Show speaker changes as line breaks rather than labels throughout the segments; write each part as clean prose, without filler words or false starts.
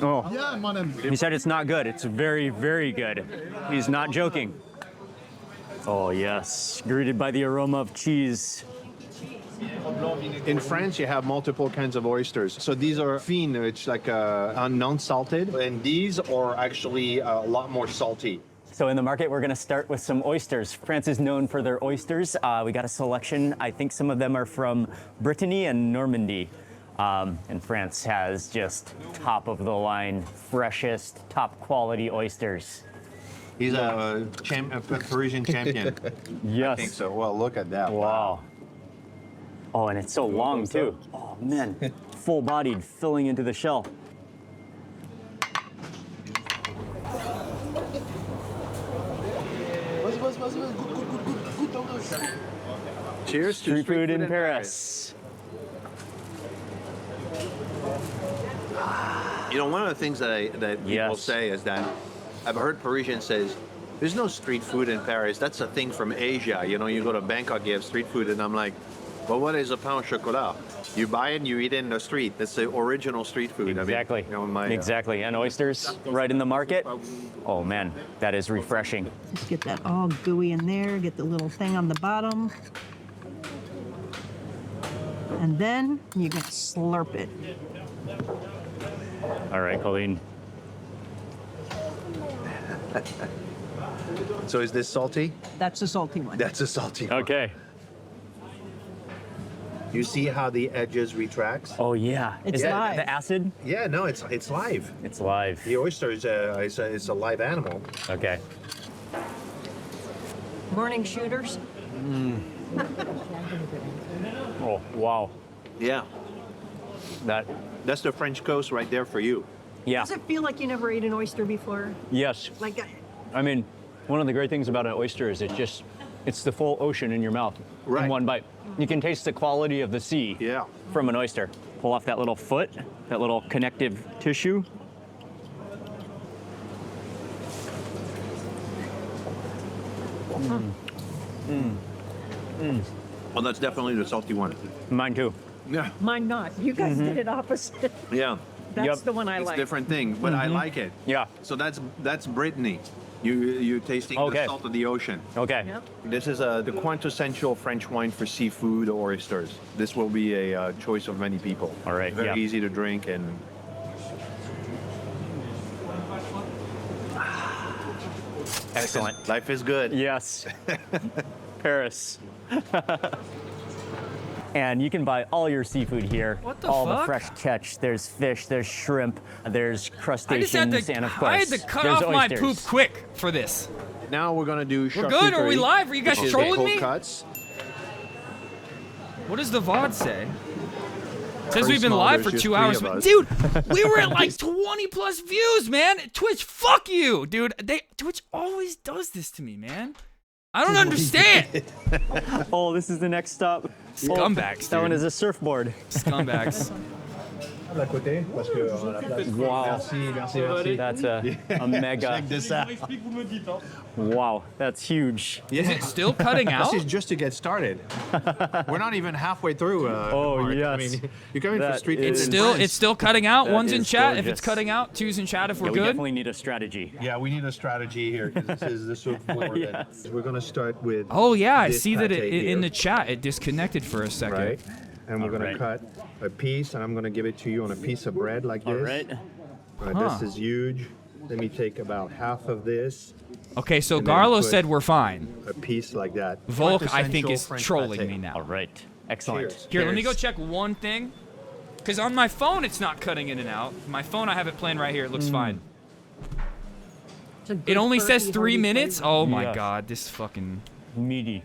Oh, he said it's not good. It's very, very good. He's not joking. Oh, yes. Greeted by the aroma of cheese.
In France, you have multiple kinds of oysters. So these are fines, which like non-salted, and these are actually a lot more salty.
So in the market, we're gonna start with some oysters. France is known for their oysters. We got a selection. I think some of them are from Brittany and Normandy. And France has just top of the line, freshest, top quality oysters.
He's a Parisian champion.
Yes.
I think so. Well, look at that.
Wow. Oh, and it's so long too. Oh man, full-bodied, filling into the shell.
Cheers to
Street food in Paris.
You know, one of the things that people say is that I've heard Parisians says, there's no street food in Paris. That's a thing from Asia. You know, you go to Bangkok, you have street food, and I'm like, well, what is a pain au chocolat? You buy it and you eat it in the street. That's the original street food.
Exactly.
I mean, you know,
exactly. And oysters right in the market. Oh man, that is refreshing.
Just get that all gooey in there, get the little thing on the bottom. And then you can slurp it.
All right, Colleen.
So is this salty?
That's a salty one.
That's a salty one.
Okay.
You see how the edges retracts?
Oh yeah.
It's
is that
live.
the acid?
Yeah, no, it's live.
It's live.
The oyster is a live animal.
Okay.
Morning shooters.
Oh wow.
Yeah, that's the French coast right there for you.
Yeah.
Does it feel like you never ate an oyster before?
Yes.
Like,
I mean, one of the great things about an oyster is it's the full ocean in your mouth in one bite. You can taste the quality of the sea from an oyster. Pull off that little foot, that little connective tissue.
Well, that's definitely the salty one.
Mine too.
Yeah.
mine not. You guys did it opposite.
Yeah.
That's the one I
It's
like.
a different thing, but I like it.
Yeah.
So that's Brittany. You tasting the salt of the ocean.
Okay.
Yep.
This is the quintessential French wine for seafood or oysters. This will be a choice of many people.
All right,
Very easy to drink and.
Excellent.
Life is good.
Yes. Paris. And you can buy all your seafood here.
What the
all
fuck?
the fresh catch. There's fish, there's shrimp, there's crustaceans, and of course,
I had to cut
there's
off my
oysters.
poop quick for this.
Now we're gonna do
We're good? Are we
charcuterie,
live? Are you guys
which is the
trolling
cold
me?
cuts.
What does the VOD say? Says
Very
we've been
small,
live
there's
for
just
2
three
hours.
of us.
Dude, we were at like 20 plus views, man. Twitch, fuck you, dude. Twitch always does this to me, man. I don't understand.
Oh, this is the next stop.
Scumbags,
That one
dude.
is a surfboard.
Scumbags.
Wow. That's a mega.
Check this out.
Wow, that's huge.
Is it still cutting out?
This is just to get started. We're not even halfway through. Mark.
yes.
I mean, you're coming for
That
street
is-
food.
It's still cutting out.
That
One's in
is
chat if
gorgeous.
it's cutting out. Two's in chat if we're
Yeah, we
good.
definitely need a strategy.
Yeah, we need a strategy here because this will forward.
Yes.
We're gonna start with.
Oh yeah, I
this
see that
pate
in
here,
the chat it disconnected for a second.
right, and we're gonna
Alright.
cut a piece, and I'm gonna give it to you on a piece of bread like this.
All right.
All right,
Huh.
this is huge. Let me take about half of this,
Okay, so
And then
Garlo
put-
said we're fine.
a piece like that.
Volk, I think,
Quintessential
is
French
trolling
pate.
me now.
All right. Excellent.
Cheers.
Here, let me go
Cheers.
check one thing. Because on my phone, it's not cutting in and out. My phone, I have it playing right here. It looks fine.
It's a
It
good
only
perky,
says 3
hearty
minutes?
flavor.
Oh my
Yes.
god, this fucking...
Meaty.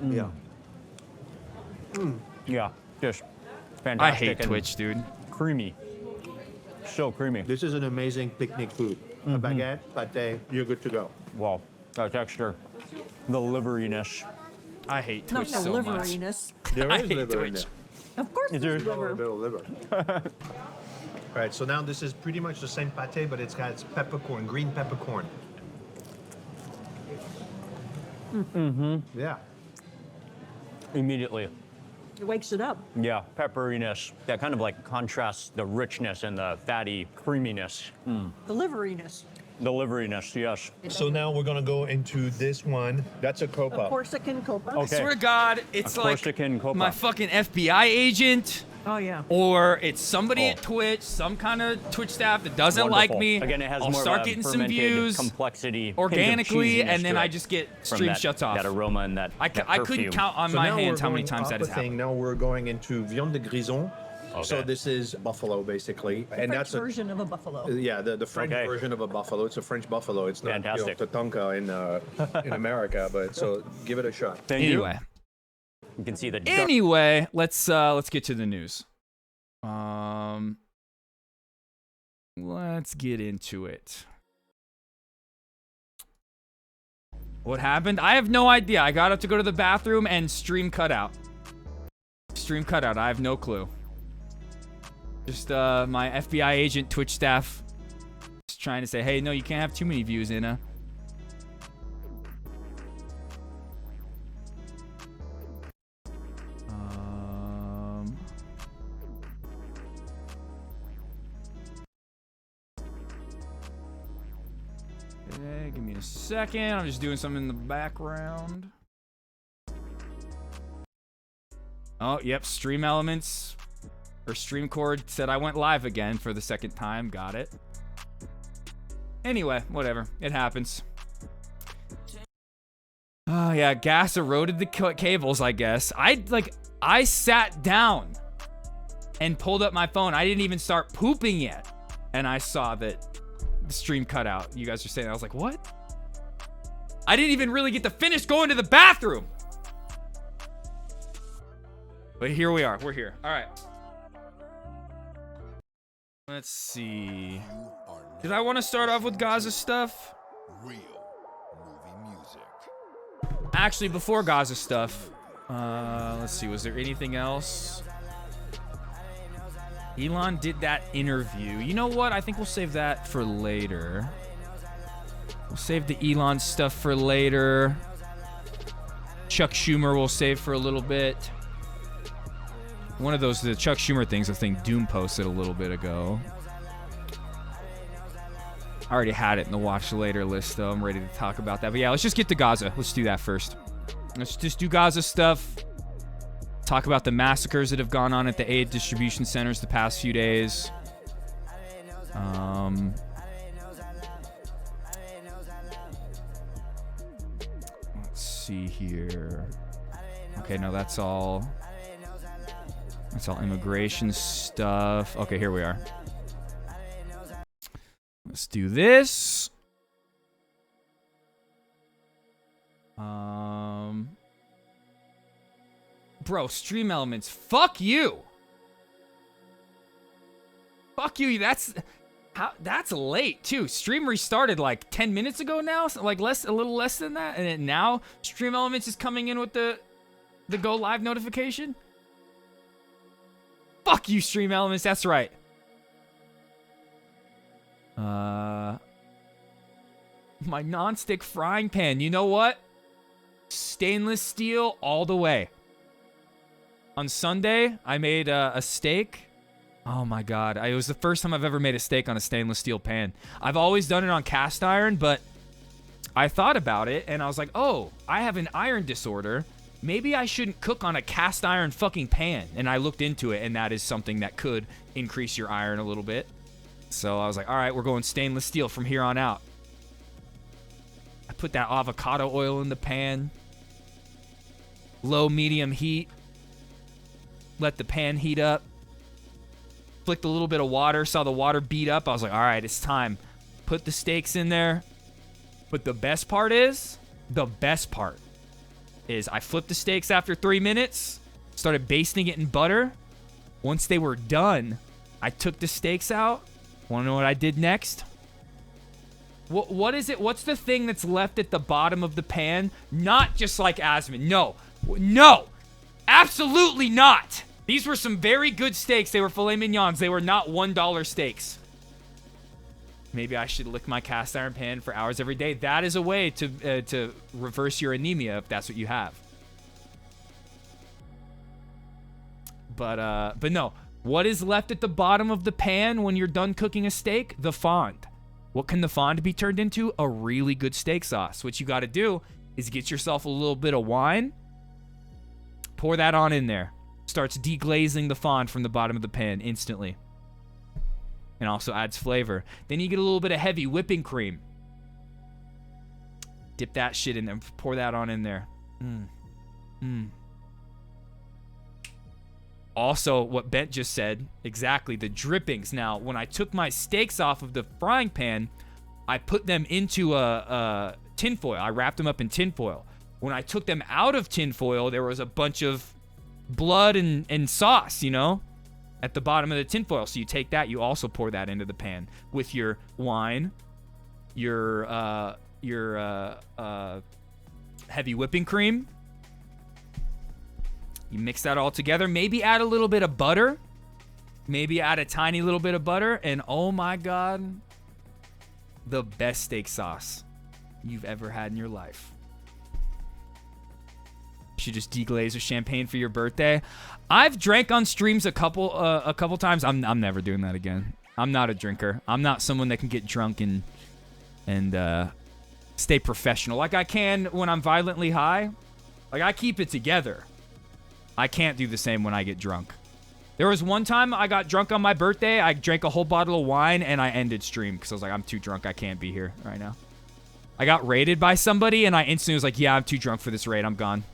Yeah.
Yeah. Just fantastic.
I hate
and
Twitch, dude.
Creamy. So creamy.
This is an amazing picnic food. A baguette, pate, you're good to go.
Wow. That texture. The liveriness.
I hate
Not
Twitch
the
so much.
liveriness.
There
I
is
hate
liver in
Twitch.
there.
Of course
Is
there's
there-
A
liver.
bit of liver. All right, so now this is pretty much the same pate, but it's got peppercorn, green peppercorn. Mm-hmm. Yeah.
Immediately.
It wakes it up.
Yeah, pepperiness. That kind of like contrasts the richness and the fatty creaminess.
The liveriness.
The liveriness, yes.
So now we're gonna go into this one. That's a
A
copa.
Corsican copa.
Okay.
Swear to God, it's
A
like
Corsican copa.
my fucking FBI agent,
Oh, yeah.
or it's somebody
Oh.
at Twitch, some kind of Twitch staff that doesn't like
Wonderful.
me.
Again, it has
I'll
more
start
of a
getting some
fermented
views
complexity, hint of
organically,
cheesiness
and then
to
I
it
just get
from
stream
that,
shuts off.
That aroma and that
I couldn't
perfume.
count on
So
my
now we're
hands how many
going
times that has
opposite thing.
happened.
Now we're going into viande de grison. So
Okay.
this is buffalo, basically.
The
And
French
that's a
version of a buffalo.
yeah, the French
Okay.
version of a buffalo. It's a French buffalo. It's not
Fantastic.
Tatanka in America, but so give it a shot.
Thank
Anyway,
you can see the
let's get to the news. Let's get into it. What happened? I have no idea. I got up to go to the bathroom and stream cut out. Stream cut out. I have no clue. Just my FBI agent Twitch staff just trying to say, hey, no, you can't have too many views, Inna. Okay, give me a second. I'm just doing something in the background. Oh, yep, Stream Elements or Streamcord said I went live again for the second time. Got it. Anyway, whatever. It happens. Oh, yeah, gas eroded the cables, I guess. I sat down and pulled up my phone. I didn't even start pooping yet. And I saw that the stream cut out. You guys are saying, I was like, what? I didn't even really get to finish going to the bathroom. But here we are. We're here. All right. Let's see. Did I want to start off with Gaza stuff?
Real movie music.
Actually, before Gaza stuff, let's see. Was there anything else? Elon did that interview. You know what? I think we'll save that for later. We'll save the Elon stuff for later. Chuck Schumer we'll save for a little bit. One of those, the Chuck Schumer things, I think Doom posted a little bit ago. I already had it in the watch later list, though. I'm ready to talk about that. But yeah, let's just get to Gaza. Let's do that first. Let's just do Gaza stuff. Talk about the massacres that have gone on at the aid distribution centers the past few days. Let's see here. Okay, no, that's all immigration stuff. Okay, here we are. Let's do this. Bro, Stream Elements, fuck you. Fuck you. That's late too. Stream restarted like 10 minutes ago now, so like a little less than that, and then now Stream Elements is coming in with the go live notification. Fuck you, Stream Elements. That's right. My non-stick frying pan. You know what? Stainless steel all the way. On Sunday, I made a steak. Oh my God. It was the first time I've ever made a steak on a stainless steel pan. I've always done it on cast iron, but I thought about it and I was like, oh, I have an iron disorder. Maybe I shouldn't cook on a cast iron fucking pan. And I looked into it, and that is something that could increase your iron a little bit. So I was like, all right, we're going stainless steel from here on out. I put that avocado oil in the pan. Low, medium heat. Let the pan heat up. Flicked a little bit of water. Saw the water beat up. I was like, all right, it's time. Put the steaks in there. But the best part is I flipped the steaks after 3 minutes. Started basting it in butter. Once they were done, I took the steaks out. Want to know what I did next? What is it? What's the thing that's left at the bottom of the pan? Not just like Asmon. No. Absolutely not. These were some very good steaks. They were filet mignons. They were not $1 steaks. Maybe I should lick my cast iron pan for hours every day. That is a way to reverse your anemia if that's what you have. But no. What is left at the bottom of the pan when you're done cooking a steak? The fond. What can the fond be turned into? A really good steak sauce. What you got to do is get yourself a little bit of wine. Pour that on in there. Starts deglazing the fond from the bottom of the pan instantly. And also adds flavor. Then you get a little bit of heavy whipping cream. Dip that shit in there. Pour that on in there. Also, what Bent just said, exactly, the drippings. Now, when I took my steaks off of the frying pan, I put them into a tinfoil. I wrapped them up in tinfoil. When I took them out of tinfoil, there was a bunch of blood and sauce, you know, at the bottom of the tinfoil. So you take that, you also pour that into the pan with your wine, your heavy whipping cream. You mix that all together. Maybe add a little bit of butter. Maybe add a tiny little bit of butter. And oh my God, the best steak sauce you've ever had in your life. You should just deglaze with champagne for your birthday. I've drank on streams a couple times. I'm never doing that again. I'm not a drinker. I'm not someone that can get drunk and stay professional like I can when I'm violently high. Like, I keep it together. I can't do the same when I get drunk. There was one time I got drunk on my birthday. I drank a whole bottle of wine and I ended stream because I was like, I'm too drunk. I can't be here right now. I got raided by somebody and I instantly was like, yeah, I'm too drunk for this raid. I'm gone.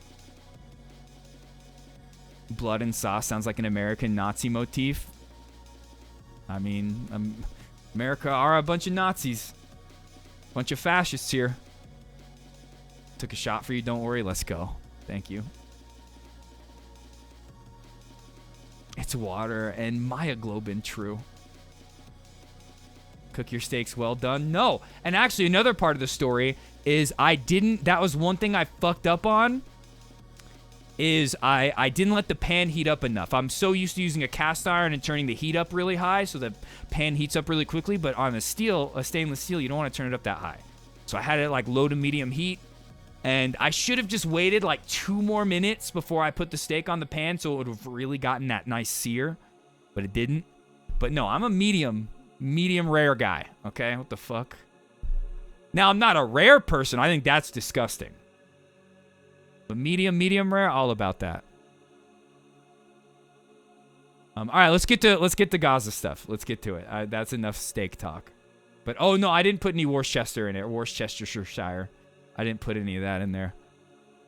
Blood and sauce sounds like an American Nazi motif. I mean, America are a bunch of Nazis. Bunch of fascists here. Took a shot for you. Don't worry. Let's go. Thank you. It's water and myoglobin, true. Cook your steaks well done? No. And actually, another part of the story is that was one thing I fucked up on, is I didn't let the pan heat up enough. I'm so used to using a cast iron and turning the heat up really high so the pan heats up really quickly, but on a stainless steel, you don't want to turn it up that high. So I had it like low to medium heat. And I should have just waited like 2 more minutes before I put the steak on the pan so it would have really gotten that nice sear. But it didn't. But no, I'm a medium rare guy. Okay, what the fuck? Now, I'm not a rare person. I think that's disgusting. But medium rare, all about that. All right, let's get to Gaza stuff. Let's get to it. That's enough steak talk. But oh no, I didn't put any Worcestershire in it. Worcestershire. I didn't put any of that in there.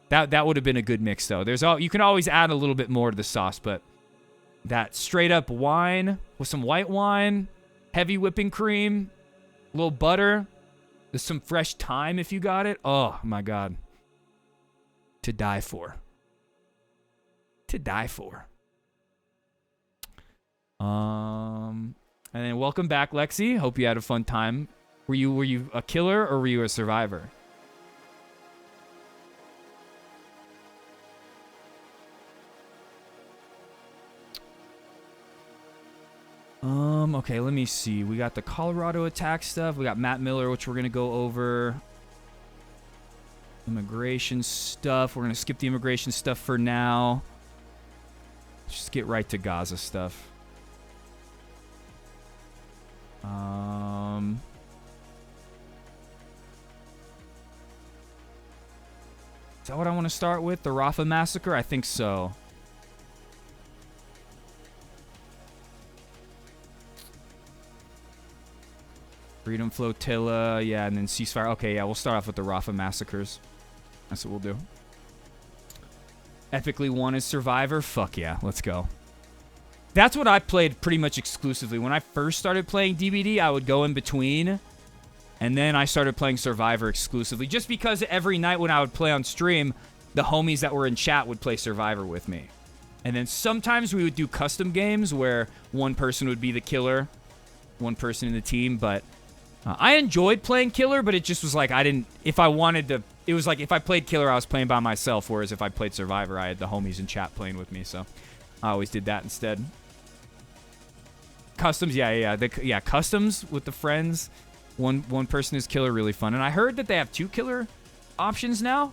That would have been a good mix though. You can always add a little bit more to the sauce, but that straight up wine with some white wine, heavy whipping cream, a little butter, there's some fresh thyme if you got it. Oh my God. To die for. To die for. And then welcome back, Lexi. Hope you had a fun time. Were you a killer or were you a survivor? Okay, let me see. We got the Colorado attack stuff. We got Matt Miller, which we're going to go over. Immigration stuff. We're going to skip the immigration stuff for now. Just get right to Gaza stuff. Is that what I want to start with? The Rafah massacre? I think so. Freedom Flotilla, yeah, and then ceasefire. Okay, yeah, we'll start off with the Rafah massacres. That's what we'll do. Epically won as Survivor. Fuck yeah, let's go. That's what I played pretty much exclusively. When I first started playing DBD, I would go in between, and then I started playing Survivor exclusively. Just because every night when I would play on stream, the homies that were in chat would play Survivor with me. And then sometimes we would do custom games where one person would be the killer, one person in the team, but I enjoyed playing killer, but it just was like it was like if I played killer, I was playing by myself, whereas if I played Survivor, I had the homies in chat playing with me, so I always did that instead. Customs, yeah, customs with the friends. One person is killer, really fun. And I heard that they have 2 killer options now,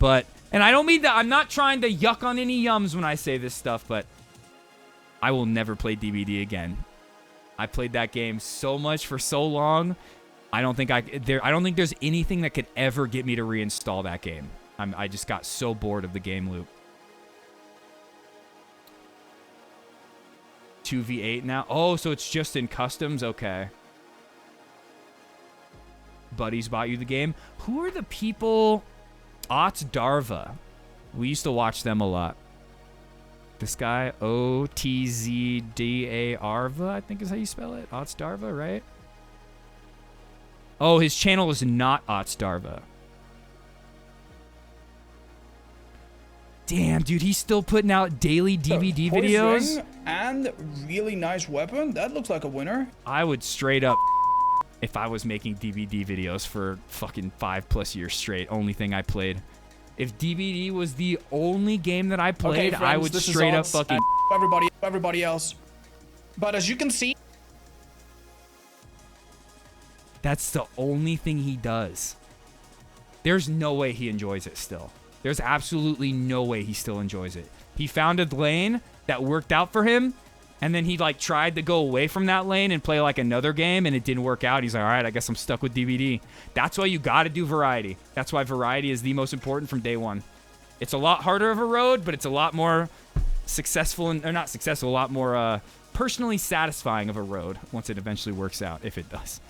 but And I don't mean that. I'm not trying to yuck on any yums when I say this stuff, but I will never play DBD again. I played that game so much for so long. I don't think there's anything that could ever get me to reinstall that game. I just got so bored of the game loop. 2v8 now. Oh, so it's just in customs? Okay. Buddies bought you the game. Who are the people? Ots Darva. We used to watch them a lot. This guy, O-T-Z-D-A-R-V-A, I think is how you spell it. Ots Darva, right? Oh, his channel is not Ots Darva. Damn, dude, he's still putting out daily DVD videos.
Ring and really nice weapon. That looks like a winner.
I would straight up, if I was making DVD videos for fucking 5+ years straight, only thing I played. If DBD was the only game that I played,
Okay, friends,
I would
this is
straight up
odds
fucking...
and everybody else. But as you can see,
That's the only thing he does. There's no way he enjoys it still. There's absolutely no way he still enjoys it. He found a lane that worked out for him, and then he like tried to go away from that lane and play like another game, and it didn't work out. He's like, all right, I guess I'm stuck with DVD. That's why you got to do variety. That's why variety is the most important from day one. It's a lot harder of a road, but it's a lot more successful, or not successful, a lot more personally satisfying of a road once it eventually works out, if it does.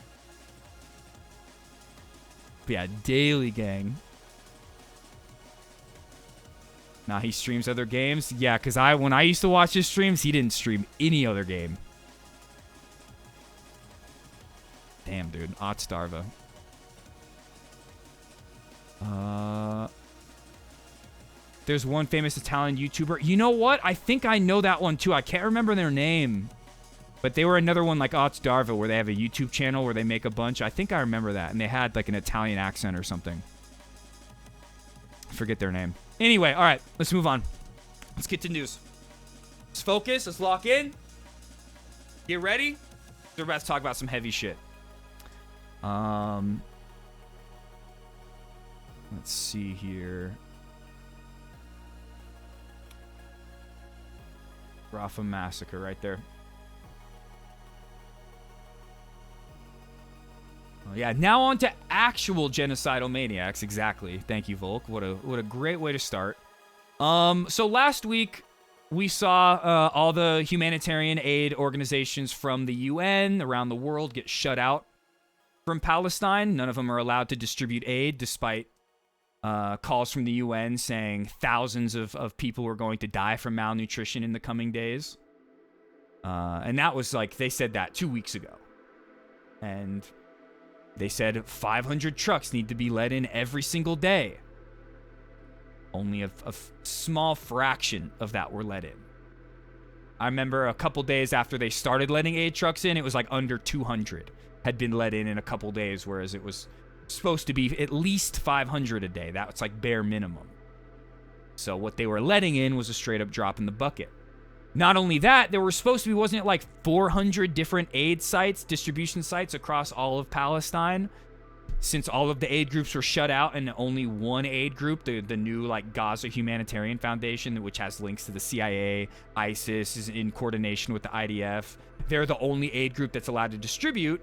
But yeah, Daily Gang. Now he streams other games. Yeah, because when I used to watch his streams, he didn't stream any other game. Damn, dude. Otstarva. There's one famous Italian YouTuber. You know what? I think I know that one too. I can't remember their name. But they were another one like Otstarva where they have a YouTube channel where they make a bunch. I think I remember that. And they had like an Italian accent or something. I forget their name. Anyway, all right, let's move on. Let's get to news. Let's focus. Let's lock in. Get ready. We're about to talk about some heavy shit. Let's see here. Rafa Massacre right there. Oh, yeah, now on to actual genocidal maniacs. Exactly. Thank you, Volk. What a great way to start. So last week we saw all the humanitarian aid organizations from the UN around the world get shut out from Palestine. None of them are allowed to distribute aid, despite calls from the UN saying thousands of people were going to die from malnutrition in the coming days. And that was like, they said that 2 weeks ago. And they said 500 trucks need to be let in every single day. Only a small fraction of that were let in. I remember a couple days after they started letting aid trucks in, it was like under 200 had been let in a couple days, whereas it was supposed to be at least 500 a day. That's like bare minimum. So what they were letting in was a straight up drop in the bucket. Not only that, there were supposed to be, wasn't it like 400 different aid sites, distribution sites across all of Palestine? Since all of the aid groups were shut out and only one aid group, the new like Gaza Humanitarian Foundation, which has links to the CIA, ISIS, is in coordination with the IDF. They're the only aid group that's allowed to distribute.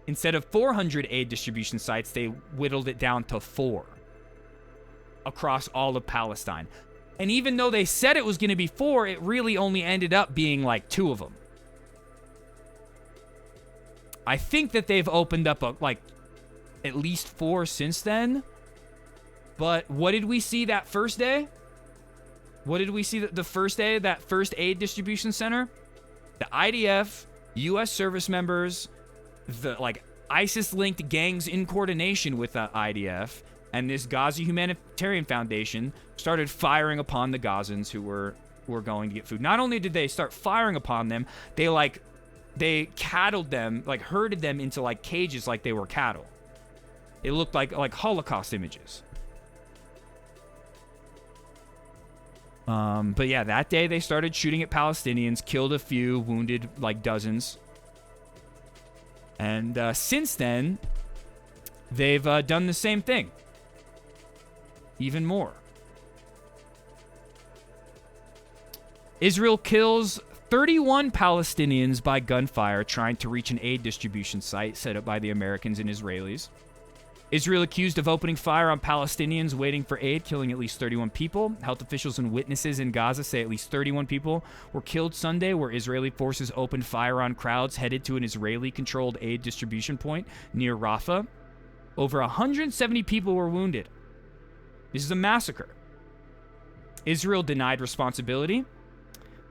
Instead of 400 aid distribution sites, they whittled it down to 4 across all of Palestine. And even though they said it was going to be 4, it really only ended up being like 2 of them. I think that they've opened up at least 4 since then. But what did we see that first day? What did we see the first day, that first aid distribution center? The IDF, U.S. service members, the like ISIS-linked gangs in coordination with the IDF, and this Gaza Humanitarian Foundation started firing upon the Gazans who were going to get food. Not only did they start firing upon them, they cattled them, like herded them into like cages like they were cattle. It looked like Holocaust images. But yeah, that day they started shooting at Palestinians, killed a few, wounded like dozens. And since then, they've done the same thing. Even more. Israel kills 31 Palestinians by gunfire trying to reach an aid distribution site set up by the Americans and Israelis. Israel accused of opening fire on Palestinians waiting for aid, killing at least 31 people. Health officials and witnesses in Gaza say at least 31 people were killed Sunday, where Israeli forces opened fire on crowds headed to an Israeli-controlled aid distribution point near Rafah. Over 170 people were wounded. This is a massacre. Israel denied responsibility.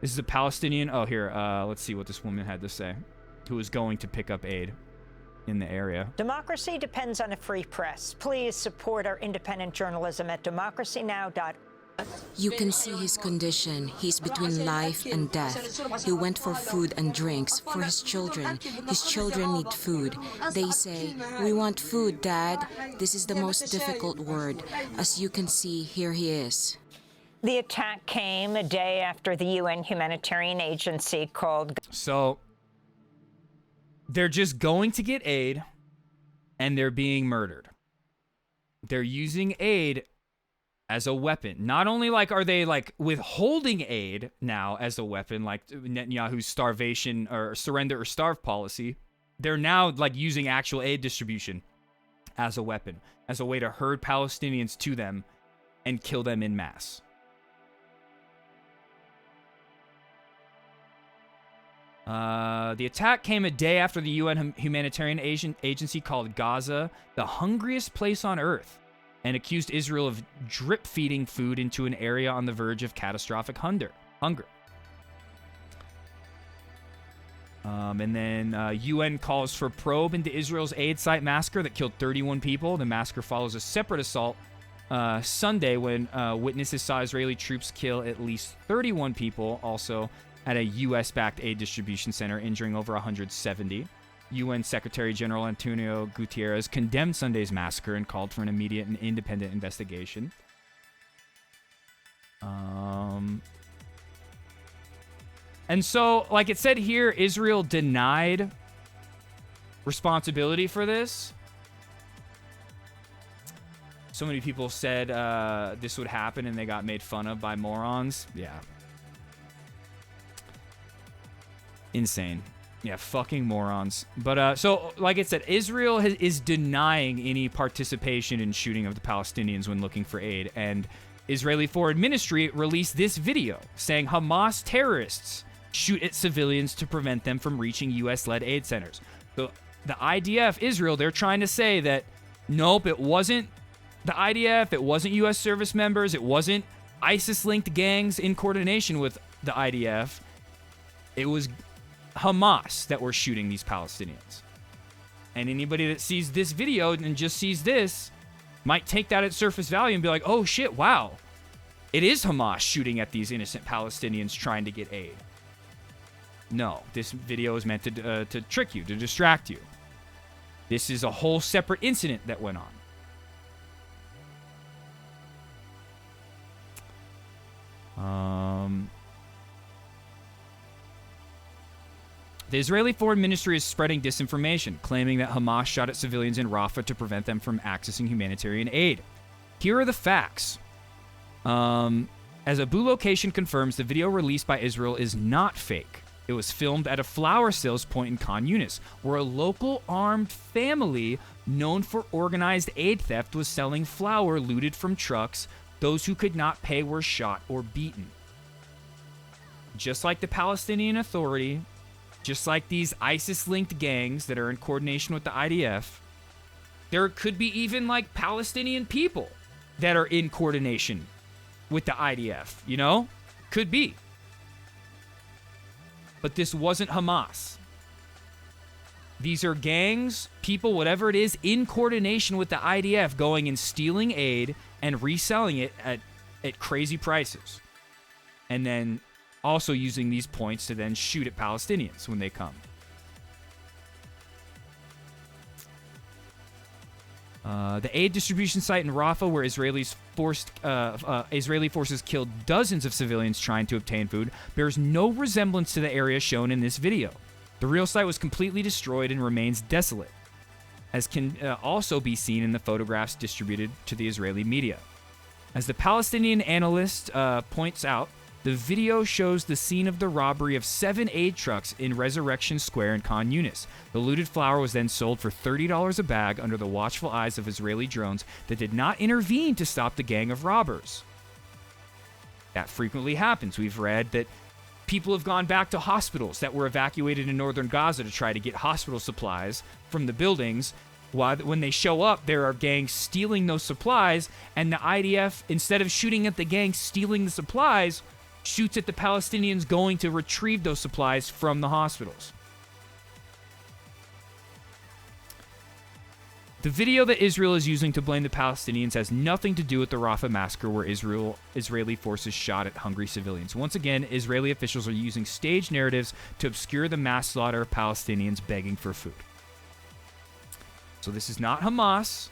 This is a Palestinian. Oh, here. Let's see what this woman had to say, who was going to pick up aid in the area.
Democracy depends on a free press. Please support our independent journalism at democracynow.org.
You can see his condition. He's between life and death. He went for food and drinks for his children. His children need food. They say, "We want food, Dad." This is the most difficult word. As you can see, here he is.
The attack came a day after the UN humanitarian agency called...
So, they're just going to get aid, and they're being murdered. They're using aid as a weapon. Not only like are they like withholding aid now as a weapon, like Netanyahu's starvation or surrender or starve policy, they're now like using actual aid distribution as a weapon, as a way to herd Palestinians to them and kill them en masse. The attack came a day after the UN humanitarian agency called Gaza the hungriest place on earth and accused Israel of drip-feeding food into an area on the verge of catastrophic hunger. And then UN calls for probe into Israel's aid site massacre that killed 31 people. The massacre follows a separate assault Sunday when witnesses saw Israeli troops kill at least 31 people, also at a U.S.-backed aid distribution center, injuring over 170. UN Secretary General Antonio Guterres condemned Sunday's massacre and called for an immediate and independent investigation. And so, like it said here, Israel denied responsibility for this. So many people said this would happen and they got made fun of by morons. Yeah. Insane. Yeah, fucking morons. But, so, like I said, Israel is denying any participation in shooting of the Palestinians when looking for aid. And Israeli Foreign Ministry released this video saying Hamas terrorists shoot at civilians to prevent them from reaching U.S.-led aid centers. So the IDF, Israel, they're trying to say that, nope, it wasn't the IDF, it wasn't U.S. service members, it wasn't ISIS-linked gangs in coordination with the IDF. It was Hamas that were shooting these Palestinians. And anybody that sees this video and just sees this might take that at surface value and be like, oh shit, wow. It is Hamas shooting at these innocent Palestinians trying to get aid. No, this video is meant to trick you, to distract you. This is a whole separate incident that went on. The Israeli Foreign Ministry is spreading disinformation, claiming that Hamas shot at civilians in Rafah to prevent them from accessing humanitarian aid. Here are the facts. As Abu Location confirms, the video released by Israel is not fake. It was filmed at a flower sales point in Khan Yunis, where a local armed family known for organized aid theft was selling flour looted from trucks. Those who could not pay were shot or beaten. Just like the Palestinian Authority, just like these ISIS-linked gangs that are in coordination with the IDF, there could be even like Palestinian people that are in coordination with the IDF, you know? Could be. But this wasn't Hamas. These are gangs, people, whatever it is, in coordination with the IDF going and stealing aid and reselling it at crazy prices. And then also using these points to then shoot at Palestinians when they come. The aid distribution site in Rafah, where Israeli forces killed dozens of civilians trying to obtain food, bears no resemblance to the area shown in this video. The real site was completely destroyed and remains desolate, as can also be seen in the photographs distributed to the Israeli media. As the Palestinian analyst points out, The video shows the scene of the robbery of 7 aid trucks in Resurrection Square in Khan Yunis. The looted flour was then sold for $30 a bag under the watchful eyes of Israeli drones that did not intervene to stop the gang of robbers. That frequently happens. We've read that people have gone back to hospitals that were evacuated in northern Gaza to try to get hospital supplies from the buildings. When they show up, there are gangs stealing those supplies, and the IDF, instead of shooting at the gangs stealing the supplies, shoots at the Palestinians going to retrieve those supplies from the hospitals. The video that Israel is using to blame the Palestinians has nothing to do with the Rafah massacre where Israeli forces shot at hungry civilians. Once again, Israeli officials are using staged narratives to obscure the mass slaughter of Palestinians begging for food. So this is not Hamas.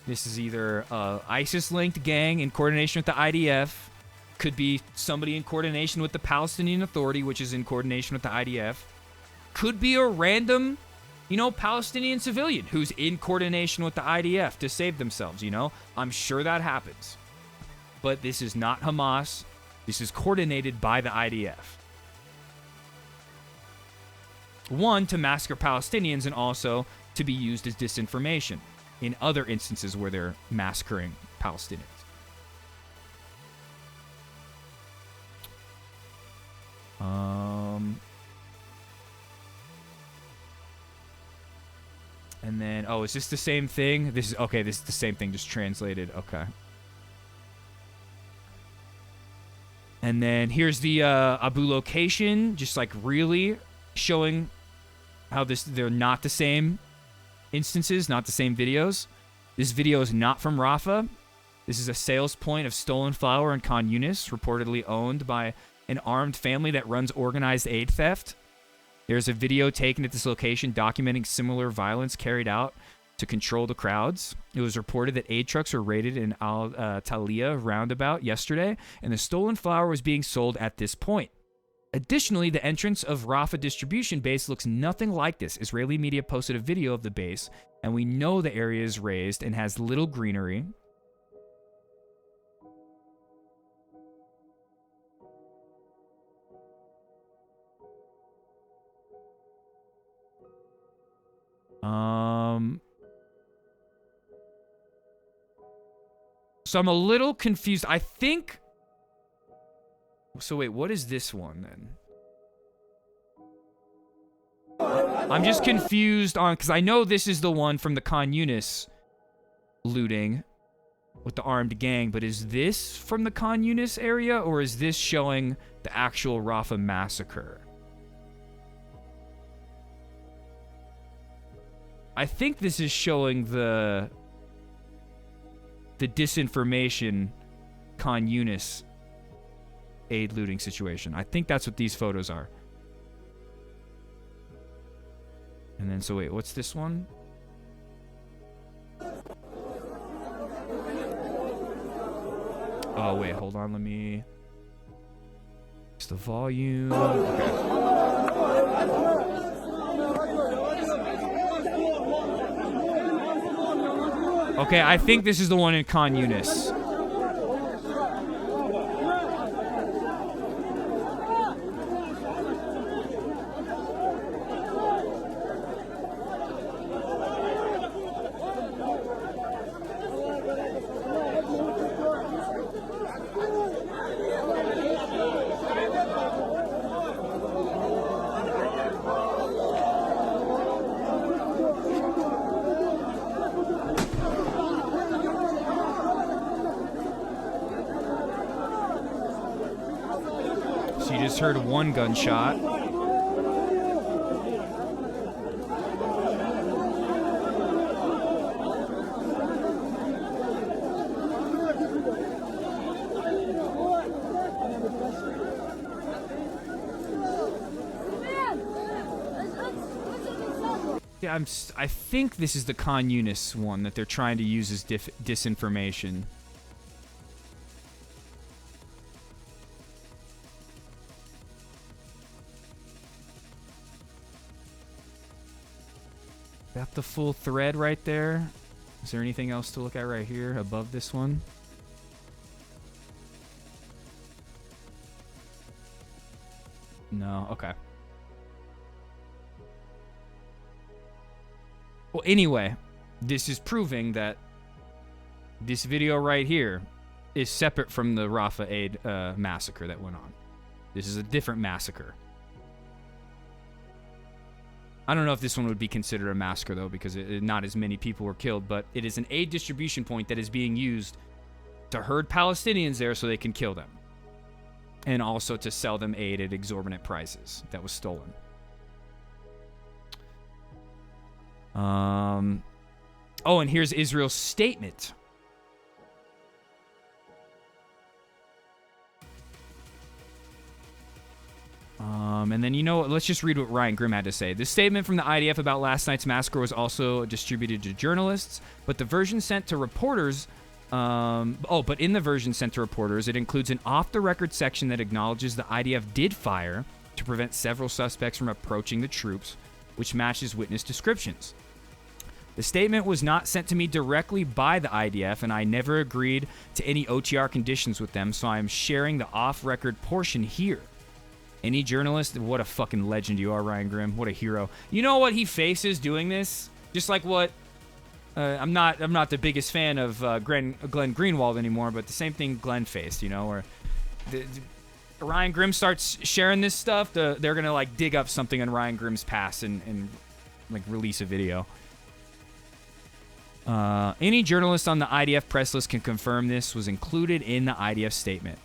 This is either an ISIS-linked gang in coordination with the IDF. Could be somebody in coordination with the Palestinian Authority, which is in coordination with the IDF. Could be a random, Palestinian civilian who's in coordination with the IDF to save themselves, I'm sure that happens. But this is not Hamas. This is coordinated by the IDF. One, to massacre Palestinians, and also to be used as disinformation in other instances where they're massacring Palestinians. And then, is this the same thing? This is the same thing, just translated. Okay. And then here's the Abu location, just like really showing how they're not the same instances, not the same videos. This video is not from Rafah. This is a sales point of stolen flour in Khan Yunis, reportedly owned by an armed family that runs organized aid theft. There's a video taken at this location documenting similar violence carried out to control the crowds. It was reported that aid trucks were raided in Al-Taliya roundabout yesterday, and the stolen flour was being sold at this point. Additionally, the entrance of Rafah distribution base looks nothing like this. Israeli media posted a video of the base, and we know the area is raised and has little greenery. So I'm a little confused. I think... So wait, what is this one then? I'm just confused on... Because I know this is the one from the Khan Yunis looting with the armed gang, but is this from the Khan Yunis area, or is this showing the actual Rafah massacre? I think this is showing the disinformation Khan Yunis aid looting situation. I think that's what these photos are. And then, so wait, what's this one? Oh, wait, hold on, let me... It's the volume... Okay, I think this is the one in Khan Yunis. Heard one gunshot. Yeah, I think this is the Khan Yunis one that they're trying to use as disinformation. Got the full thread right there. Is there anything else to look at right here above this one? No, okay. Well, anyway, this is proving that this video right here is separate from the Rafah Aid massacre that went on. This is a different massacre. I don't know if this one would be considered a massacre, though, because not as many people were killed, but it is an aid distribution point that is being used to herd Palestinians there so they can kill them. And also to sell them aid at exorbitant prices that was stolen. Oh, and here's Israel's statement. And then, you know what? Let's just read what Ryan Grimm had to say. This statement from the IDF about last night's massacre was also distributed to journalists, but the version sent to reporters... but in the version sent to reporters, it includes an off-the-record section that acknowledges the IDF did fire to prevent several suspects from approaching the troops, which matches witness descriptions. The statement was not sent to me directly by the IDF, and I never agreed to any OTR conditions with them, so I am sharing the off-record portion here. Any journalist, what a fucking legend you are, Ryan Grimm. What a hero. You know what he faces doing this? Just like what... I'm not the biggest fan of Glenn Greenwald anymore, but the same thing Glenn faced, you know, where Ryan Grimm starts sharing this stuff, they're going to, like, dig up something on Ryan Grimm's past and like, release a video. Any journalist on the IDF press list can confirm this was included in the IDF statement.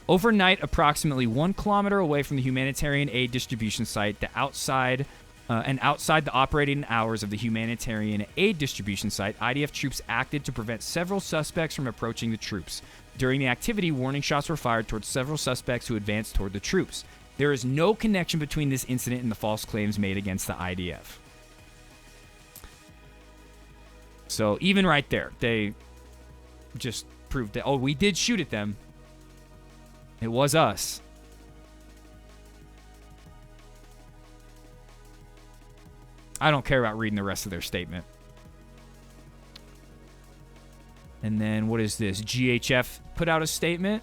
Overnight, approximately 1 kilometer away from the humanitarian aid distribution site, outside the operating hours of the humanitarian aid distribution site, IDF troops acted to prevent several suspects from approaching the troops. During the activity, warning shots were fired towards several suspects who advanced toward the troops. There is no connection between this incident and the false claims made against the IDF. So even right there, they just proved that, oh, we did shoot at them. It was us. I don't care about reading the rest of their statement. And then what is this? GHF put out a statement.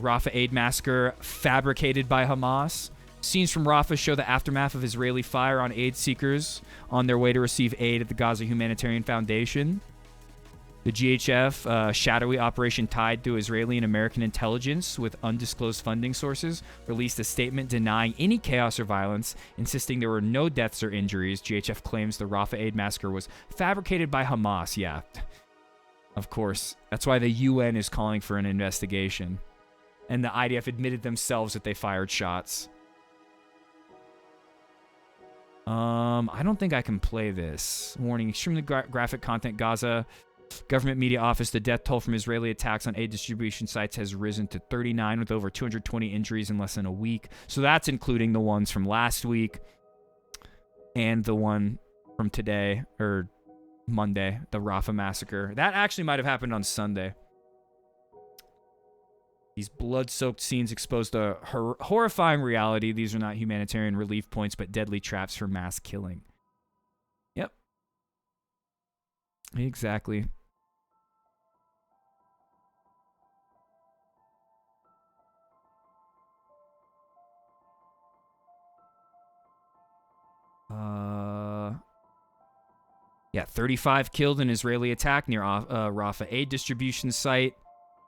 Rafah Aid massacre fabricated by Hamas. Scenes from Rafah show the aftermath of Israeli fire on aid seekers on their way to receive aid at the Gaza Humanitarian Foundation. The GHF, shadowy operation tied to Israeli and American intelligence with undisclosed funding sources, released a statement denying any chaos or violence, insisting there were no deaths or injuries. GHF claims the Rafah Aid massacre was fabricated by Hamas. Yeah, of course. That's why the UN is calling for an investigation. And the IDF admitted themselves that they fired shots. I don't think I can play this. Warning, extremely graphic content. Gaza Government Media Office, the death toll from Israeli attacks on aid distribution sites has risen to 39 with over 220 injuries in less than a week. So that's including the ones from last week and the one from today, or Monday, the Rafah massacre. That actually might have happened on Sunday. These blood-soaked scenes expose the horrifying reality. These are not humanitarian relief points, but deadly traps for mass killing. Yep. Exactly. Yeah, 35 killed in Israeli attack near Rafah aid distribution site.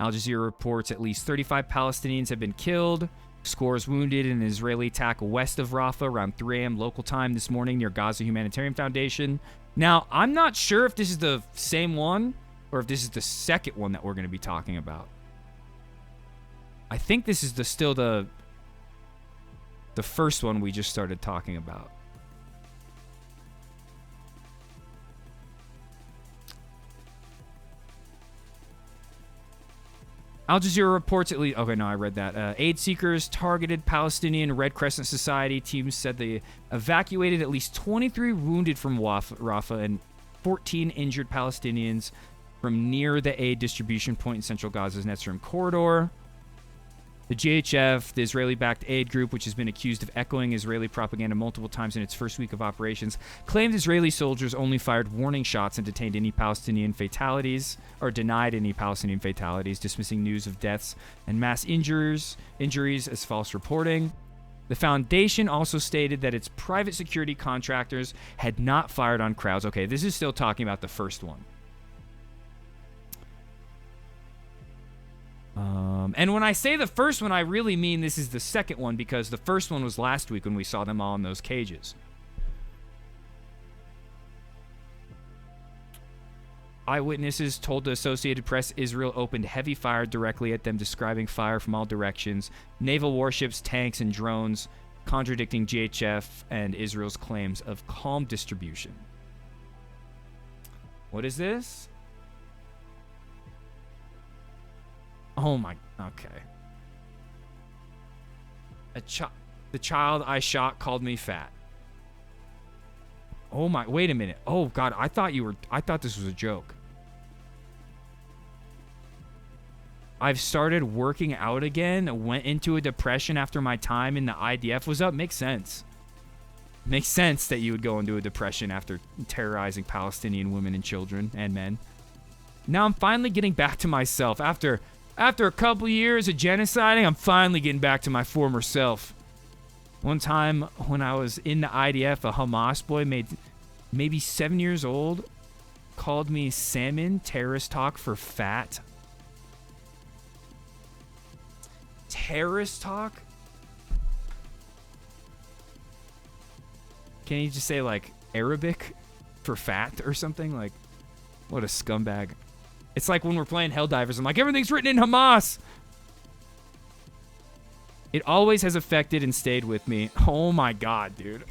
Al Jazeera reports at least 35 Palestinians have been killed. Scores wounded in an Israeli attack west of Rafah around 3 a.m. local time this morning near Gaza Humanitarian Foundation. Now, I'm not sure if this is the same one or if this is the second one that we're going to be talking about. I think this is still the first one we just started talking about. Al Jazeera reports at least... Okay, no, I read that. Aid seekers targeted Palestinian Red Crescent Society. Teams said they evacuated at least 23 wounded from Rafah and 14 injured Palestinians from near the aid distribution point in central Gaza's Netzarim corridor. The GHF, the Israeli-backed aid group, which has been accused of echoing Israeli propaganda multiple times in its first week of operations, claimed Israeli soldiers only fired warning shots and detained any Palestinian fatalities, or denied any Palestinian fatalities, dismissing news of deaths and mass injuries as false reporting. The foundation also stated that its private security contractors had not fired on crowds. Okay, this is still talking about the first one. And when I say the first one, I really mean this is the second one, because the first one was last week when we saw them all in those cages. Eyewitnesses told the Associated Press Israel opened heavy fire directly at them, describing fire from all directions, naval warships, tanks, and drones, contradicting GHF and Israel's claims of calm distribution. What is this? Oh my, okay. The child I shot called me fat. Oh my, wait a minute. Oh God, I thought this was a joke. I've started working out again, went into a depression after my time in the IDF was up. Makes sense. Makes sense that you would go into a depression after terrorizing Palestinian women and children and men. Now I'm finally getting back to myself. After a couple years of genociding, I'm finally getting back to my former self. One time when I was in the IDF, a Hamas boy maybe 7 years old called me salmon, terrorist talk for fat. Terrorist talk? Can you just say like Arabic for fat or something? Like, what a scumbag. It's like when we're playing Helldivers, I'm like, everything's written in Hamas. It always has affected and stayed with me. Oh my God, dude.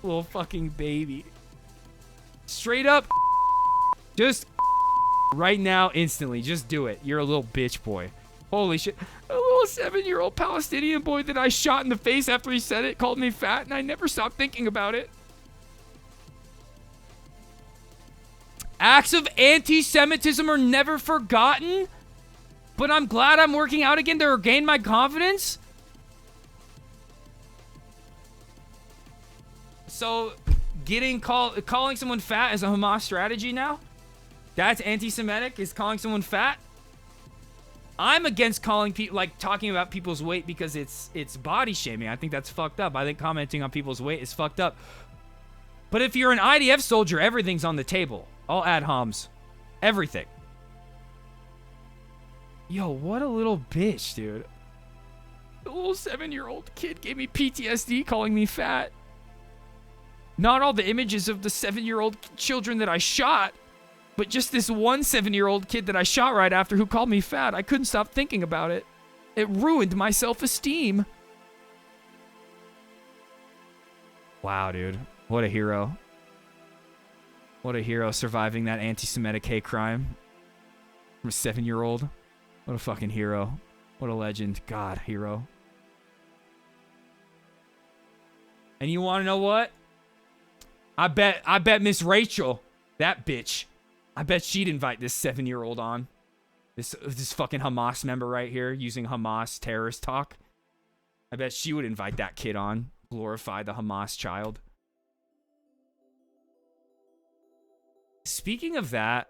Little fucking baby. Straight up. Just right now, instantly. Just do it. You're a little bitch boy. Holy shit. A little 7-year-old Palestinian boy that I shot in the face after he said it called me fat, and I never stopped thinking about it. Acts of anti-Semitism are never forgotten, but I'm glad I'm working out again to regain my confidence. So, calling someone fat is a Hamas strategy now? That's anti-Semitic, is calling someone fat? I'm against calling people, like, talking about people's weight because it's body shaming. I think that's fucked up. I think commenting on people's weight is fucked up. But if you're an IDF soldier, everything's on the table. All ad homs. Everything. Yo, what a little bitch, dude. The little 7-year-old kid gave me PTSD calling me fat. Not all the images of the 7-year-old children that I shot, but just this one 7-year-old kid that I shot right after who called me fat. I couldn't stop thinking about it. It ruined my self-esteem. Wow, dude. What a hero. What a hero surviving that anti-Semitic hate crime. From a 7-year-old. What a fucking hero. What a legend. God, hero. And you want to know what? I bet Miss Rachel, that bitch, I bet she'd invite this 7-year-old on. This fucking Hamas member right here using Hamas terrorist talk. I bet she would invite that kid on. Glorify the Hamas child. Speaking of that,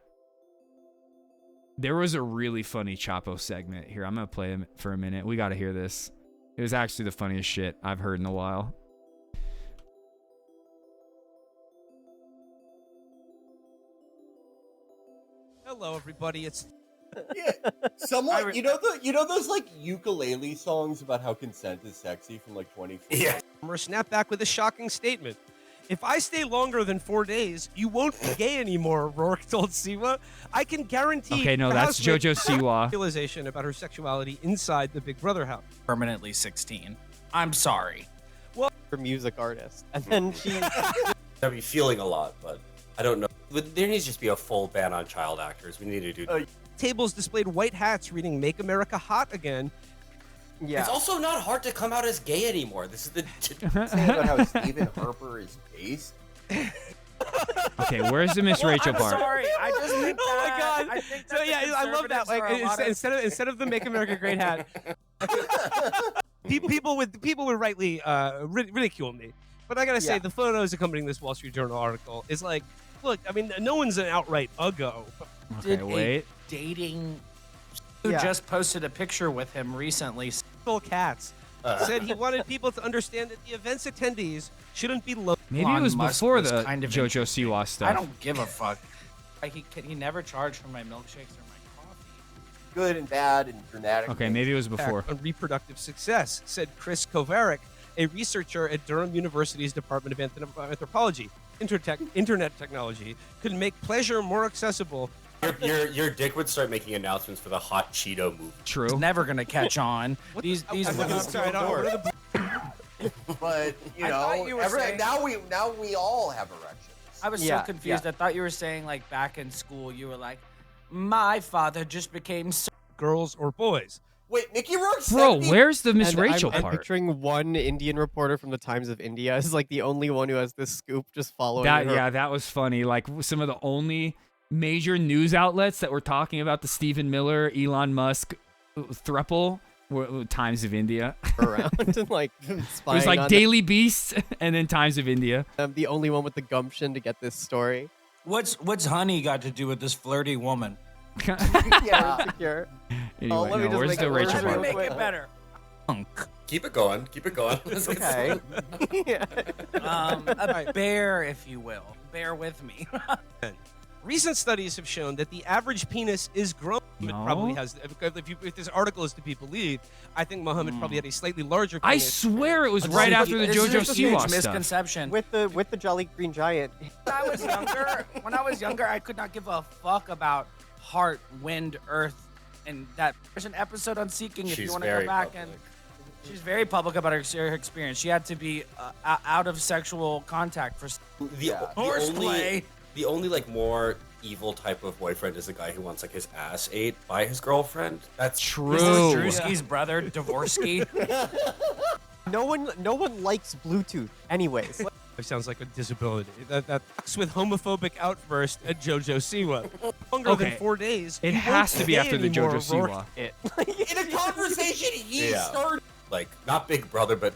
there was a really funny Chapo segment here. I'm going to play it for a minute. We got to hear this. It was actually the funniest shit I've heard in a while.
Hello, everybody. It's
yeah, somewhat. You know those like ukulele songs about how consent is sexy from like 2014.
yeah. We're snap back with a shocking statement. If I stay longer than 4 days, you won't be gay anymore, Rourke told Siwa. I can guarantee.
Okay, no, that's JoJo Siwa.
Realization about her sexuality inside the Big Brother house.
Permanently 16. I'm sorry.
Well,
her music artist, and then she. I'd be feeling a lot, but I don't know. There needs to just be a full ban on child actors. We need to do.
Tables displayed white hats reading "Make America Hot Again."
Yeah. It's also not hard to come out as gay anymore. This is the saying about how Stephen Harper is based.
Okay, where's the Miss Rachel part?
Sorry, I just think
oh my god!
I think
so yeah, I love that. Like instead of the "Make America Great" hat, People would rightly ridicule me, but I gotta say the photos accompanying this Wall Street Journal article is like, look, I mean, no one's an outright uggo.
Okay, wait.
Dating who just posted a picture with him recently.
Cats said he wanted people to understand that the event's attendees shouldn't be low.
Maybe it was before the JoJo Siwa stuff.
I don't give a fuck. He never charged for my milkshakes or my coffee.
Good and bad and dramatic.
Okay, maybe it was before.
On reproductive success, said Chris Kovarik, a researcher at Durham University's Department of Anthropology. Internet technology could make pleasure more accessible.
Your dick would start making announcements for the hot Cheeto movie.
True.
It's never gonna catch on. These
sorry, but you know, now we all have erections.
I was so confused. I thought you were saying like back in school, you were like, my father just became
girls or boys.
Wait, Mickey Rourke.
Bro, where's the Miss Rachel
I'm
part?
picturing one Indian reporter from the Times of India is like the only one who has this scoop, just following
That
her.
yeah, that was funny. Like some of the only major news outlets that were talking about the Stephen Miller, Elon Musk thruple were Times of India.
Around and like
It
spying
was like
on
Daily Beast and then Times of India.
I'm the only one with the gumption to get this story.
What's honey got to do with this flirty woman?
Yeah, insecure.
Anyway,
let me
no,
just
where's
make
the
it
Rachel
worse.
part?
Make it better.
Keep it going. Keep it going. Let's get
Okay. Yeah.
A bear, if you will. Bear with me.
Recent studies have shown that the average penis is grown. It probably has. If this article is to be believed, I think Muhammad probably had a slightly larger penis.
I swear it was right after the JoJo Siwa stuff.
Misconception.
With the Jolly Green Giant.
When I was younger, I could not give a fuck about heart, wind, earth, and that. There's an episode on Seeking if you want to go back and. She's very public about her experience. She had to be out of sexual contact for horseplay.
The only like more evil type of boyfriend is the guy who wants like his ass ate by his girlfriend. That's
true.
Drewski's brother, Dvorsky.
No one likes Bluetooth, anyways.
It sounds like a disability. That's with homophobic outburst at JoJo Siwa. Longer than 4 days.
It has to be after the JoJo Siwa.
In a conversation he started.
Like not big brother, but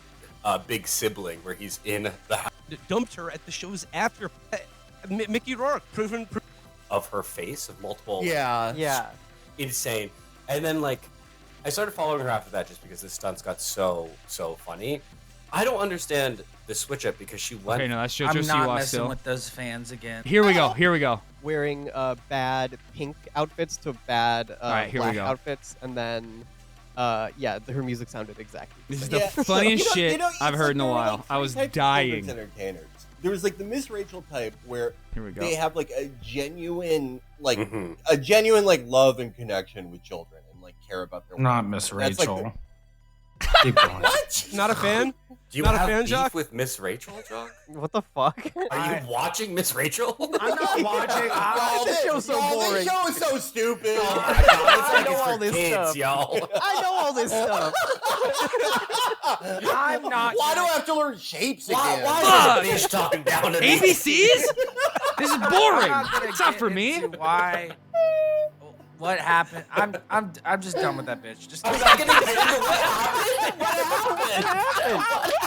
big sibling, where he's in the house.
Dumped her at the shows after. Mickey Rourke, proven
of her face of multiple.
Yeah.
Insane. And then like, I started following her after that just because the stunts got so funny. I don't understand the switch up because she went.
Okay, no, that's JoJo
I'm not
Siwa
messing
still.
with those fans again.
Here we go.
Wearing bad pink outfits to bad
right, here we
black
go.
outfits, and then her music sounded exactly the
This is
same.
the funniest shit I've heard in a
there are,
while.
like,
I
three
was
types of
dying.
children's entertainers. There was like the Miss Rachel type where
Here we go.
they have like a genuine love and connection with children and like care about their
Not
welfare.
Miss
That's, like,
Rachel. Keep going.
What?
Not a fan?
Do you
Not a
have
fan,
beef
Jock?
with Miss Rachel, Jock?
What the fuck?
Are you watching Miss Rachel?
I'm not watching.
This show's so boring.
This show is so stupid.
I know all this stuff.
Y'all.
I know all this stuff.
I'm not.
Why do I have to learn shapes again?
Why is the bitch talking down to me?
ABCs? This is boring.
I'm not gonna
It's not
get
for me.
into Why? What happened? I'm just done with that bitch. Just
I'm not getting into what happened.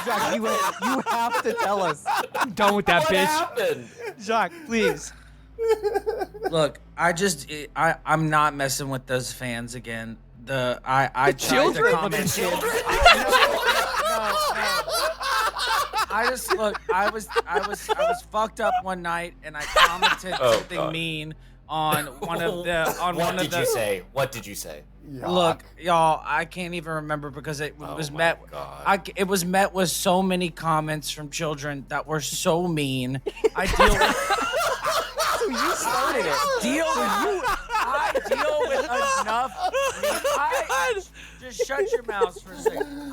Jack, you have to tell us.
I'm done with that
What
bitch.
happened?
Jacques, please.
look. I'm not messing with those fans again. I tried to
children?
comment.
The children?
I just look. I was fucked up one night and I commented something mean on one of the.
What did you say? What did you say?
Look, y'all, I can't even remember because it was met. It was met with so many comments from children that were so mean. I deal with.
So you started it.
I deal with enough. Just shut your mouth for a second.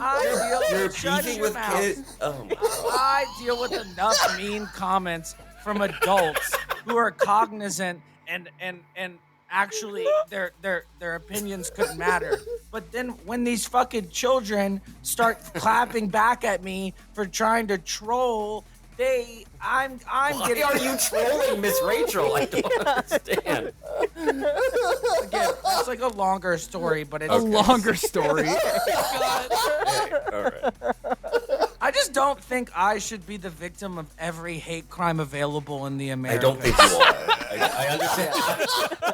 You're
Shut
beefing
your
with
mouth.
kids. Oh my God.
I deal with enough mean comments from adults who are cognizant and actually their opinions could matter. But then when these fucking children start clapping back at me for trying to troll, I'm
Why
getting.
are you trolling Miss Rachel? I don't understand.
Again, that's like a longer story, but it's
A longer story.
All right.
I just don't think I should be the victim of every hate crime available in the
I
Americas.
don't think you are. I understand.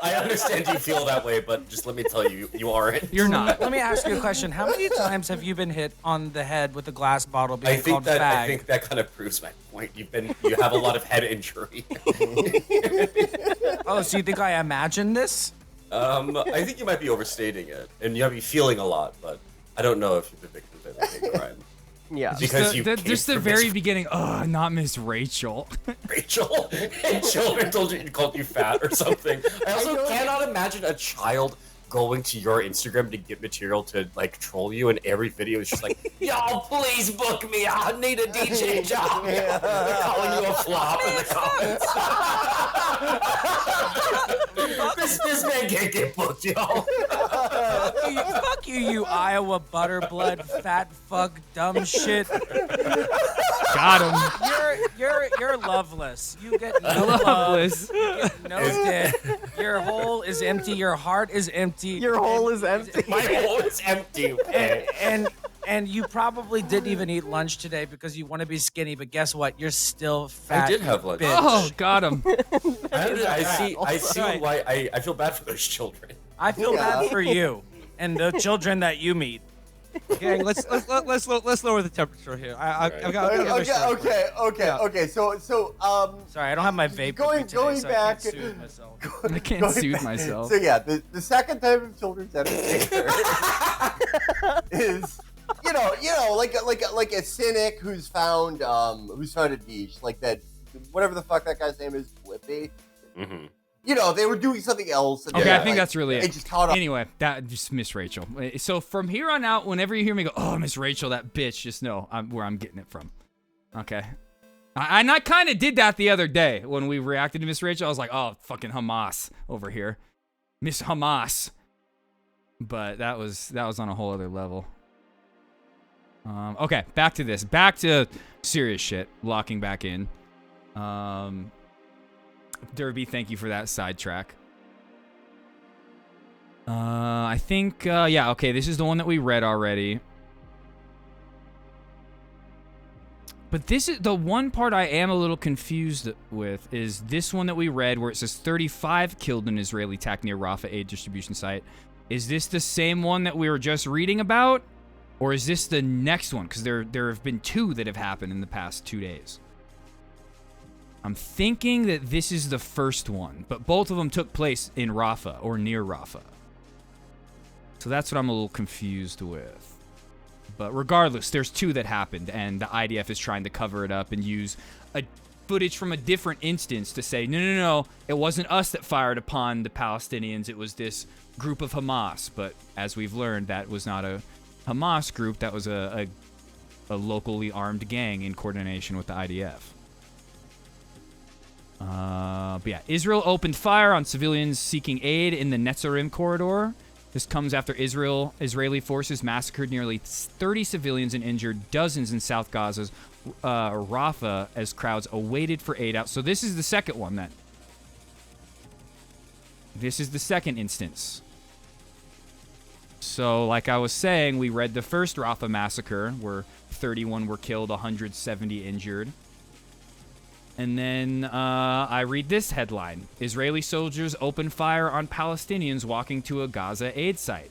I understand you feel that way, but just let me tell you, you aren't.
You're not.
Let me ask you a question. How many times have you been hit on the head with a glass bottle being called fag?
I think that kind of proves my point. You have a lot of head injury.
Oh, so you think I imagined this?
I think you might be overstating it, and you might be feeling a lot, but I don't know if you're the victim of a hate crime.
Yeah.
Because
Just the very beginning. Oh, not Miss Rachel.
Rachel, and children called you fat or something. I also cannot imagine a child going to your Instagram to get material to like troll you, and every video is just like, "Y'all, please book me. I need a DJ job." They're calling you a flop in the comments. this man can't get booked, y'all.
Fuck you, you Iowa butterblood fat fuck dumb shit.
Got him.
You're loveless. You get no
Loveless.
love. You get no dick. Your hole is empty. Your heart is empty.
Your hole is empty.
My hole is empty.
And you probably didn't even eat lunch today because you want to be skinny. But guess what? You're still fat.
I did have lunch.
Bitch.
Oh, got him.
I see why I feel bad for those children.
I feel bad for you and the children that you meet.
Gang, let's lower the temperature here. I've got.
Okay. So
Sorry, I don't have my vape.
Going back.
I can't soothe myself.
So yeah, the second type of children's entertainer is like a cynic who's found a niche, like that, whatever the fuck that guy's name is, Flippy.
Mm-hmm.
They were doing something else. And
Okay,
then,
I think that's really
it
it.
just caught up.
Anyway, that just Miss Rachel. So from here on out, whenever you hear me go, "Oh, Miss Rachel, that bitch," just know where I'm getting it from. Okay. And I kind of did that the other day when we reacted to Miss Rachel. I was like, "Oh, fucking Hamas over here, Miss Hamas." But that was on a whole other level. Okay, back to this. Back to serious shit. Locking back in. Derby, thank you for that sidetrack. I think, yeah, okay, this is the one that we read already. But this is the one part I am a little confused with is this one that we read where it says 35 killed in Israeli attack near Rafah aid distribution site. Is this the same one that we were just reading about? Or is this the next one? Because there have been two that have happened in the past 2 days. I'm thinking that this is the first one, but both of them took place in Rafah or near Rafah. So that's what I'm a little confused with. But regardless, there's two that happened, and the IDF is trying to cover it up and use footage from a different instance to say, no, it wasn't us that fired upon the Palestinians, it was this group of Hamas. But as we've learned, that was not a Hamas group, that was a locally armed gang in coordination with the IDF. But yeah, Israel opened fire on civilians seeking aid in the Netzarim corridor. This comes after Israeli forces massacred nearly 30 civilians and injured dozens in South Gaza's Rafah as crowds awaited for aid out. So this is the second one then. This is the second instance. So like I was saying, we read the first Rafah massacre where 31 were killed, 170 injured. And then I read this headline. Israeli soldiers open fire on Palestinians walking to a Gaza aid site.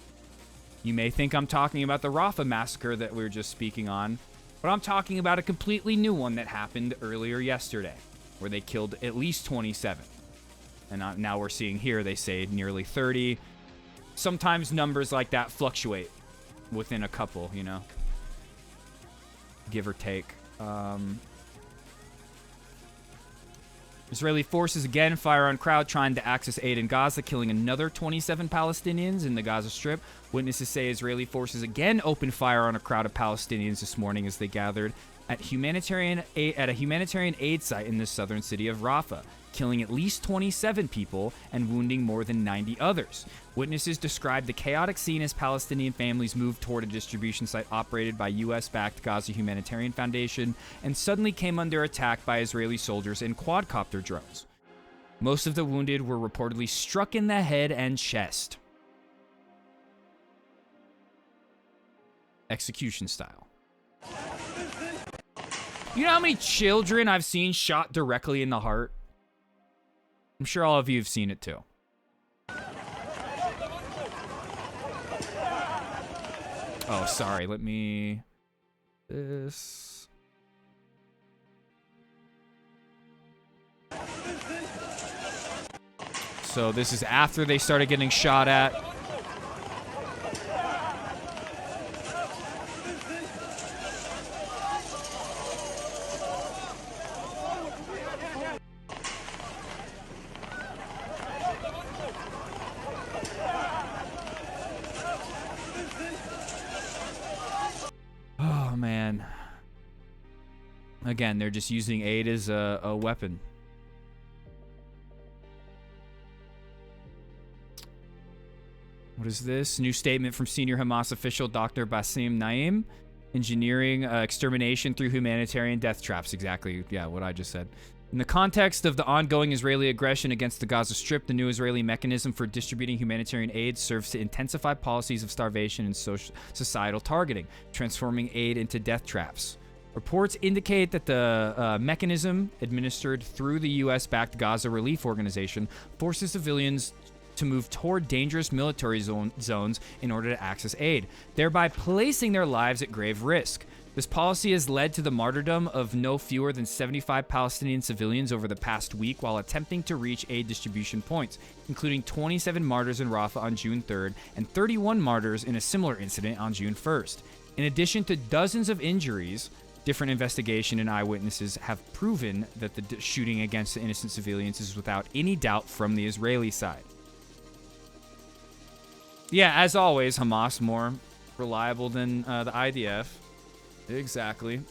You may think I'm talking about the Rafah massacre that we were just speaking on, but I'm talking about a completely new one that happened earlier yesterday, where they killed at least 27. And now we're seeing here, they say nearly 30. Sometimes numbers like that fluctuate within a couple, give or take. Israeli forces again fire on crowd trying to access aid in Gaza, killing another 27 Palestinians in the Gaza Strip. Witnesses say Israeli forces again opened fire on a crowd of Palestinians this morning as they gathered at a humanitarian aid site in the southern city of Rafah, killing at least 27 people and wounding more than 90 others. Witnesses described the chaotic scene as Palestinian families moved toward a distribution site operated by U.S.-backed Gaza Humanitarian Foundation and suddenly came under attack by Israeli soldiers and quadcopter drones. Most of the wounded were reportedly struck in the head and chest. Execution style. You know how many children I've seen shot directly in the heart? I'm sure all of you have seen it too. Oh, sorry. Let me... This... So this is after they started getting shot at. Oh, man. Again, they're just using aid as a weapon. What is this? New statement from senior Hamas official Dr. Bassem Naim. Engineering extermination through humanitarian death traps. Exactly, yeah, what I just said. In the context of the ongoing Israeli aggression against the Gaza Strip, the new Israeli mechanism for distributing humanitarian aid serves to intensify policies of starvation and societal targeting, transforming aid into death traps. Reports indicate that the mechanism, administered through the U.S.-backed Gaza Relief Organization, forces civilians to move toward dangerous military zones in order to access aid, thereby placing their lives at grave risk. This policy has led to the martyrdom of no fewer than 75 Palestinian civilians over the past week while attempting to reach aid distribution points, including 27 martyrs in Rafah on June 3rd and 31 martyrs in a similar incident on June 1st. In addition to dozens of injuries, different investigation and eyewitnesses have proven that the shooting against the innocent civilians is without any doubt from the Israeli side. Yeah, as always, Hamas more reliable than the IDF. Exactly.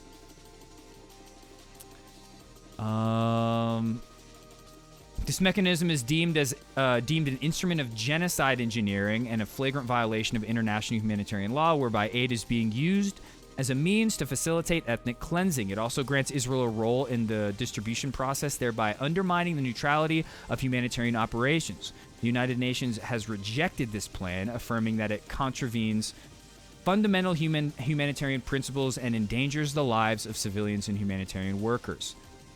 This mechanism is deemed an instrument of genocide engineering and a flagrant violation of international humanitarian law, whereby aid is being used as a means to facilitate ethnic cleansing. It also grants Israel a role in the distribution process, thereby undermining the neutrality of humanitarian operations. The United Nations has rejected this plan, affirming that it contravenes fundamental humanitarian principles and endangers the lives of civilians and humanitarian workers.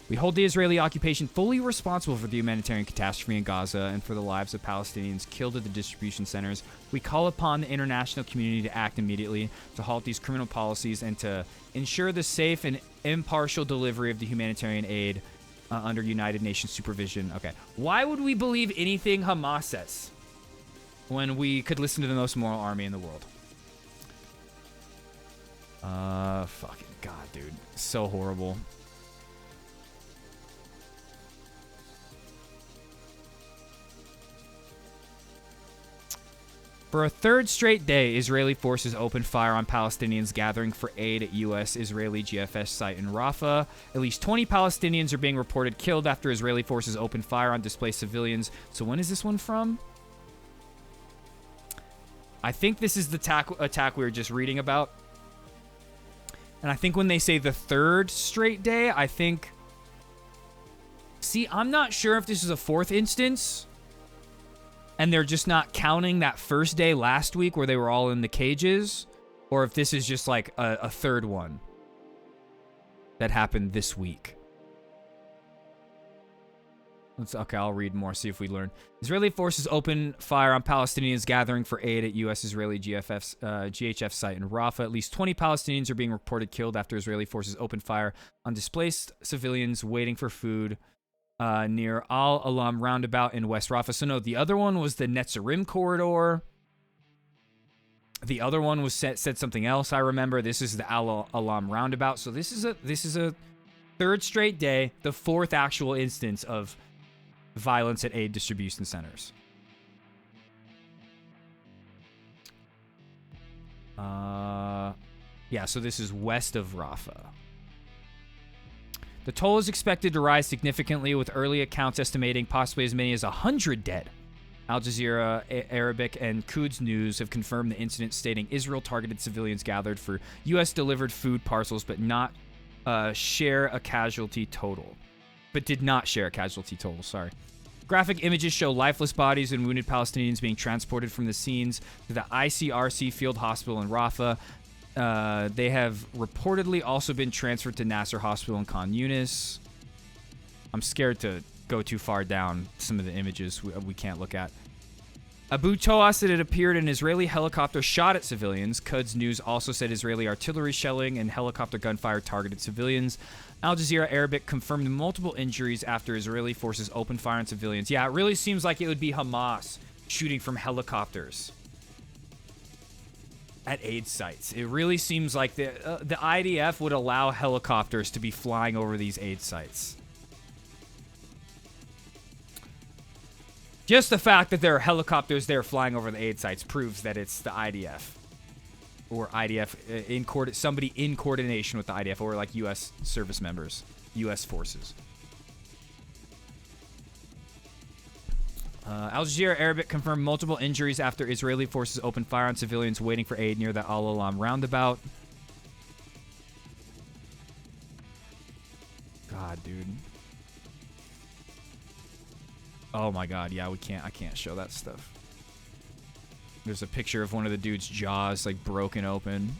We hold the Israeli occupation fully responsible for the humanitarian catastrophe in Gaza and for the lives of Palestinians killed at the distribution centers. We call upon the international community to act immediately to halt these criminal policies and to ensure the safe and impartial delivery of the humanitarian aid under United Nations supervision. Okay. Why would we believe anything Hamas says when we could listen to the most moral army in the world? Fucking God, dude. So horrible. For a third straight day, Israeli forces opened fire on Palestinians gathering for aid at U.S.-Israeli GFS site in Rafah. At least 20 Palestinians are being reported killed after Israeli forces opened fire on displaced civilians. So when is this one from? I think this is the attack we were just reading about. And I think when they say the third straight day, I think... See, I'm not sure if this is a fourth instance. And they're just not counting that first day last week where they were all in the cages. Or if this is just like a third one that happened this week. Okay, I'll read more, see if we learn. Israeli forces open fire on Palestinians gathering for aid at U.S.-Israeli GHF site in Rafah. At least 20 Palestinians are being reported killed after Israeli forces opened fire on displaced civilians waiting for food near Al-Alam roundabout in West Rafah. So no, the other one was the Netzarim corridor. The other one was said something else, I remember. This is the Al-Alam roundabout. So this is a third straight day, the fourth actual instance of violence at aid distribution centers. Yeah, so this is west of Rafah. The toll is expected to rise significantly, with early accounts estimating possibly as many as 100 dead. Al Jazeera Arabic and Quds News have confirmed the incident, stating Israel targeted civilians gathered for U.S.-delivered food parcels but did not share a casualty total, sorry. Graphic images show lifeless bodies and wounded Palestinians being transported from the scenes to the ICRC field hospital in Rafah. They have reportedly also been transferred to Nasser Hospital in Khan Yunis. I'm scared to go too far down some of the images we can't look at. Abu Toa said it appeared an Israeli helicopter shot at civilians. Quds News also said Israeli artillery shelling and helicopter gunfire targeted civilians. Al Jazeera Arabic confirmed multiple injuries after Israeli forces opened fire on civilians. Yeah, it really seems like it would be Hamas shooting from helicopters at aid sites. It really seems like the IDF would allow helicopters to be flying over these aid sites. Just the fact that there are helicopters there flying over the aid sites proves that it's the IDF. Or IDF, somebody in coordination with the IDF, or like U.S. service members, U.S. forces. Al Jazeera Arabic confirmed multiple injuries after Israeli forces opened fire on civilians waiting for aid near the Al Alam roundabout. God, dude. Oh my God, yeah, I can't show that stuff. There's a picture of one of the dude's jaws like broken open.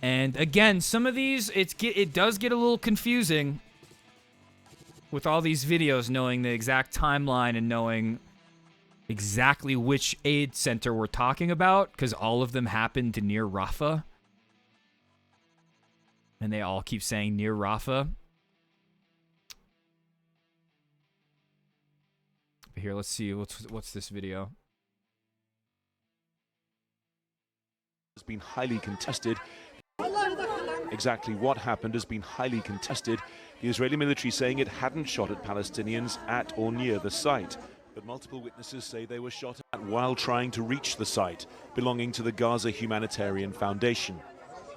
And again, some of these it does get a little confusing with all these videos, knowing the exact timeline and knowing exactly which aid center we're talking about, because all of them happened near Rafah. And they all keep saying near Rafah. Here, let's see. What's this video?
Has been highly contested. Exactly what happened has been highly contested. The Israeli military saying it hadn't shot at Palestinians at or near the site. But multiple witnesses say they were shot at while trying to reach the site, belonging to the Gaza Humanitarian Foundation.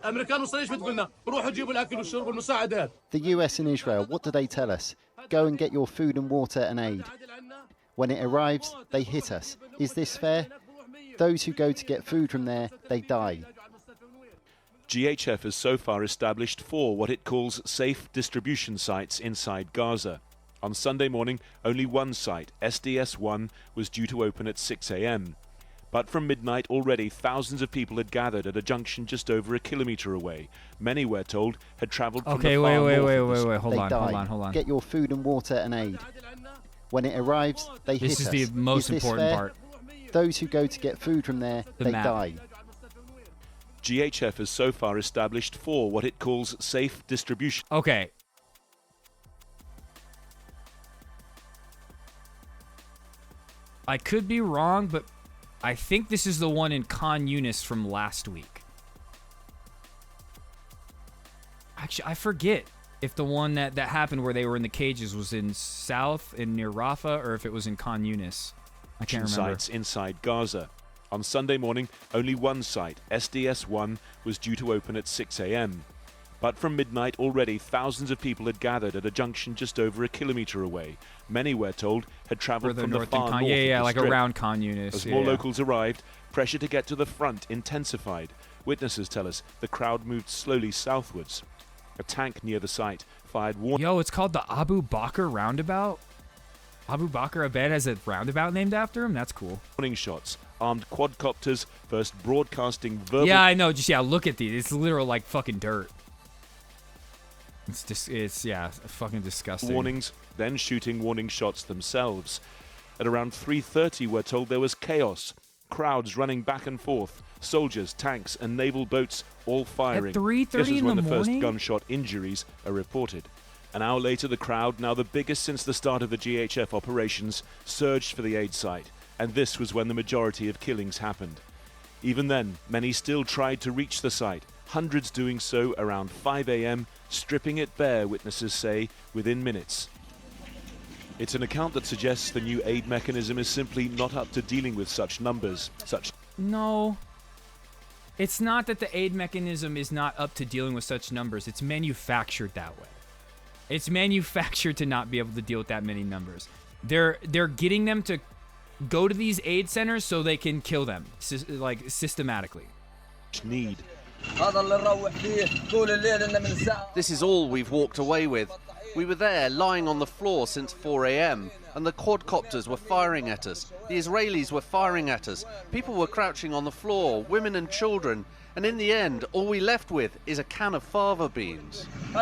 The US and Israel, what do they tell us? Go and get your food and water and aid. When it arrives, they hit us. Is this fair? Those who go to get food from there, they die.
GHF has so far established 4 what it calls safe distribution sites inside Gaza. On Sunday morning, only one site, SDS-1, was due to open at 6 a.m. But from midnight already, thousands of people had gathered at a junction just over a kilometre away. Many, we're told, had travelled from the far north.
Wait, hold on.
Get your food and water and aid. When it arrives, they hit us.
This is the most important part.
Those who go to get food from there, they die.
GHF has so far established 4 what it calls safe distribution.
Okay. I could be wrong, but I think this is the one in Khan Yunis from last week. Actually, I forget if the one that happened where they were in the cages was in south and near Rafah, or if it was in Khan Yunis. I can't remember.
Sites inside Gaza. On Sunday morning, only one site, SDS-1, was due to open at 6 a.m. But from midnight already, thousands of people had gathered at a junction just over a kilometre away. Many, we're told, had travelled from the far north.
Yeah, like around Khan Yunis.
As more locals arrived, pressure to get to the front intensified. Witnesses tell us the crowd moved slowly southwards. A tank near the site fired warning.
Yo, it's called the Abu Bakr roundabout? Abu Bakr Abed has a roundabout named after him? That's cool.
Warning shots. Armed quadcopters first broadcasting verbal...
Yeah, I know. Just, look at these. It's literal, like, fucking dirt. It's fucking disgusting.
Warnings, then shooting warning shots themselves. At around 3:30, we're told there was chaos. Crowds running back and forth. Soldiers, tanks, and naval boats all firing.
At 3:30
This is when the first
morning?
gunshot injuries are reported. An hour later, the crowd, now the biggest since the start of the GHF operations, surged for the aid site. And this was when the majority of killings happened. Even then, many still tried to reach the site, hundreds doing so around 5 a.m., stripping it bare, witnesses say, within minutes. It's an account that suggests the new aid mechanism is simply not up to dealing with such numbers.
No. It's not that the aid mechanism is not up to dealing with such numbers. It's manufactured that way. It's manufactured to not be able to deal with that many numbers. They're getting them to go to these aid centers so they can kill them, systematically.
Need.
This is all we've walked away with. We were there, lying on the floor since 4 a.m., and the quadcopters were firing at us. The Israelis were firing at us. People were crouching on the floor, women and children, and in the end, all we left with is a can of fava beans.
The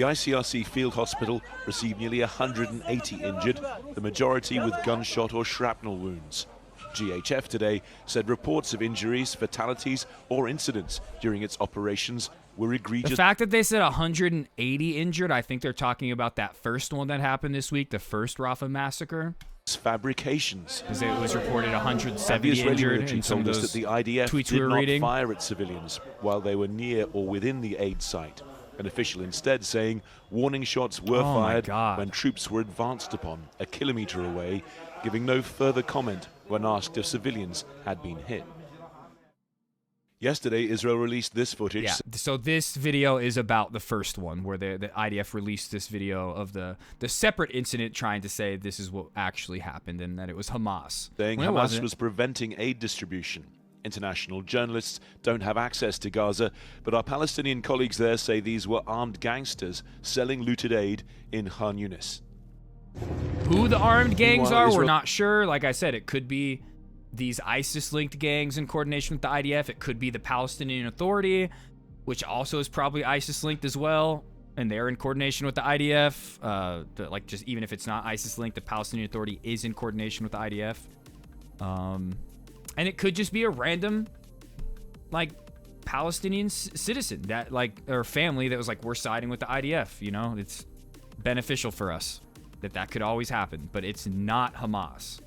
ICRC field hospital received nearly 180 injured, the majority with gunshot or shrapnel wounds. GHF today said reports of injuries, fatalities, or incidents during its operations were egregious.
The fact that they said 180 injured, I think they're talking about that first one that happened this week, the first Rafah massacre.
Fabrications.
Because it was reported 170
the Israeli
injured
military
in some of
told us
those
that the IDF
tweets
did
we were
not
reading.
fire at civilians while they were near or within the aid site. An official instead saying warning shots were fired when troops were advanced upon a kilometer away, giving no further comment when asked if civilians had been hit. Yesterday, Israel released this footage.
Yeah, so this video is about the first one, where the IDF released this video of the separate incident trying to say this is what actually happened and that it was Hamas.
Saying
When it
Hamas
wasn't.
was preventing aid distribution. International journalists don't have access to Gaza, but our Palestinian colleagues there say these were armed gangsters selling looted aid in Khan Yunis.
Who the armed gangs
Meanwhile,
are, we're
Israel-
not sure. Like I said, it could be these ISIS-linked gangs in coordination with the IDF. It could be the Palestinian Authority, which also is probably ISIS-linked as well, and they're in coordination with the IDF. Like, just even if it's not ISIS-linked, the Palestinian Authority is in coordination with the IDF. And it could just be a random, like, Palestinian citizen that, like, or family that was like, we're siding with the IDF. You know, it's beneficial for us that could always happen, but it's not Hamas.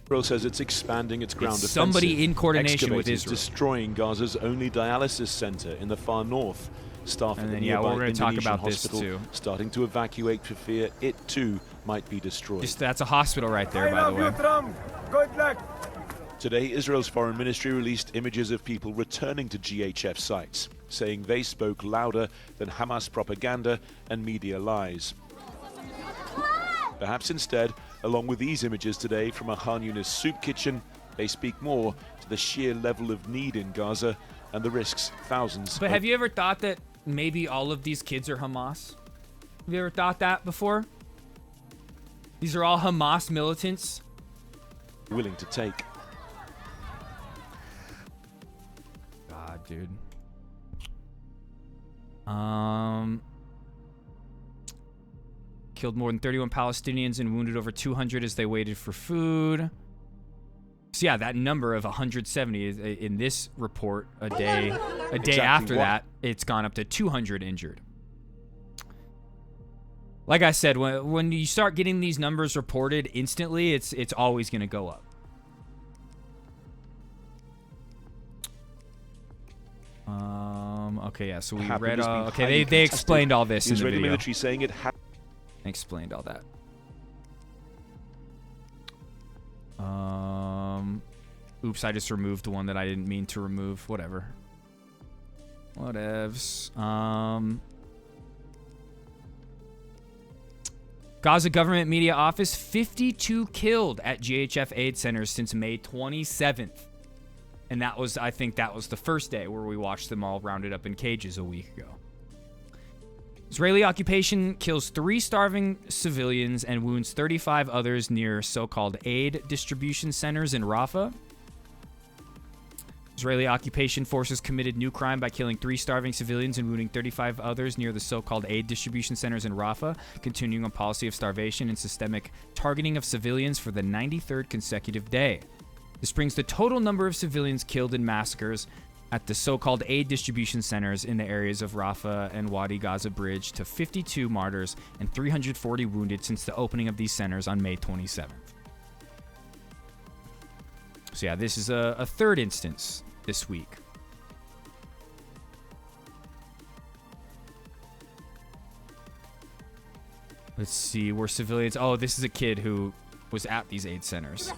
Israel says it's expanding its ground
It's
offensive.
somebody in coordination with
Excavators
Israel.
destroying Gaza's only dialysis center in the far north. Staff at
And
the
then, yeah,
nearby
we're gonna talk
Indonesian
about this,
hospital
too.
starting to evacuate for fear it too might be destroyed.
That's a hospital right there, by the way.
Good luck. Today, Israel's foreign ministry released images of people returning to GHF sites, saying they spoke louder than Hamas propaganda and media lies. Perhaps instead, along with these images today from a Khan Yunis soup kitchen, they speak more to the sheer level of need in Gaza and the risks thousands.
But have you ever thought that maybe all of these kids are Hamas? Have you ever thought that before? These are all Hamas militants?
Willing to take.
God, dude. Killed more than 31 Palestinians and wounded over 200 as they waited for food. So yeah, that number of 170 is, in this report, a day
Exactly
after
what?
that, it's gone up to 200 injured. Like I said, when you start getting these numbers reported instantly, it's always going to go up. Okay, yeah, so we
Happened
read,
has been
okay,
highly
they
contested.
explained all this
The
in the
Israeli
video.
military saying it
They explained all that. Oops, I just removed the one that I didn't mean to remove. Whatever. Whatevs. Gaza Government Media Office, 52 killed at GHF aid centers since May 27th. And that was, I think that was the first day where we watched them all rounded up in cages a week ago. Israeli occupation kills 3 starving civilians and wounds 35 others near so-called aid distribution centers in Rafah. Israeli occupation forces committed new crime by killing 3 starving civilians and wounding 35 others near the so-called aid distribution centers in Rafah, continuing a policy of starvation and systemic targeting of civilians for the 93rd consecutive day. This brings the total number of civilians killed in massacres at the so-called aid distribution centers in the areas of Rafah and Wadi Gaza Bridge to 52 martyrs and 340 wounded since the opening of these centers on May 27th. So yeah, this is a third instance this week. Let's see, where civilians... Oh, this is a kid who was at these aid centers.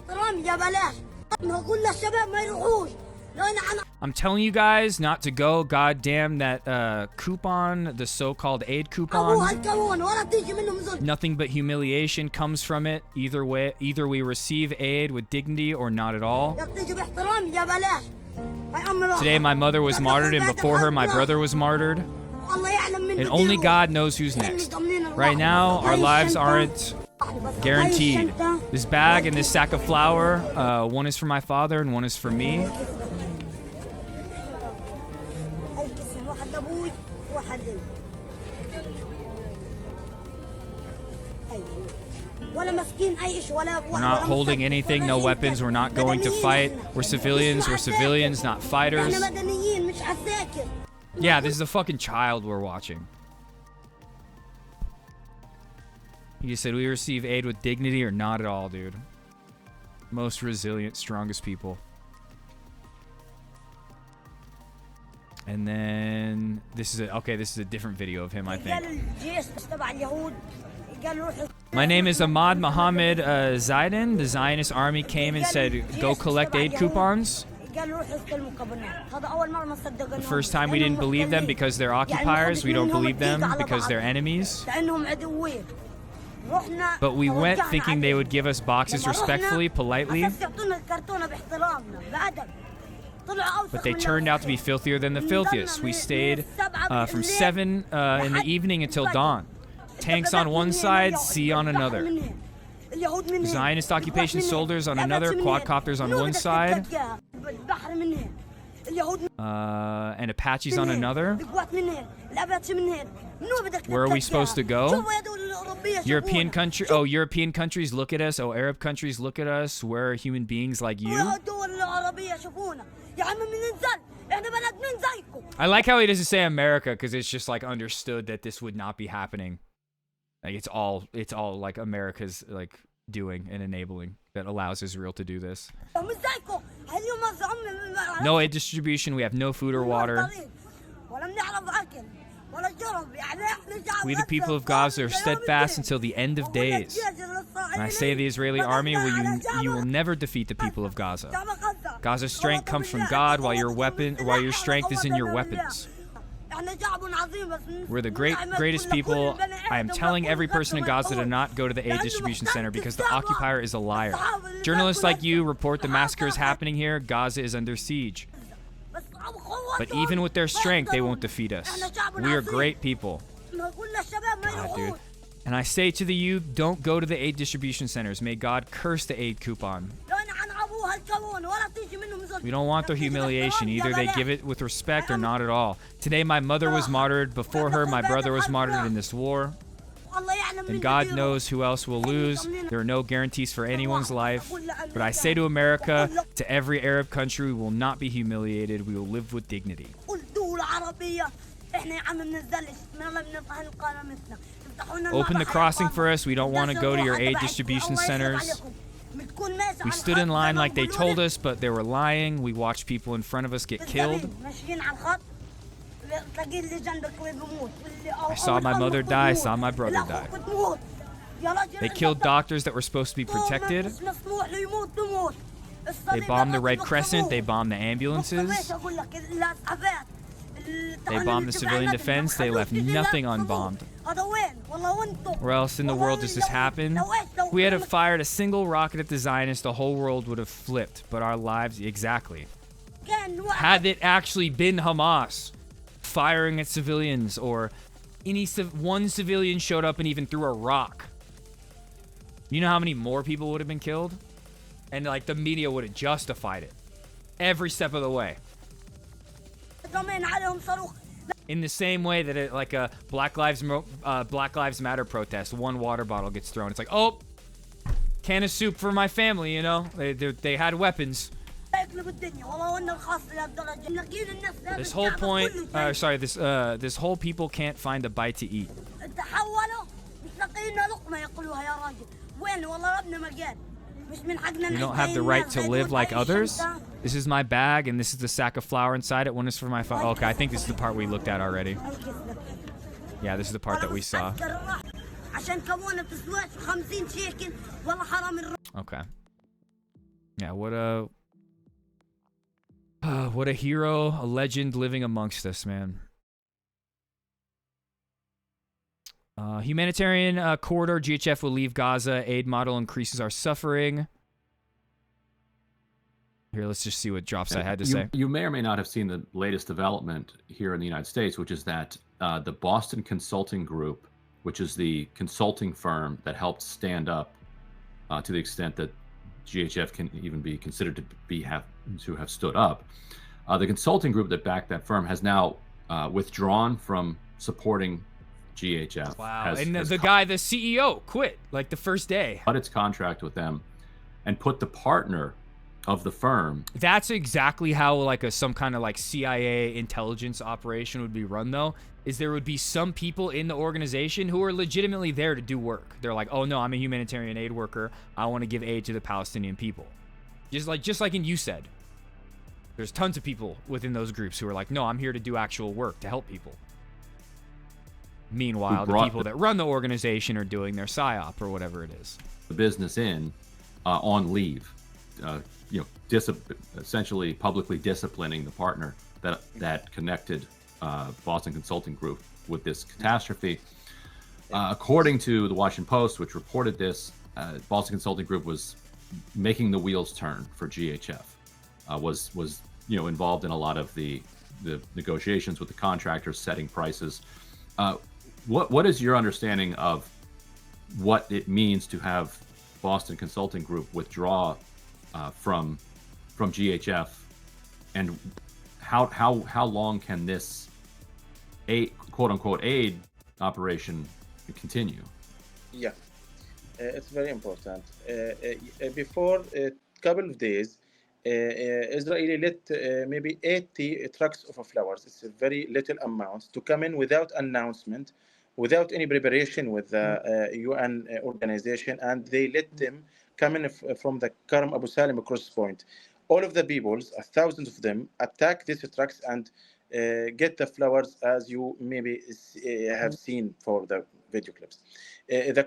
I'm telling you guys not to go. God damn that coupon, the so-called aid coupon. Nothing but humiliation comes from it. Either way, either we receive aid with dignity or not at all. Today, my mother was martyred, and before her, my brother was martyred. And only God knows who's next. Right now, our lives aren't guaranteed. This bag and this sack of flour, one is for my father and one is for me. We're not holding anything, no weapons. We're not going to fight. We're civilians, not fighters. Yeah, this is a fucking child we're watching. He just said, we receive aid with dignity or not at all, dude. Most resilient, strongest people. And then this is a different video of him, I think. My name is Ahmad Mohammed Zaidan. The Zionist army came and said, go collect aid coupons. The first time we didn't believe them because they're occupiers. We don't believe them because they're enemies. But we went thinking they would give us boxes respectfully, politely. But they turned out to be filthier than the filthiest. We stayed from 7 in the evening until dawn. Tanks on one side, sea on another. Zionist occupation soldiers on another, quadcopters on one side. And Apaches on another. Where are we supposed to go? European countries look at us. Oh, Arab countries look at us. We're human beings like you. I like how he doesn't say America because it's just like understood that this would not be happening. Like it's all like America's like doing and enabling that allows Israel to do this. No aid distribution. We have no food or water. We, the people of Gaza, are steadfast until the end of days. And I say the Israeli army, you will never defeat the people of Gaza. Gaza's strength comes from God, while your strength is in your weapons. We're the greatest people. I am telling every person in Gaza to not go to the aid distribution center because the occupier is a liar. Journalists like you report the massacres happening here. Gaza is under siege. But even with their strength, they won't defeat us. We are great people. God, dude. And I say to the youth, don't go to the aid distribution centers. May God curse the aid coupon. We don't want their humiliation. Either they give it with respect or not at all. Today, my mother was martyred. Before her, my brother was martyred in this war. And God knows who else will lose. There are no guarantees for anyone's life. But I say to America, to every Arab country, we will not be humiliated. We will live with dignity. Open the crossing for us. We don't want to go to your aid distribution centers. We stood in line like they told us, but they were lying. We watched people in front of us get killed. I saw my mother die, I saw my brother die. They killed doctors that were supposed to be protected. They bombed the Red Crescent, they bombed the ambulances. They bombed the civilian defense, they left nothing unbombed. Where else in the world does this happen? If we had fired a single rocket at the Zionists, the whole world would have flipped. But our lives, exactly. Had it actually been Hamas firing at civilians, or one civilian showed up and even threw a rock, you know how many more people would have been killed? And like the media would have justified it every step of the way. In the same way that like a Black Lives Matter protest, one water bottle gets thrown. It's like, oh, can of soup for my family, you know? They had weapons. This whole point, this whole people can't find a bite to eat. You don't have the right to live like others. This is my bag, and this is the sack of flour inside it. One is for my phone. Okay, I think this is the part we looked at already. Yeah, this is the part that we saw. Okay. Yeah, what a hero, a legend living amongst us, man. Humanitarian corridor, GHF will leave Gaza. Aid model increases our suffering. Here, let's just see what Dropside had to say.
You may or may not have seen the latest development here in the United States, which is that the Boston Consulting Group, which is the consulting firm that helped stand up to the extent that GHF can even be considered to have stood up. The consulting group that backed that firm has now withdrawn from supporting GHF.
Wow. And the guy, the CEO, quit like the first day.
Cut its contract with them and put the partner of the firm.
That's exactly how like some kind of like CIA intelligence operation would be run, though, is there would be some people in the organization who are legitimately there to do work. They're like, oh no, I'm a humanitarian aid worker. I want to give aid to the Palestinian people. Just like in you said. There's tons of people within those groups who are like, no, I'm here to do actual work, to help people. Meanwhile, the people that run the organization are doing their PSYOP or whatever it is.
The business on leave, essentially publicly disciplining the partner that connected Boston Consulting Group with this catastrophe. According to the Washington Post, which reported this, Boston Consulting Group was making the wheels turn for GHF. Was involved in a lot of the negotiations with the contractors, setting prices. What is your understanding of what it means to have Boston Consulting Group withdraw from GHF, and how long can this quote unquote aid operation continue?
Yeah, it's very important. Before a couple of days, Israeli let maybe 80 trucks of flowers. It's a very little amount to come in without announcement, without any preparation with the UN organization, and they let them come in from the Karam Abu Salim cross point. All of the peoples, thousands of them, attack these trucks and get the flowers, as you maybe have seen for the video clips. The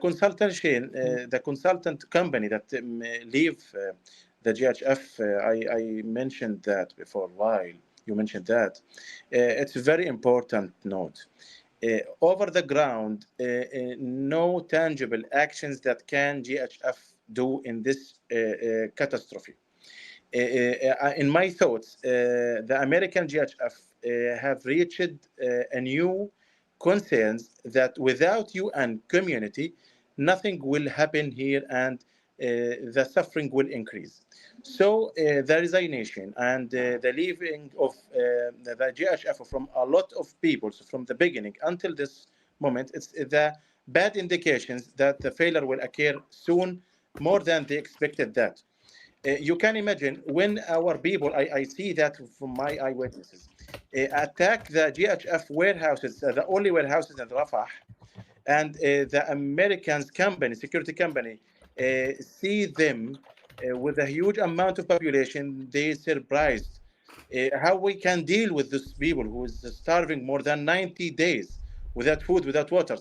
consultant company that leave the GHF, I mentioned that before while you mentioned that. It's a very important note. Over the ground, no tangible actions that can GHF do in this catastrophe. In my thoughts, the American GHF have reached a new consensus that without UN community, nothing will happen here, and the suffering will increase. So the resignation and the leaving of the GHF from a lot of people, so from the beginning until this moment, it's the bad indications that the failure will occur soon, more than they expected that. You can imagine when our people, I see that from my eyewitnesses, attack the GHF warehouses, the only warehouses in Rafah, and the Americans company, security company, see them with a huge amount of population. They surprised how we can deal with these people who is starving more than 90 days without food, without water.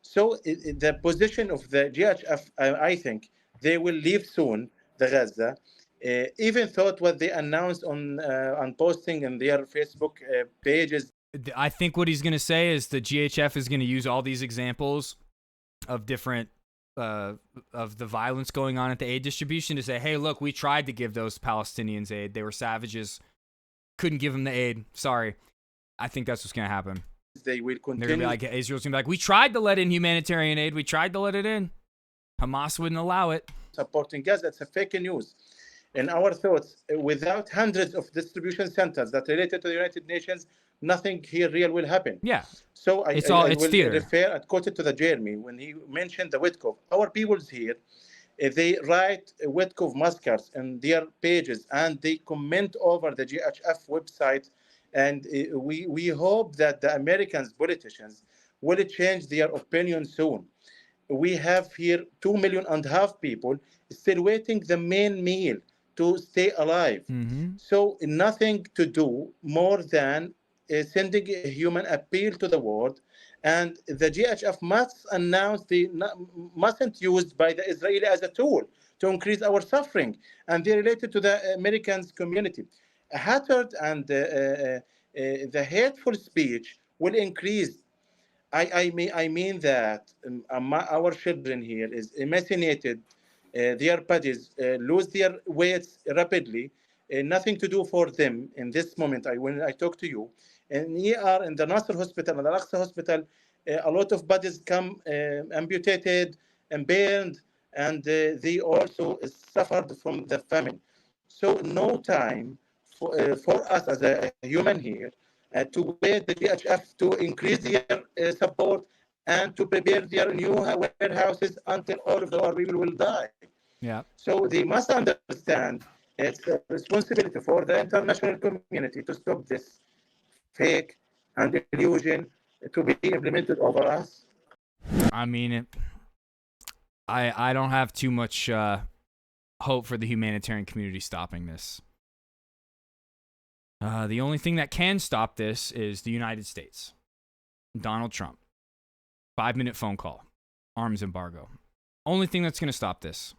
So the position of the GHF, I think they will leave soon the Gaza. Even thought what they announced on posting in their Facebook pages.
I think what he's going to say is the GHF is going to use all these examples of different of the violence going on at the aid distribution to say, hey, look, we tried to give those Palestinians aid. They were savages. Couldn't give them the aid. Sorry. I think that's what's going to happen.
They will continue.
They're going to be like, Israel's going to be like, we tried to let in humanitarian aid. We tried to let it in. Hamas wouldn't allow it.
Supporting Gaza, it's a fake news. In our thoughts, without hundreds of distribution centers that related to the United Nations, nothing here real will happen.
Yeah.
So I will
theater.
refer and quote it to the Jeremy when he mentioned the Witkov. Our peoples here, they write Witkov massacres in their pages and they comment over the GHF website. And we hope that the Americans politicians will change their opinion soon. We have here 2.5 million people still waiting the main meal to stay alive. So nothing to do more than sending a human appeal to the world, and the GHF must announce mustn't used by the Israeli as a tool to increase our suffering, and they're related to the Americans community. Hatred and the hateful speech will increase. I mean that our children here is emaciated. Their bodies lose their weights rapidly. nothing to do for them in this moment. When I talk to you, in ER, in the Nasser Hospital and the Al-Aqsa Hospital, a lot of bodies come amputated and burned, and they also suffered from the famine. So no time for us as a human here to wait the GHF to increase their support and to prepare their new warehouses until all of our people will die.
Yeah.
So they must understand it's a responsibility for the international community to stop this fake and illusion to be implemented over us.
I mean, I don't have too much hope for the humanitarian community stopping this. The only thing that can stop this is the United States. Donald Trump. 5-minute phone call. Arms embargo. Only thing that's going to stop this.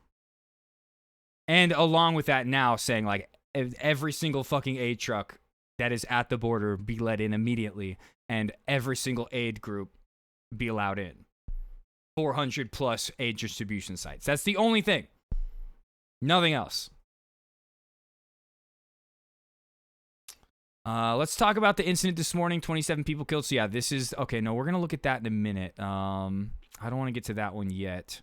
And along with that now saying like every single fucking aid truck that is at the border be let in immediately and every single aid group be allowed in. 400 plus aid distribution sites. That's the only thing. Nothing else. Let's talk about the incident this morning. 27 people killed. So yeah, this is okay. No, we're gonna look at that in a minute. I don't want to get to that one yet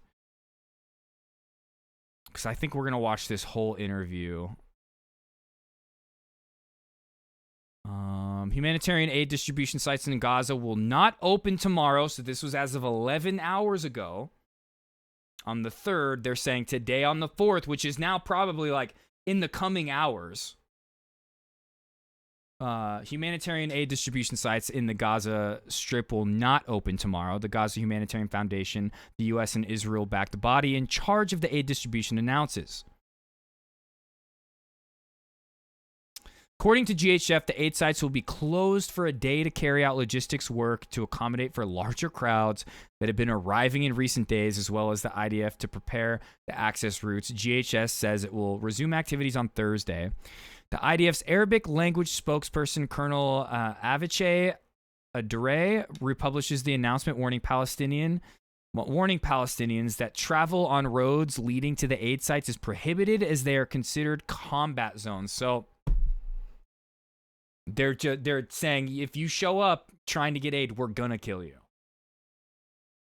because I think we're gonna watch this whole interview. Humanitarian aid distribution sites in Gaza will not open tomorrow. So this was as of 11 hours ago. On the 3rd, they're saying today on the 4th, which is now probably like in the coming hours. Humanitarian aid distribution sites in the Gaza Strip will not open tomorrow. The Gaza Humanitarian Foundation, the U.S. and Israel-backed body in charge of the aid distribution, announces. According to GHF, the aid sites will be closed for a day to carry out logistics work to accommodate for larger crowds that have been arriving in recent days, as well as the IDF to prepare the access routes. GHS says it will resume activities on Thursday. The IDF's Arabic language spokesperson, Colonel Avichai Adure, republishes the announcement warning Palestinians that travel on roads leading to the aid sites is prohibited as they are considered combat zones. So they're saying if you show up trying to get aid, we're gonna kill you.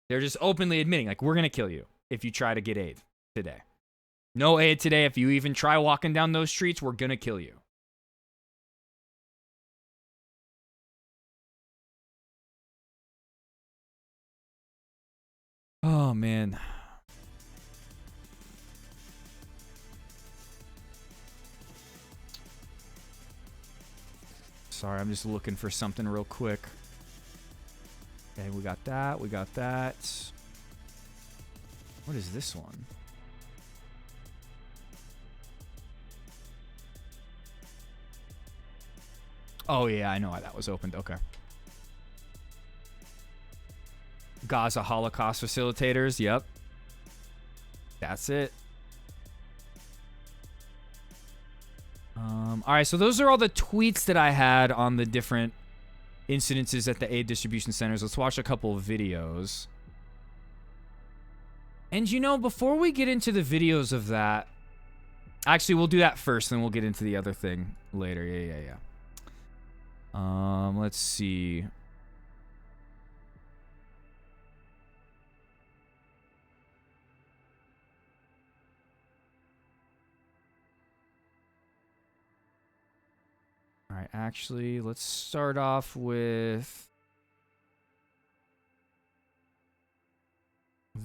They're just openly admitting, like, we're gonna kill you if you try to get aid today. No aid today. If you even try walking down those streets, we're gonna kill you. Oh man. Sorry, I'm just looking for something real quick. Okay, we got that. We got that. What is this one? Oh, yeah, I know why that was opened. Okay. Gaza Holocaust facilitators. Yep. That's it. All right, so those are all the tweets that I had on the different incidences at the aid distribution centers. Let's watch a couple of videos. And you know, before we get into the videos of that, actually, we'll do that first, then we'll get into the other thing later. Yeah. Let's see. All right, actually, let's start off with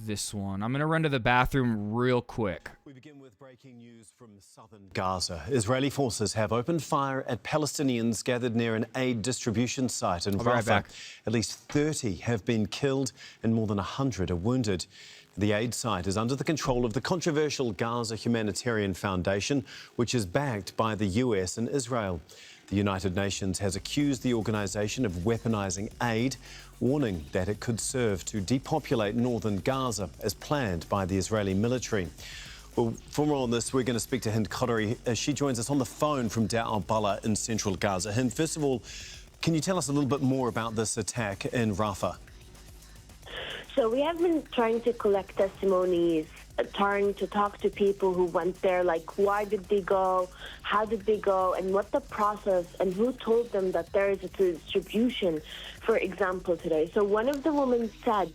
this one. I'm going to run to the bathroom real quick.
We begin with breaking news from southern Gaza. Israeli forces have opened fire at Palestinians gathered near an aid distribution site in
I'll be right
Rafah.
back.
At least 30 have been killed and more than 100 are wounded. The aid site is under the control of the controversial Gaza Humanitarian Foundation, which is backed by the US and Israel. The United Nations has accused the organisation of weaponising aid, warning that it could serve to depopulate northern Gaza as planned by the Israeli military. Well, for more on this, we're going to speak to Hind Qadri. She joins us on the phone from Deir al-Balah in central Gaza. Hind, first of all, can you tell us a little bit more about this attack in Rafah?
So we have been trying to collect testimonies trying to talk to people who went there, like why did they go, how did they go, and what the process, and who told them that there is a distribution, for example, today. So one of the women said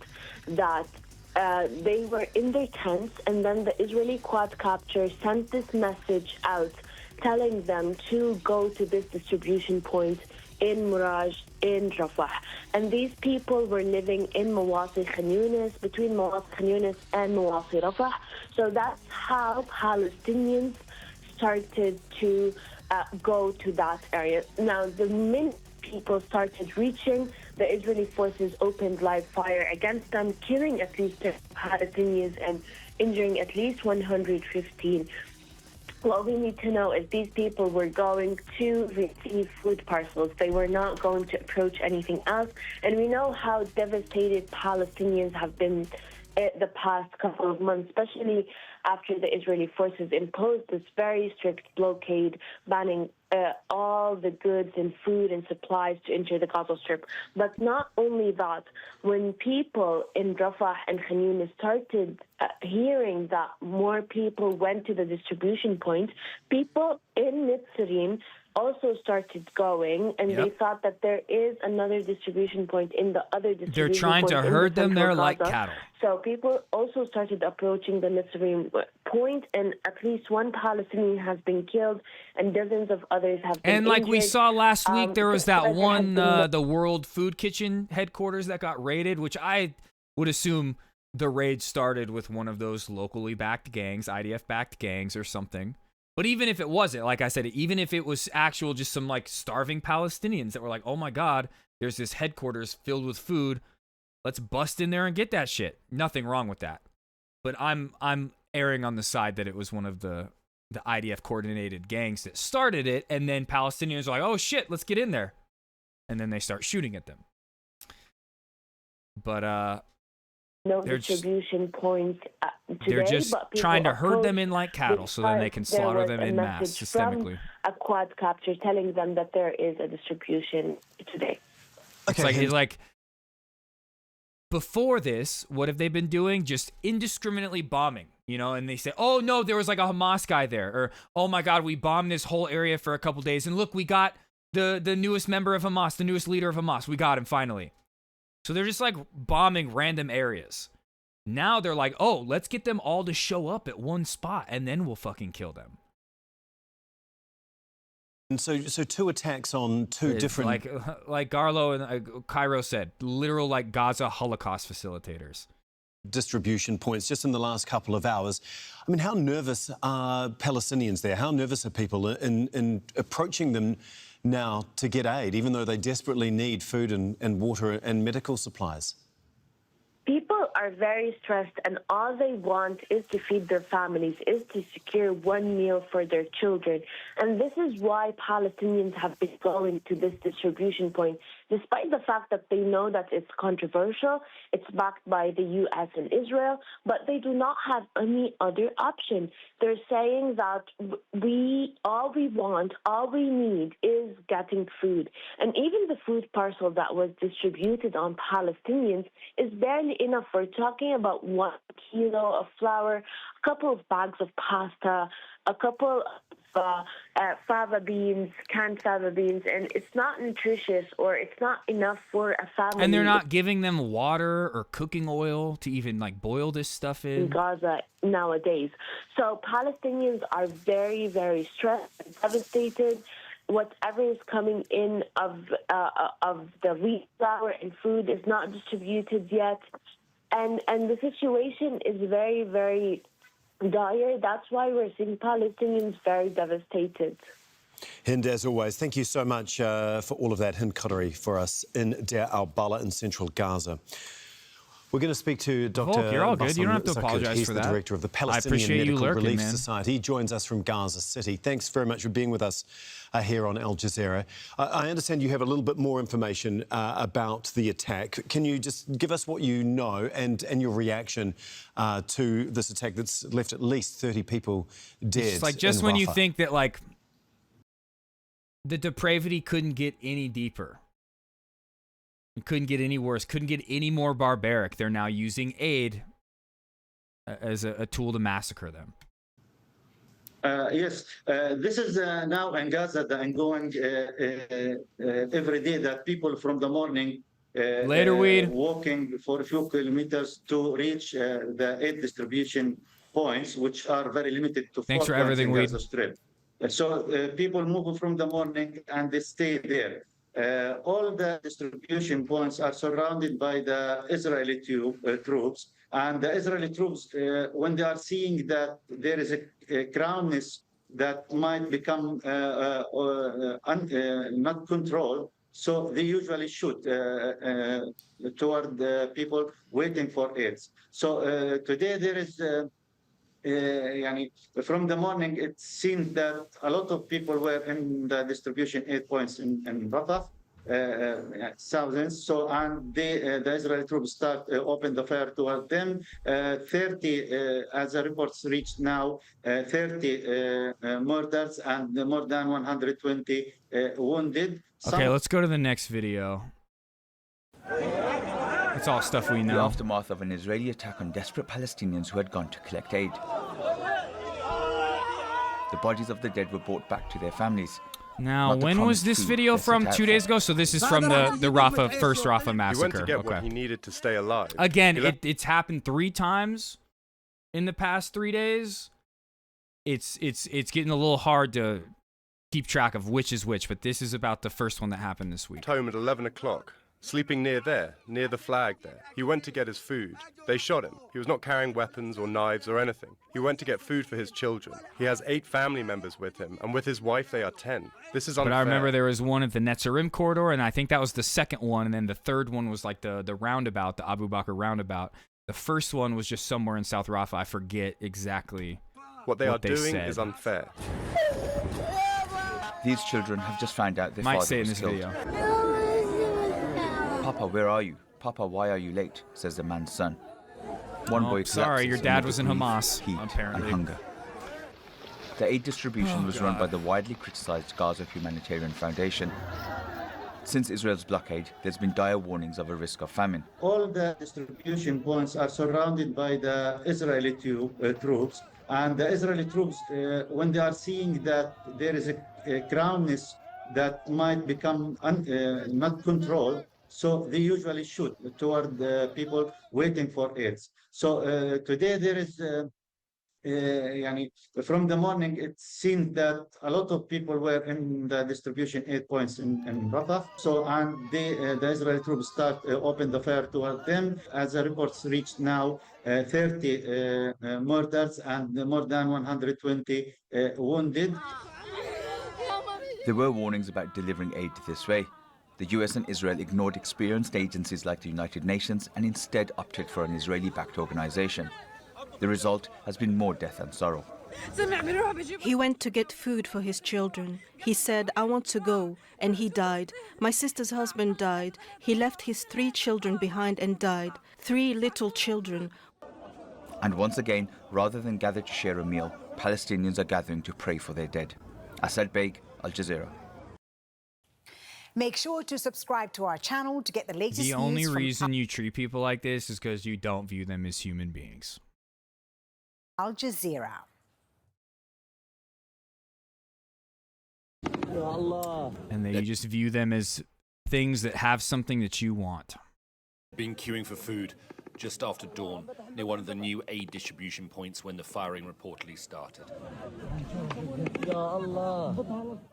that they were in their tents, and then the Israeli quadcopter sent this message out telling them to go to this distribution point in Muraj, in Rafah. And these people were living in Mawasi Khan Yunis, between Mawasi Khan Yunis and Mawasi Rafah. So that's how Palestinians started to go to that area. Now, the minute people started reaching, the Israeli forces opened live fire against them, killing at least 10 Palestinians and injuring at least 115. What we need to know is these people were going to receive food parcels. They were not going to approach anything else. And we know how devastated Palestinians have been the past couple of months, especially after the Israeli forces imposed this very strict blockade, banning all the goods and food and supplies to enter the Gaza Strip. But not only that, when people in Rafah and Khan Yunis started hearing that more people went to the distribution point, people in Mitzrayim also started going, and they thought that there is another distribution point in the other distribution
They're trying
point
to
in
herd
the
them there
central
like
Gaza.
cattle.
So people also started approaching the Mitzrayim point, and at least one Palestinian has been killed, and dozens of others have been
And like we
injured.
saw last week, there was that
there
one,
has been
the World Food Kitchen headquarters that got raided, which I would assume the raid started with one of those locally backed gangs, IDF-backed gangs or something. But even if it wasn't, like I said, even if it was actual just some like starving Palestinians that were like, oh my God, there's this headquarters filled with food, let's bust in there and get that shit. Nothing wrong with that. But I'm erring on the side that it was one of the IDF coordinated gangs that started it, and then Palestinians are like, oh shit, let's get in there. And then they start shooting at them. But
no
they're
distribution point today.
they're just
but people
trying to herd them
approached
in like cattle so then they can
because there
slaughter
was
them
a
in mass
message from
systemically.
a quadcopter telling them that there is a distribution today.
It's like before this, what have they been doing? Just indiscriminately bombing, you know, and they say, oh no, there was like a Hamas guy there, or oh my God, we bombed this whole area for a couple days, and look, we got the newest member of Hamas, the newest leader of Hamas, we got him finally. So they're just like bombing random areas. Now they're like, oh, let's get them all to show up at one spot, and then we'll fucking kill them.
And so two attacks on two
It's
different...
like Garlo and Cairo said, literal like Gaza Holocaust facilitators.
Distribution points just in the last couple of hours. I mean, how nervous are Palestinians there? How nervous are people in approaching them now to get aid, even though they desperately need food and water and medical supplies?
People are very stressed, and all they want is to feed their families, is to secure one meal for their children. And this is why Palestinians have been going to this distribution point, despite the fact that they know that it's controversial, it's backed by the U.S. and Israel, but they do not have any other option. They're saying that all we need is getting food. And even the food parcel that was distributed on Palestinians is barely enough. We're talking about 1 kilo of flour, a couple of bags of pasta, a couple of fava beans, canned fava beans, and it's not nutritious, or it's not enough for a family.
And they're not giving them water or cooking oil to even like boil this stuff in
Gaza nowadays. So Palestinians are very, very stressed and devastated. Whatever is coming in of the wheat, flour, and food is not distributed yet. And the situation is very, very dire. That's why we're seeing Palestinians very devastated.
Hind, as always, thank you so much for all of that. Hind Qadri for us in Deir al-Balah in central Gaza. We're going to speak to Dr.
Volk, you're all good. You don't have to
Bassam
apologize
Zakud. He's
for
the
that.
director of the
I
Palestinian
appreciate you
Medical
lurking,
Relief
man.
Society. He joins us from Gaza City. Thanks very much for being with us here on Al Jazeera. I understand you have a little bit more information about the attack. Can you just give us what you know and your reaction to this attack that's left at least 30 people dead?
It's like just
in
when you
Rafah?
think that like the depravity couldn't get any deeper. It couldn't get any worse, couldn't get any more barbaric. They're now using aid as a tool to massacre them.
Yes, this is now in Gaza, the ongoing every day that people from the morning
Later, Weed.
walking for a few kilometers to reach the aid distribution points, which are very limited to
Thanks
4
for
points
everything,
in
Weed.
Gaza Strip. So people move from the morning and they stay there. All the distribution points are surrounded by the Israeli troops, and the Israeli troops, when they are seeing that there is a crowdness that might become not controlled, so they usually shoot toward the people waiting for aids. So today there is from the morning, it seemed that a lot of people were in the distribution aid points in Rafah, thousands. So, and the Israeli troops opened the fire toward them. 30, as the reports reached now, 30 murders and more than 120 wounded.
Okay, let's go to the next video. It's all stuff we know.
The aftermath of an Israeli attack on desperate Palestinians who had gone to collect aid. The bodies of the dead were brought back to their families.
Now, when was this video from? 2 days ago? So this is from the first Rafah massacre.
He went to get what he needed to stay alive.
Again, it's happened 3 times in the past 3 days. It's getting a little hard to keep track of which is which, but this is about the first one that happened this week.
Home at 11 o'clock. Sleeping near the flag there. He went to get his food. They shot him. He was not carrying weapons or knives or anything. He went to get food for his children. He has 8 family members with him, and with his wife they are 10. This is unfair.
But I remember there was one at the Netzarim corridor, and I think that was the second one, and then the third one was like the roundabout, the Abu Bakr roundabout. The first one was just somewhere in South Rafah. I forget exactly
what they are doing is unfair.
These children have just found out their
Might
father
say in
was
this
killed.
video.
Papa, where are you? Papa, why are you late? Says the man's son. One boy
sorry, your
collapses
dad
amid
was in
grief,
Hamas,
heat,
apparently.
and hunger. The aid distribution was run by the widely criticized Gaza Humanitarian Foundation. Since Israel's blockade, there's been dire warnings of a risk of famine.
All the distribution points are surrounded by the Israeli troops, and the Israeli troops, when they are seeing that there is a crowdness that might become not controlled, so they usually shoot toward the people waiting for aids. So today there is, from the morning, it seemed that a lot of people were in the distribution aid points in Rafah. So, and the Israeli troops opened the fire toward them. As the reports reached now, 30 murders and more than 120 wounded.
There were warnings about delivering aid this way. The US and Israel ignored experienced agencies like the United Nations and instead opted for an Israeli-backed organization. The result has been more death and sorrow.
He went to get food for his children. He said, I want to go, and he died. My sister's husband died. He left his 3 children behind and died. 3 little children.
And once again, rather than gather to share a meal, Palestinians are gathering to pray for their dead. Asad Beg, Al Jazeera.
Make sure to subscribe to our channel to get the latest news.
The only reason you treat people like this is because you don't view them as human beings.
Al Jazeera.
And then you just view them as things that have something that you want.
Been queuing for food just after dawn near one of the new aid distribution points when the firing reportedly started.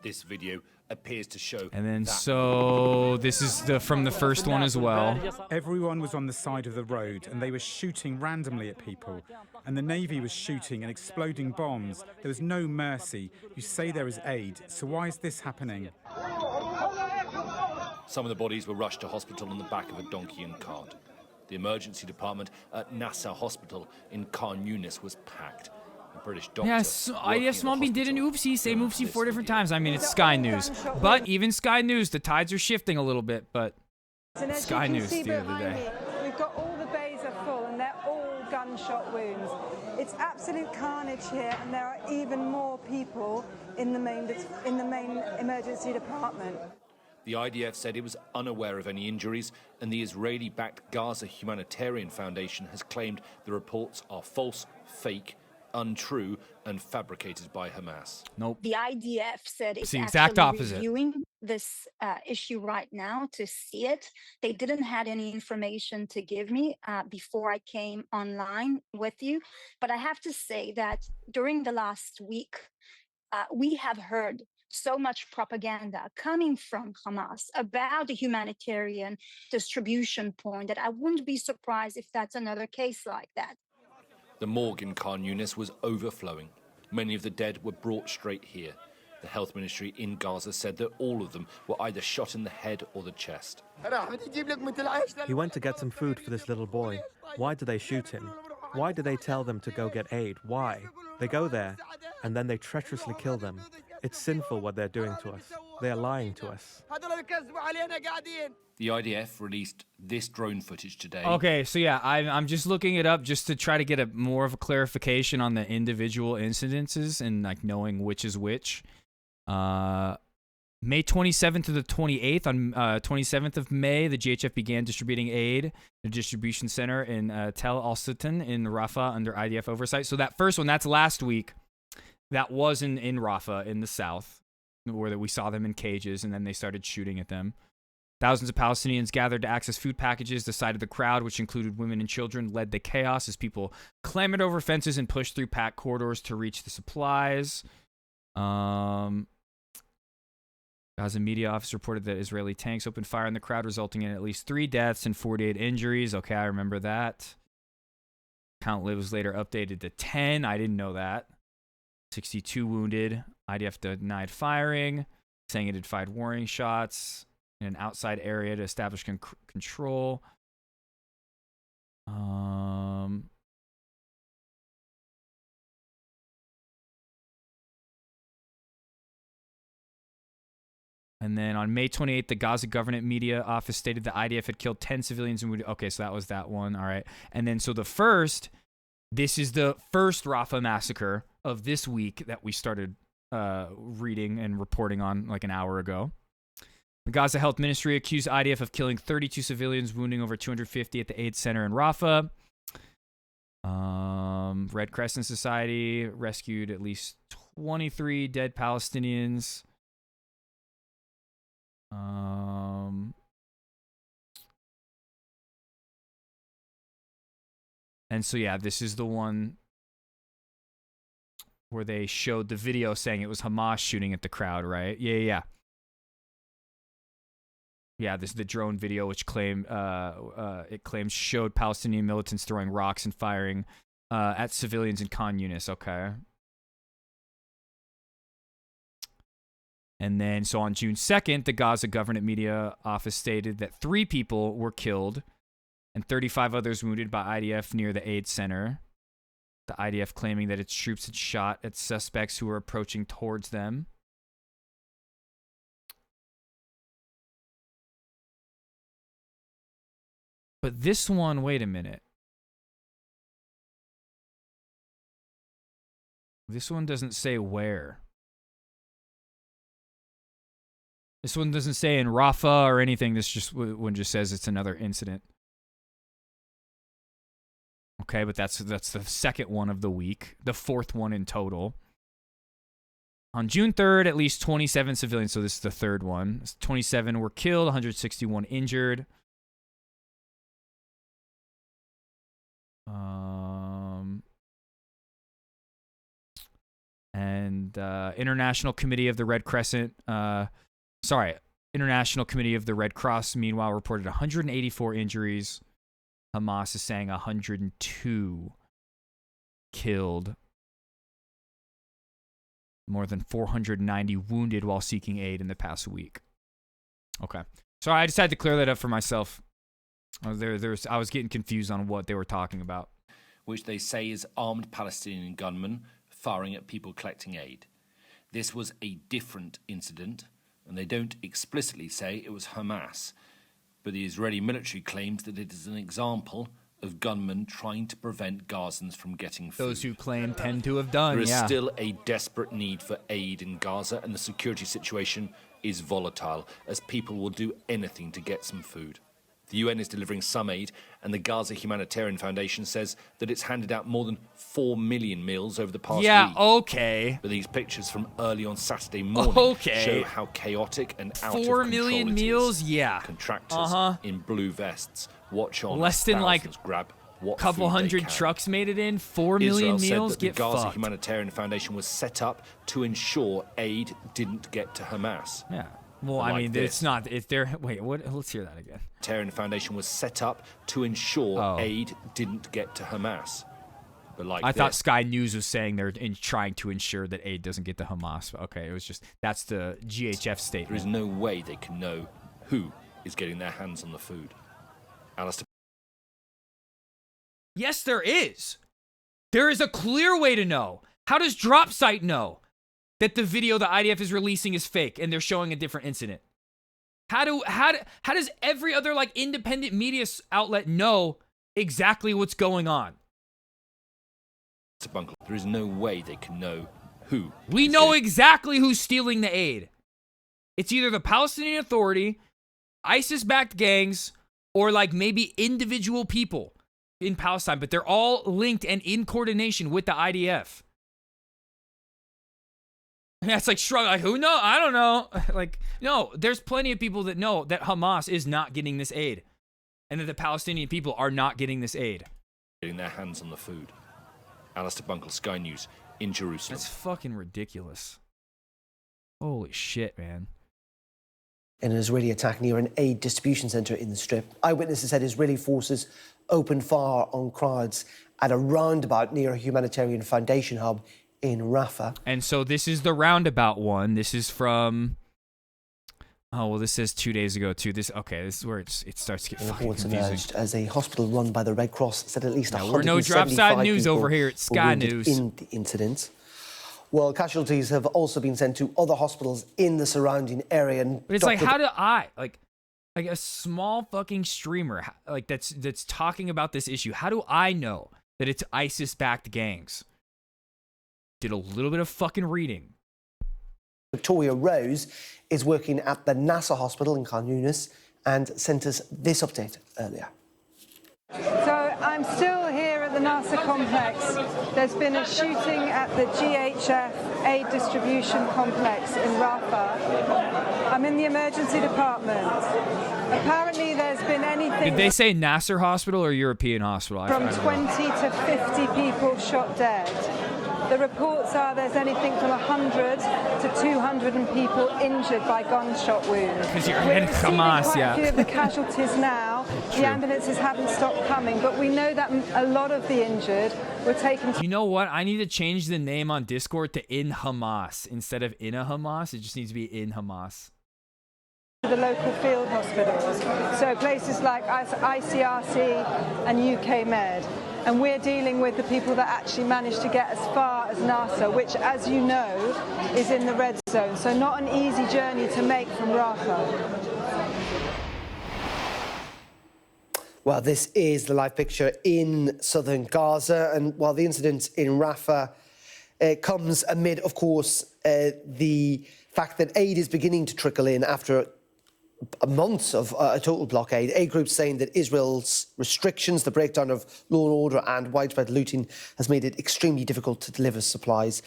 This video appears to show.
And then so this is from the first one as well.
Everyone was on the side of the road and they were shooting randomly at people. And the Navy was shooting and exploding bombs. There was no mercy. You say there is aid, so why is this happening?
Some of the bodies were rushed to hospital on the back of a donkey and cart. The emergency department at Nasser Hospital in Khan Yunis was packed. A British doctor.
Yes, IDF Smallbean did an oopsie, same oopsie 4 different times. I mean, it's Sky News. But even Sky News, the tides are shifting a little bit, but Sky News the other day.
We've got all the bays are full and they're all gunshot wounds. It's absolute carnage here, and there are even more people in the main emergency department.
The IDF said it was unaware of any injuries, and the Israeli-backed Gaza Humanitarian Foundation has claimed the reports are false, fake, untrue, and fabricated by Hamas.
Nope.
The IDF said it's
the exact
actually
opposite.
reviewing this issue right now to see it. They didn't have any information to give me before I came online with you. But I have to say that during the last week, we have heard so much propaganda coming from Hamas about the humanitarian distribution point that I wouldn't be surprised if that's another case like that.
The morgue in Khan Yunis was overflowing. Many of the dead were brought straight here. The health ministry in Gaza said that all of them were either shot in the head or the chest.
He went to get some food for this little boy. Why did they shoot him? Why did they tell them to go get aid? Why? They go there, and then they treacherously kill them. It's sinful what they're doing to us. They are lying to us.
The IDF released this drone footage today.
Okay, so yeah, I'm just looking it up just to try to get more of a clarification on the individual incidences and like knowing which is which. May 27th to the 28th, on 27th of May, the GHF began distributing aid at a distribution center in Tel Al-Sultan in Rafah under IDF oversight. So that first one, that's last week. That was in Rafah in the south, where we saw them in cages, and then they started shooting at them. Thousands of Palestinians gathered to access food packages. The side of the crowd, which included women and children, led the chaos as people clambered over fences and pushed through packed corridors to reach the supplies. Gaza media office reported that Israeli tanks opened fire in the crowd, resulting in at least 3 deaths and 48 injuries. Okay, I remember that. Count was later updated to 10. I didn't know that. 62 wounded. IDF denied firing, saying it had fired warning shots in an outside area to establish control. And then on May 28th, the Gaza government media office stated the IDF had killed 10 civilians and wounded. Okay, so that was that one. All right. And then so this is the first Rafah massacre of this week that we started reading and reporting on like an hour ago. The Gaza Health Ministry accused IDF of killing 32 civilians, wounding over 250 at the aid center in Rafah. Red Crescent Society rescued at least 23 dead Palestinians. And so, yeah, this is the one where they showed the video saying it was Hamas shooting at the crowd, right? Yeah. Yeah, this is the drone video, which claimed showed Palestinian militants throwing rocks and firing at civilians in Khan Yunis. Okay. And then, so on June 2nd, the Gaza government media office stated that 3 people were killed and 35 others wounded by IDF near the aid center. The IDF claiming that its troops had shot at suspects who were approaching towards them. But this one, wait a minute. This one doesn't say where. This one doesn't say in Rafah or anything. This one just says it's another incident. Okay, but that's the second one of the week, the 4th one in total. On June 3rd, at least 27 civilians, so this is the 3rd one. 27 were killed, 161 injured. International Committee of the Red Crescent, International Committee of the Red Cross, meanwhile, reported 184 injuries. Hamas is saying 102 killed. More than 490 wounded while seeking aid in the past week. Okay. So I decided to clear that up for myself. I was getting confused on what they were talking about.
Which they say is armed Palestinian gunmen firing at people collecting aid. This was a different incident, and they don't explicitly say it was Hamas, but the Israeli military claims that it is an example of gunmen trying to prevent Gazans from getting food.
Those who claim tend to have done,
There is
yeah.
still a desperate need for aid in Gaza, and the security situation is volatile, as people will do anything to get some food. The UN is delivering some aid, and the Gaza Humanitarian Foundation says that it's handed out more than 4 million meals over the past week.
Okay.
But these pictures from early on Saturday morning show how chaotic and out of
4
control
million
it
meals?
is.
Yeah.
Contractors in blue vests watch on
Less than like
grab what
couple
food they
hundred
can.
trucks made it in. 4 million
Israel
meals?
said that
Get
the Gaza
fucked.
Humanitarian Foundation was set up to ensure aid didn't get to Hamas.
Yeah. Well, I mean, it's not. It's there. Wait, what? Let's hear that again.
The Humanitarian Foundation was set up to ensure aid didn't get to Hamas. But like
I thought Sky News was saying they're trying to ensure that aid doesn't get to Hamas. Okay, it was just that's the GHF statement.
There is no way they can know who is getting their hands on the food. Alistair.
Yes, there is. There is a clear way to know. How does DropSite know that the video the IDF is releasing is fake and they're showing a different incident? How does every other like independent media outlet know exactly what's going on?
There is no way they can know who.
We know exactly who's stealing the aid. It's either the Palestinian Authority, ISIS-backed gangs, or like maybe individual people in Palestine, but they're all linked and in coordination with the IDF. Yeah, it's like shrug, like who knows? I don't know. Like, no, there's plenty of people that know that Hamas is not getting this aid and that the Palestinian people are not getting this aid.
Getting their hands on the food. Alistair Bunkle, Sky News, in Jerusalem.
That's fucking ridiculous. Holy shit, man.
In an Israeli attack near an aid distribution centre in the Strip, eyewitnesses said Israeli forces opened fire on crowds at a roundabout near a humanitarian foundation hub in Rafah.
And so this is the roundabout one. This is from... Oh, well, this says 2 days ago, too. This is where it starts to get fucking
Reports
confusing.
emerged as a hospital run by the Red Cross said at least 175
we're no drop-side news
people
over here at
were
Sky
wounded
News.
in the incident. Well, casualties have also been sent to other hospitals in the surrounding area. And
But it's like, how do I, like a small fucking streamer, like that's talking about this issue, how do I know that it's ISIS-backed gangs? Did a little bit of fucking reading.
Victoria Rose is working at the NASA hospital in Khan Yunis and sent us this update earlier.
So I'm still here at the NASA complex. There's been a shooting at the GHF aid distribution complex in Rafah. I'm in the emergency department. Apparently there's been anything...
Did they say Nasser Hospital or European Hospital?
From 20 to 50 people shot dead. The reports are there's anything from 100 to 200 people injured by gunshot wounds.
Because you're
We're
in Hamas,
receiving quite
yeah.
a few of the casualties now.
True.
The ambulances haven't stopped coming, but we know that a lot of the injured were taken to...
You know what? I need to change the name on Discord to In Hamas instead of In a Hamas. It just needs to be In Hamas.
the local field hospitals. So places like ICRC and UK Med. And we're dealing with the people that actually managed to get as far as NASA, which, as you know, is in the red zone. So not an easy journey to make from Rafah.
Well, this is the live picture in southern Gaza. And while the incident in Rafah comes amid, of course, the fact that aid is beginning to trickle in after months of a total blockade, aid groups saying that Israel's restrictions, the breakdown of law and order and widespread looting has made it extremely difficult to deliver supplies.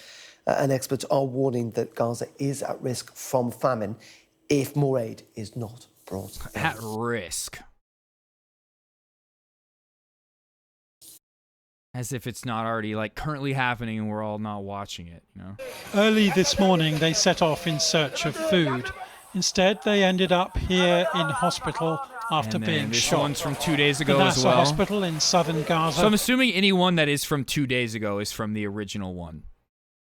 And experts are warning that Gaza is at risk from famine if more aid is not brought in.
At risk. As if it's not already like currently happening and we're all not watching it, you know?
Early this morning, they set off in search of food. Instead, they ended up here in hospital after
And then
being
this
shot.
one's from 2 days ago
the
as
NASA
well.
hospital in southern Gaza.
So I'm assuming anyone that is from 2 days ago is from the original one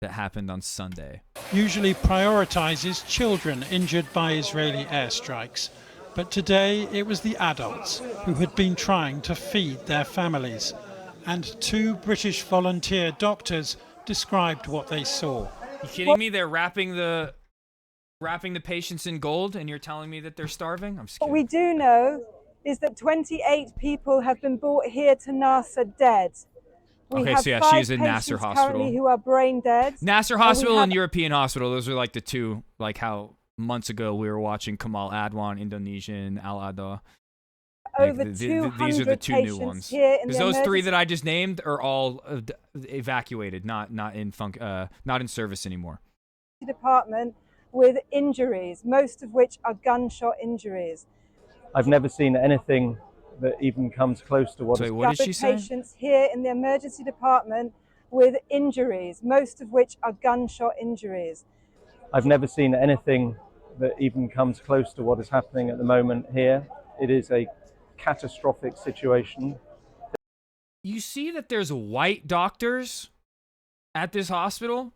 that happened on Sunday.
Usually prioritizes children injured by Israeli airstrikes. But today, it was the adults who had been trying to feed their families. And 2 British volunteer doctors described what they saw.
You kidding me? They're wrapping the patients in gold and you're telling me that they're starving? I'm just
What
kidding.
we do know is that 28 people have been brought here to Nasser dead. We
Okay,
have
so yeah,
5
she's in Nasser
patients
Hospital.
currently who are brain dead.
Nasser
and we
Hospital
have
and European Hospital, those are like the two, like how months ago we were watching Kamal Adwan, Indonesian, Al Adha.
over
These
200
are the two new
patients
ones.
here in
Because
the
those three
emergency.
that I just named are all evacuated, not in service anymore.
Department with injuries, most of which are gunshot injuries.
I've never seen anything that even comes close to what.
So what did she say?
Patients here in the emergency department with injuries, most of which are gunshot injuries.
I've never seen anything that even comes close to what is happening at the moment here. It is a catastrophic situation.
You see that there's white doctors at this hospital?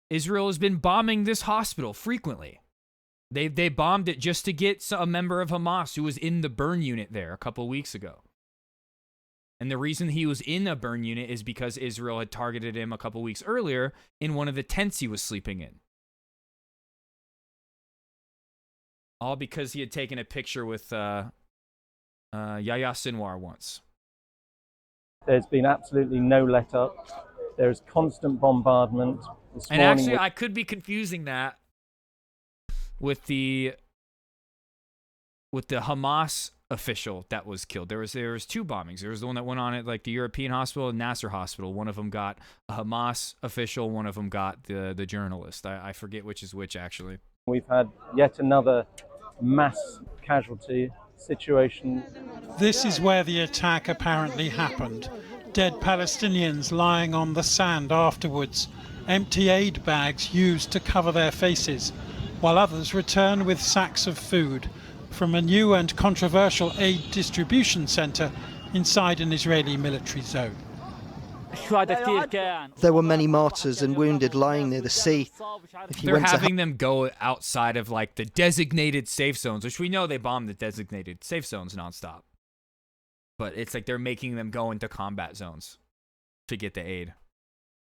Israel has been bombing this hospital frequently. They bombed it just to get a member of Hamas who was in the burn unit there a couple weeks ago. And the reason he was in a burn unit is because Israel had targeted him a couple weeks earlier in one of the tents he was sleeping in. All because he had taken a picture with Yahya Sinwar once.
There's been absolutely no let up. There is constant bombardment.
And actually, I could be confusing that with the Hamas official that was killed. There was two bombings. There was the one that went on at like the European hospital and Nasser hospital. One of them got a Hamas official. One of them got the journalist. I forget which is which actually.
We've had yet another mass casualty situation.
This is where the attack apparently happened. Dead Palestinians lying on the sand afterwards, empty aid bags used to cover their faces, while others return with sacks of food from a new and controversial aid distribution centre inside an Israeli military zone.
There were many martyrs and wounded lying near the sea. If you
They're
went to
having them go outside of like the designated safe zones, which we know they bomb the designated safe zones nonstop. But it's like they're making them go into combat zones to get the aid.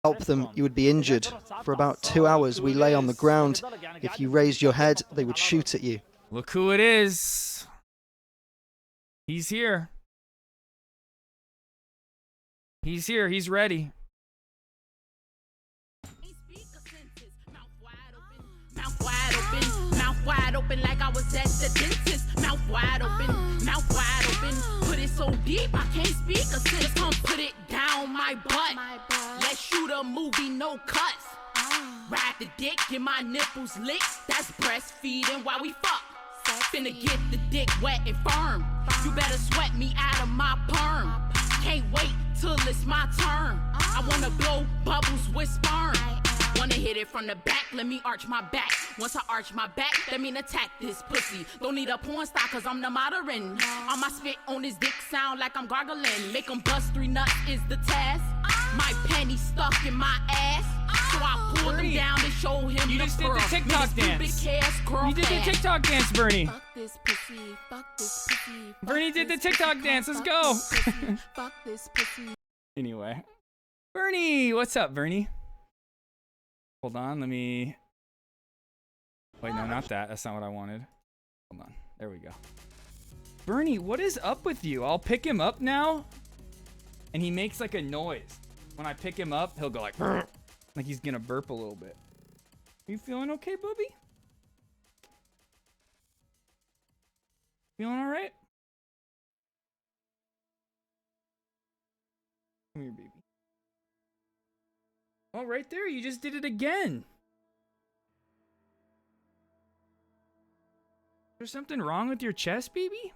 help them, you would be injured. For about 2 hours, we lay on the ground. If you raised your head, they would shoot at you.
Look who it is. He's here. He's here. He's ready.
Mouth wide open like I was at the dentist. Mouth wide open. Put it so deep I can't speak. A sis come put it down my butt. Let's shoot a movie, no cuts. Ride the dick, get my nipples licked. That's breastfeeding while we fuck. Finna get the dick wet and firm. You better sweat me out of my perm. Can't wait till it's my turn. I wanna blow bubbles with sperm. Wanna hit it from the back, let me arch my back. Once I arch my back, that mean attack this pussy. Don't need a porn star cause I'm the modern. On my spit on his dick sound like I'm gargling. Make him bust 3 nuts is the task. My penny stuck in my ass. So I pulled him down to show him
You
the
just did the
pearl.
TikTok dance. You did the TikTok dance, Bernie.
Fuck this pussy, fuck this pussy.
Bernie did the TikTok dance. Let's go.
Fuck this pussy.
Anyway. Bernie, what's up, Bernie? Hold on, let me... Wait, no, not that. That's not what I wanted. Hold on. There we go. Bernie, what is up with you? I'll pick him up now, and he makes like a noise. When I pick him up, he'll go like... Like he's gonna burp a little bit. You feeling okay, Bubby? Feeling alright? Come here, baby. Oh, right there. You just did it again. Is there something wrong with your chest, baby?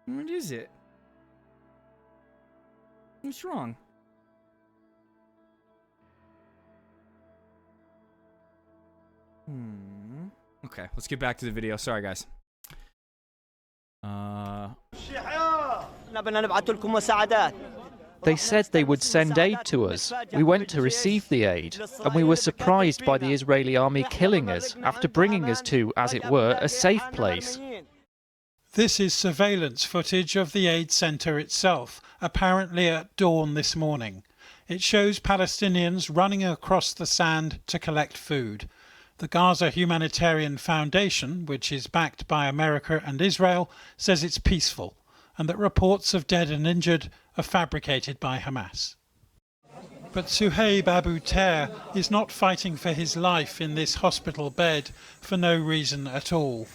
What is it? What's wrong? Okay, let's get back to the video. Sorry, guys.
They said they would send aid to us. We went to receive the aid, and we were surprised by the Israeli army killing us after bringing us to, as it were, a safe place.
This is surveillance footage of the aid centre itself, apparently at dawn this morning. It shows Palestinians running across the sand to collect food. The Gaza Humanitarian Foundation, which is backed by America and Israel, says it's peaceful and that reports of dead and injured are fabricated by Hamas. But Suhaib Abu Tair is not fighting for his life in this hospital bed for no reason at all.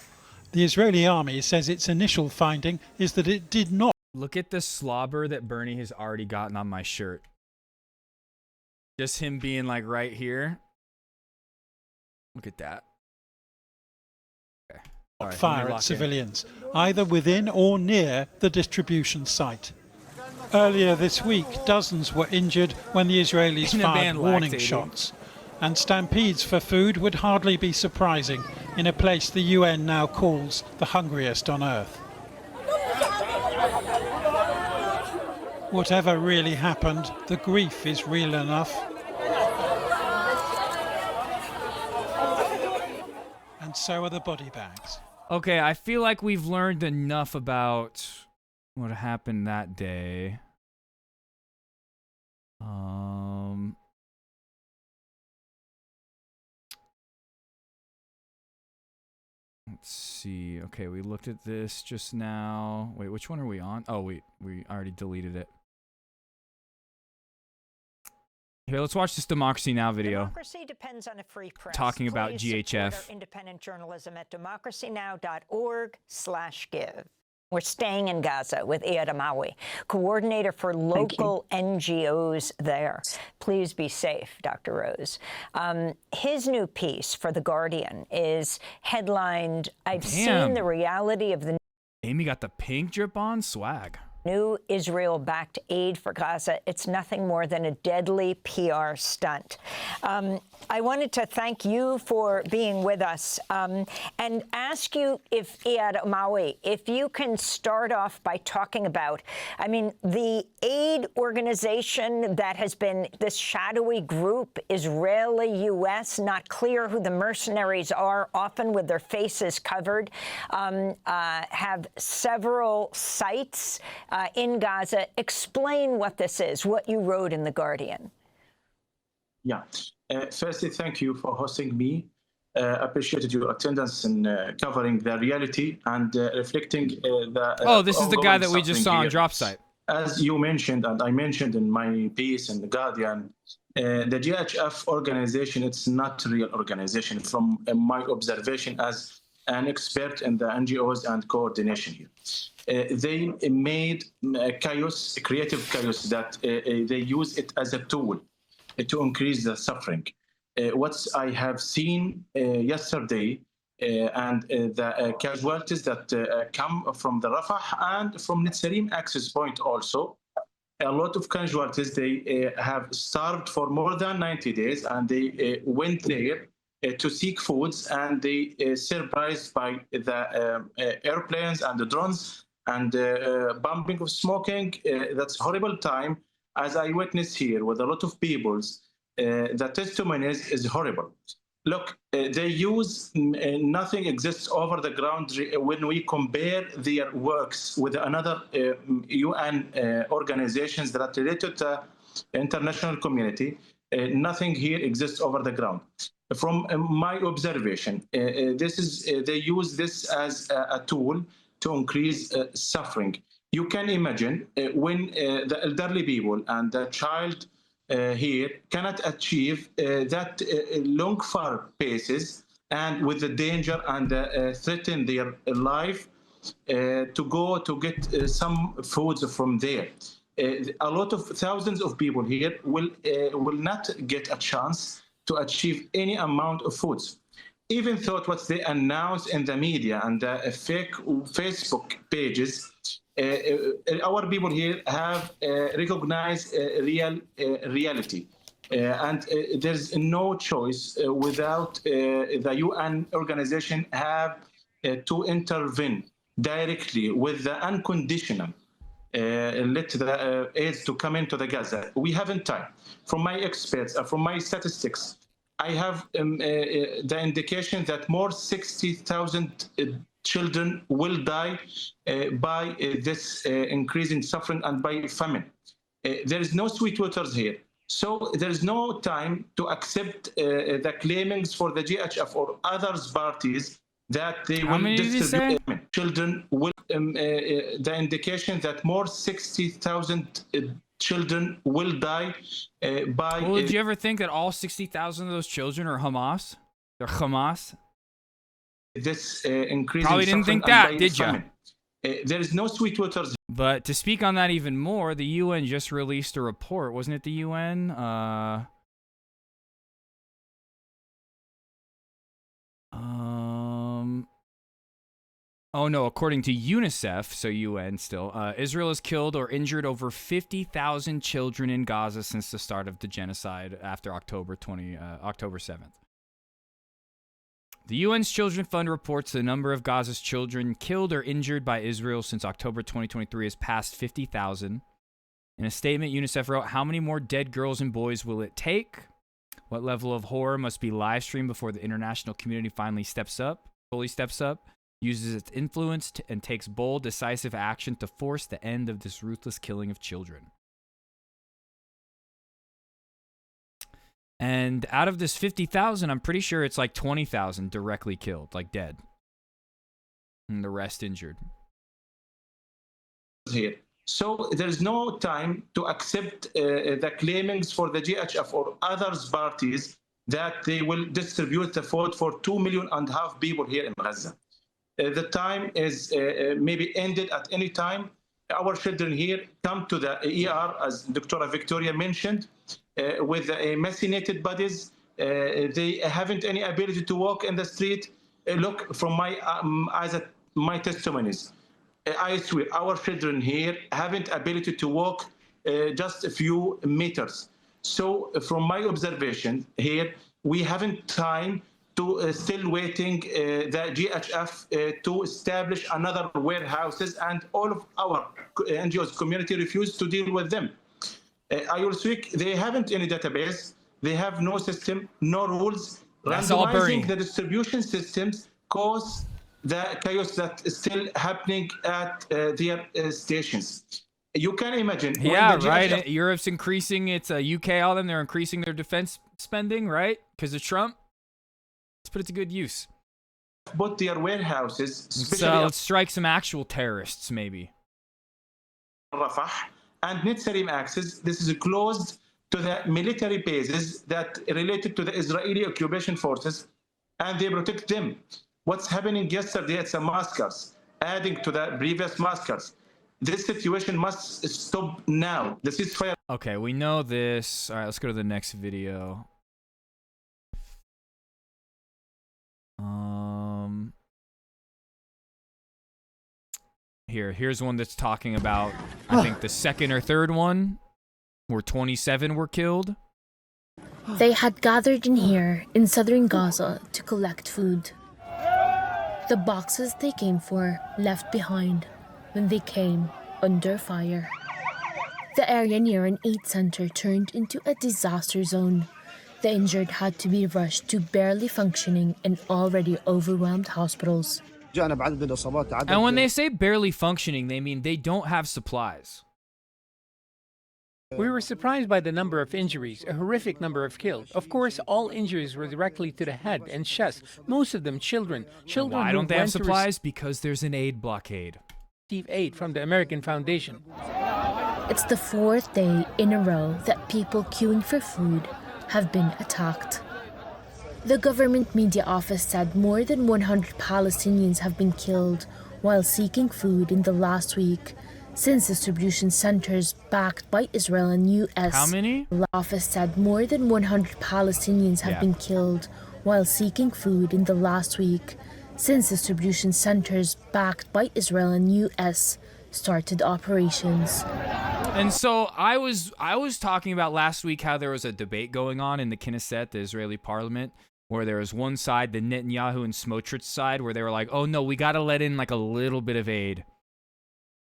The Israeli army says its initial finding is that it did not.
Look at the slobber that Bernie has already gotten on my shirt. Just him being like right here. Look at that. Okay. All right,
Fire at civilians, either within or near the distribution site. Earlier this week, dozens were injured when the Israelis fired warning shots. And stampedes for food would hardly be surprising in a place the UN now calls the hungriest on earth. Whatever really happened, the grief is real enough. And so are the body bags.
Okay, I feel like we've learned enough about what happened that day. Let's see. Okay, we looked at this just now. Wait, which one are we on? Oh, wait, we already deleted it. Here, let's watch this Democracy Now! Video.
Democracy depends on a free press.
Talking about
Please support
GHF.
our independent journalism at democracynow.org/give. We're staying in Gaza with Iyad Amawi, coordinator for local NGOs there. Please be safe, Dr. Rose. His new piece for The Guardian is headlined, "I've seen the reality of the..."
Amy got the pink drip on? Swag.
New Israel-backed aid for Gaza. It's nothing more than a deadly PR stunt. I wanted to thank you for being with us and ask you, if Iyad Amawi, if you can start off by talking about, I mean, the aid organization that has been this shadowy group, Israeli-U.S., not clear who the mercenaries are, often with their faces covered, have several sites in Gaza. Explain what this is, what you wrote in The Guardian.
Yeah. Firstly, thank you for hosting me. Appreciated your attendance in covering the reality and reflecting the...
oh, this is the guy that we just saw on Drop Site.
As you mentioned, and I mentioned in my piece in The Guardian, the GHF organization, it's not a real organization from my observation as an expert in the NGOs and coordination here. They made chaos, creative chaos, that they use it as a tool to increase the suffering. What I have seen yesterday and the casualties that come from the Rafah and from Netzarim access point also, a lot of casualties, they have starved for more than 90 days and they went there to seek foods, and they surprised by the airplanes and the drones and bombing of smoking. That's a horrible time. As I witness here with a lot of peoples, the testimonies is horrible. Look, they use nothing exists over the ground when we compare their works with another UN organizations that are related to the international community. Nothing here exists over the ground. From my observation, they use this as a tool to increase suffering. You can imagine when the elderly people and the child here cannot achieve that long far paces, and with the danger and threaten their life to go to get some foods from there. A lot of thousands of people here will not get a chance to achieve any amount of foods. Even though what they announce in the media and the fake Facebook pages, our people here have recognized real reality. And there's no choice without the UN organization have to intervene directly with the unconditional let the aids to come into the Gaza. We haven't time. From my experts, from my statistics, I have the indication that more 60,000 children will die by this increasing suffering and by famine. There is no sweet waters here. So there is no time to accept the claimings for the GHF or others parties that they
How
will
many did you say?
distribute children. Will the indication that more 60,000 children will die by.
Well, did you ever think that all 60,000 of those children are Hamas? They're Hamas.
This increase
Probably
in
didn't think
suffering
that,
and by
did you?
famine. There is no sweet waters.
But to speak on that even more, the UN just released a report, wasn't it? The UN. Oh no, according to UNICEF, so UN still, Israel has killed or injured over 50,000 children in Gaza since the start of the genocide after October 7th. The UN's Children Fund reports the number of Gaza's children killed or injured by Israel since October 2023 has passed 50,000. In a statement, UNICEF wrote, "How many more dead girls and boys will it take? What level of horror must be live streamed before the international community fully steps up, uses its influence and takes bold, decisive action to force the end of this ruthless killing of children?" And out of this 50,000, I'm pretty sure it's like 20,000 directly killed, like dead. And the rest injured.
Here. So there's no time to accept the claimings for the GHF or others parties that they will distribute the food for 2.5 million people here in Gaza. The time is maybe ended at any time. Our children here come to the ER, as Dr. Victoria mentioned, with emaciated bodies. They haven't any ability to walk in the street. Look, from my my testimonies, I swear, our children here haven't ability to walk just a few meters. So from my observation here, we haven't time to still waiting the GHF to establish another warehouses, and all of our NGOs community refuse to deal with them. I will speak, they haven't any database, they have no system, no rules.
That's all Bernie.
Randomizing the distribution systems cause the chaos that is still happening at their stations. You can imagine.
Yeah,
when the
right.
GHF
Europe's increasing its UK, all them, they're increasing their defense spending, right? Because of Trump. Let's put it to good use.
Put their warehouses,
Let's strike some actual terrorists, maybe.
Rafah and Netzarim access. This is closed to the military bases that related to the Israeli occupation forces, and they protect them. What's happening yesterday at some massacres, adding to the previous massacres. This situation must stop now. The ceasefire.
Okay, we know this. All right, let's go to the next video. Here's one that's talking about, I think, the second or third one, where 27 were killed.
They had gathered in here in southern Gaza to collect food. The boxes they came for left behind when they came under fire. The area near an aid center turned into a disaster zone. The injured had to be rushed to barely functioning and already overwhelmed hospitals.
And when they say barely functioning, they mean they don't have supplies.
We were surprised by the number of injuries, a horrific number of killed. Of course, all injuries were directly to the head and chest, most of them children.
Why don't they have supplies? Because there's an aid blockade.
Receive aid from the American Foundation.
It's the fourth day in a row that people queuing for food have been attacked. The government media office said more than 100 Palestinians have been killed while seeking food in the last week since distribution centers backed by Israel and U.S.
How many?
The office said more than 100 Palestinians have been killed while seeking food in the last week since distribution centers backed by Israel and U.S. started operations.
And so I was talking about last week how there was a debate going on in the Knesset, the Israeli parliament, where there was one side, the Netanyahu and Smotrich side, where they were like, "Oh no, we got to let in like a little bit of aid,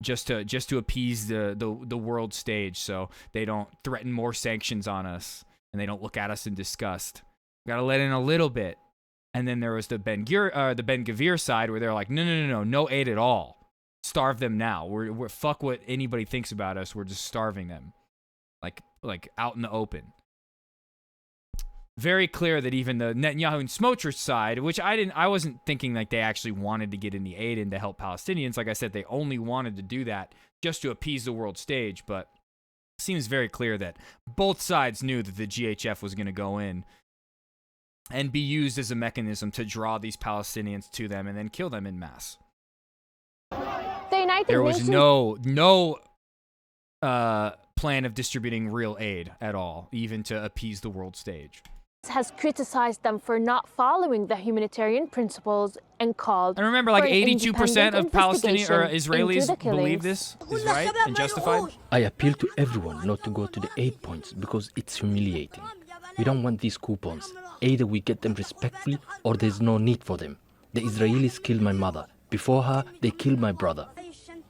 just to appease the world stage, so they don't threaten more sanctions on us and they don't look at us in disgust. We got to let in a little bit." And then there was the Ben Gvir side, where they're like, "No aid at all. Starve them now. We're fuck what anybody thinks about us. We're just starving them." like out in the open. Very clear that even the Netanyahu and Smotrich side, which I wasn't thinking like they actually wanted to get any aid in to help Palestinians. Like I said, they only wanted to do that just to appease the world stage. But it seems very clear that both sides knew that the GHF was going to go in and be used as a mechanism to draw these Palestinians to them and then kill them en masse. There was no plan of distributing real aid at all, even to appease the world stage.
Has criticized them for not following the humanitarian principles and called.
And remember, like 82% of Palestinians or Israelis believe this is right and justified.
I appeal to everyone not to go to the aid points because it's humiliating. We don't want these coupons. Either we get them respectfully or there's no need for them. The Israelis killed my mother. Before her, they killed my brother.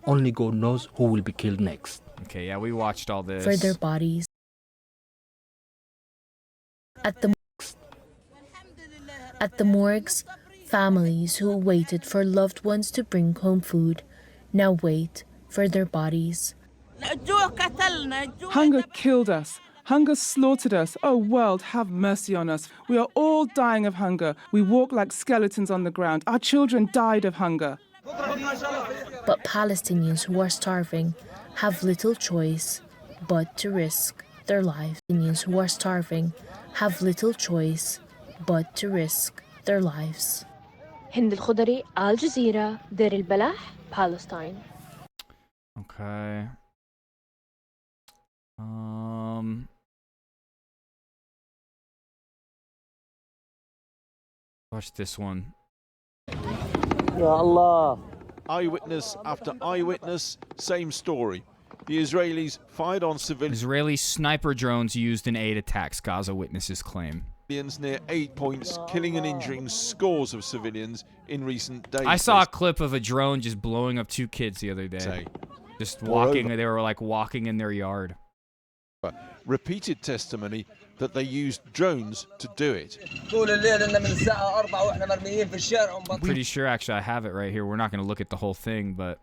Only God knows who will be killed next.
Okay, yeah, we watched all this.
For their bodies. At the morgues, families who waited for loved ones to bring home food now wait for their bodies.
Hunger killed us. Hunger slaughtered us. Oh world, have mercy on us. We are all dying of hunger. We walk like skeletons on the ground. Our children died of hunger.
But Palestinians who are starving have little choice but to risk their lives. Palestinians who are starving have little choice but to risk their lives. هند الخضري, Al Jazeera, Deir al-Balah, Palestine.
Okay. Watch this one.
Ya Allah. Eyewitness after eyewitness, same story. The Israelis fired on civilians.
Israeli sniper drones used in aid attacks, Gaza witnesses claim.
Near aid points, killing and injuring scores of civilians in recent days.
I saw a clip of a drone just blowing up 2 kids the other day. Just walking, they were like walking in their yard.
Repeated testimony that they used drones to do it.
I'm pretty sure, actually, I have it right here. We're not going to look at the whole thing, but...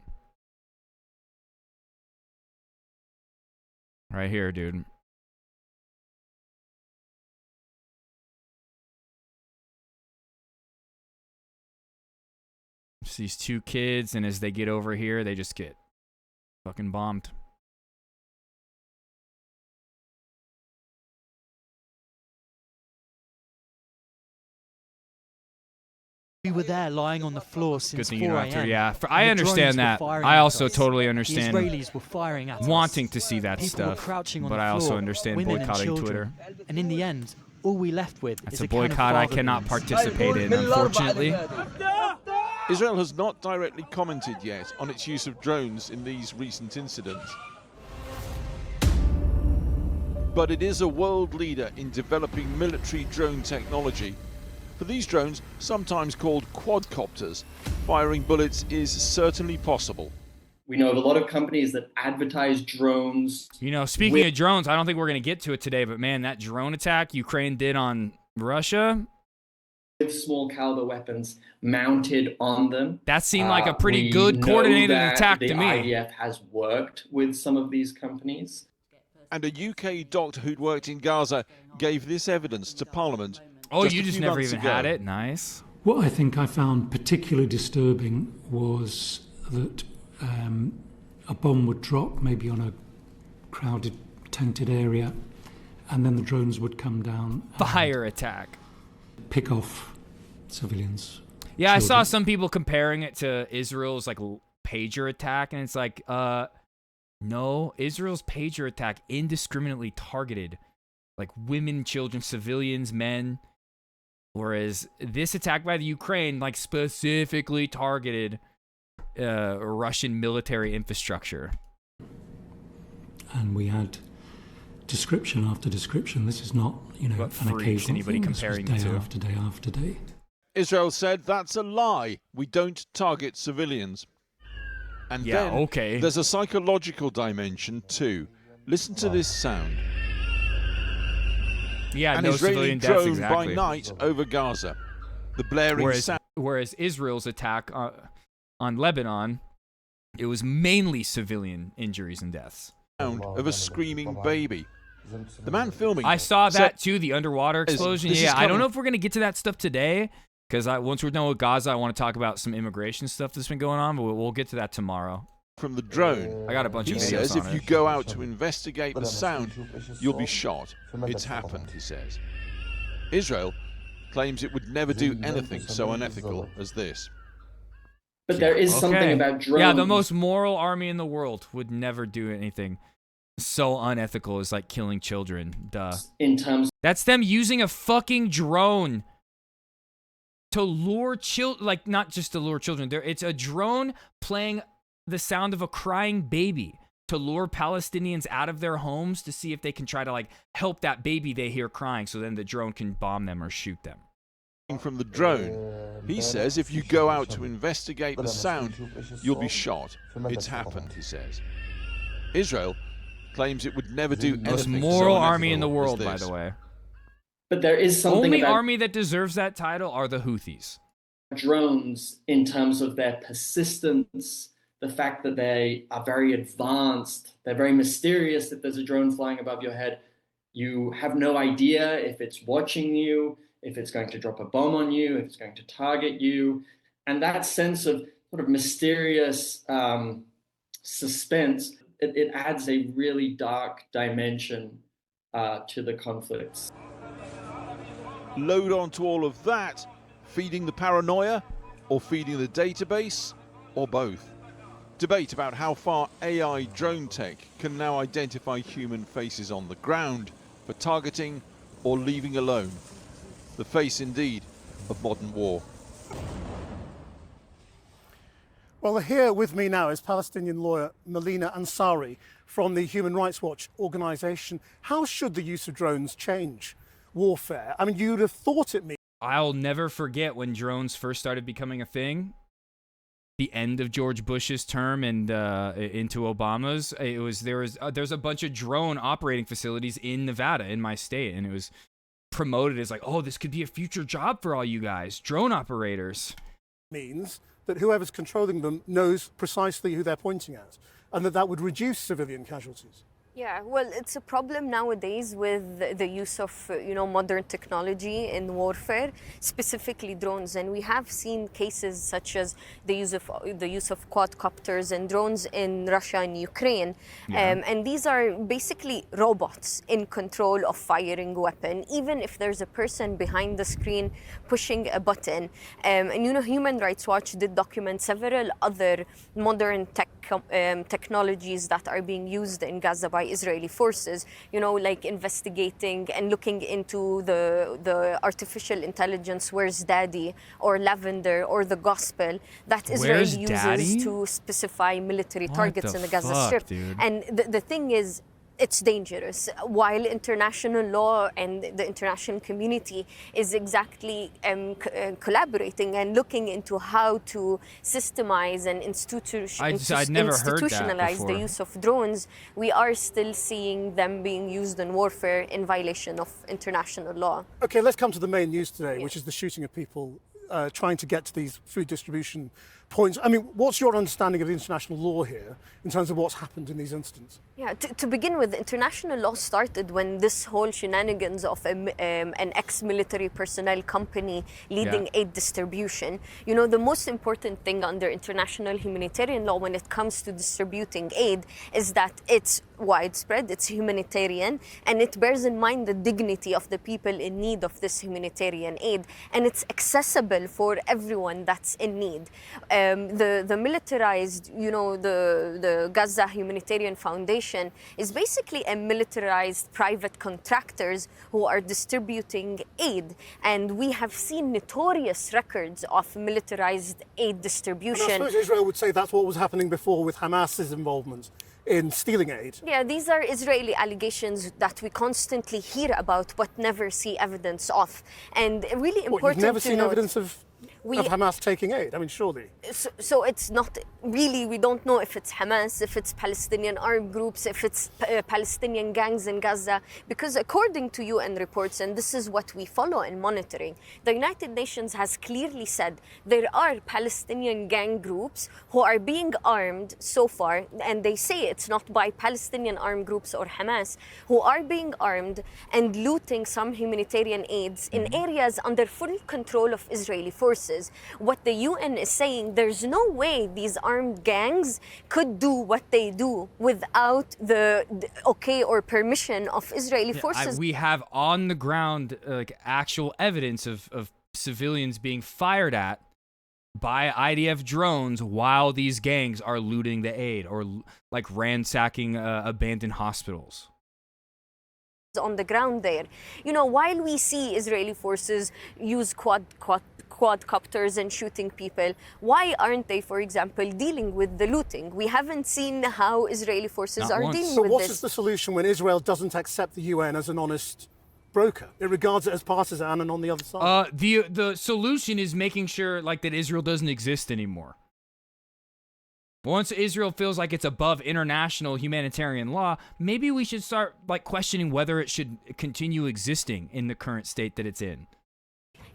Right here, dude. It's these 2 kids, and as they get over here, they just get fucking bombed.
We were there lying on the floor since 4 a.m.
Yeah, I understand that. I also totally understand
the Israelis were firing at
wanting
us.
to see that
People
stuff,
were crouching on
but
the
I
floor,
also understand
women and
boycotting
children.
Twitter.
And in the end, all we left with
That's
is
a
can of
boycott I
father
cannot
beans.
participate in, unfortunately.
Israel has not directly commented yet on its use of drones in these recent incidents. But it is a world leader in developing military drone technology. For these drones, sometimes called quadcopters, firing bullets is certainly possible.
We know of a lot of companies that advertise drones.
You know, speaking of drones, I don't think we're going to get to it today, but man, that drone attack Ukraine did on Russia,
with small caliber weapons mounted on them.
that seemed like a pretty good coordinated attack to me.
The IDF has worked with some of these companies.
And a UK doctor who'd worked in Gaza gave this evidence to Parliament.
Oh, you
a
just
few
never
months
even
ago.
had it? Nice.
What I think I found particularly disturbing was that a bomb would drop, maybe on a crowded, tented area, and then the drones would come down.
Fire attack.
Pick off civilians.
Yeah, I saw
children.
some people comparing it to Israel's like pager attack, and it's like, no, Israel's pager attack indiscriminately targeted like women, children, civilians, men, whereas this attack by the Ukraine like specifically targeted Russian military infrastructure.
And we had description after description. This is not, you know, an occasional
anybody
thing. This was
comparing
day
to?
after day after day.
Israel said that's a lie. We don't target civilians. And
Yeah,
then
okay.
there's a psychological dimension too. Listen to this sound.
Yeah,
An
no
Israeli
civilian deaths,
drone
exactly.
by night over Gaza. The blaring sound
Whereas Israel's attack on Lebanon, it was mainly civilian injuries and deaths.
of a screaming baby. The man filming
I saw that too, the underwater explosion.
This is
Yeah, I don't
coming-
know if we're going to get to that stuff today, because once we're done with Gaza, I want to talk about some immigration stuff that's been going on, but we'll get to that tomorrow.
From the drone,
I got a bunch of
he
videos
says
on
if you
it.
go out to investigate the sound, you'll be shot. It's happened, he says. Israel claims it would never do anything so unethical as this.
But there is something about drones.
Yeah, the most moral army in the world would never do anything so unethical as like killing children. Duh.
In terms,
that's them using a fucking drone to lure children, like not just to lure children. It's a drone playing the sound of a crying baby to lure Palestinians out of their homes to see if they can try to like help that baby they hear crying, so then the drone can bomb them or shoot them.
From the drone, he says if you go out to investigate the sound, you'll be shot. It's happened, he says. Israel claims it would never do anything.
Most moral
so
army in the
unethical
world,
as
by
this.
the way.
But there is something
Only
about
army that deserves that title are the Houthis.
drones in terms of their persistence, the fact that they are very advanced, they're very mysterious. If there's a drone flying above your head, you have no idea if it's watching you, if it's going to drop a bomb on you, if it's going to target you. And that sense of sort of mysterious suspense, it adds a really dark dimension to the conflicts.
Load onto all of that, feeding the paranoia, or feeding the database, or both. Debate about how far AI drone tech can now identify human faces on the ground for targeting or leaving alone. The face, indeed, of modern war.
Well, here with me now is Palestinian lawyer Melina Ansari from the Human Rights Watch organization. How should the use of drones change warfare? I mean, you'd have thought it means...
I'll never forget when drones first started becoming a thing. The end of George Bush's term and into Obama's, there's a bunch of drone operating facilities in Nevada, in my state, and it was promoted as like, oh, this could be a future job for all you guys, drone operators.
Means that whoever's controlling them knows precisely who they're pointing at, and that would reduce civilian casualties.
Yeah, well, it's a problem nowadays with the use of, modern technology in warfare, specifically drones. And we have seen cases such as the use of quadcopters and drones in Russia and Ukraine.
Yeah.
And these are basically robots in control of firing weapon, even if there's a person behind the screen pushing a button. And Human Rights Watch did document several other modern technologies that are being used in Gaza by Israeli forces, like investigating and looking into the artificial intelligence, Where's Daddy, or Lavender, or the Gospel that Israel
Where's
uses
Daddy?
to specify military targets in the Gaza
fuck,
Strip.
dude?
And the thing is, it's dangerous. While international law and the international community is exactly collaborating and looking into how to systemize and
I'd never heard that
institutionalize the
before.
use of drones, we are still seeing them being used in warfare in violation of international law.
Okay, let's come to the main news today, which is the shooting of people trying to get to these food distribution points. I mean, what's your understanding of the international law here in terms of what's happened in these incidents?
Yeah, to begin with, international law started when this whole shenanigans of an ex-military personnel company leading aid distribution. The most important thing under international humanitarian law when it comes to distributing aid is that it's widespread, it's humanitarian, and it bears in mind the dignity of the people in need of this humanitarian aid, and it's accessible for everyone that's in need. The militarized, the Gaza Humanitarian Foundation is basically a militarized private contractors who are distributing aid, and we have seen notorious records of militarized aid distribution.
And I suppose Israel would say that's what was happening before with Hamas's involvement in stealing aid.
Yeah, these are Israeli allegations that we constantly hear about but never see evidence of. And really important
You've never
to
seen
note,
evidence of of Hamas taking aid? I mean, surely.
So it's not really, we don't know if it's Hamas, if it's Palestinian armed groups, if it's Palestinian gangs in Gaza, because according to UN reports, and this is what we follow in monitoring, the United Nations has clearly said there are Palestinian gang groups who are being armed so far, and they say it's not by Palestinian armed groups or Hamas, who are being armed and looting some humanitarian aids in areas under full control of Israeli forces. What the UN is saying, there's no way these armed gangs could do what they do without the okay or permission of Israeli forces.
We have on the ground like actual evidence of civilians being fired at by IDF drones while these gangs are looting the aid or like ransacking abandoned hospitals.
On the ground there. You know, while we see Israeli forces use quadcopters and shooting people, why aren't they, for example, dealing with the looting? We haven't seen how Israeli forces are dealing with this.
So what is the solution when Israel doesn't accept the UN as an honest broker? It regards it as partisan and on the other side.
The solution is making sure like that Israel doesn't exist anymore. Once Israel feels like it's above international humanitarian law, maybe we should start like questioning whether it should continue existing in the current state that it's in.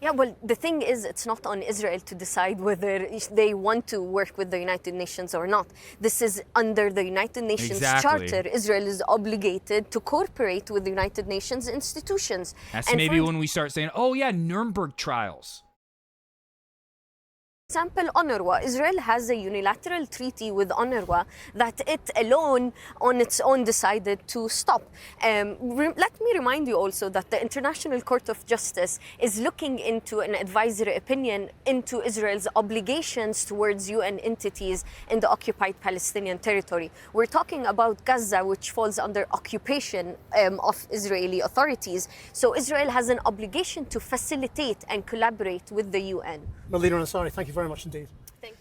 Yeah, well, the thing is, it's not on Israel to decide whether they want to work with the United Nations or not. This is under the United Nations Charter. Israel is obligated to cooperate with the United Nations institutions.
That's maybe when we start saying, oh yeah, Nuremberg trials.
For example, UNRWA. Israel has a unilateral treaty with UNRWA that it alone, on its own, decided to stop. Let me remind you also that the International Court of Justice is looking into an advisory opinion into Israel's obligations towards UN entities in the occupied Palestinian territory. We're talking about Gaza, which falls under occupation of Israeli authorities. So Israel has an obligation to facilitate and collaborate with the UN.
Melina Ansari, thank you very much indeed.
Thank you.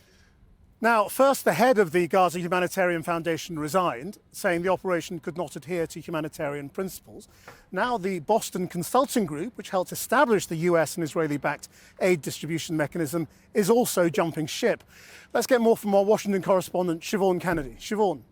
Now, first, the head of the Gaza Humanitarian Foundation resigned, saying the operation could not adhere to humanitarian principles. Now, the Boston Consulting Group, which helped establish the US and Israeli-backed aid distribution mechanism, is also jumping ship. Let's get more from our Washington correspondent, Siobhan Kennedy. Siobhan.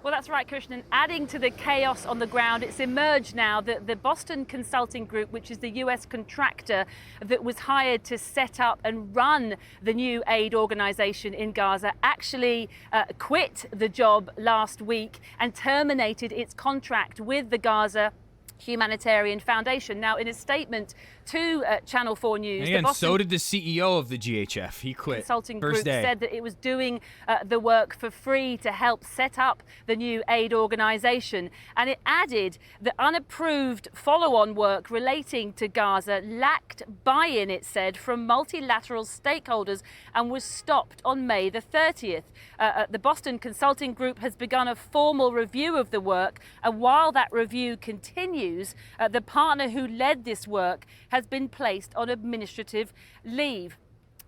Well, that's right, Krishnan. Adding to the chaos on the ground, it's emerged now that the Boston Consulting Group, which is the US contractor that was hired to set up and run the new aid organization in Gaza, actually quit the job last week and terminated its contract with the Gaza Humanitarian Foundation. Now, in a statement to Channel 4 News,
and again, so did the CEO of the GHF. He quit.
Consulting
first
Group
day.
said that it was doing the work for free to help set up the new aid organization. And it added that unapproved follow-on work relating to Gaza lacked buy-in, it said, from multilateral stakeholders and was stopped on May the 30th. The Boston Consulting Group has begun a formal review of the work, and while that review continues, the partner who led this work has been placed on administrative leave.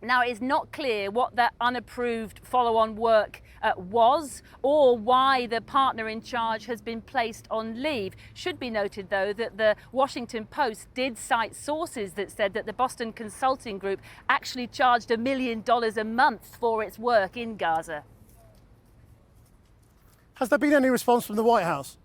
Now, it's not clear what that unapproved follow-on work was or why the partner in charge has been placed on leave. Should be noted, though, that the Washington Post did cite sources that said that the Boston Consulting Group actually charged $1 million a month for its work in Gaza.
Has there been any response from the White House?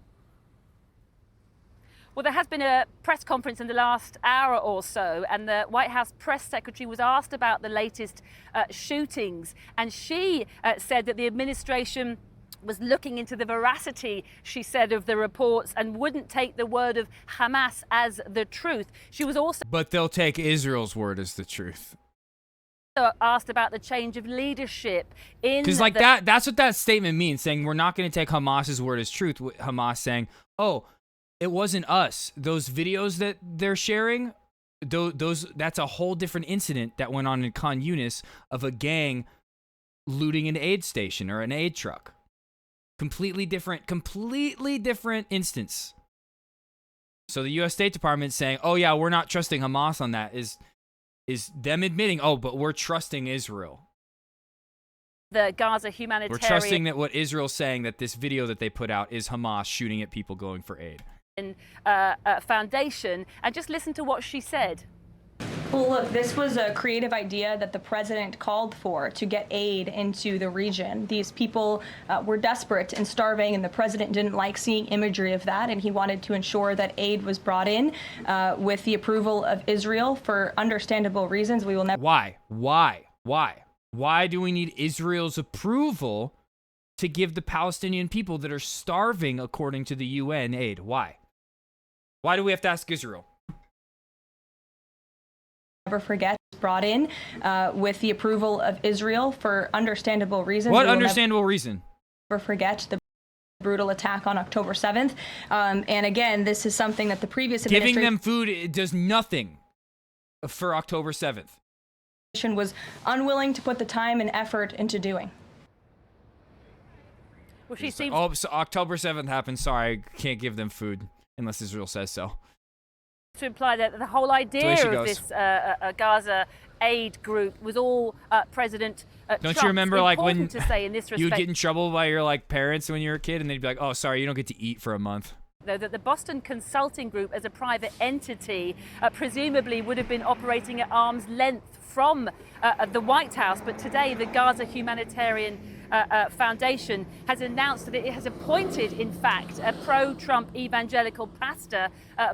Well, there has been a press conference in the last hour or so, and the White House press secretary was asked about the latest shootings, and she said that the administration was looking into the veracity, she said, of the reports and wouldn't take the word of Hamas as the truth. She was also
But they'll take Israel's word as the truth.
asked about the change of leadership in
Because like that's what that statement means, saying we're not going to take Hamas's word as truth. Hamas saying, oh, it wasn't us. Those videos that they're sharing, that's a whole different incident that went on in Khan Yunis of a gang looting an aid station or an aid truck. Completely different instance. So the U.S. State Department saying, oh yeah, we're not trusting Hamas on that is them admitting, oh, but we're trusting Israel.
The Gaza humanitarian.
We're trusting that what Israel's saying, that this video that they put out is Hamas shooting at people going for aid.
Foundation, and just listen to what she said.
Well, look, this was a creative idea that the president called for to get aid into the region. These people were desperate and starving, and the president didn't like seeing imagery of that, and he wanted to ensure that aid was brought in with the approval of Israel for understandable reasons. We will never.
Why do we need Israel's approval to give the Palestinian people that are starving, according to the UN, aid? Why? Why do we have to ask Israel?
Never forget, brought in with the approval of Israel for understandable reasons.
What understandable reason?
Never forget the brutal attack on October 7th. And again, this is something that the previous administration...
Giving them food, it does nothing for October 7th.
...was unwilling to put the time and effort into doing.
Well, she seems...
Oh, so October 7th happened. Sorry, I can't give them food unless Israel says so.
To imply that the whole idea of this Gaza aid group was all President
Don't
Trump's.
you remember, like, when
to say in this respect,
you'd get in trouble by your parents when you were a kid, and they'd be like, "Oh, sorry, you don't get to eat for a month."
Though that the Boston Consulting Group, as a private entity, presumably would have been operating at arm's length from the White House, but today the Gaza Humanitarian Foundation has announced that it has appointed, in fact, a pro-Trump evangelical pastor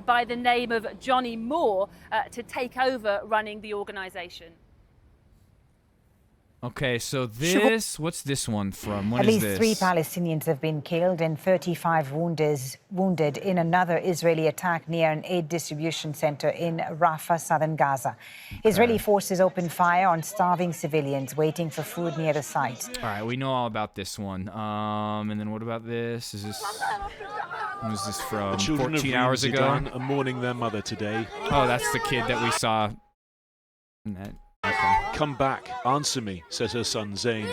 by the name of Johnny Moore to take over running the organization.
Okay, so this, what's this one from? When
At
is
least
this?
3 Palestinians have been killed and 35 wounded in another Israeli attack near an aid distribution center in Rafah, southern Gaza. Israeli forces opened fire on starving civilians waiting for food near the site.
All right, we know all about this one. And then what about this? Is this... When was this from?
The children
14
of
hours ago?
Sudan are mourning their mother today.
Oh, that's the kid that we saw. Okay.
Come back, answer me, says her son Zayn.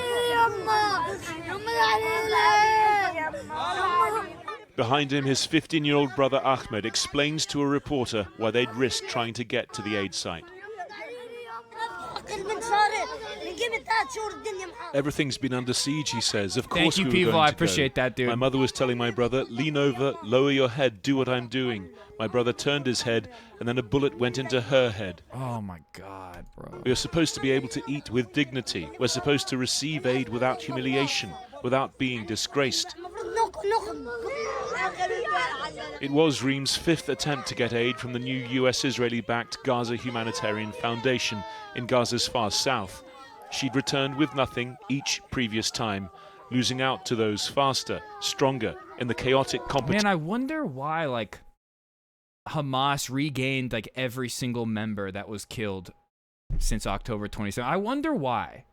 Behind him, his 15-year-old brother Ahmed explains to a reporter why they'd risk trying to get to the aid site. Everything's been under siege, he says. Of course
Thank you,
we were
people.
going
I
to
appreciate
go.
that, dude.
My mother was telling my brother, lean over, lower your head, do what I'm doing. My brother turned his head, and then a bullet went into her head.
Oh, my God, bro.
We are supposed to be able to eat with dignity. We're supposed to receive aid without humiliation, without being disgraced. It was Reem's 5th attempt to get aid from the new US-Israeli-backed Gaza Humanitarian Foundation in Gaza's far south. She'd returned with nothing each previous time, losing out to those faster, stronger, in the chaotic competition.
Man, I wonder why, Hamas regained, every single member that was killed since October 27th. I wonder why.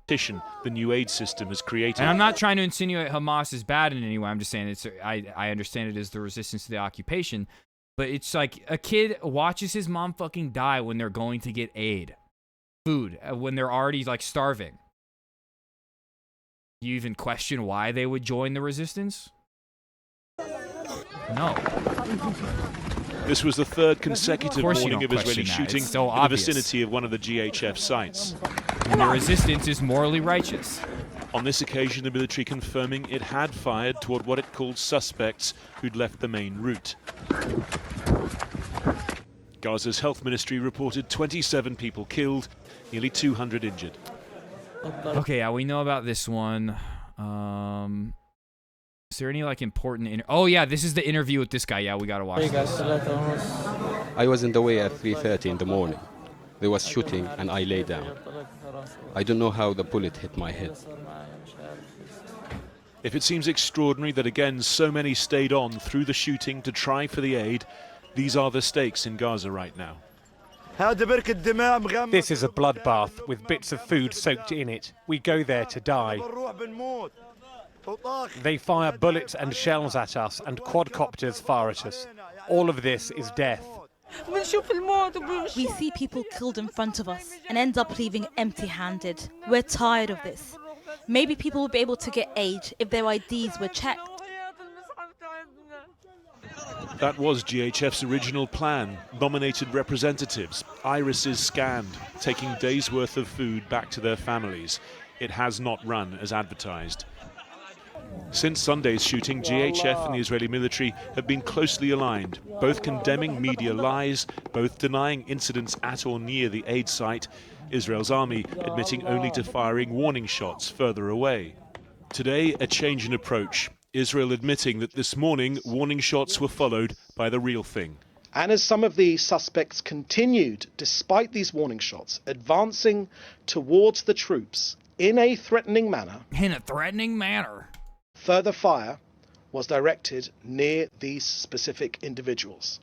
The new aid system has created.
And I'm not trying to insinuate Hamas is bad in any way. I'm just saying I understand it as the resistance to the occupation. But it's like a kid watches his mom fucking die when they're going to get aid. Food. When they're already, starving. Do you even question why they would join the resistance? No.
This was the 3rd consecutive morning of Israeli
that.
shooting
It's so
in the
obvious.
vicinity of one of the GHF sites.
And the resistance is morally righteous.
On this occasion, the military confirming it had fired toward what it called suspects who'd left the main route. Gaza's health ministry reported 27 people killed, nearly 200 injured.
Okay, yeah, we know about this one. Is there any important oh yeah, this is the interview with this guy. Yeah, we gotta watch this.
I was in the way at 3:30 in the morning. There was shooting and I lay down. I don't know how the bullet hit my head.
If it seems extraordinary that again so many stayed on through the shooting to try for the aid, these are the stakes in Gaza right now.
This is a bloodbath with bits of food soaked in it. We go there to die. They fire bullets and shells at us and quadcopters fire at us. All of this is death.
We see people killed in front of us and end up leaving empty-handed. We're tired of this. Maybe people will be able to get aid if their IDs were checked.
That was GHF's original plan. Nominated representatives, irises scanned, taking days' worth of food back to their families. It has not run as advertised. Since Sunday's shooting, GHF and the Israeli military have been closely aligned, both condemning media lies, both denying incidents at or near the aid site, Israel's army admitting only to firing warning shots further away. Today, a change in approach, Israel admitting that this morning warning shots were followed by the real thing.
And as some of the suspects continued, despite these warning shots, advancing towards the troops in a threatening manner, further fire was directed near these specific individuals.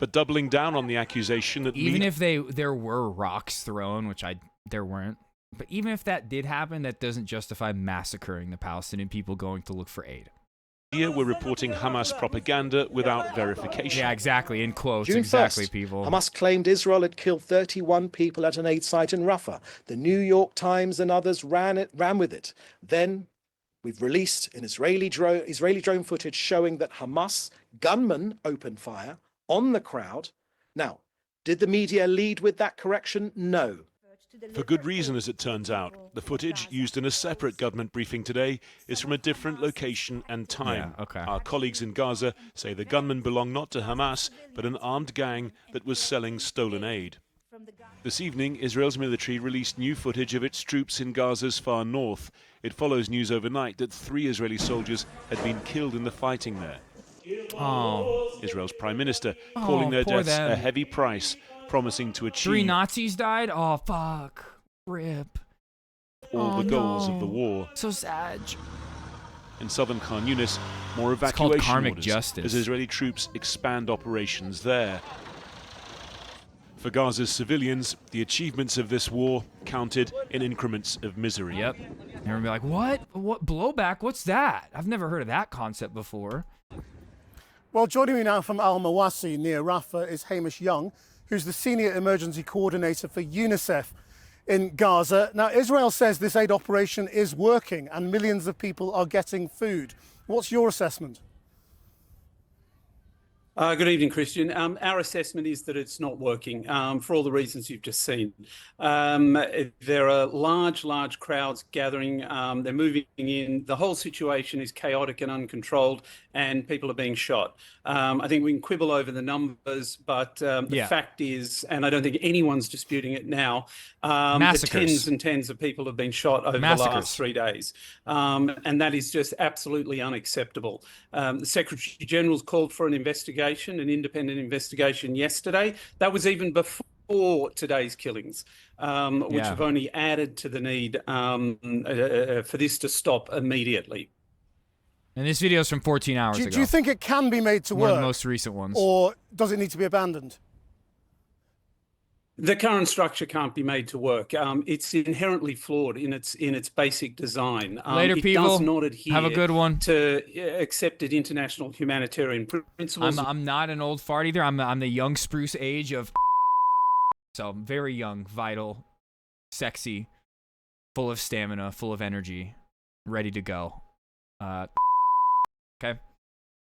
But doubling down on the accusation that
even if there were rocks thrown, which there weren't, but even if that did happen, that doesn't justify massacring the Palestinian people going to look for aid.
media were reporting Hamas propaganda without verification.
Yeah, exactly, in quotes,
June
exactly,
1st,
people.
Hamas claimed Israel had killed 31 people at an aid site in Rafah. The New York Times and others ran with it. Then we've released an Israeli drone footage showing that Hamas gunmen opened fire on the crowd. Now, did the media lead with that correction? No.
For good reason, as it turns out. The footage, used in a separate government briefing today, is from a different location and time.
Yeah, okay.
Our colleagues in Gaza say the gunmen belong not to Hamas, but an armed gang that was selling stolen aid. This evening, Israel's military released new footage of its troops in Gaza's far north. It follows news overnight that 3 Israeli soldiers had been killed in the fighting there.
Oh.
Israel's prime minister calling their
poor
deaths
them.
a heavy price, promising to achieve
3 Nazis died? Oh, fuck. Rip.
all the goals of the war.
So sad.
In southern Khan Yunis, more
It's called
evacuation
karmic
orders
justice.
as Israeli troops expand operations there. For Gaza's civilians, the achievements of this war counted in increments of misery.
Yep. Everyone be like, what? What blowback? What's that? I've never heard of that concept before.
Well, joining me now from Al Mawasi near Rafah is Hamish Young, who's the Senior Emergency Coordinator for UNICEF in Gaza. Now, Israel says this aid operation is working and millions of people are getting food. What's your assessment?
Good evening, Christian. Our assessment is that it's not working for all the reasons you've just seen. There are large crowds gathering. They're moving in. The whole situation is chaotic and uncontrolled, and people are being shot. I think we can quibble over the numbers, but the fact is, and I don't think anyone's disputing it now, that tens and tens of people have been shot over the last 3 days. And that is just absolutely unacceptable. The Secretary General's called for an an independent investigation yesterday. That was even before today's killings, which have only added to the need for this to stop immediately.
And this video is from 14 hours ago.
Do you think it can be made to work?
One of the most recent ones.
Or does it need to be abandoned?
The current structure can't be made to work. It's inherently flawed in its basic design.
Later, people.
It does not adhere
Have a good one.
to accepted international humanitarian principles.
I'm not an old fart either. I'm the young spruce age of. So I'm very young, vital, sexy, full of stamina, full of energy, ready to go. Okay.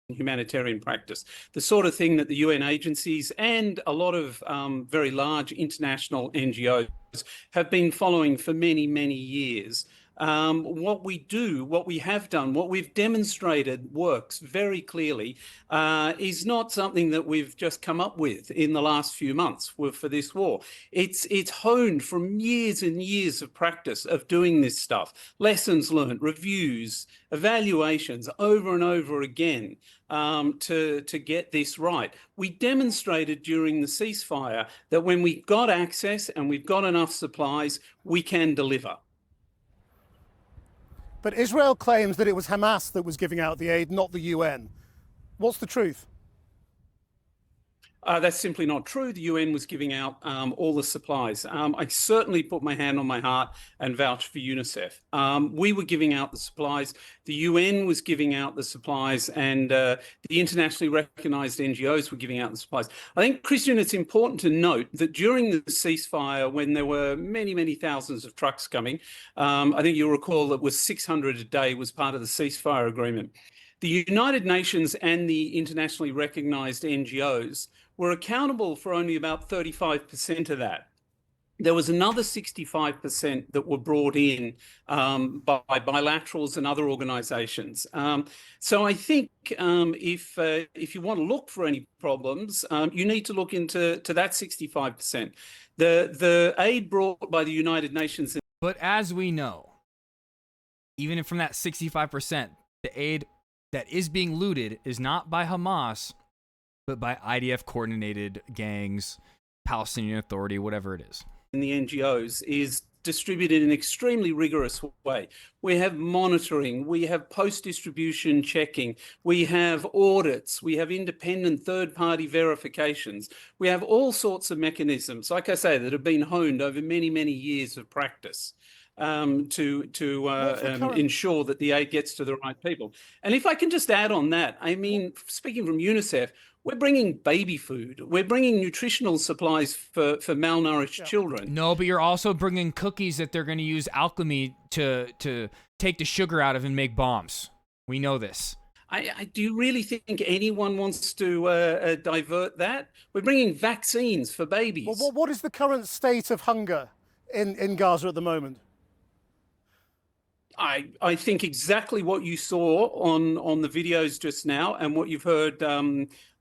Humanitarian practice, the sort of thing that the UN agencies and a lot of very large international NGOs have been following for many years. What we have done, what we've demonstrated works very clearly is not something that we've just come up with in the last few months for this war. It's honed from years and years of practice of doing this stuff, lessons learned, reviews, evaluations over and over again to get this right. We demonstrated during the ceasefire that when we've got access and we've got enough supplies, we can deliver.
But Israel claims that it was Hamas that was giving out the aid, not the UN. What's the truth?
That's simply not true. The UN was giving out all the supplies. I certainly put my hand on my heart and vouch for UNICEF. We were giving out the supplies. The UN was giving out the supplies, and the internationally recognized NGOs were giving out the supplies. I think, Christian, it's important to note that during the ceasefire, when there were many thousands of trucks coming, I think you'll recall that was 600 a day was part of the ceasefire agreement. The United Nations and the internationally recognized NGOs were accountable for only about 35% of that. There was another 65% that were brought in by bilaterals and other organisations. So I think if you want to look for any problems, you need to look into that 65%. The aid brought by the United Nations.
But as we know, even from that 65%, the aid that is being looted is not by Hamas, but by IDF-coordinated gangs, Palestinian Authority, whatever it is.
In the NGOs is distributed in an extremely rigorous way. We have monitoring, we have post-distribution checking, we have audits, we have independent third-party verifications. We have all sorts of mechanisms, like I say, that have been honed over many, many years of practice to ensure that the aid gets to the right people. And if I can just add on that, I mean, speaking from UNICEF, we're bringing baby food. We're bringing nutritional supplies for malnourished children.
No, but you're also bringing cookies that they're going to use alchemy to take the sugar out of and make bombs. We know this.
Do you really think anyone wants to divert that? We're bringing vaccines for babies.
Well, what is the current state of hunger in Gaza at the moment?
I think exactly what you saw on the videos just now and what you've heard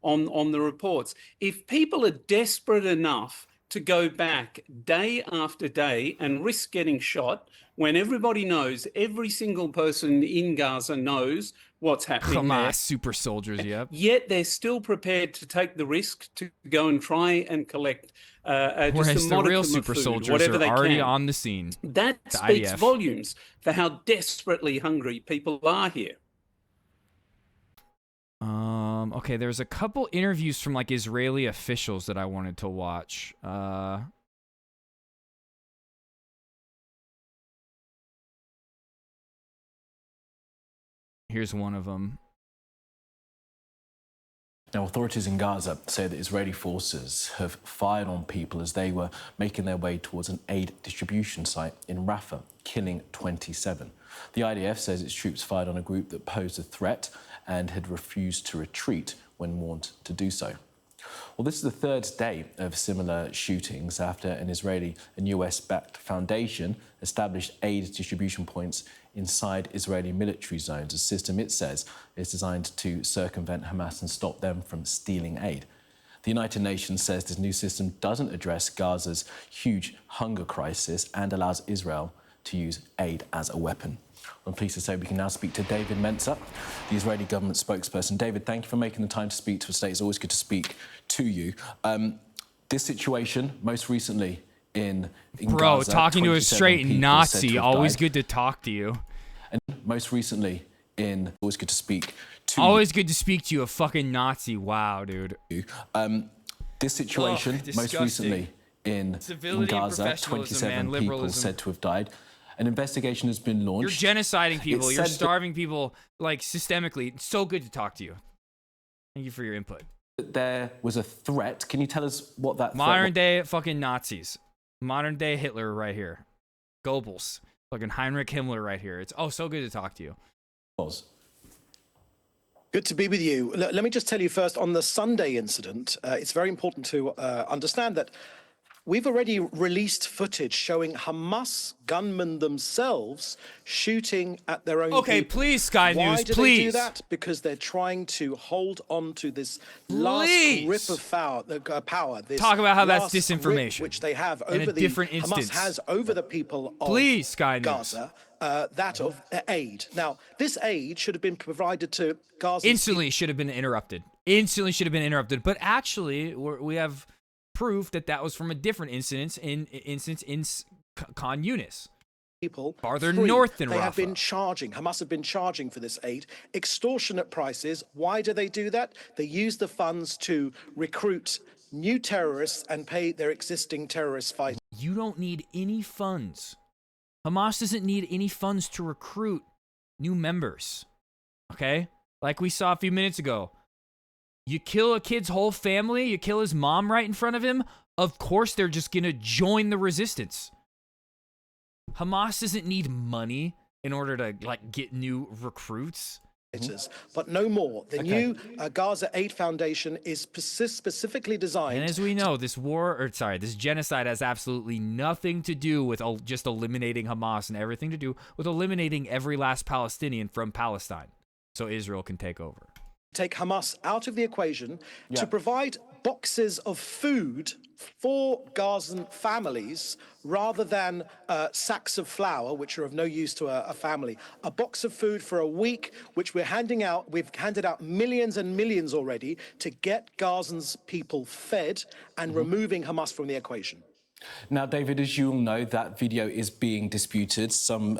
on the reports. If people are desperate enough to go back day after day and risk getting shot, when everybody knows, every single person in Gaza knows what's happening
Hamas
there.
super soldiers, yep.
Yet they're still prepared to take the risk to go and try and collect just
Whereas
a
the real
modicum
super
of food,
soldiers
whatever
are
they
already
can.
on the scene.
That
The
speaks
IDF.
volumes for how desperately hungry people are here.
Okay, there's a couple interviews from like Israeli officials that I wanted to watch. Here's one of them.
Now, authorities in Gaza say that Israeli forces have fired on people as they were making their way towards an aid distribution site in Rafah, killing 27. The IDF says its troops fired on a group that posed a threat and had refused to retreat when warned to do so. Well, this is the third day of similar shootings after an Israeli and US-backed foundation established aid distribution points inside Israeli military zones, a system it says is designed to circumvent Hamas and stop them from stealing aid. The United Nations says this new system doesn't address Gaza's huge hunger crisis and allows Israel to use aid as a weapon. I'm pleased to say we can now speak to David Menzer, the Israeli government spokesperson. David, thank you for making the time to speak to us today. It's always good to speak to you. This situation, most recently in Gaza,
talking to a straight Nazi, always good to talk to you.
And most recently always good to speak to
Always good to speak to you, a fucking Nazi. Wow, dude.
This situation, most recently in Gaza,
man,
27 people said to have died. An investigation has been launched.
You're genociding people.
It's
You're
said
starving people, like, systemically. It's so good to talk to you. Thank you for your input.
There was a threat. Can you tell us what that
Modern day fucking Nazis. Modern day Hitler right here. Goebbels. Fucking Heinrich Himmler right here. It's so good to talk to you.
was?
Good to be with you. Let me just tell you first on the Sunday incident, it's very important to understand that we've already released footage showing Hamas gunmen themselves shooting at their own
Okay,
people.
please, Sky
Why
News,
do
please.
they do that? Because they're trying to hold on to this last grip of power. This
Talk about how that's
last grip
disinformation.
which they have
In
over
a different
Hamas
instance.
has over the people of
Please, Sky News.
Gaza. That of aid. Now, this aid should have been provided to Gaza.
Instantly should have been interrupted. Instantly should have been interrupted. But actually, we have proof that that was from a different instance in Khan Yunis.
People
farther
free.
north than
they have
Rafah.
been charging. Hamas have been charging for this aid extortionate prices. Why do they do that? They use the funds to recruit new terrorists and pay their existing terrorist fighters.
You don't need any funds. Hamas doesn't need any funds to recruit new members. Okay? Like we saw a few minutes ago. You kill a kid's whole family, you kill his mom right in front of him, of course they're just gonna join the resistance. Hamas doesn't need money in order to, like, get new recruits.
But no more. The new Gaza Aid Foundation is specifically designed.
And as we know, this genocide has absolutely nothing to do with just eliminating Hamas and everything to do with eliminating every last Palestinian from Palestine so Israel can take over.
Take Hamas out of the equation to provide boxes of food for Gazan families rather than sacks of flour, which are of no use to a family. A box of food for a week, which we're handing out. We've handed out millions and millions already to get Gazans people fed and removing Hamas from the equation.
Now, David, as you all know, that video is being disputed. Some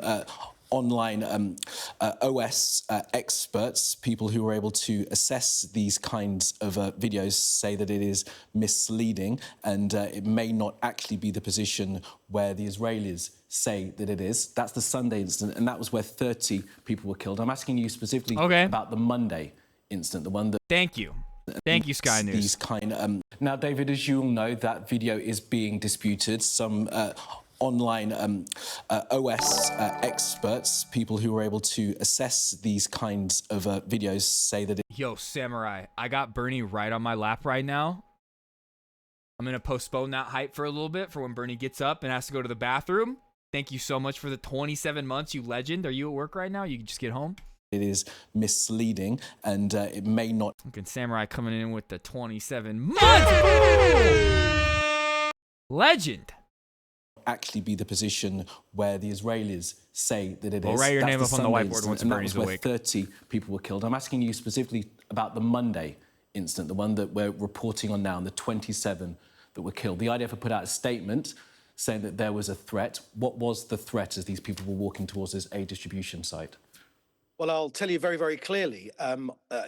online OS experts, people who were able to assess these kinds of videos, say that it is misleading and it may not actually be the position where the Israelis say that it is. That's the Sunday incident, and that was where 30 people were killed. I'm asking you specifically about the Monday incident, the one that...
Thank you. Thank you, Sky News.
These now, David, as you all know, that video is being disputed. Some online OS experts, people who were able to assess these kinds of videos, say that
Yo, Samurai, I got Bernie right on my lap right now. I'm going to postpone that hype for a little bit for when Bernie gets up and has to go to the bathroom. Thank you so much for the 27 months, you legend. Are you at work right now? You can just get home?
It is misleading and it may not...
Looking Samurai coming in with the 27 months! Legend!
Actually be the position where the Israelis say that it is.
Well, write your name up on the whiteboard once Bernie's awake.
30 people were killed. I'm asking you specifically about the Monday incident, the one that we're reporting on now, and the 27 that were killed. The IDF had put out a statement saying that there was a threat. What was the threat as these people were walking towards this aid distribution site?
Well, I'll tell you very, very clearly.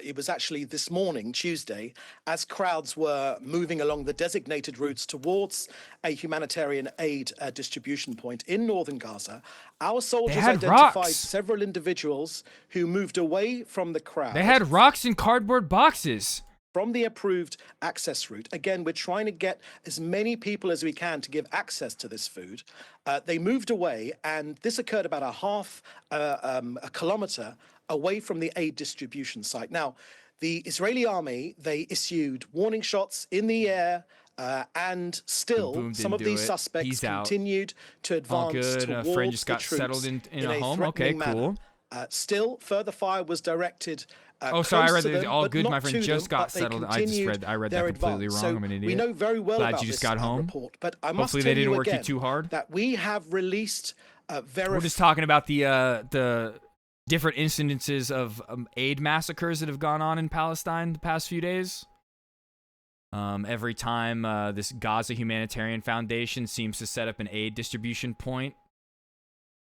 It was actually this morning, Tuesday, as crowds were moving along the designated routes towards a humanitarian aid distribution point in northern Gaza. Our soldiers identified several individuals who moved away from the crowd.
They had rocks in cardboard boxes.
From the approved access route. Again, we're trying to get as many people as we can to give access to this food. They moved away, and this occurred about a kilometre away from the aid distribution site. Now, the Israeli army, they issued warning shots in the air, and still some of these suspects continued to advance towards
friend just got
the troops
settled in a home.
threatening
Okay, cool.
manner. Still, further fire was directed.
Oh, sorry, I read
that.
All good. My friend just got settled. I read that completely wrong. I'm an idiot.
We know very well
Glad
about
you just
this
got home.
report, but I must
Hopefully
tell
they didn't
you
work
again
you too hard.
that we have released
We're just talking about the different incidences of aid massacres that have gone on in Palestine the past few days. Every time this Gaza Humanitarian Foundation seems to set up an aid distribution point,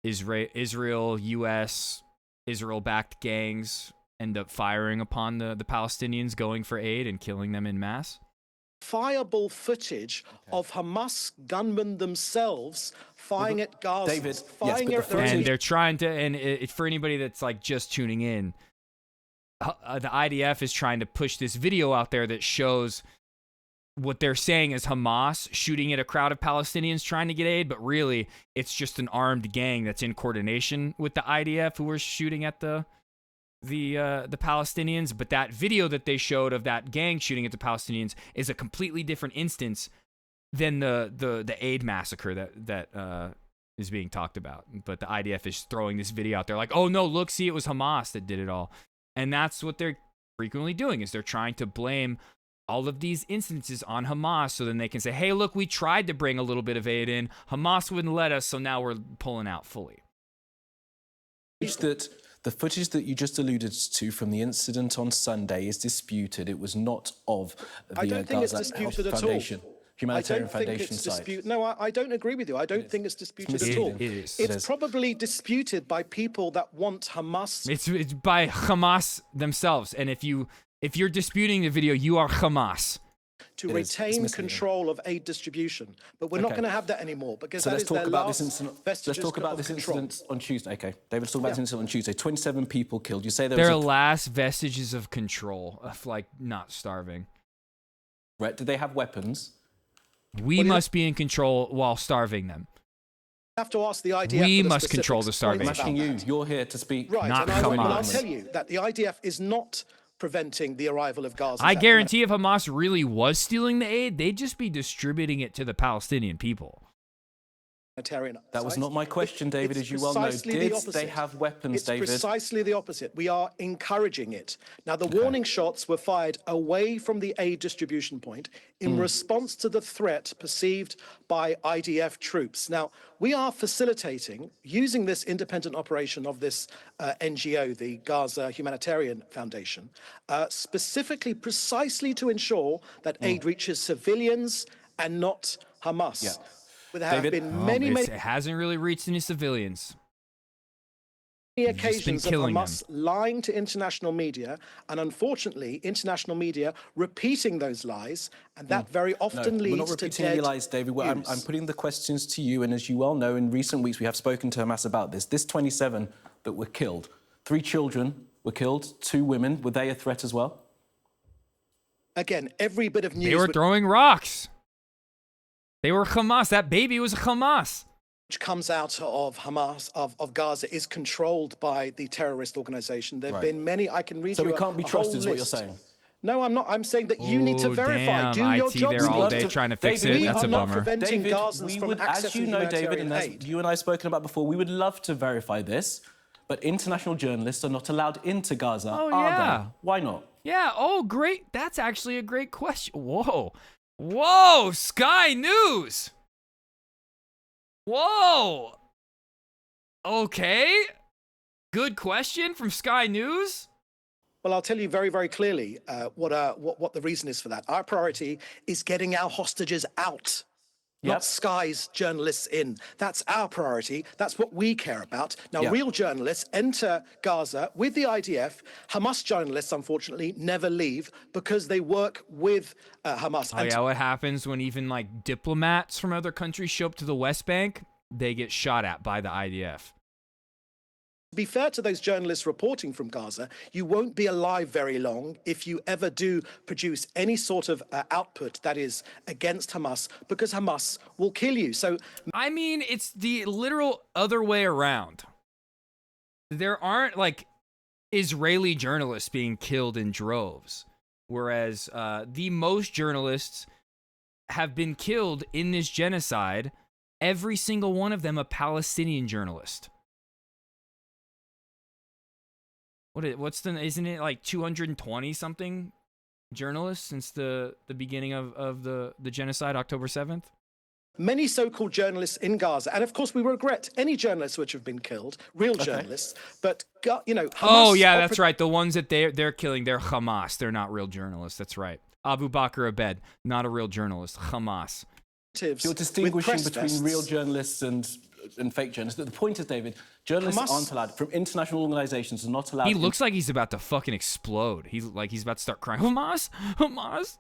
Israel, U.S., Israel-backed gangs end up firing upon the Palestinians going for aid and killing them en masse.
Fireable footage of Hamas gunmen themselves firing at Gaza.
David,
and they're trying to, and for anybody that's like just tuning in, the IDF is trying to push this video out there that shows what they're saying is Hamas shooting at a crowd of Palestinians trying to get aid, but really it's just an armed gang that's in coordination with the IDF who are shooting at the Palestinians. But that video that they showed of that gang shooting at the Palestinians is a completely different instance than the aid massacre that is being talked about. But the IDF is throwing this video out there like, oh no, look, see, it was Hamas that did it all. And that's what they're frequently doing, is they're trying to blame all of these instances on Hamas, so then they can say, hey, look, we tried to bring a little bit of aid in. Hamas wouldn't let us, so now we're pulling out fully.
That the footage that you just alluded to from the incident on Sunday is disputed. It was not of the Gaza Health Foundation. Humanitarian Foundation site.
No, I don't agree with you. I don't think it's disputed at all. It's probably disputed by people that want Hamas.
It's by Hamas themselves. And if you're disputing the video, you are Hamas.
To retain control of aid distribution, but we're not going to have that anymore because that is their last vestiges.
Let's talk about this incident on Tuesday. Okay, David, let's talk about this incident on Tuesday. 27 people killed. You say there was
their last vestiges of control, of like not starving.
Right? Did they have weapons?
We must be in control while starving them.
have to ask the IDF.
We
for the
must control the
specifics points
starvation.
about that.
You're here to speak,
Right,
not
and
Hamas.
I'll tell you that the IDF is not preventing the arrival of Gaza.
I guarantee if Hamas really was stealing the aid, they'd just be distributing it to the Palestinian people.
That was not my question, David, as you well know. Did they have weapons,
it's
David?
Precisely the opposite. We are encouraging it. Now, the warning shots were fired away from the aid distribution point in response to the threat perceived by IDF troops. Now, we are facilitating, using this independent operation of this NGO, the Gaza Humanitarian Foundation, specifically precisely to ensure that aid reaches civilians and not Hamas.
Yeah.
There have been many
It hasn't really reached any civilians.
occasions of Hamas lying to international media, and unfortunately, international media repeating those lies, and that very often leads
we're not
to
repeating
dead
any lies, David. I'm putting the questions to you, and as you well know, in recent weeks we have spoken to Hamas about this. This 27 that were killed, 3 children were killed, 2 women. Were they a threat as well?
Again, every bit of news.
They were throwing rocks. They were Hamas. That baby was Hamas.
Which comes out of Hamas, of Gaza, is controlled by the terrorist organization. There have been many. I can read you.
So we can't be trusted, is what you're
list.
saying?
No, I'm not. I'm saying that you need to verify.
Damn,
Do your
IT,
job.
they're all day trying to fix it. That's a bummer.
David,
we would, as you know, David, and as you and I have spoken about before, we would love to verify this, but international journalists are not allowed into Gaza, are they? Why not?
Yeah, oh, great. That's actually a great question. Whoa. Whoa, Sky News. Whoa. Okay. Good question from Sky News.
Well, I'll tell you very, very clearly what the reason is for that. Our priority is getting our hostages out, not Sky's journalists in. That's our priority. That's what we care about. Now, real journalists enter Gaza with the IDF. Hamas journalists, unfortunately, never leave because they work with Hamas.
Oh, yeah, what happens when even, like, diplomats from other countries show up to the West Bank? They get shot at by the IDF.
To be fair to those journalists reporting from Gaza, you won't be alive very long if you ever do produce any sort of output that is against Hamas, because Hamas will kill you. So,
I mean, it's the literal other way around. There aren't, like, Israeli journalists being killed in droves, whereas the most journalists have been killed in this genocide, every single one of them a Palestinian journalist. Isn't it like 220 something journalists since the beginning of the genocide, October 7th?
Many so-called journalists in Gaza, and of course we regret any journalists which have been killed, real journalists, but, you know, Hamas...
Oh, yeah, that's right. The ones that they're killing, they're Hamas. They're not real journalists. That's right. Abu Bakr Abed, not a real journalist. Hamas.
You're distinguishing between real journalists and fake journalists. The point is, David, journalists aren't allowed, from international organizations, are not allowed...
He looks like he's about to fucking explode. He's about to start crying. Hamas? Hamas?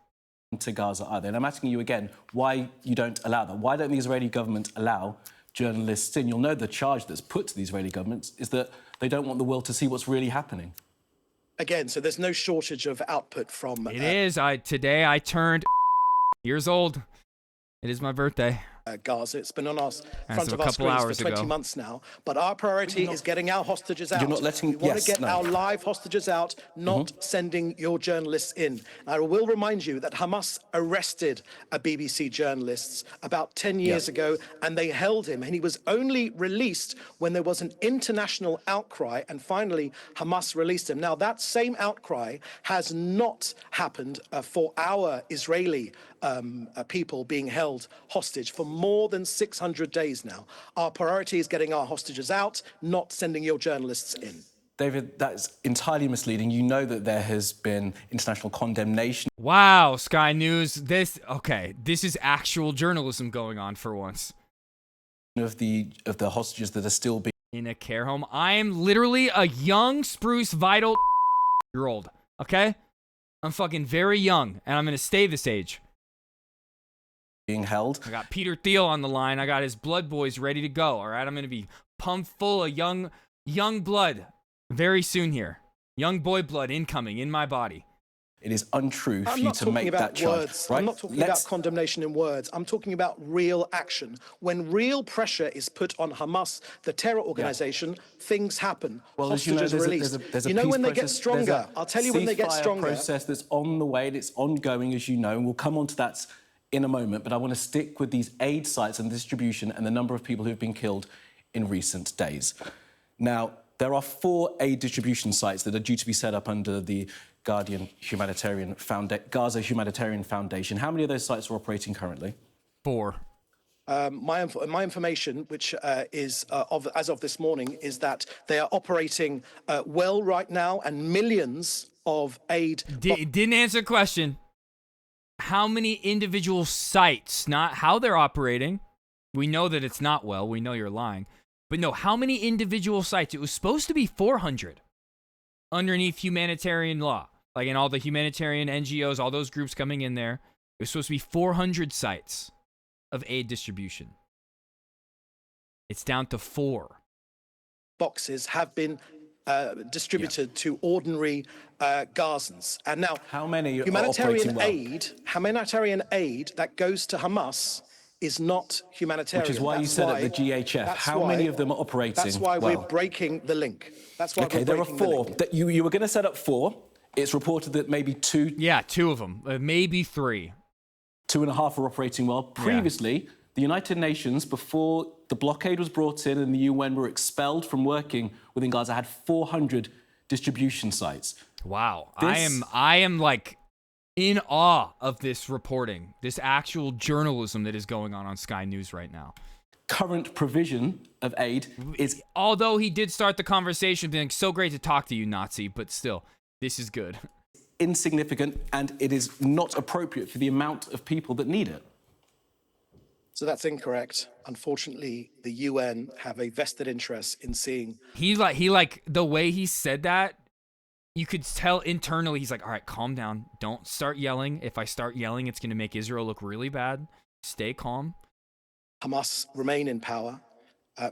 ...to Gaza, are they? And I'm asking you again, why you don't allow that? Why don't the Israeli government allow journalists in? You'll know the charge that's put to the Israeli government is that they don't want the world to see what's really happening.
Again, so there's no shortage of output from...
It is. Today I turned years old. It is my birthday.
Gaza. It's been on our front of
a
our
couple
screens
hours
for 20
ago.
months now. But our priority is getting our hostages out.
You're not letting...
We want to get our live hostages out, not sending your journalists in. I will remind you that Hamas arrested a BBC journalist about 10 years ago, and they held him. And he was only released when there was an international outcry, and finally Hamas released him. Now, that same outcry has not happened for our Israeli people being held hostage for more than 600 days now. Our priority is getting our hostages out, not sending your journalists in.
David, that's entirely misleading. You know that there has been international condemnation.
Wow, Sky News. This is actual journalism going on for once.
Of the hostages that are still being...
In a care home. I am literally a young, spruce, vital year-old, okay? I'm fucking very young, and I'm going to stay this age.
Being held.
I got Peter Thiel on the line. I got his blood boys ready to go. All right, I'm gonna be pumped full of young blood very soon here. Young boy blood incoming in my body.
It is untrue for
I'm
you
not
to
talking
make
about
that charge.
words.
Right?
I'm not talking about condemnation in words. I'm talking about real action. When real pressure is put on Hamas, the terror organization, things happen.
Well, as you know,
Hostages are released.
there's a
You know
peace
when they get
process,
stronger. I'll tell you when they get
ceasefire
stronger.
process that's on the way, and it's ongoing, as you know, and we'll come on to that in a moment. But I want to stick with these aid sites and distribution and the number of people who've been killed in recent days. Now, there are 4 aid distribution sites that are due to be set up under the Gaza Humanitarian Foundation. How many of those sites are operating currently?
4.
My information, which is as of this morning, is that they are operating well right now, and millions of aid.
Didn't answer the question. How many individual sites, not how they're operating. We know that it's not well. We know you're lying. But no, how many individual sites? It was supposed to be 400 underneath humanitarian law. Like in all the humanitarian NGOs, all those groups coming in there. It was supposed to be 400 sites of aid distribution. It's down to 4.
Boxes have been distributed to ordinary Gazans. And now,
how many
humanitarian aid that goes to Hamas is not humanitarian.
Which is why you said at the GHF. How many of them are operating?
That's why we're breaking the link. That's why we're breaking
there are 4. You were going to set up 4. It's reported that maybe 2.
Yeah, 2 of them. Maybe 3.
2.5 are operating well. Previously, the United Nations, before the blockade was brought in and the UN were expelled from working within Gaza, had 400 distribution sites.
Wow. I am like in awe of this reporting, this actual journalism that is going on Sky News right now.
Current provision of aid is...
Although he did start the conversation being so great to talk to you, Nazi, but still, this is good.
Insignificant, and it is not appropriate for the amount of people that need it.
So that's incorrect. Unfortunately, the UN have a vested interest in seeing...
He like the way he said that, you could tell internally, he's like, all right, calm down. Don't start yelling. If I start yelling, it's going to make Israel look really bad. Stay calm.
Hamas remain in power.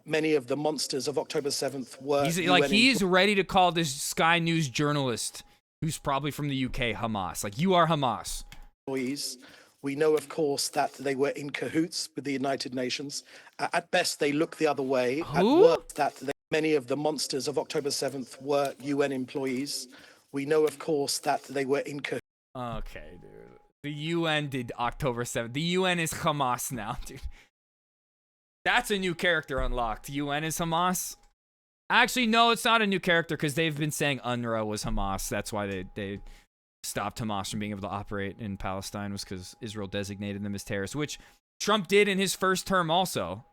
Many of the monsters of October 7th were...
He's ready to call this Sky News journalist, who's probably from the UK, Hamas. Like, you are Hamas.
Employees. We know, of course, that they were in cahoots with the United Nations. At best, they look the other way.
Who?
At worst, many of the monsters of October 7th were UN employees. We know, of course, that they were in cahoots.
Okay, dude. The UN did October 7th. The UN is Hamas now, dude. That's a new character unlocked. UN is Hamas. Actually, no, it's not a new character because they've been saying UNRWA was Hamas. That's why they stopped Hamas from being able to operate in Palestine, was because Israel designated them as terrorists, which Trump did in his first term also.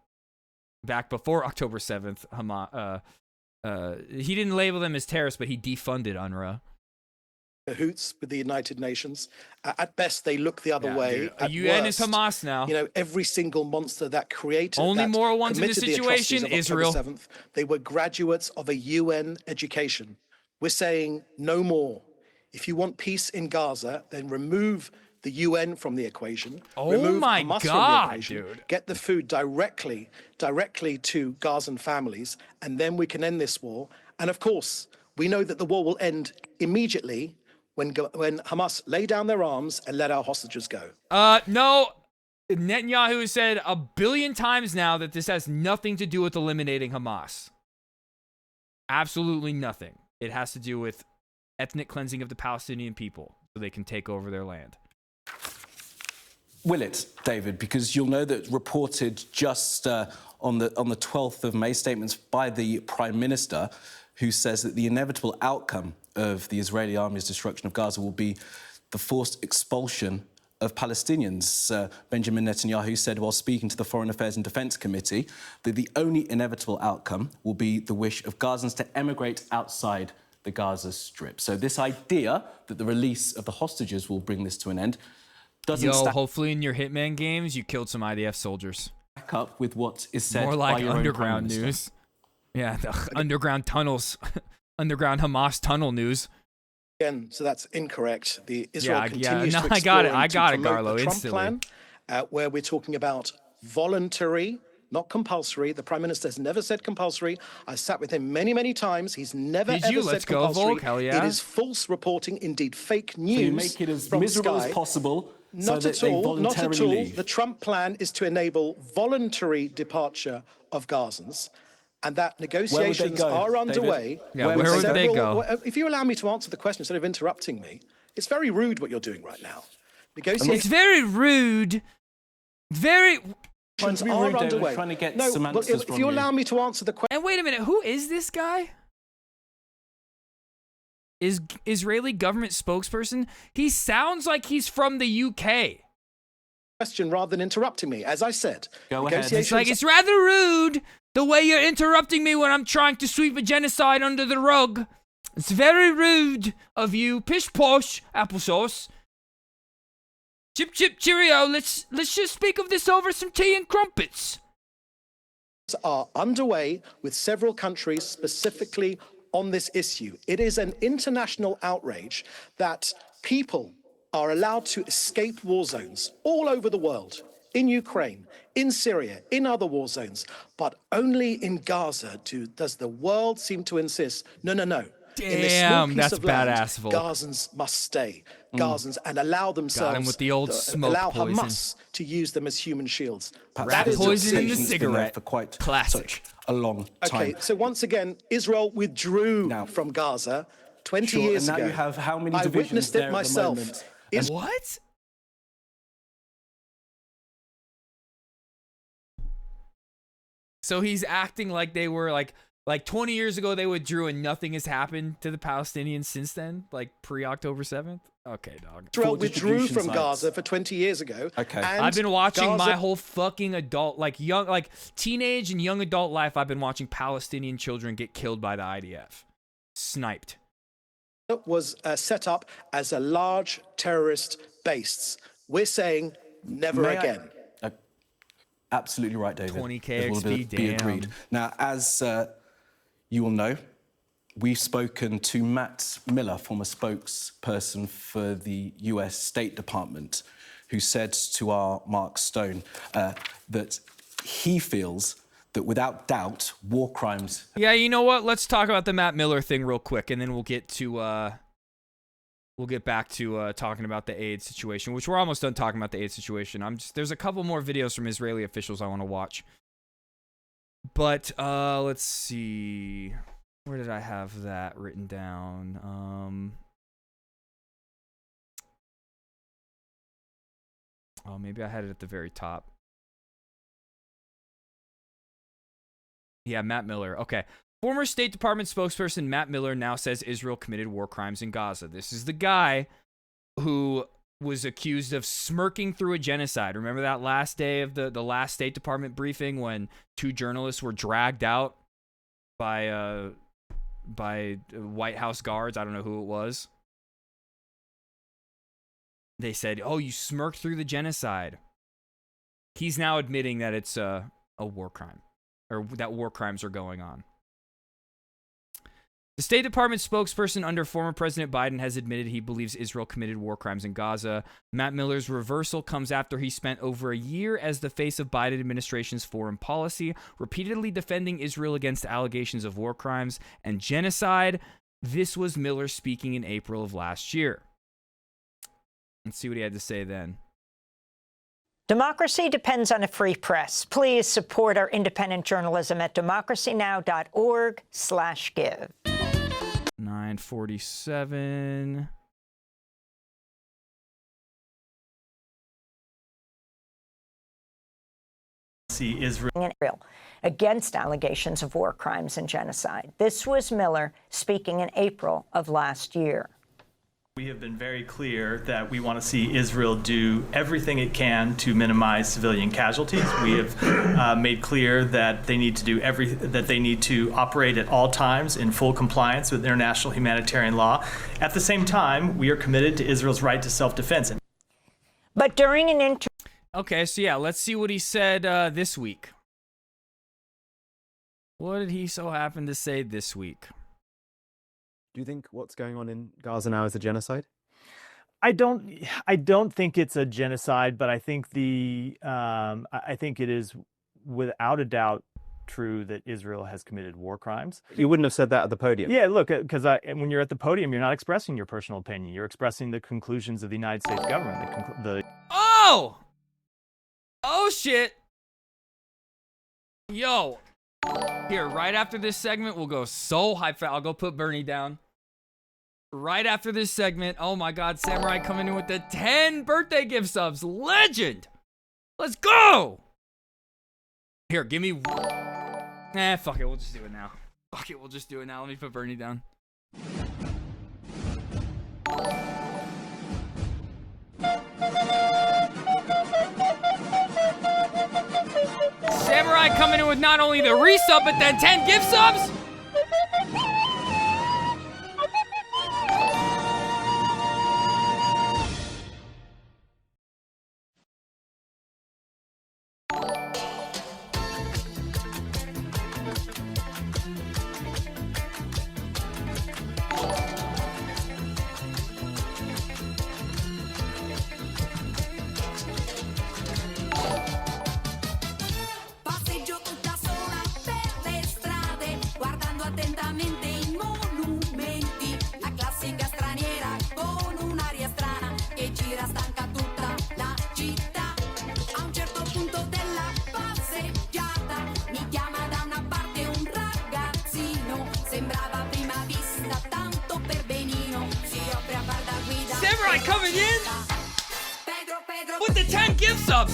Back before October 7th, Hamas, he didn't label them as terrorists, but he defunded UNRWA.
Cahoots with the United Nations. At best, they look the other way.
Dude, the UN is Hamas now.
You know, every single monster that created
only
that
moral ones in the
committed
situation,
atrocities of
Israel.
October 7th, they were graduates of a UN education. We're saying no more. If you want peace in Gaza, then remove the UN from the equation.
Oh
remove
my
Hamas
God,
from the equation,
dude.
Get the food directly to Gazan families, and then we can end this war. And of course, we know that the war will end immediately when Hamas lay down their arms and let our hostages go.
No. Netanyahu said 1 billion times now that this has nothing to do with eliminating Hamas. Absolutely nothing. It has to do with ethnic cleansing of the Palestinian people so they can take over their land.
Will it, David? Because you'll know that reported just on the 12th of May, statements by the Prime Minister, who says that the inevitable outcome of the Israeli army's destruction of Gaza will be the forced expulsion of Palestinians. Benjamin Netanyahu said while speaking to the Foreign Affairs and Defence Committee that the only inevitable outcome will be the wish of Gazans to emigrate outside the Gaza Strip. So this idea that the release of the hostages will bring this to an end doesn't
hopefully in your Hitman games you killed some IDF soldiers.
Back up with what is said
more like
by your
underground
own Prime
news. Yeah, the underground tunnels, underground Hamas tunnel news.
Again, so that's incorrect. The Israel continues to
no,
explore
I got it,
and to
Garlo,
promote the Trump
instantly.
plan, where we're talking about voluntary not compulsory. The Prime Minister has never said compulsory. I sat with him many, many times. He's never
Did
ever
you?
said
Let's go,
compulsory.
Volk. Hell yeah.
It is false reporting, indeed fake news.
So you make it as
from
miserable
Sky.
as possible.
Not
so
at
that they
all, not at
voluntarily
all.
leave.
The Trump plan is to enable voluntary departure of Gazans, and that negotiations
go,
are underway.
David? Yeah, where
would they go?
If you allow me to answer the question instead of interrupting me, it's very rude what you're doing right now.
It's
Negotiations
very rude. Very.
Trying to be
are
rude, David.
underway.
Trying to get
no,
some
but
answers
if
from
you allow me to answer the question.
And wait a minute, who is this guy? Is Israeli government spokesperson? He sounds like he's from the UK.
Question rather than interrupting me, as I said.
Go ahead.
It's like, it's rather rude the way you're interrupting me when I'm trying to sweep a genocide under the rug. It's very rude of you. Pish posh, applesauce. Chip chip cheerio. Let's just speak of this over some tea and crumpets.
Are underway with several countries specifically on this issue. It is an international outrage that people are allowed to escape war zones all over the world, in Ukraine, in Syria, in other war zones, but only in Gaza does the world seem to insist, no. In this small
Damn,
piece
that's
of land,
badass, Volk.
Gazans must stay. Gazans and allow themselves,
Got him with the old smoke
allow
poison.
Hamas to use them as human shields.
Rat poison in the
Conversation's been there
cigarette.
for quite
Classic.
such a long time.
Okay, so once again, Israel withdrew from Gaza 20
Sure,
years
and now
ago.
you have how many
I
divisions
witnessed
there
it
at the
myself.
moment?
What? So he's acting like they were like 20 years ago they withdrew and nothing has happened to the Palestinians since then, like pre-October 7th? Okay, dog.
Israel withdrew from Gaza for 20 years ago.
Okay.
And
I've been watching my
Gaza
whole fucking teenage and young adult life. I've been watching Palestinian children get killed by the IDF. Sniped.
was set up as a large terrorist base. We're saying never
May I-
again.
Absolutely right, David.
20K
It will
XP,
be
damn.
agreed. Now, as you will know, we've spoken to Matt Miller, former spokesperson for the US State Department, who said to our Mark Stone that he feels that without doubt, war crimes...
Yeah, you know what? Let's talk about the Matt Miller thing real quick, and then we'll get to back to talking about the aid situation, which we're almost done talking about the aid situation. There's a couple more videos from Israeli officials I want to watch. But let's see. Where did I have that written down? Oh, maybe I had it at the very top. Yeah, Matt Miller. Okay. Former State Department spokesperson Matt Miller now says Israel committed war crimes in Gaza. This is the guy who was accused of smirking through a genocide. Remember that last day of the last State Department briefing when 2 journalists were dragged out by White House guards? I don't know who it was. They said, "Oh, you smirked through the genocide." He's now admitting that it's a war crime, or that war crimes are going on. The State Department spokesperson under former President Biden has admitted he believes Israel committed war crimes in Gaza. Matt Miller's reversal comes after he spent over a year as the face of Biden administration's foreign policy, repeatedly defending Israel against allegations of war crimes and genocide. This was Miller speaking in April of last year. Let's see what he had to say then.
Democracy depends on a free press. Please support our independent journalism at democracynow.org/give.
9:47.
See Israel against allegations of war crimes and genocide. This was Miller speaking in April of last year.
We have been very clear that we want to see Israel do everything it can to minimize civilian casualties. We have made clear that they need to do that they need to operate at all times in full compliance with international humanitarian law. At the same time, we are committed to Israel's right to self-defense.
But during an interview.
Okay, so yeah, let's see what he said this week. What did he so happen to say this week?
Do you think what's going on in Gaza now is a genocide?
I don't think it's a genocide, but I think I think it is
without a doubt true that Israel has committed war crimes.
You wouldn't have said that at the podium.
Yeah, look, because when you're at the podium, you're not expressing your personal opinion. You're expressing the conclusions of the United States government.
Oh! Oh, shit. Yo. Here, right after this segment, we'll go so hype. I'll go put Bernie down. Right after this segment, oh my God, Samurai coming in with the 10 birthday gift subs. Legend. Let's go. Here, give me... fuck it. We'll just do it now. Fuck it. We'll just do it now. Let me put Bernie down. Samurai coming in with not only the resub, but then 10 gift subs? Samurai coming in with the 10 gift subs.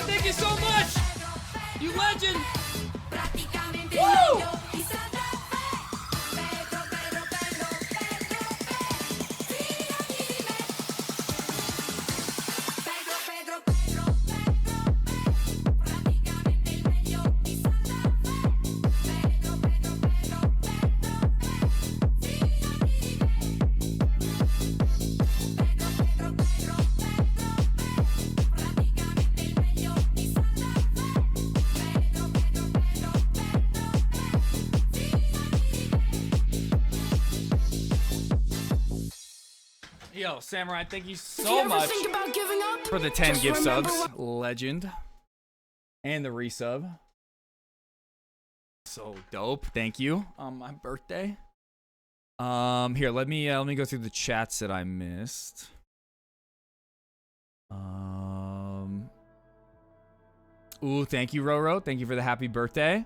Thank you so much! You legend! Woo! Yo, Samurai, thank you so much for the 10 gift subs. Legend. And the resub. So dope. Thank you. On my birthday. Here, let me go through the chats that I missed. Ooh, thank you, Roro. Thank you for the happy birthday.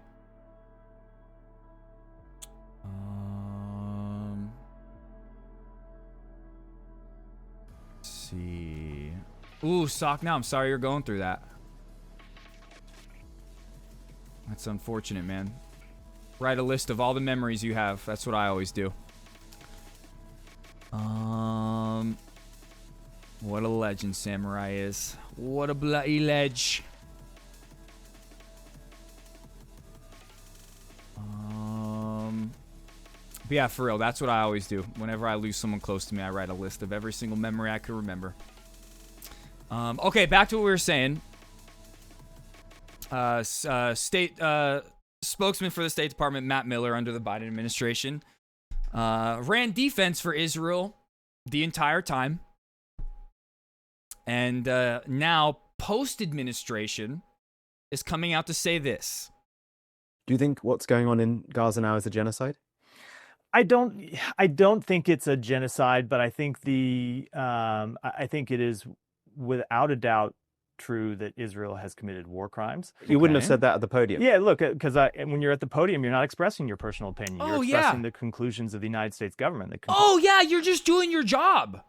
See. Ooh, Sock now. I'm sorry you're going through that. That's unfortunate, man. Write a list of all the memories you have. That's what I always do. What a legend Samurai is. What a bloody ledge. But yeah, for real, that's what I always do. Whenever I lose someone close to me, I write a list of every single memory I could remember. Okay, back to what we were saying. State spokesman for the State Department, Matt Miller, under the Biden administration, ran defense for Israel the entire time. And now, post-administration, is coming out to say this.
Do you think what's going on in Gaza now is a genocide?
I don't think it's a genocide, but I think I think it is without a doubt true that Israel has committed war crimes.
You wouldn't have said that at the podium.
Yeah, look, because when you're at the podium, you're not expressing your personal opinion. You're expressing the conclusions of the United States government.
Oh yeah, you're just doing your job.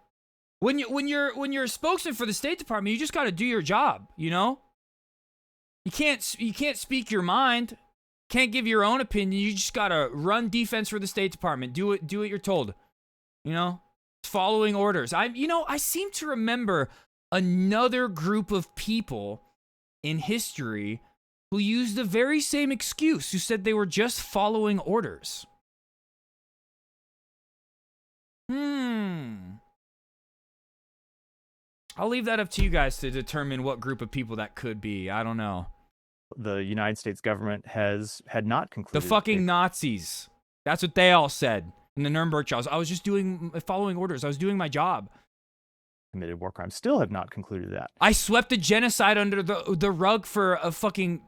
When you're a spokesman for the State Department, you just got to do your job. You know, you can't speak your mind. Can't give your own opinion. You just gotta run defense for the State Department. Do what you're told. You know, it's following orders. I seem to remember another group of people in history who used the very same excuse, who said they were just following orders. I'll leave that up to you guys to determine what group of people that could be. I don't know.
The United States government had not concluded.
The fucking Nazis. That's what they all said in the Nuremberg trials. I was just following orders. I was doing my job.
Committed war crimes. Still have not concluded that.
I swept the genocide under the rug for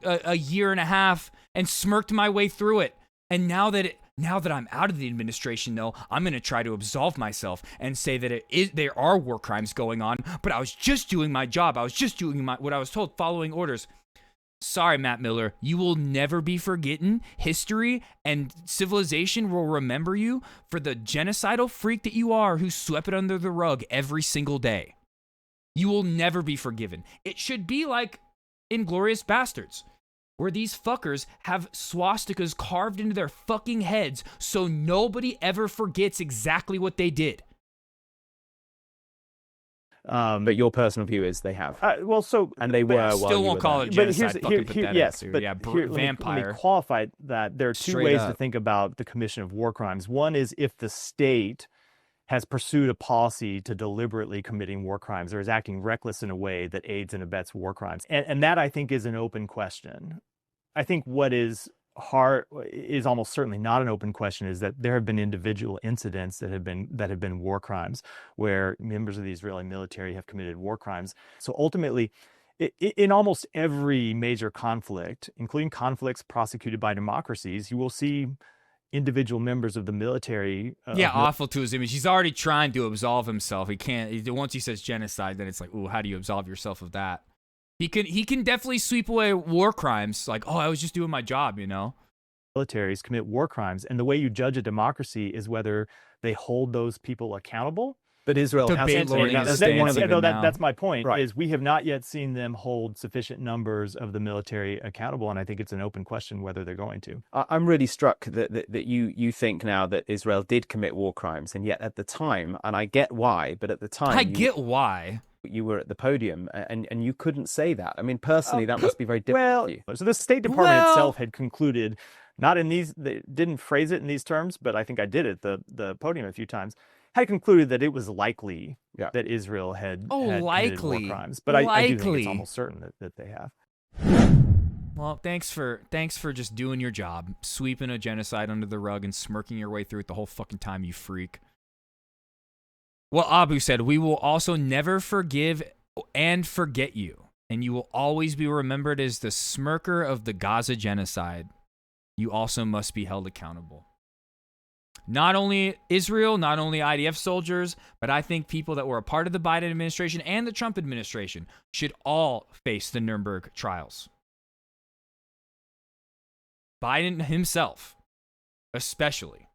a year and a half and smirked my way through it. And now that I'm out of the administration, though, I'm going to try to absolve myself and say that there are war crimes going on, but I was just doing my job. I was just doing what I was told, following orders. Sorry, Matt Miller, you will never be forgotten. History and civilization will remember you for the genocidal freak that you are who swept it under the rug every single day. You will never be forgiven. It should be like Inglourious Bastards, where these fuckers have swastikas carved into their fucking heads so nobody ever forgets exactly what they did.
But your personal view is they have.
And
they were.
Still won't call it genocide.
Yes, but
vampire.
Let me qualify that. There are two ways to think about the commission of war crimes. One is if the state has pursued a policy to deliberately committing war crimes or is acting reckless in a way that aids and abets war crimes. And that, I think, is an open question. I think what is almost certainly not an open question is that there have been individual incidents that have been war crimes where members of the Israeli military have committed war crimes. So ultimately, in almost every major conflict, including conflicts prosecuted by democracies, you will see individual members of the military.
Awful to his image. He's already trying to absolve himself. He can't. Once he says genocide, then it's like, ooh, how do you absolve yourself of that? He can definitely sweep away war crimes. Like, oh, I was just doing my job, you know?
Militaries commit war crimes, and the way you judge a democracy is whether they hold those people accountable.
But Israel hasn't.
That's my point.
Right.
Is we have not yet seen them hold sufficient numbers of the military accountable, and I think it's an open question whether they're going to.
I'm really struck that you think now that Israel did commit war crimes, and yet at the time, and I get why, but at the time,
I get why.
You were at the podium and you couldn't say that. I mean, personally, that must be very difficult for you.
So the State Department itself had concluded, not in these, they didn't phrase it in these terms, but I think I did at the podium a few times, had concluded that it was likely that Israel had committed war crimes. But I do think it's almost certain that they have.
Well, thanks for just doing your job, sweeping a genocide under the rug and smirking your way through it the whole fucking time, you freak. Well, Abu said, we will also never forgive and forget you, and you will always be remembered as the smirker of the Gaza genocide. You also must be held accountable. Not only Israel, not only IDF soldiers, but I think people that were a part of the Biden administration and the Trump administration should all face the Nuremberg trials. Biden himself, especially.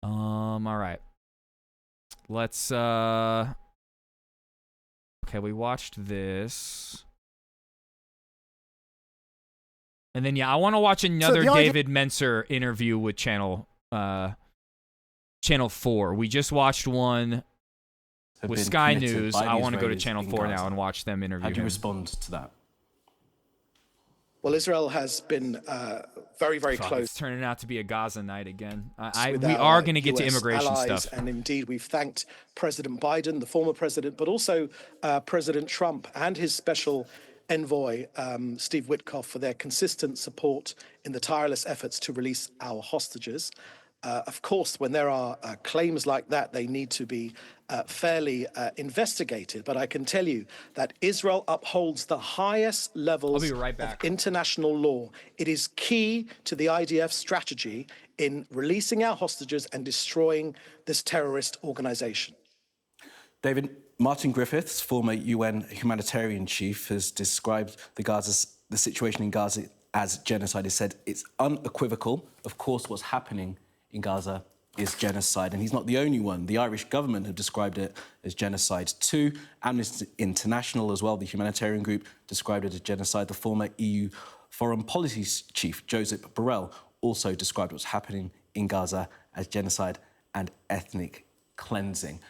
All right. Let's, okay, we watched this. And then, I want to watch another David Menser interview with Channel 4. We just watched one with Sky News. I want to go to Channel 4 now and watch them interview him.
How do you respond to that?
Well, Israel has been very, very close.
It's turning out to be a Gaza night again. We are going to get to immigration
allies,
stuff.
And indeed, we've thanked President Biden, the former president, but also President Trump and his special envoy, Steve Witkoff, for their consistent support in the tireless efforts to release our hostages. Of course, when there are claims like that, they need to be fairly investigated. But I can tell you that Israel upholds the highest levels of international law. It is key to the IDF strategy in releasing our hostages and destroying this terrorist organization.
David, Martin Griffiths, former UN humanitarian chief, has described the situation in Gaza as genocide. He said it's unequivocal. Of course, what's happening in Gaza is genocide, and he's not the only one. The Irish government have described it as genocide too. Amnesty International as well, the humanitarian group, described it as genocide. The former EU Foreign Policy Chief Joseph Borrell also described what's happening in Gaza as genocide and ethnic cleansing.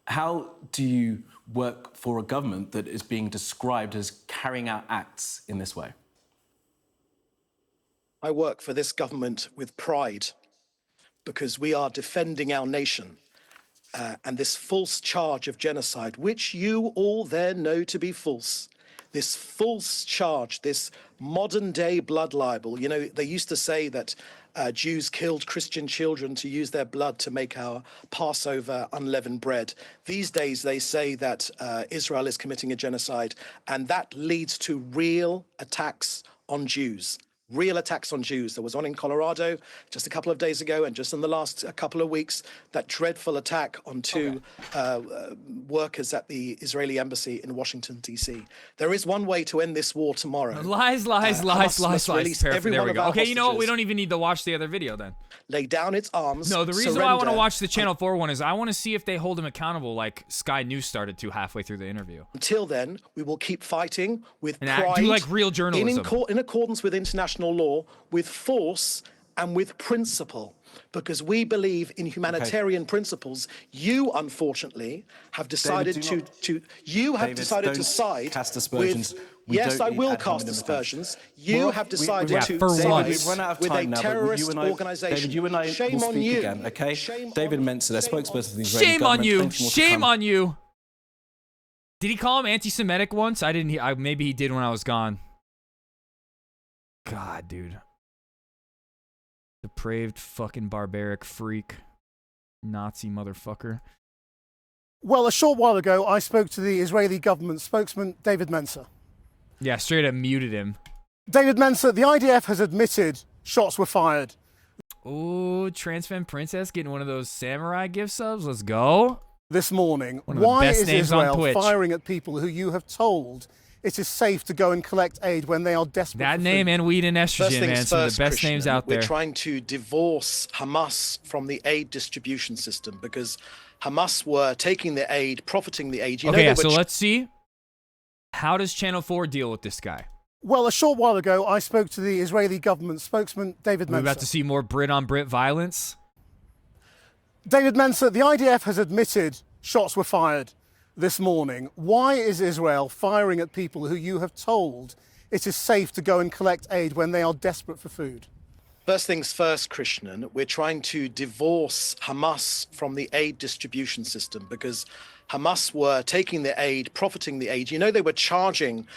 How do you work for a government that is being described as carrying out acts in this way?
I work for this government with pride because we are defending our nation. And this false charge of genocide, which you all there know to be false, this false charge, this modern day blood libel. You know, they used to say that Jews killed Christian children to use their blood to make our Passover unleavened bread. These days they say that Israel is committing a genocide, and that leads to real attacks on Jews. Real attacks on Jews. There was one in Colorado just a couple of days ago, and just in the last couple of weeks, that dreadful attack on two workers at the Israeli embassy in Washington, D.C. There is one way to end this war tomorrow.
Lies. Paraphrase. There we go. Okay, you know what? We don't even need to watch the other video then.
Lay down its arms.
No, the reason why I want to watch the Channel 4 one is I want to see if they hold him accountable like Sky News started to halfway through the interview.
Until then, we will keep fighting with
and
pride.
do like real journalism.
In accordance with international law, with force and with principle, because we believe in humanitarian principles. You, unfortunately, have decided decided to side
cast aspersions.
with. Yes, I will cast aspersions. You have decided to side with a terrorist organization.
David, you and I
Shame
will
on
speak
you.
again, okay? David Mensa, their spokesperson for the Israeli
Shame on you.
government.
Shame on you. Did he call him anti-Semitic once? I didn't. Maybe he did when I was gone. God, dude. Depraved fucking barbaric freak. Nazi motherfucker.
Well, a short while ago, I spoke to the Israeli government spokesman, David Mensa.
Yeah, straight up muted him.
David Mensa, the IDF has admitted shots were fired.
Ooh, Transfem Princess getting one of those samurai gift subs. Let's go.
This morning,
one of the
why
best
is
names on
Israel
Twitch.
firing at people who you have told it is safe to go and collect aid when they are desperate
That
for
name
food?
and weed and estrogen, man. Some of the best names out there.
We're trying to divorce Hamas from the aid distribution system because Hamas were taking the aid, profiting the aid.
So let's see. How does Channel 4 deal with this guy?
Well, a short while ago, I spoke to the Israeli government spokesman, David Mensa.
We're about to see more Brit on Brit violence.
David Mensa, the IDF has admitted shots were fired this morning. Why is Israel firing at people who you have told it is safe to go and collect aid when they are desperate for food?
First things first, Krishnan, we're trying to divorce Hamas from the aid distribution system because Hamas were taking the aid, profiting the aid. They were charging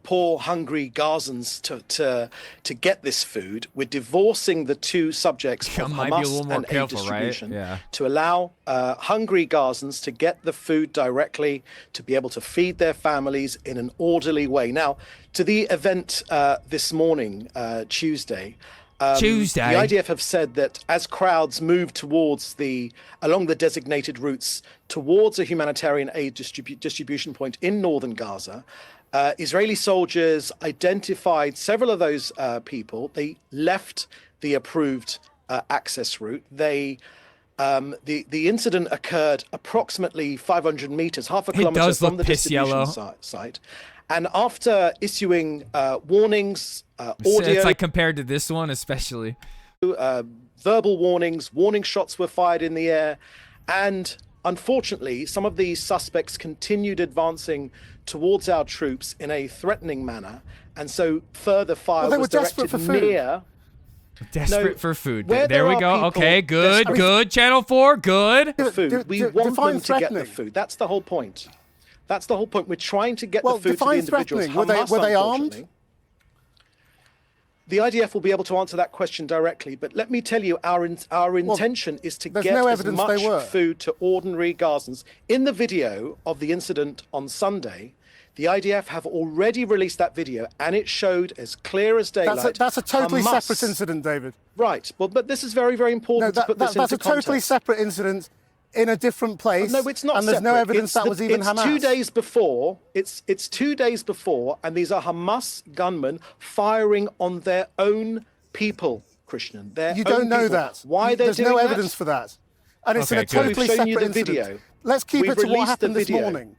poor, hungry Gazans to get this food. We're divorcing the two subjects of Hamas and aid distribution to allow hungry Gazans to get the food directly, to be able to feed their families in an orderly way. Now, to the event this morning, Tuesday, the IDF have said that as crowds move along the designated routes towards a humanitarian aid distribution point in northern Gaza, Israeli soldiers identified several of those people. They left the approved access route. The incident occurred approximately 500 meters, half a kilometer from the distribution site. And after issuing warnings, audio...
It's like compared to this one especially.
Verbal warnings, warning shots were fired in the air. And unfortunately, some of these suspects continued advancing towards our troops in a threatening manner. And so further fire was directed near...
Desperate for food. There we go. Okay, good. Channel 4, good.
We want them to get the food. That's the whole point. That's the whole point. We're trying to get the food to the individuals.
Were they armed?
The IDF will be able to answer that question directly, but let me tell you, our intention is to get as much food to ordinary Gazans. In the video of the incident on Sunday, the IDF have already released that video, and it showed as clear as daylight.
That's a totally separate incident, David.
Right. Well, but this is very, very important to put this into context.
That's a totally separate incident in a different place.
No, it's not.
And there's no evidence that was even Hamas.
It's 2 days before. It's 2 days before, and these are Hamas gunmen firing on their own people, Krishnan.
You don't know that.
Why they're doing that?
There's no evidence for that. And it's in a totally separate incident. Let's keep it to what happened this morning.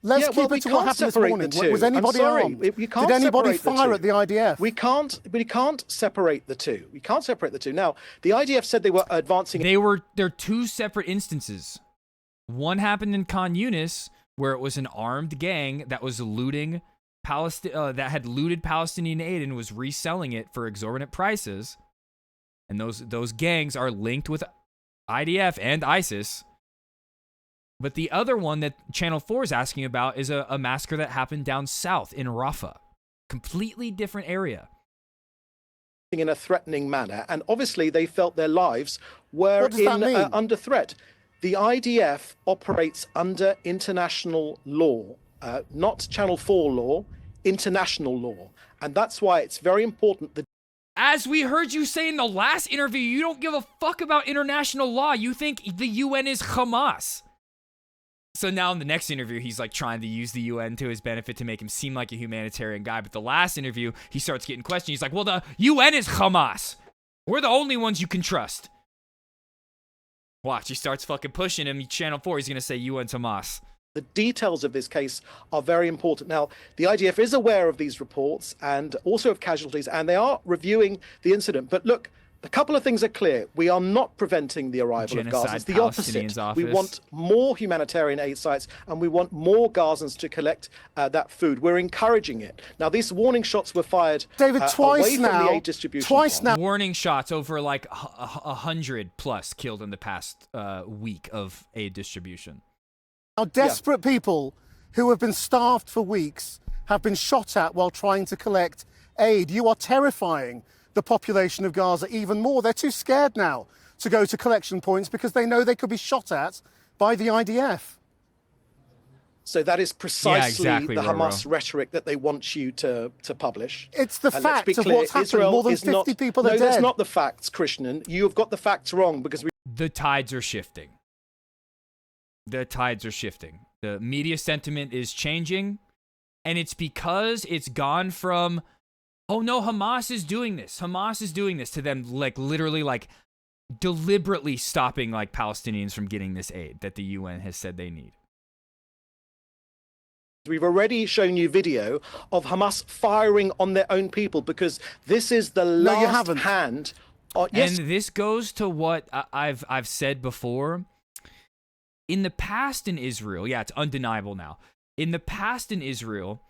Let's keep it to what happened this morning. Was anybody armed? Did anybody fire at the IDF?
We can't separate the two. We can't separate the two. Now, the IDF said they were advancing.
They're two separate instances. One happened in Khan Yunis, where it was an armed gang that was looting that had looted Palestinian aid and was reselling it for exorbitant prices. And those gangs are linked with IDF and ISIS. But the other one that Channel 4 is asking about is a massacre that happened down south in Rafah. Completely different area.
In a threatening manner, and obviously they felt their lives were under threat. The IDF operates under international law, not Channel 4 law, international law. And that's why it's very important that
as we heard you say in the last interview, you don't give a fuck about international law. You think the UN is Hamas. So now in the next interview, he's like trying to use the UN to his benefit to make him seem like a humanitarian guy. But the last interview, he starts getting questioned. He's like, well, the UN is Hamas. We're the only ones you can trust. Watch, he starts fucking pushing him. Channel 4, he's going to say UN's Hamas.
the details of this case are very important. Now, the IDF is aware of these reports and also of casualties, and they are reviewing the incident. But look, a couple of things are clear. We are not preventing the arrival of Gaza. It's the opposite. We want more humanitarian aid sites, and we want more Gazans to collect that food. We're encouraging it. Now, these warning shots were fired
David, twice
away
now.
from the aid distribution.
Twice now.
Warning shots, over like 100 plus killed in the past week of aid distribution.
Now, desperate people who have been starved for weeks have been shot at while trying to collect aid. You are terrifying the population of Gaza even more. They're too scared now to go to collection points because they know they could be shot at by the IDF.
So that is precisely
exactly,
the Hamas rhetoric that they want you to publish.
It's the fact of what's happened.
Israel
More than
is
50 people are dead.
No, that's not the facts, Krishnan. You've got the facts wrong because
the tides are shifting. The tides are shifting. The media sentiment is changing, and it's because it's gone from, oh no, Hamas is doing this. Hamas is doing this, to them like literally like deliberately stopping like Palestinians from getting this aid that the UN has said they need.
We've already shown you video of Hamas firing on their own people because this is the last hand. Yes.
And this goes to what I've said before. In the past in Israel, yeah, it's undeniable now. In the past in Israel,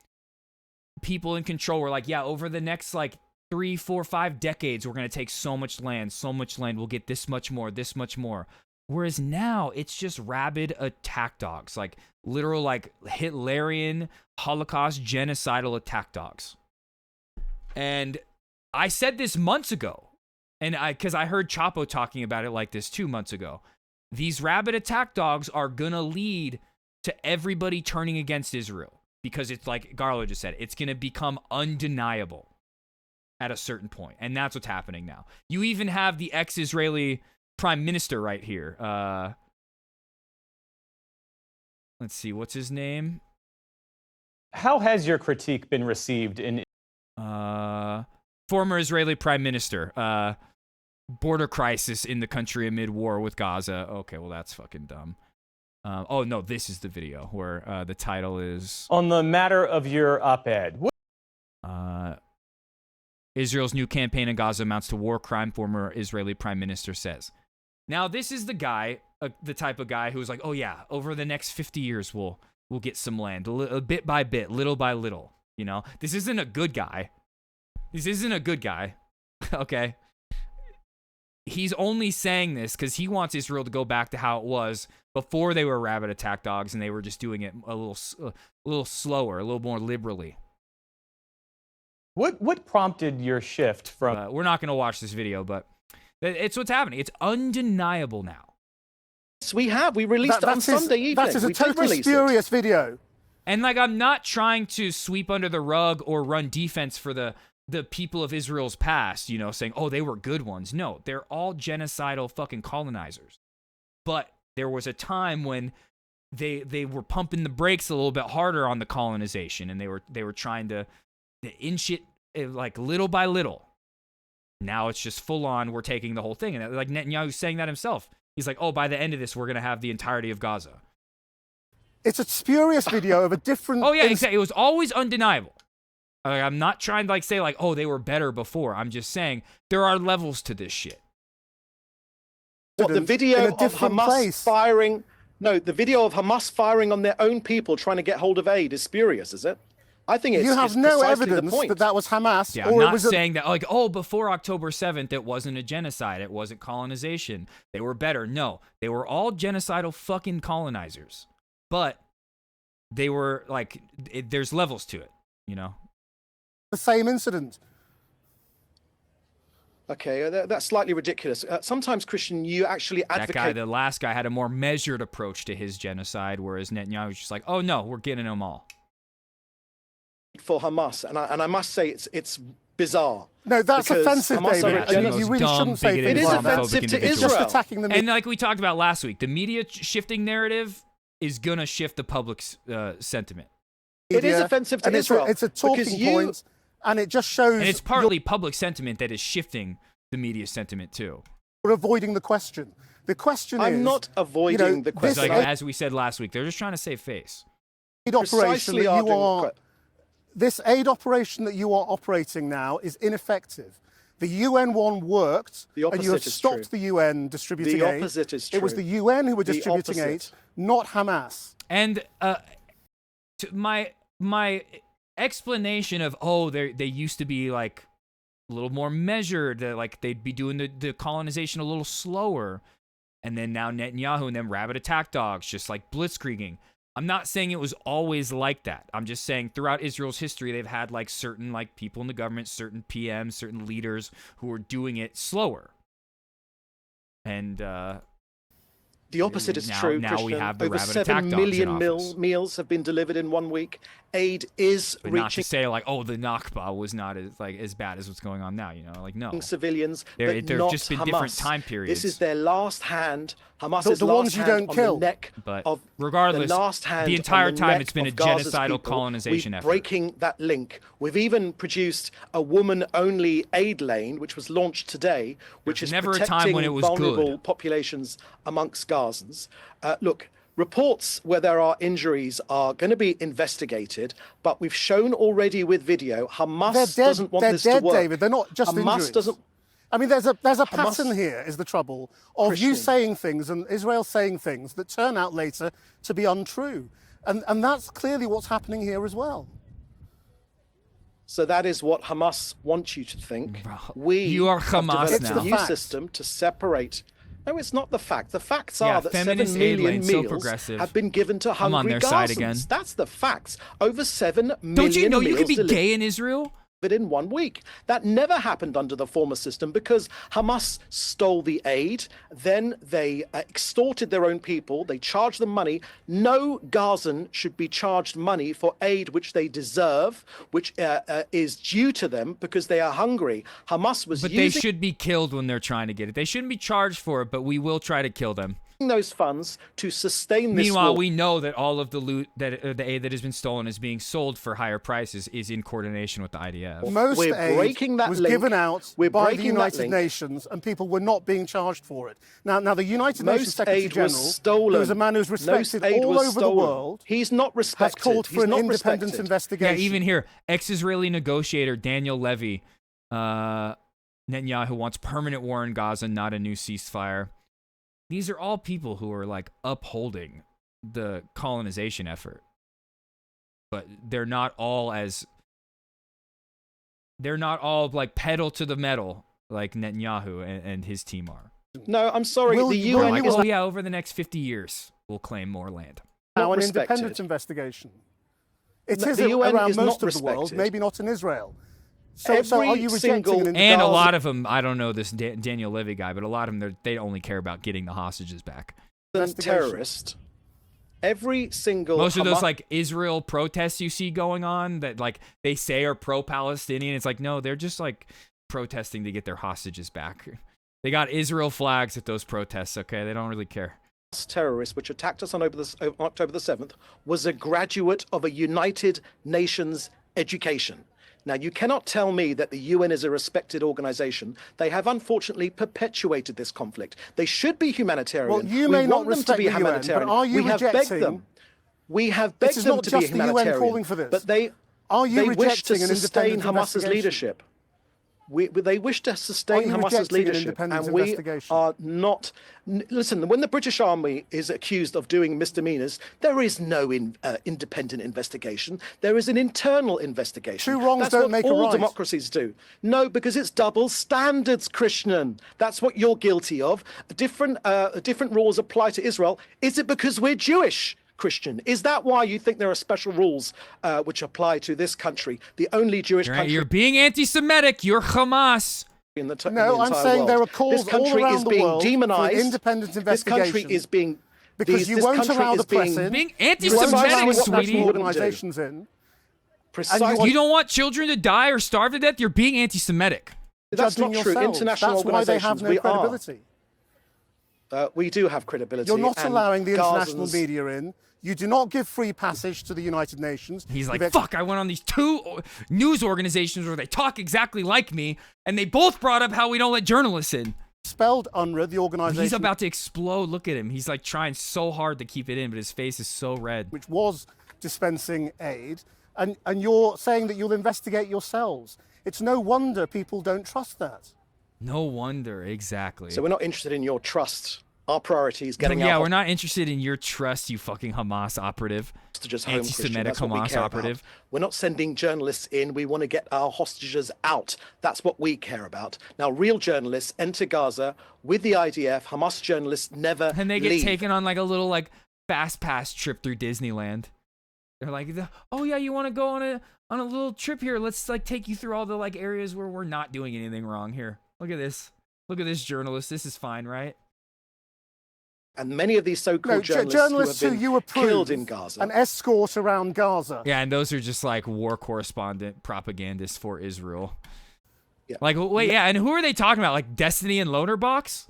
people in control were like, yeah, over the next like 3, 4, 5 decades, we're going to take so much land, we'll get this much more, this much more. Whereas now it's just rabid attack dogs, like literal like Hitlerian, Holocaust, genocidal attack dogs. And I said this months ago, and because I heard Chapo talking about it like this 2 months ago. These rabid attack dogs are going to lead to everybody turning against Israel. Because it's like Garlo just said, it's going to become undeniable at a certain point. And that's what's happening now. You even have the ex-Israeli prime minister right here. Let's see, what's his name?
How has your critique been received in...
Former Israeli prime minister. Border crisis in the country amid war with Gaza. Okay, well, that's fucking dumb. Oh, no, this is the video where the title is...
On the matter of your op-ed.
Israel's new campaign in Gaza amounts to war crime, former Israeli prime minister says. Now, this is the guy, the type of guy who's like, oh, yeah, over the next 50 years, we'll get some land, bit by bit, little by little, you know? This isn't a good guy. Okay? He's only saying this because he wants Israel to go back to how it was before they were rabid attack dogs and they were just doing it a little slower, a little more liberally.
What prompted your shift from...
we're not going to watch this video, but it's what's happening. It's undeniable now.
Yes, we have. We released it on Sunday evening.
That is a totally spurious video.
And like, I'm not trying to sweep under the rug or run defense for the people of Israel's past, you know, saying, oh, they were good ones. No, they're all genocidal fucking colonizers. But there was a time when they were pumping the brakes a little bit harder on the colonization, and they were trying to inch it like little by little. Now it's just full on, we're taking the whole thing. And like Netanyahu's saying that himself. He's like, oh, by the end of this, we're going to have the entirety of Gaza.
It's a spurious video of a different...
Oh, yeah, exactly. It was always undeniable. I'm not trying to like say like, oh, they were better before. I'm just saying there are levels to this shit.
What, the video of Hamas firing... No, the video of Hamas firing on their own people trying to get hold of aid is spurious, is it? I think it's
You have no evidence
the point.
that that was Hamas.
Yeah,
or
I'm
it
not
was
saying that, like, oh, before October 7th, it wasn't a genocide. It wasn't colonization. They were better. No, they were all genocidal fucking colonizers. But they were, like, there's levels to it, you know?
the same incident.
Okay, that's slightly ridiculous. Sometimes, Christian, you actually advocate...
That guy, the last guy, had a more measured approach to his genocide, whereas Netanyahu was just like, oh, no, we're getting them all.
For Hamas, and I must say it's bizarre.
No, that's offensive,
Hamas
David. You really shouldn't say
it is offensive to Israel.
Just attacking the media.
And like we talked about last week, the media shifting narrative is going to shift the public's sentiment.
It is offensive to Israel.
It's a talking point, and it just shows...
And it's partly public sentiment that is shifting the media sentiment too.
We're avoiding the question. The question is...
I'm not avoiding the question.
Like, as we said last week, they're just trying to save face.
This aid operation that you are operating now is ineffective. The UN one worked, and you have stopped the UN distributing aid.
The opposite is true.
It was the UN who were distributing aid, not Hamas.
And my explanation of, oh, they used to be like a little more measured, like they'd be doing the colonization a little slower, and then now Netanyahu and them rabid attack dogs, just like blitzkrieging. I'm not saying it was always like that. I'm just saying throughout Israel's history, they've had like certain like people in the government, certain PMs, certain leaders who were doing it slower. And
the opposite is true,
now
Christian.
we have the
Over
rabid
7
attack
million
dogs in
meals have been delivered in 1 week. Aid is
but
reaching...
not to say like, oh, the Nakba was not as bad as what's going on now, you know, like no.
Civilians,
there
but
have just been
Hamas.
Different time periods.
This is their last hand. Hamas's
the
last
ones you
hand
don't
on
kill.
the neck
but
of
regardless,
the last hand
the entire
on the
time
neck
it's been a
of Gaza's
genocidal
people.
colonization
We're
effort.
breaking that link. We've even produced a woman-only aid lane, which was launched today, which is
never a
protecting
time when it was
vulnerable
good.
populations amongst Gazans. Look, reports where there are injuries are going to be investigated, but we've shown already with video Hamas doesn't want this to work.
David. They're not just
Hamas
injuries.
doesn't.
I mean, there's a pattern here, is the trouble, of
Christian.
you saying things and Israel saying things that turn out later to be untrue. And that's clearly what's happening here as well.
So that is what Hamas wants you to think.
You are Hamas
have
now.
developed a new system to separate. No, it's not the fact. The facts are that 7
feminist aid
million
lane, so
meals
progressive.
have been given to
I'm on
hungry
their side
Gazans.
again.
That's the facts. Over 7 million
Don't you know you
meals
could be
delivered
gay in Israel?
in 1 week. That never happened under the former system because Hamas stole the aid, then they extorted their own people, they charged them money. No Gazan should be charged money for aid which they deserve, which is due to them because they are hungry. Hamas was
But they should be killed when they're trying to get it. They shouldn't be charged for it, but we will try to kill them.
those funds to sustain this
Meanwhile,
war.
we know that all of the loot, that the aid that has been stolen is being sold for higher prices, is in coordination with the IDF.
Most
We're
aid
breaking that
was
link.
given out
We're
by the
breaking that
United
link.
Nations, and people were not being charged for it. Now the United Nations
Most
Secretary
aid
General,
was stolen.
who is a man who's
Most
respected
aid
all
was
over the
stolen.
world,
He's not respected.
has called for
He's
an
not
independent
respected.
investigation.
Yeah, even here, ex-Israeli negotiator Daniel Levy, Netanyahu wants permanent war in Gaza, not a new ceasefire. These are all people who are like upholding the colonization effort, but they're not all like pedal to the metal like Netanyahu and his team are.
No, I'm sorry. The UN
Like,
is
oh yeah, over the next 50 years, we'll claim more land.
now an
respected.
independent investigation. It
No,
is
the UN
around
is
most
not
of the world,
respected.
maybe not in Israel. So are you rejecting an
And a
Gaza-
lot of them, I don't know this Daniel Levy guy, but a lot of them, they only care about getting the hostages back.
terrorist? Every single
Most of those
Hamas-
like Israel protests you see going on that like they say are pro-Palestinian, it's like, no, they're just like protesting to get their hostages back. They got Israel flags at those protests, okay? They don't really care.
terrorist, which attacked us on October the 7th, was a graduate of a United Nations education. Now, you cannot tell me that the UN is a respected organization. They have unfortunately perpetuated this conflict. They should be humanitarian.
Well, you
we
may not
want them to
respect
be
the UN, but
humanitarian.
are you
we have begged
rejecting
them. We have
This
begged
is
them
not
to be
just the UN
humanitarian,
calling for this.
but they
Are you
wish to
rejecting an
sustain
independent
Hamas's
investigation?
leadership. They wish to
Are
sustain
you
Hamas's
rejecting an
leadership,
independent
and we
investigation?
are not. Listen, when the British Army is accused of doing misdemeanors, there is no independent investigation. There is an internal investigation.
Two wrongs
That's
don't
what
make a
all
right.
democracies do. No, because it's double standards, Christian. That's what you're guilty of. Different rules apply to Israel. Is it because we're Jewish? Christian, is that why you think there are special rules which apply to this country, the only Jewish country?
You're being anti-Semitic. You're Hamas.
No, I'm saying there are calls
this country
all around
is
the
being
world
demonized.
for an independent investigation.
This country is being
because you won't allow the press in.
Being
You won't allow
anti-Semitic,
international
sweetie.
organizations in.
Precisely.
You don't want children to die or starve to death. You're being anti-Semitic.
That's not true.
Yourselves.
International
That's why they have
organizations,
no
we
credibility.
We do have credibility.
You're not
and
allowing the international
Gazans-
media in. You do not give free passage to the United Nations.
He's like, fuck, I went on these 2 news organizations where they talk exactly like me, and they both brought up how we don't let journalists in.
Spelled UNRWA, the organization.
He's about to explode. Look at him. He's like trying so hard to keep it in, but his face is so red.
Which was dispensing aid. And you're saying that you'll investigate yourselves. It's no wonder people don't trust that.
No wonder, exactly.
So we're not interested in your trust. Our priority is getting
Yeah, we're not interested in your trust, you fucking Hamas operative.
hostages home, Christian.
Anti-Semitic
That's what we
Hamas
care
operative.
about. We're not sending journalists in. We want to get our hostages out. That's what we care about. Now, real journalists enter Gaza with the IDF. Hamas journalists never
And they get
leave.
taken on like a little like fast pass trip through Disneyland. They're like, oh yeah, you want to go on a little trip here? Let's like take you through all the like areas where we're not doing anything wrong here. Look at this. Look at this journalist. This is fine, right?
And many of these so-called journalists who have been killed in Gaza.
An escort around Gaza.
Yeah, and those are just like war correspondent propagandists for Israel.
Yeah.
Like, wait, yeah, and who are they talking about? Like Destiny and Loaderbox?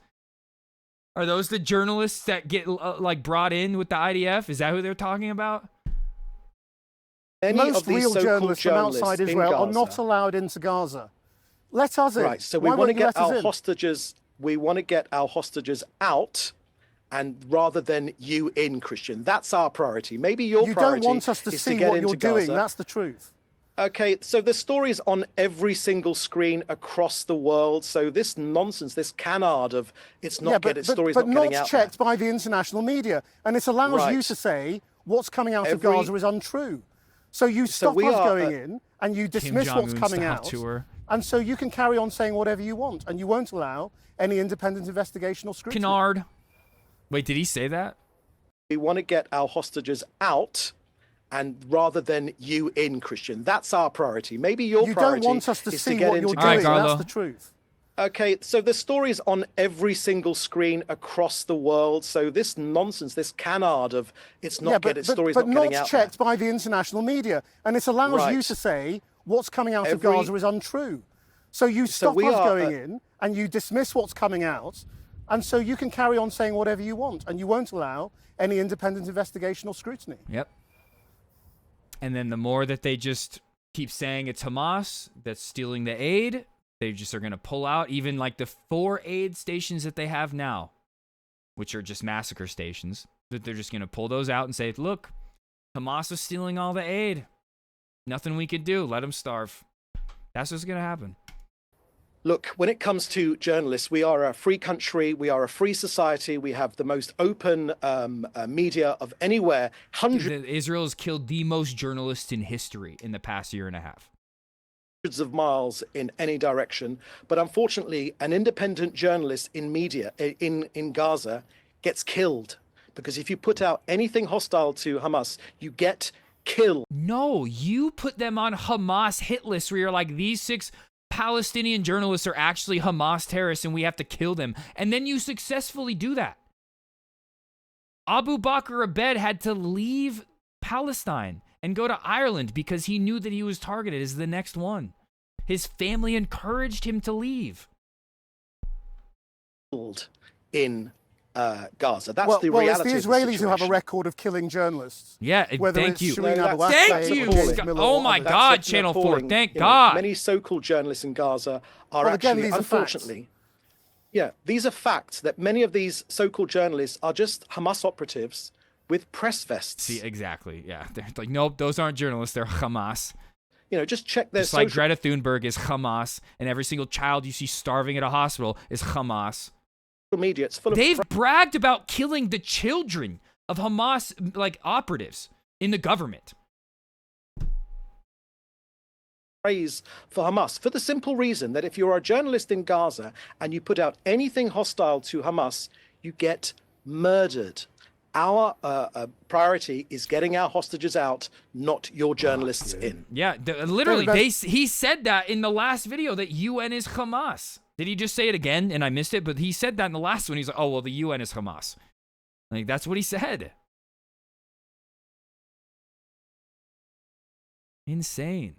Are those the journalists that get like brought in with the IDF? Is that who they're talking about?
Most real journalists from outside Israel are not allowed into Gaza. Let us in.
Right, so we want to get our hostages. We want to get our hostages out, and rather than you in, Christian. That's our priority. Maybe your priority
You don't want us to
is
see
to get
what
into
you're doing.
Gaza.
That's the truth.
Okay, so the story's on every single screen across the world. So this nonsense, this canard of it's not stories
but
not getting out.
checked by the international media, and it allows you
Right.
to say what's coming out of Gaza is untrue. So you stop
we
us
are,
going in, and you dismiss what's
Jong-un
coming
style
out,
tour.
and so you can carry on saying whatever you want, and you won't allow any independent investigation or scrutiny.
Canard. Wait, did he say that?
We want to get our hostages out, and rather than you in, Christian. That's our priority. Maybe your
You
priority
don't want us to
is
see
to get
what
into
you're
Gaza.
doing. That's the truth.
Okay, so the story's on every single screen across the world. So this nonsense, this canard of it's not stories
but
not
not
getting out.
checked by the international media, and it allows you
Right.
to say what's coming out of
Every-
Gaza is untrue. So you stop
we
us
are,
going in, and you dismiss what's coming out, and so you can carry on saying whatever you want, and you won't allow any independent investigation or scrutiny.
Yep. And then the more that they just keep saying it's Hamas that's stealing the aid, they just are going to pull out even like the 4 aid stations that they have now, which are just massacre stations, that they're just going to pull those out and say, look, Hamas is stealing all the aid. Nothing we could do. Let them starve. That's what's going to happen.
Look, when it comes to journalists, we are a free country. We are a free society. We have the most open media of anywhere.
Israel has killed the most journalists in history in the past year and a half.
Hundreds of miles in any direction. But unfortunately, an independent journalist in media in Gaza gets killed. Because if you put out anything hostile to Hamas, you get killed.
No, you put them on Hamas hit lists where you're like, these 6 Palestinian journalists are actually Hamas terrorists and we have to kill them. And then you successfully do that. Abu Bakr Abed had to leave Palestine and go to Ireland because he knew that he was targeted as the next one. His family encouraged him to leave.
In Gaza. That's
Well,
the
it's
reality.
the
of
Israelis who have a
situation.
record of killing journalists.
Yeah,
Whether
thank
it's
you.
Shireen Abu Akleh,
Thank you.
James Miller,
Oh
or
my
others.
God,
That's
Channel 4,
appalling.
thank
You know,
God.
Many so-called journalists in Gaza are
Well, again,
actually,
these are
unfortunately, these are facts that many of these so-called journalists are just Hamas operatives with press vests.
See, exactly. Yeah. They're like, nope, those aren't journalists. They're Hamas.
You know, just check their
Just like Greta Thunberg is Hamas, and every single child you see starving at a hospital is Hamas.
Media, it's full of
They've bragged about killing the children of Hamas, like, operatives in the government.
praise for Hamas for the simple reason that if you're a journalist in Gaza and you put out anything hostile to Hamas, you get murdered. Our priority is getting our hostages out, not your journalists in.
Yeah, literally, he said that in the last video, that UN is Hamas. Did he just say it again and I missed it? But he said that in the last one. He's like, oh, well, the UN is Hamas. Like, that's what he said. Insane.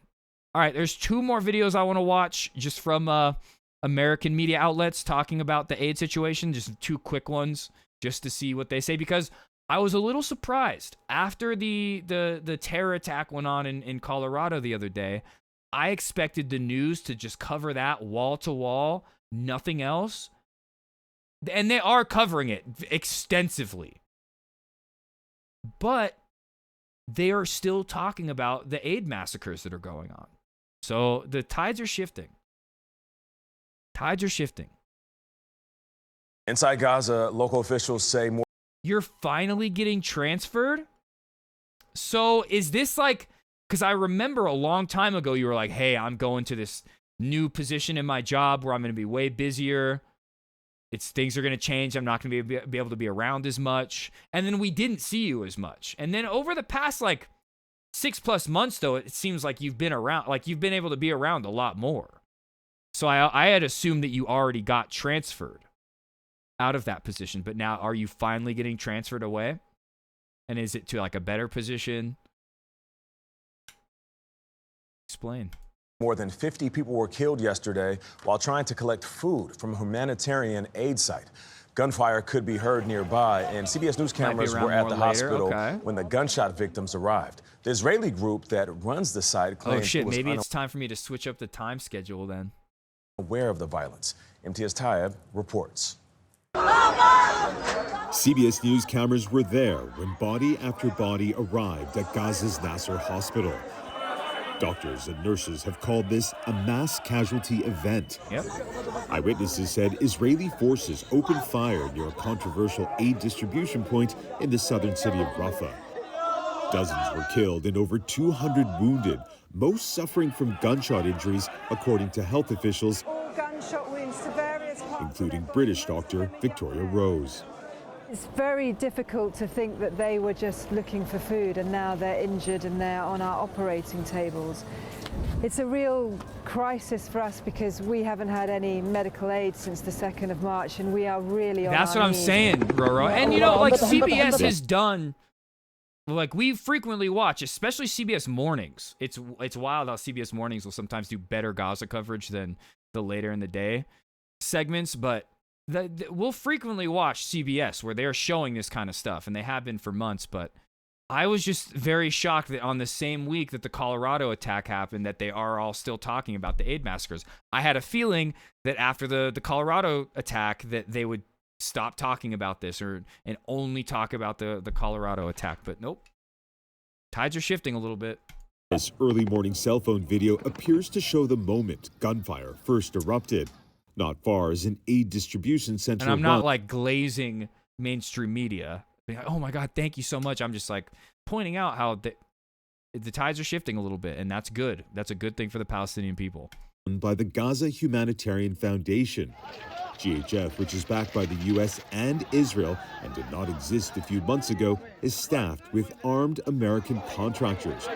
All right, there's 2 more videos I want to watch just from American media outlets talking about the aid situation. Just 2 quick ones just to see what they say, because I was a little surprised after the terror attack went on in Colorado the other day. I expected the news to just cover that wall to wall, nothing else. And they are covering it extensively. But they are still talking about the aid massacres that are going on. So the tides are shifting. Tides are shifting.
Inside Gaza, local officials say more.
You're finally getting transferred? So is this like, because I remember a long time ago you were like, hey, I'm going to this new position in my job where I'm going to be way busier. Things are going to change. I'm not going to be able to be around as much. And then we didn't see you as much. And then over the past like 6+ months, though, it seems like you've been around, like you've been able to be around a lot more. So I had assumed that you already got transferred out of that position. But now are you finally getting transferred away? And is it to like a better position? Explain.
More than 50 people were killed yesterday while trying to collect food from a humanitarian aid site. Gunfire could be heard nearby, and CBS News cameras were at the hospital when the gunshot victims arrived. The Israeli group that runs the site claims
oh shit, maybe it's time for me to switch up the time schedule then.
Aware of the violence. MTS Tayeb reports.
CBS News cameras were there when body after body arrived at Gaza's Nasser hospital. Doctors and nurses have called this a mass casualty event.
Yep.
Eyewitnesses said Israeli forces opened fire near a controversial aid distribution point in the southern city of Rafah. Dozens were killed and over 200 wounded, most suffering from gunshot injuries, according to health officials,
gunshot wounds to various parts,
including British doctor Victoria Rose.
It's very difficult to think that they were just looking for food and now they're injured and they're on our operating tables. It's a real crisis for us because we haven't had any medical aid since the 2nd of March and we are really on
That's
our
what I'm
knees.
saying, Roro. And you know, like CBS has done, like we frequently watch, especially CBS Mornings. It's wild how CBS Mornings will sometimes do better Gaza coverage than the later in the day segments, but we'll frequently watch CBS where they're showing this kind of stuff, and they have been for months, but I was just very shocked that on the same week that the Colorado attack happened, that they are all still talking about the aid massacres. I had a feeling that after the Colorado attack that they would stop talking about this and only talk about the Colorado attack, but nope. Tides are shifting a little bit.
This early morning cell phone video appears to show the moment gunfire first erupted. Not far is an aid distribution center.
And I'm not like glazing mainstream media. Being like, oh my God, thank you so much. I'm just like pointing out how the tides are shifting a little bit, and that's good. That's a good thing for the Palestinian people.
By the Gaza Humanitarian Foundation. GHF, which is backed by the U.S. and Israel and did not exist a few months ago, is staffed with armed American contractors.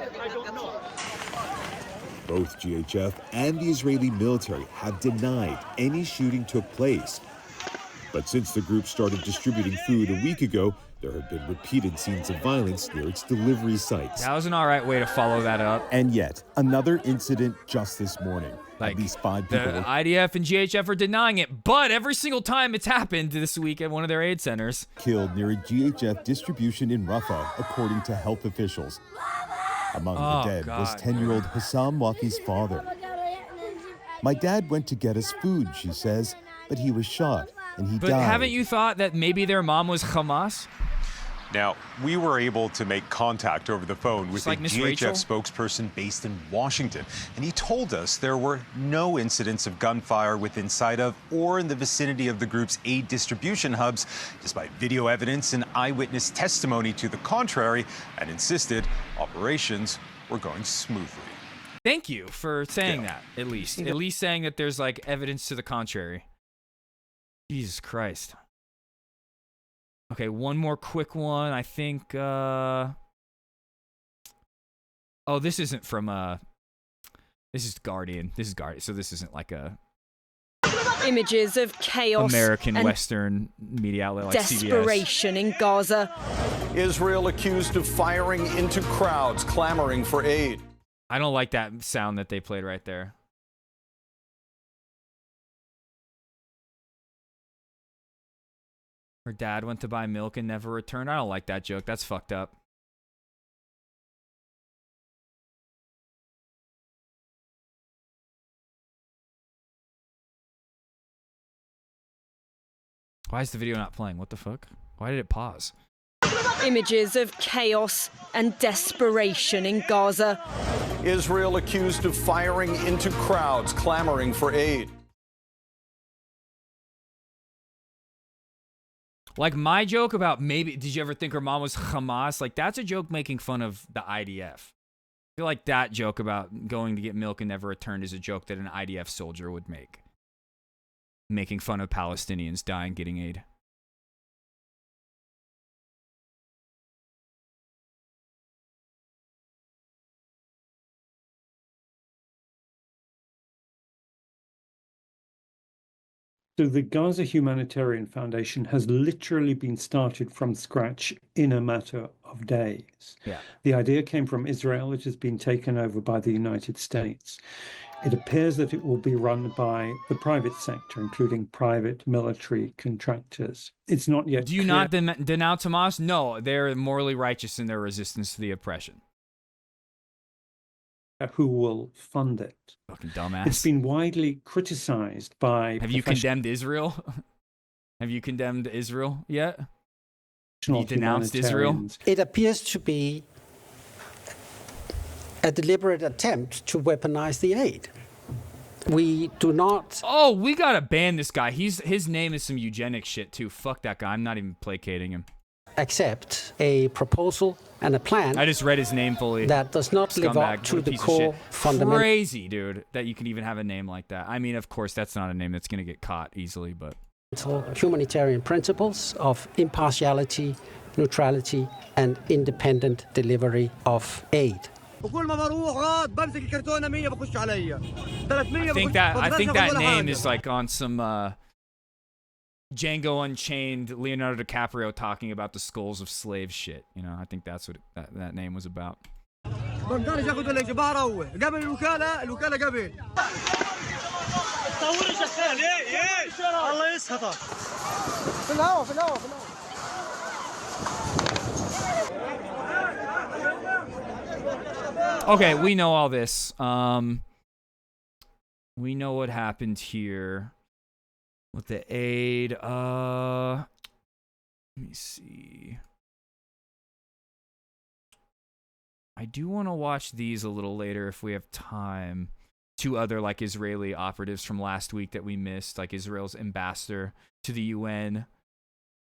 Both GHF and the Israeli military have denied any shooting took place. But since the group started distributing food a week ago, there have been repeated scenes of violence near its delivery sites.
That was an all right way to follow that up.
And yet, another incident just this morning. At least 5 people.
The IDF and GHF are denying it, but every single time it's happened this week at one of their aid centers.
Killed near a GHF distribution in Rafah, according to health officials. Among the dead was 10-year-old HASAN Wafi's father. My dad went to get us food, she says, but he was shot and he died.
But haven't you thought that maybe their mom was Hamas?
Now, we were able to make contact over the phone with a GHF spokesperson based in Washington, and he told us there were no incidents of gunfire within sight of or in the vicinity of the group's aid distribution hubs, despite video evidence and eyewitness testimony to the contrary, and insisted operations were going smoothly.
Thank you for saying that, at least. At least saying that there's, like, evidence to the contrary. Jesus Christ. Okay, one more quick one. I think, oh, this isn't from, this is Guardian. This is Guardian, so this isn't like a...
Images of chaos
American
and
Western media outlet like
desperation in Gaza.
Israel accused of firing into crowds clamoring for aid.
I don't like that sound that they played right there. Her dad went to buy milk and never returned. I don't like that joke. That's fucked up. Why is the video not playing? What the fuck? Why did it pause?
Images of chaos and desperation in Gaza.
Israel accused of firing into crowds clamoring for aid.
Like my joke about maybe, did you ever think her mom was Hamas? Like that's a joke making fun of the IDF. I feel like that joke about going to get milk and never returned is a joke that an IDF soldier would make. Making fun of Palestinians dying getting aid.
So the Gaza Humanitarian Foundation has literally been started from scratch in a matter of days.
Yeah.
The idea came from Israel. It has been taken over by the United States. It appears that it will be run by the private sector, including private military contractors. It's not yet
Do you not denounce Hamas? No, they're morally righteous in their resistance to the oppression.
Who will fund it.
Fucking dumbass.
It's been widely criticized by...
Have you condemned Israel? Have you condemned Israel yet?
You
denounced Israel?
It appears to be a deliberate attempt to weaponize the aid. We do not...
Oh, we gotta ban this guy. His name is some eugenic shit too. Fuck that guy. I'm not even placating him.
Accept a proposal and a plan.
I just read his name fully.
That does not live up to the core fundamental.
Crazy, dude, that you can even have a name like that. I mean, of course, that's not a name that's gonna get caught easily, but
Humanitarian principles of impartiality, neutrality, and independent delivery of aid.
I think that name is like on some Django Unchained, Leonardo DiCaprio talking about the skulls of slaves shit. You know, I think that's what that name was about. Okay, we know all this. We know what happened here with the aid. Let me see. I do want to watch these a little later if we have time. Two other like Israeli operatives from last week that we missed, like Israel's ambassador to the UN,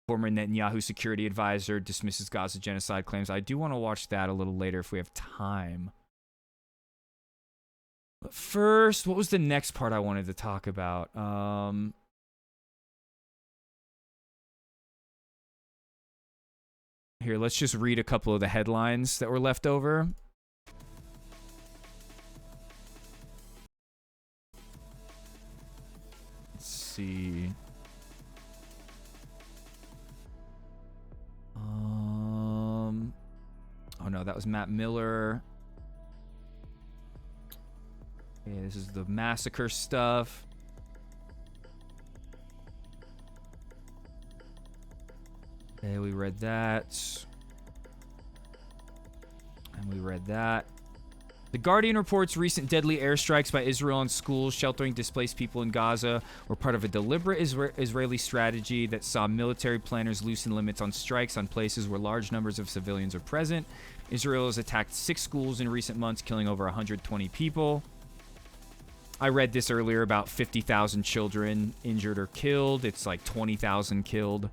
former Netanyahu security advisor, dismisses Gaza genocide claims. I do want to watch that a little later if we have time. But first, what was the next part I wanted to talk about? Here, let's just read a couple of the headlines that were left over. Let's see. Oh no, that was Matt Miller. Okay, this is the massacre stuff. Okay, we read that. And we read that. The Guardian reports recent deadly airstrikes by Israel on schools sheltering displaced people in Gaza were part of a deliberate Israeli strategy that saw military planners loosen limits on strikes on places where large numbers of civilians are present. Israel has attacked 6 schools in recent months, killing over 120 people. I read this earlier about 50,000 children injured or killed. It's like 20,000 killed.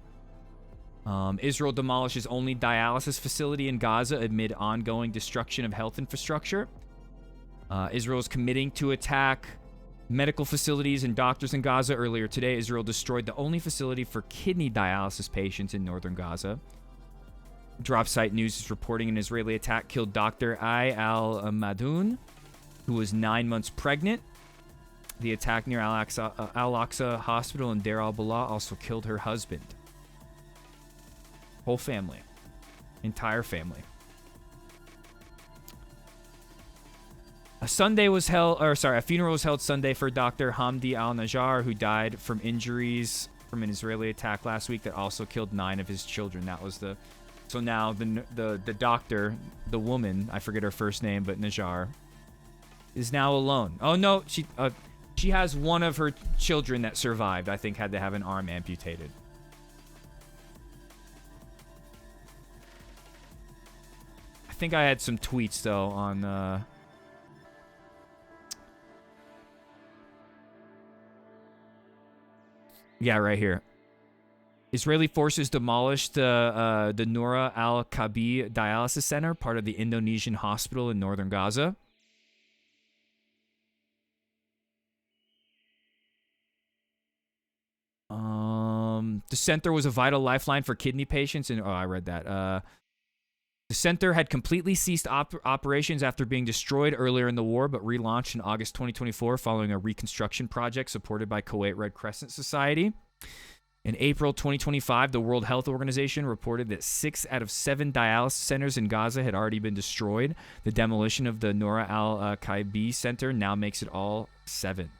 Israel demolishes only dialysis facility in Gaza amid ongoing destruction of health infrastructure. Israel is committing to attack medical facilities and doctors in Gaza. Earlier today, Israel destroyed the only facility for kidney dialysis patients in northern Gaza. Drop Site News is reporting an Israeli attack killed Dr. Ai al-Madoun, who was 9 months pregnant. The attack near Al-Aqsa Hospital in Deir al-Balah also killed her husband. Whole family. Entire family. A funeral was held Sunday for Dr. Hamdi al-Najjar, who died from injuries from an Israeli attack last week that also killed 9 of his children. That was so now the doctor, the woman, I forget her first name, but Najjar, is now alone. Oh no, she has one of her children that survived. I think had to have an arm amputated. I think I had some tweets though on yeah, right here. Israeli forces demolished the Noura al-Kabi dialysis center, part of the Indonesian hospital in northern Gaza. The center was a vital lifeline for kidney patients, and I read that. The center had completely ceased operations after being destroyed earlier in the war, but relaunched in August 2024 following a reconstruction project supported by Kuwait Red Crescent Society. In April 2025, the World Health Organization reported that 6 out of 7 dialysis centers in Gaza had already been destroyed. The demolition of the Noura al-Kabi center now makes it all 7.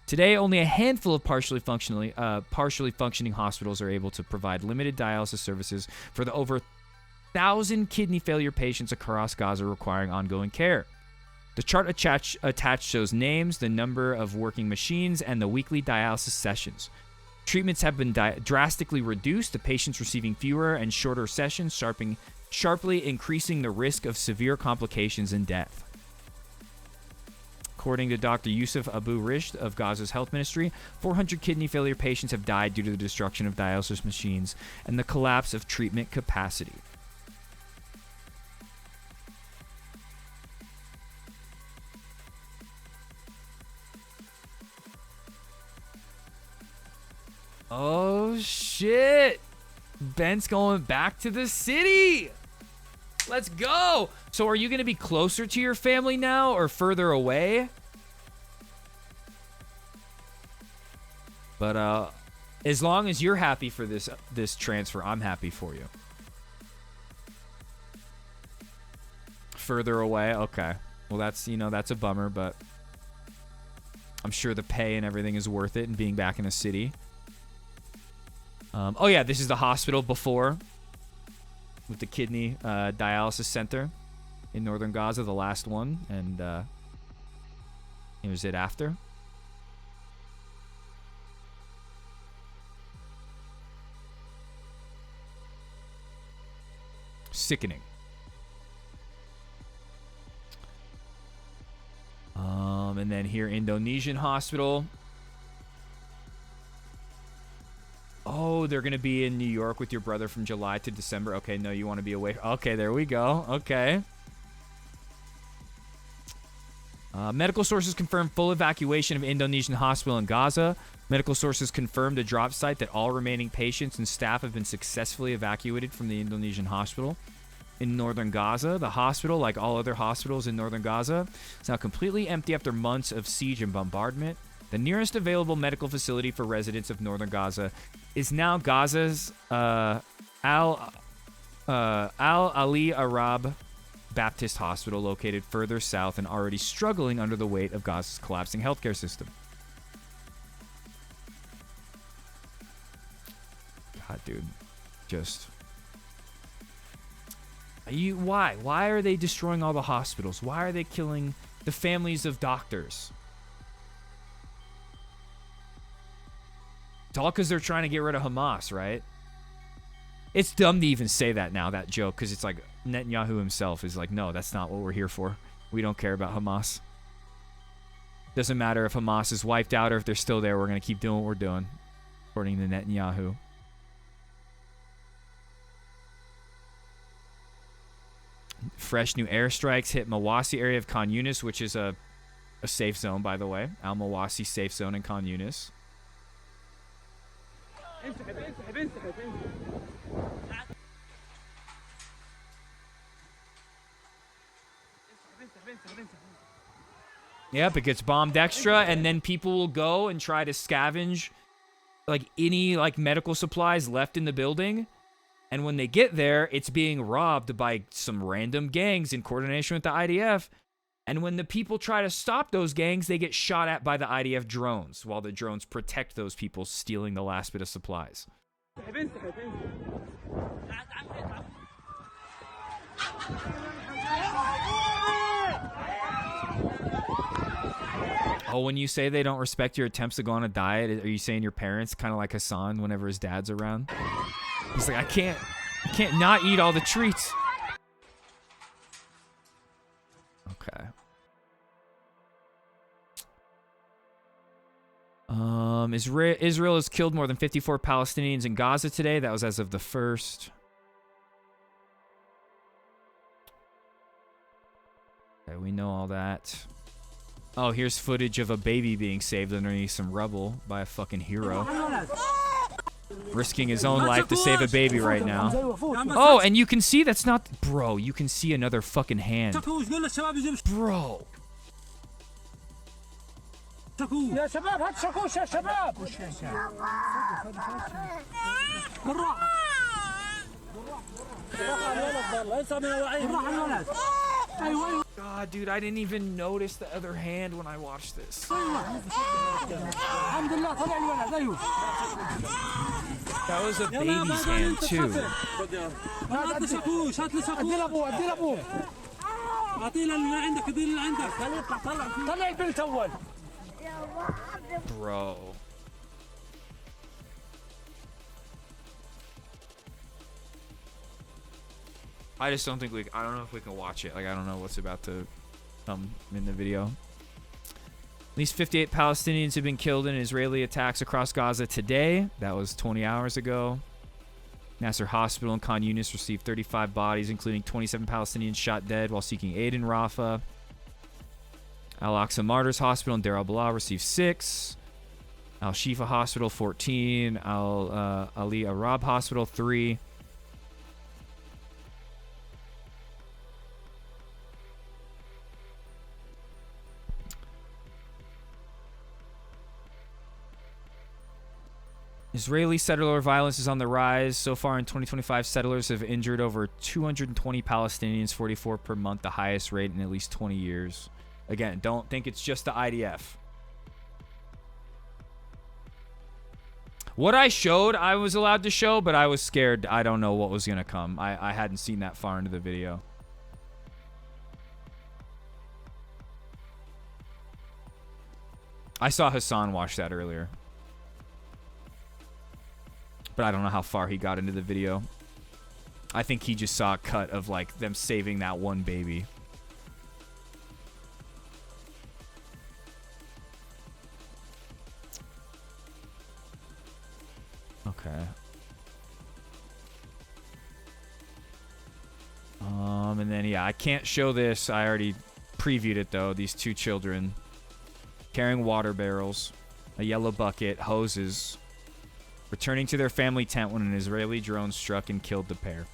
Today, only a handful of partially functioning hospitals are able to provide limited dialysis services for the over 1,000 kidney failure patients across Gaza requiring ongoing care. The chart attached shows names, the number of working machines, and the weekly dialysis sessions. Treatments have been drastically reduced, the patients receiving fewer and shorter sessions, sharply increasing the risk of severe complications and death. According to Dr. Yusuf Abu Risht of Gaza's health ministry, 400 kidney failure patients have died due to the destruction of dialysis machines and the collapse of treatment capacity. Oh, shit. Ben's going back to the city. Let's go. So are you going to be closer to your family now or further away? But as long as you're happy for this transfer, I'm happy for you. Further away? Okay. Well, that's a bummer, but I'm sure the pay and everything is worth it and being back in a city. Oh yeah, this is the hospital before with the kidney dialysis center in northern Gaza, the last one, and here's it after. Sickening. And then here, Indonesian hospital. Oh, they're going to be in New York with your brother from July to December. Okay, no, you want to be away. Okay, there we go. Okay. Medical sources confirm full evacuation of Indonesian hospital in Gaza. Medical sources confirmed a drop site that all remaining patients and staff have been successfully evacuated from the Indonesian hospital in northern Gaza. The hospital, like all other hospitals in northern Gaza, is now completely empty after months of siege and bombardment. The nearest available medical facility for residents of northern Gaza is now Gaza's Al Ali Arab Baptist Hospital, located further south and already struggling under the weight of Gaza's collapsing healthcare system. God, dude. Just... Why? Why are they destroying all the hospitals? Why are they killing the families of doctors? It's all because they're trying to get rid of Hamas, right? It's dumb to even say that now, that joke, because it's like Netanyahu himself is like, no, that's not what we're here for. We don't care about Hamas. Doesn't matter if Hamas is wiped out or if they're still there. We're going to keep doing what we're doing, according to Netanyahu. Fresh new airstrikes hit Mawasi area of Khan Yunis, which is a safe zone, by the way. Al-Mawasi safe zone in Khan Yunis. Yep, it gets bombed extra, and then people will go and try to scavenge like any like medical supplies left in the building. And when they get there, it's being robbed by some random gangs in coordination with the IDF. And when the people try to stop those gangs, they get shot at by the IDF drones, while the drones protect those people stealing the last bit of supplies. Oh, when you say they don't respect your attempts to go on a diet, are you saying your parents kind of like HASAN whenever his dad's around? He's like, I can't not eat all the treats. Okay. Israel has killed more than 54 Palestinians in Gaza today. That was as of the 1st. Okay, we know all that. Oh, here's footage of a baby being saved underneath some rubble by a fucking hero. Risking his own life to save a baby right now. Oh, and you can see that's not... Bro, you can see another fucking hand. Bro. God, dude, I didn't even notice the other hand when I watched this. That was a baby's hand, too. Bro. I just don't think I don't know if we can watch it. Like, I don't know what's about to come in the video. At least 58 Palestinians have been killed in Israeli attacks across Gaza today. That was 20 hours ago. Nasser Hospital in Khan Yunis received 35 bodies, including 27 Palestinians shot dead while seeking aid in Rafah. Al-Aqsa Martyrs Hospital in Deir al-Balah received 6. Al-Shifa Hospital, 14. Ali Arab Hospital, 3. Israeli settler violence is on the rise. So far in 2025, settlers have injured over 220 Palestinians, 44 per month, the highest rate in at least 20 years. Again, don't think it's just the IDF. What I showed, I was allowed to show, but I was scared. I don't know what was going to come. I hadn't seen that far into the video. I saw HASAN watch that earlier. But I don't know how far he got into the video. I think he just saw a cut of like them saving that one baby. Okay. And then yeah, I can't show this. I already previewed it though. These two children carrying water barrels, a yellow bucket, hoses, returning to their family tent when an Israeli drone struck and killed the pair.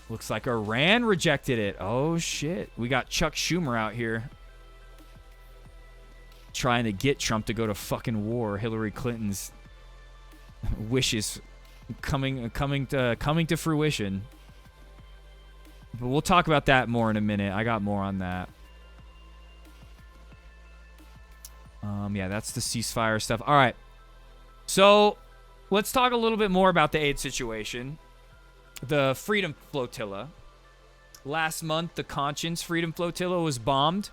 Looks like Iran rejected it. Oh, shit. We got Chuck Schumer out here trying to get Trump to go to fucking war. Hillary Clinton's wishes coming to fruition. But we'll talk about that more in a minute. I got more on that. Yeah, that's the ceasefire stuff. All right. So let's talk a little bit more about the aid situation. The Freedom Flotilla. Last month, the Conscience Freedom Flotilla was bombed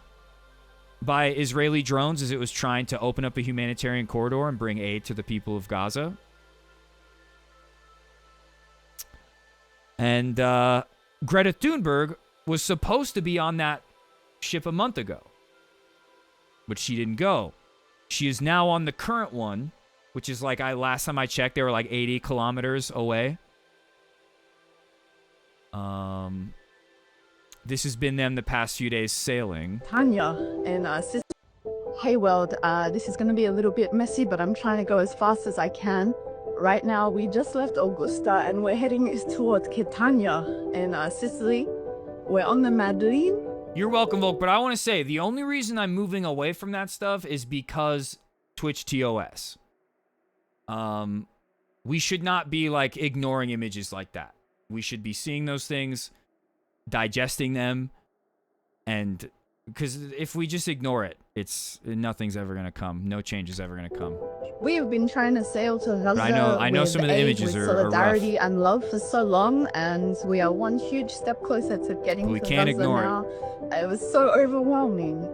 by Israeli drones as it was trying to open up a humanitarian corridor and bring aid to the people of Gaza. And Greta Thunberg was supposed to be on that ship a month ago, but she didn't go. She is now on the current one, which is like, last time I checked, they were like 80 kilometers away. This has been them the past few days sailing.
Tanya and hey world, this is going to be a little bit messy, but I'm trying to go as fast as I can. Right now, we just left Augusta and we're heading towards Catania in Sicily. We're on the Madeleine.
You're welcome, Volk, but I want to say the only reason I'm moving away from that stuff is because Twitch TOS. We should not be like ignoring images like that. We should be seeing those things, digesting them, and because if we just ignore it, nothing's ever gonna come. No change is ever gonna come.
We have been trying to sail to Gaza
I know some of the images
with
are
solidarity
rough.
and love for so long, and we are one huge step closer to getting
But we
to
can't
Gaza
ignore
now. It was so overwhelming.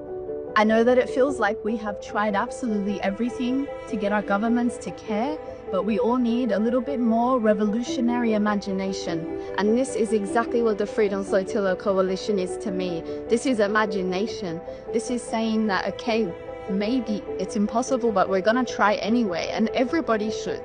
I know that it feels like we have tried absolutely everything to get our governments to care, but we all need a little bit more revolutionary imagination. And this is exactly what the Freedom Flotilla Coalition is to me. This is imagination. This is saying that, okay, maybe it's impossible, but we're gonna try anyway, and everybody should.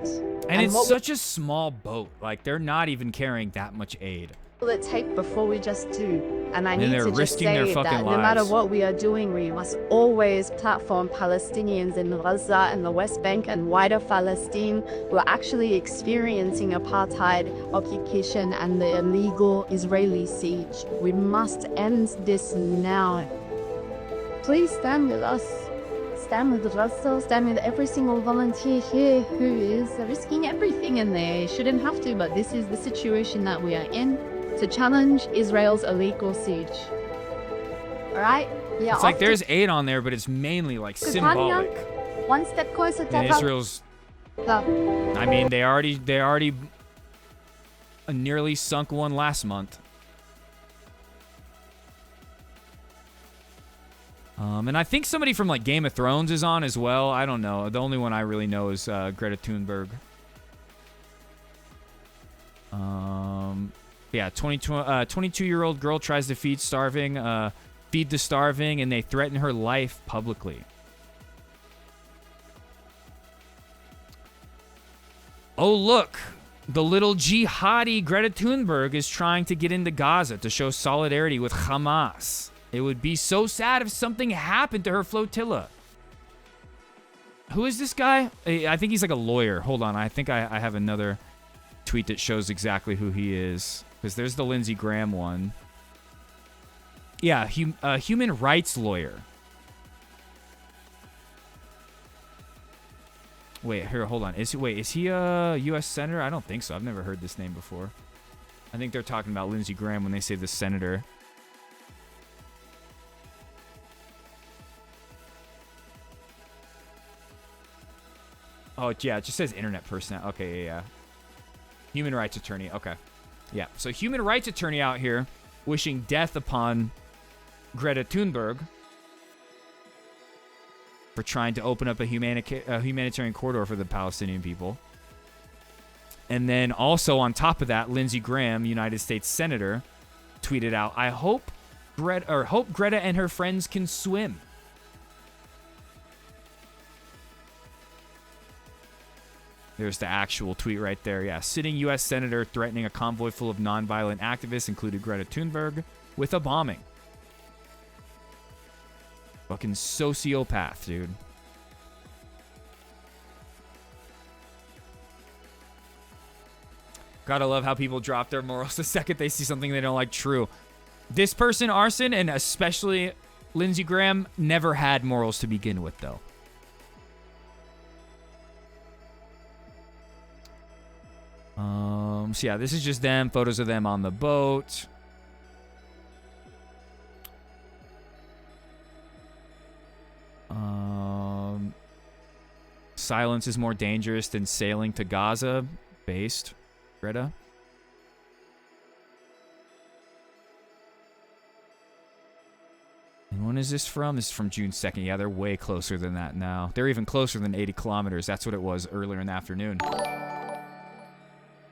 And it's such a small boat. Like, they're not even carrying that much aid.
What will it take before we just do? And I need
they're
to just
risking their
say
fucking
that no matter
lives.
what we are doing, we must always platform Palestinians in Gaza and the West Bank and wider Palestine who are actually experiencing apartheid, occupation, and the illegal Israeli siege. We must end this now. Please stand with us. Stand with Gaza, stand with every single volunteer here who is risking everything in there. Shouldn't have to, but this is the situation that we are in, to challenge Israel's illegal siege. All right? Yeah.
It's like there's aid on there, but it's mainly like symbolic.
One step closer to
And Israel's. I mean, they already nearly sunk one last month. And I think somebody from like Game of Thrones is on as well. I don't know. The only one I really know is Greta Thunberg. Yeah, 22-year-old girl tries to feed the starving, and they threaten her life publicly. Oh, look. The little jihadi Greta Thunberg is trying to get into Gaza to show solidarity with Hamas. It would be so sad if something happened to her flotilla. Who is this guy? I think he's like a lawyer. Hold on. I think I have another tweet that shows exactly who he is. Because there's the Lindsey Graham one. Yeah, human rights lawyer. Wait, here, hold on. Is he a U.S. senator? I don't think so. I've never heard this name before. I think they're talking about Lindsey Graham when they say the senator. Oh, yeah, it just says internet person. Okay, yeah. Human rights attorney. Okay. Yeah, so human rights attorney out here wishing death upon Greta Thunberg for trying to open up a humanitarian corridor for the Palestinian people. And then also on top of that, Lindsey Graham, United States Senator, tweeted out, I hope Greta and her friends can swim. There's the actual tweet right there. Yeah, sitting U.S. Senator threatening a convoy full of nonviolent activists, included Greta Thunberg, with a bombing. Fucking sociopath, dude. Gotta love how people drop their morals the second they see something they don't like true. This person, Arson, and especially Lindsey Graham, never had morals to begin with, though. So yeah, this is just them, photos of them on the boat. silence is more dangerous than sailing to Gaza. Based, Greta. And when is this from? This is from June 2nd. Yeah, they're way closer than that now. They're even closer than 80 kilometers. That's what it was earlier in the afternoon.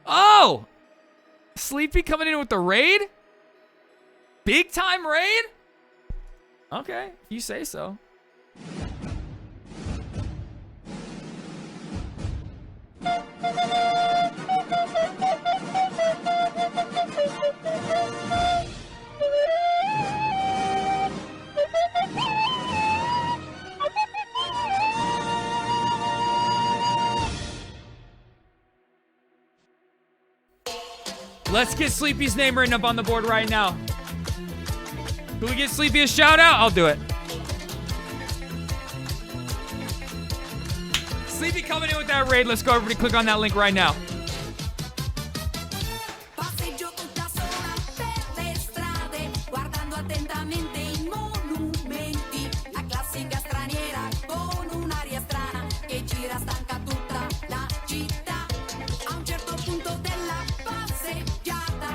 Oh! Sleepy coming in with the raid? Big time raid? Okay, if you say so. Let's get Sleepy's name written up on the board right now. Can we get Sleepy a shout out? I'll do it. Sleepy coming in with that raid. Let's go, everybody. Click on that link right now.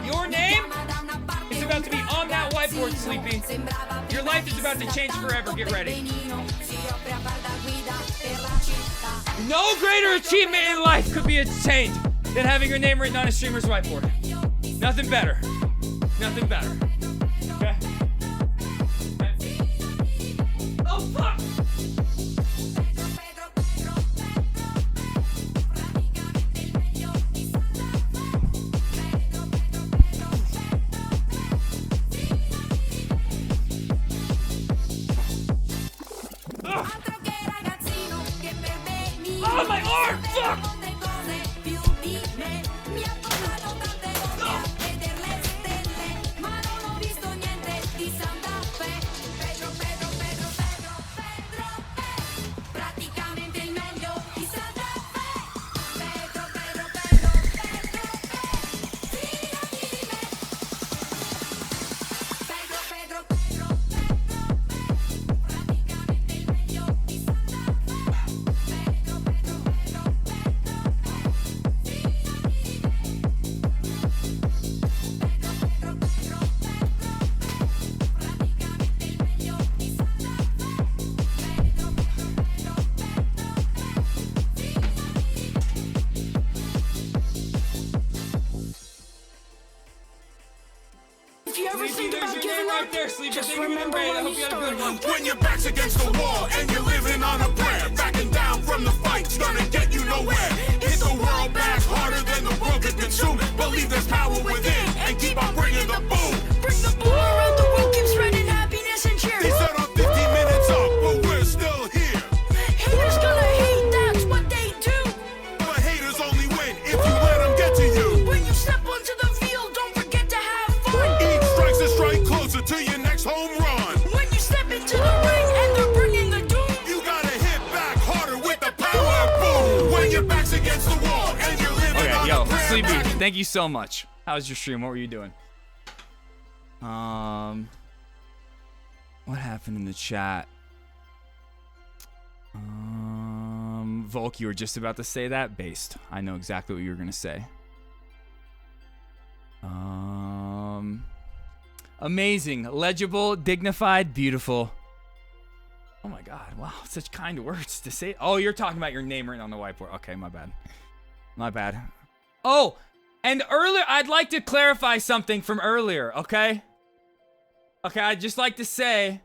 Your name is about to be on that whiteboard, Sleepy. Your life is about to change forever. Get ready. No greater achievement in life could be attained than having your name written on a streamer's whiteboard. Nothing better. Nothing better. Okay? Oh, fuck! Oh, my arm! Fuck! Just remember where you started.
When your back's against the wall and you're living on a prayer, backing down from the fight's gonna get you nowhere. Hit the world back harder than the world could consume. Believe there's power within and keep on bringing the boom.
Bring the boom around the world, keep spreading happiness and cheer.
They set up 15 minutes up, but we're still here.
Haters gonna hate, that's what they do.
But haters only win if you let them get to you.
When you step onto the field, don't forget to have fun.
Each strike's a strike closer to your next home run.
When you step into the ring and they're bringing the doom,
you gotta hit back harder with the power boom. When your back's against the wall and you're living on
yo,
a prayer.
Sleepy, thank you so much. How was your stream? What were you doing? What happened in the chat? Volk, you were just about to say that? Based. I know exactly what you were gonna say. Amazing, legible, dignified, beautiful. Oh my God, wow, such kind words to say. Oh, you're talking about your name written on the whiteboard. Okay, my bad. My bad. Oh, and earlier, I'd like to clarify something from earlier, okay? Okay, I'd just like to say,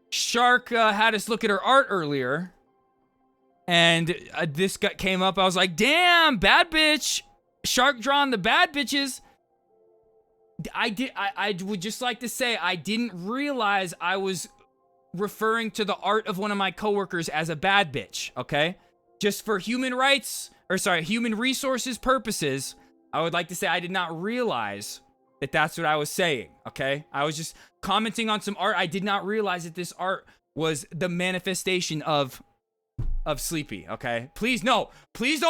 Shark had us look at her art earlier, and this came up. I was like, damn, bad bitch. Shark drawing the bad bitches. I would just like to say I didn't realize I was referring to the art of one of my coworkers as a bad bitch, okay? Just for human resources purposes, I would like to say I did not realize that that's what I was saying, okay? I was just commenting on some art. I did not realize that this art was the manifestation of Sleepy, okay? Please don't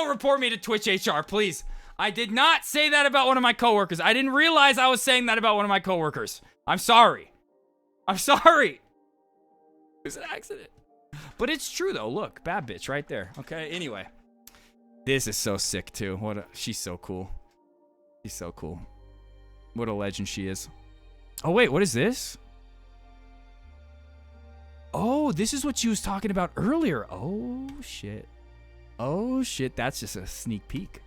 report me to Twitch HR, please. I did not say that about one of my coworkers. I didn't realize I was saying that about one of my coworkers. I'm sorry. I'm sorry. It was an accident. But it's true though. Look, bad bitch right there. Okay. Anyway, this is so sick too. She's so cool. She's so cool. What a legend she is. Oh wait, what is this? Oh, this is what she was talking about earlier. Oh shit. Oh shit. That's just a sneak peek.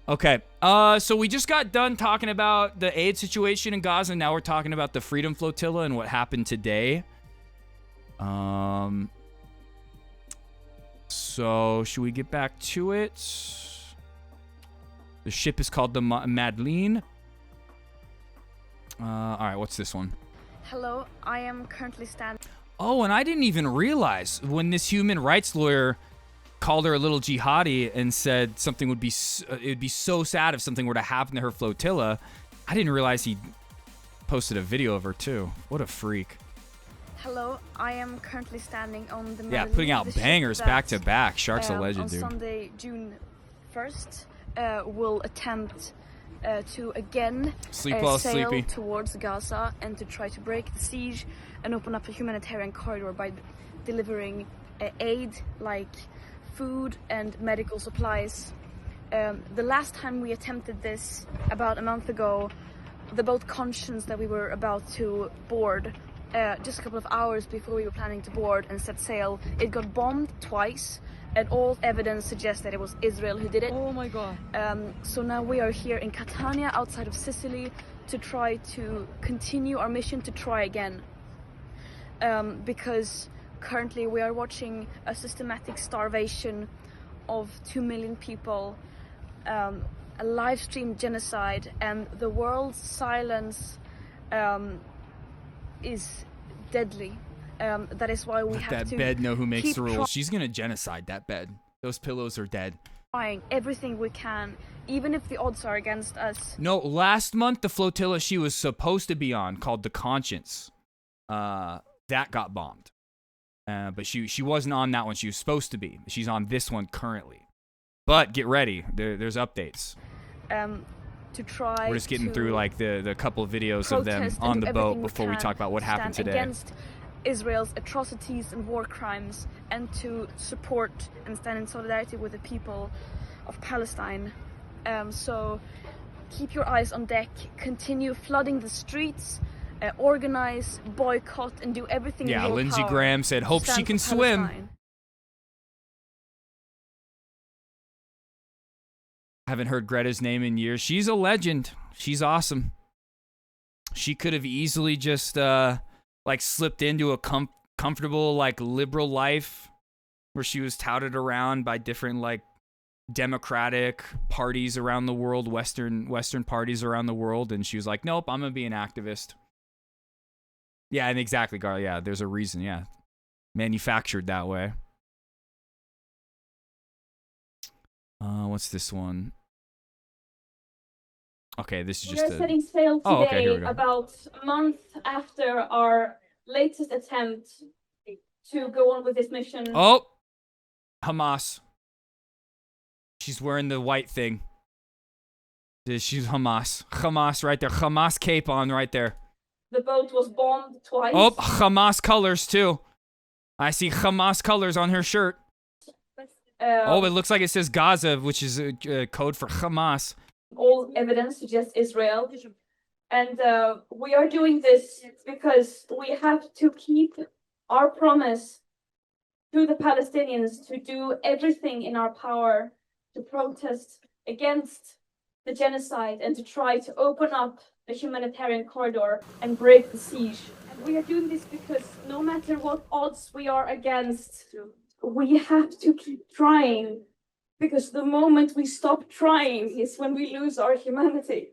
Okay. So we just got done talking about the aid situation in Gaza. Now we're talking about the Freedom Flotilla and what happened today. So should we get back to it? The ship is called the Madeleine. All right, what's this one?
Hello, I am currently standing.
Oh, and I didn't even realize when this human rights lawyer called her a little jihadi and said something would be it would be so sad if something were to happen to her flotilla. I didn't realize he posted a video of her too. What a freak.
Hello, I am currently standing on the
Yeah, putting out bangers back to back. Shark's a legend, dude.
On Sunday, June 1st, will attempt to again
well,
sail
sleepy.
towards Gaza and to try to break the siege and open up a humanitarian corridor by delivering aid like food and medical supplies. The last time we attempted this, about a month ago, the boat Conscience that we were about to board, just a couple of hours before we were planning to board and set sail, it got bombed twice, and all evidence suggests that it was Israel who did it.
Oh my god.
So now we are here in Catania, outside of Sicily, to try to continue our mission to try again. Because currently we are watching a systematic starvation of 2 million people, a live stream genocide, and the world's silence is deadly. That is why we
Let
have
that
to
bed know who makes
keep
the rules. She's gonna genocide that bed. Those pillows are dead.
trying everything we can, even if the odds are against us.
No, last month the flotilla she was supposed to be on, called the Conscience, that got bombed. But she wasn't on that one. She was supposed to be. She's on this one currently. But get ready. There's updates.
To try.
We're just getting through like the couple of videos of them on the boat before we talk about what happened today.
Against Israel's atrocities and war crimes, and to support and stand in solidarity with the people of Palestine. So keep your eyes on deck. Continue flooding the streets. Organize, boycott, and do everything in your
Lindsey
power
Graham said,
to
hope
stand
she can
for
swim.
Palestine.
Haven't heard Greta's name in years. She's a legend. She's awesome. She could have easily just like slipped into a comfortable like liberal life where she was touted around by different like democratic parties around the world, Western parties around the world, and she was like, nope, I'm gonna be an activist. Yeah, and exactly, Gar. Yeah, there's a reason. Yeah, manufactured that way. What's this one? Okay, this is just
We're setting sail today,
okay, here we go.
about a month after our latest attempt to go on with this mission.
Oh, Hamas. She's wearing the white thing. She's Hamas. Hamas right there. Hamas cape on right there.
The boat was bombed twice.
Oh, Hamas colors too. I see Hamas colors on her shirt. Oh, it looks like it says Gaza, which is a code for Hamas.
All evidence suggests Israel. And we are doing this because we have to keep our promise to the Palestinians to do everything in our power to protest against the genocide and to try to open up the humanitarian corridor and break the siege. And we are doing this because no matter what odds we are against, we have to keep trying, because the moment we stop trying is when we lose our humanity.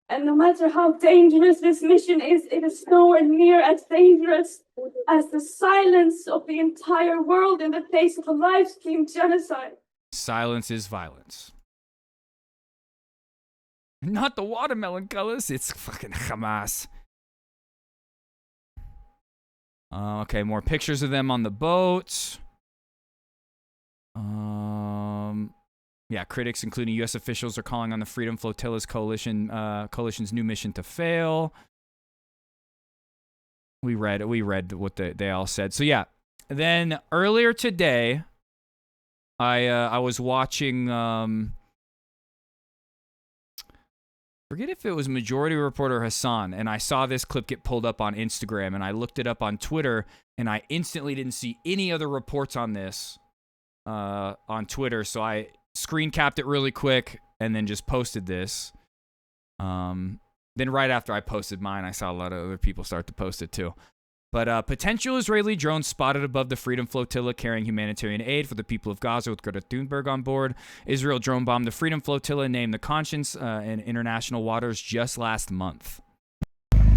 And no matter how dangerous this mission is, it is nowhere near as dangerous as the silence of the entire world in the face of a live stream genocide.
Silence is violence. Not the watermelon colors, it's fucking Hamas. Okay, more pictures of them on the boat. Yeah, critics, including U.S. officials, are calling on the Freedom Flotilla's coalition's new mission to fail. We read what they all said. So yeah, Then earlier today, I was watching, forget if it was Majority Reporter HASAN, and I saw this clip get pulled up on Instagram, and I looked it up on Twitter, and I instantly didn't see any other reports on this on Twitter, so I screen capped it really quick and then just posted this. Then right after I posted mine, I saw a lot of other people start to post it too. But potential Israeli drones spotted above the Freedom Flotilla carrying humanitarian aid for the people of Gaza with Greta Thunberg on board. Israel drone bombed the Freedom Flotilla named the Conscience in international waters just last month.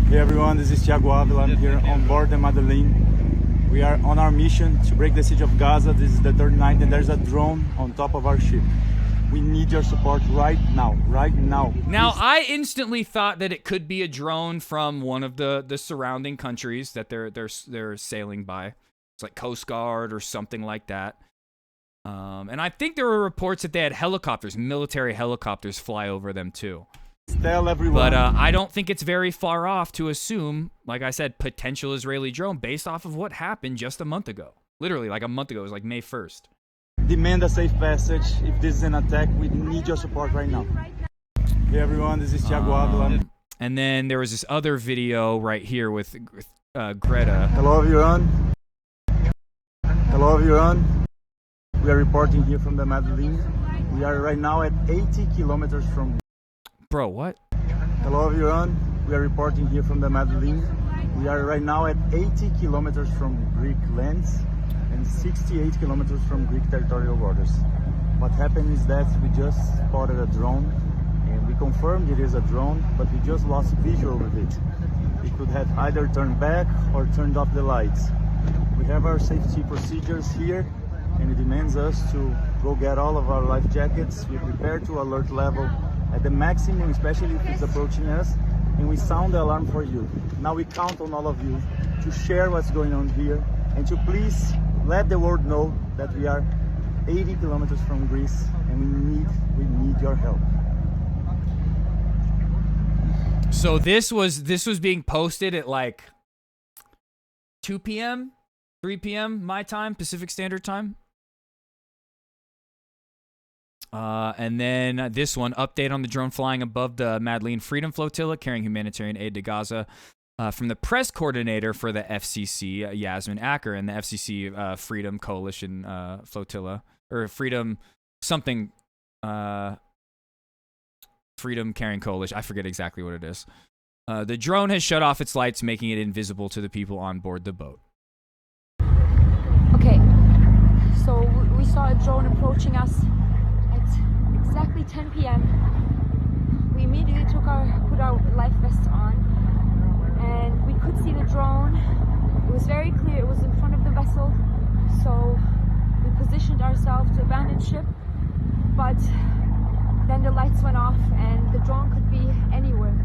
Hey everyone, this is Thiago Avila. I'm here on board the Madeleine. We are on our mission to break the siege of Gaza. This is the third night and there's a drone on top of our ship. We need your support right now, right now.
Now, I instantly thought that it could be a drone from one of the surrounding countries that they're sailing by. It's like Coast Guard or something like that. And I think there were reports that they had helicopters, military helicopters, fly over them too.
Tell everyone.
But I don't think it's very far off to assume, like I said, potential Israeli drone based off of what happened just a month ago. Literally, like a month ago. It was like May 1st.
Demand a safe passage. If this is an attack, we need your support right now. Hey everyone, this is Thiago Avila.
And then there was this other video right here with Greta.
Hello everyone. Hello everyone. We are reporting here from the Madeleine. We are right now at 80 kilometers from...
Bro, what?
Hello everyone. We are reporting here from the Madeleine. We are right now at 80 kilometers from Greek lands and 68 kilometers from Greek territorial waters. What happened is that we just spotted a drone and we confirmed it is a drone, but we just lost visual with it. It could have either turned back or turned off the lights. We have our safety procedures here and it demands us to go get all of our life jackets. We prepare to alert level at the maximum, especially if it's approaching us, and we sound the alarm for you. Now we count on all of you to share what's going on here and to please let the world know that we are 80 kilometers from Greece and we need your help.
So this was being posted at like 2 p.m., 3 p.m. my time, Pacific Standard Time. And then this one, update on the drone flying above the Madeleine Freedom Flotilla carrying humanitarian aid to Gaza. From the press coordinator for the FCC, Yasmin Acker, and the FCC Freedom Coalition Flotilla, or Freedom something, Freedom Carrying Coalition. I forget exactly what it is. The drone has shut off its lights, making it invisible to the people on board the boat.
Okay, so we saw a drone approaching us at exactly 10 p.m. We immediately put our life vests on. And we could see the drone. It was very clear it was in front of the vessel, so we positioned ourselves to abandon ship, but then the lights went off and the drone could be anywhere,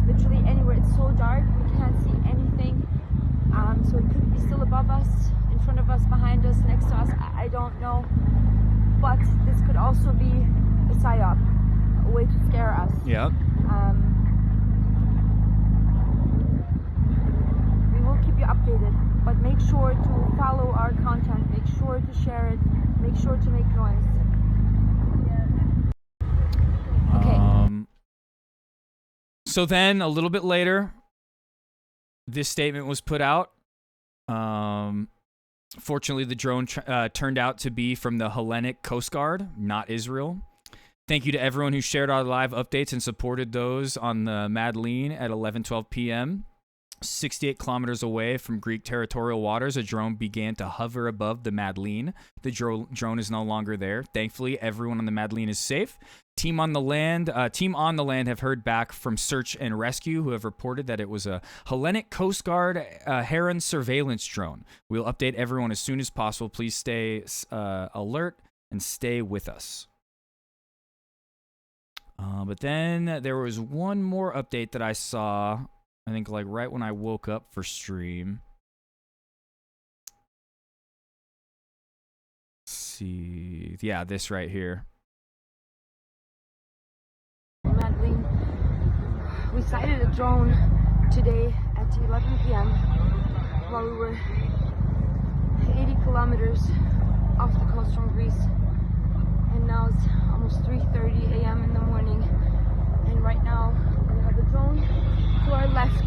literally anywhere. It's so dark, we can't see anything, so it could be still above us, in front of us, behind us, next to us, I don't know, but this could also be a psyop, a way to scare us.
Yeah.
Keep you updated, but make sure to follow our content, make sure to share it, make sure to make noise. Okay.
So then a little bit later, this statement was put out. Fortunately, the drone turned out to be from the Hellenic Coast Guard, not Israel. Thank you to everyone who shared our live updates and supported those on the Madeleine at 11:12 p.m. 68 kilometers away from Greek territorial waters, a drone began to hover above the Madeleine. The drone is no longer there. Thankfully, everyone on the Madeleine is safe. Team on the land have heard back from search and rescue, who have reported that it was a Hellenic Coast Guard Heron surveillance drone. We'll update everyone as soon as possible. Please stay alert and stay with us. But then there was one more update that I saw. I think like right when I woke up for stream. Let's see. Yeah, this right here.
Madeleine, we sighted a drone today at 11 p.m. while we were 80 kilometers off the coast from Greece. And now it's almost 3:30 a.m. in the morning. And right now we have a drone to our left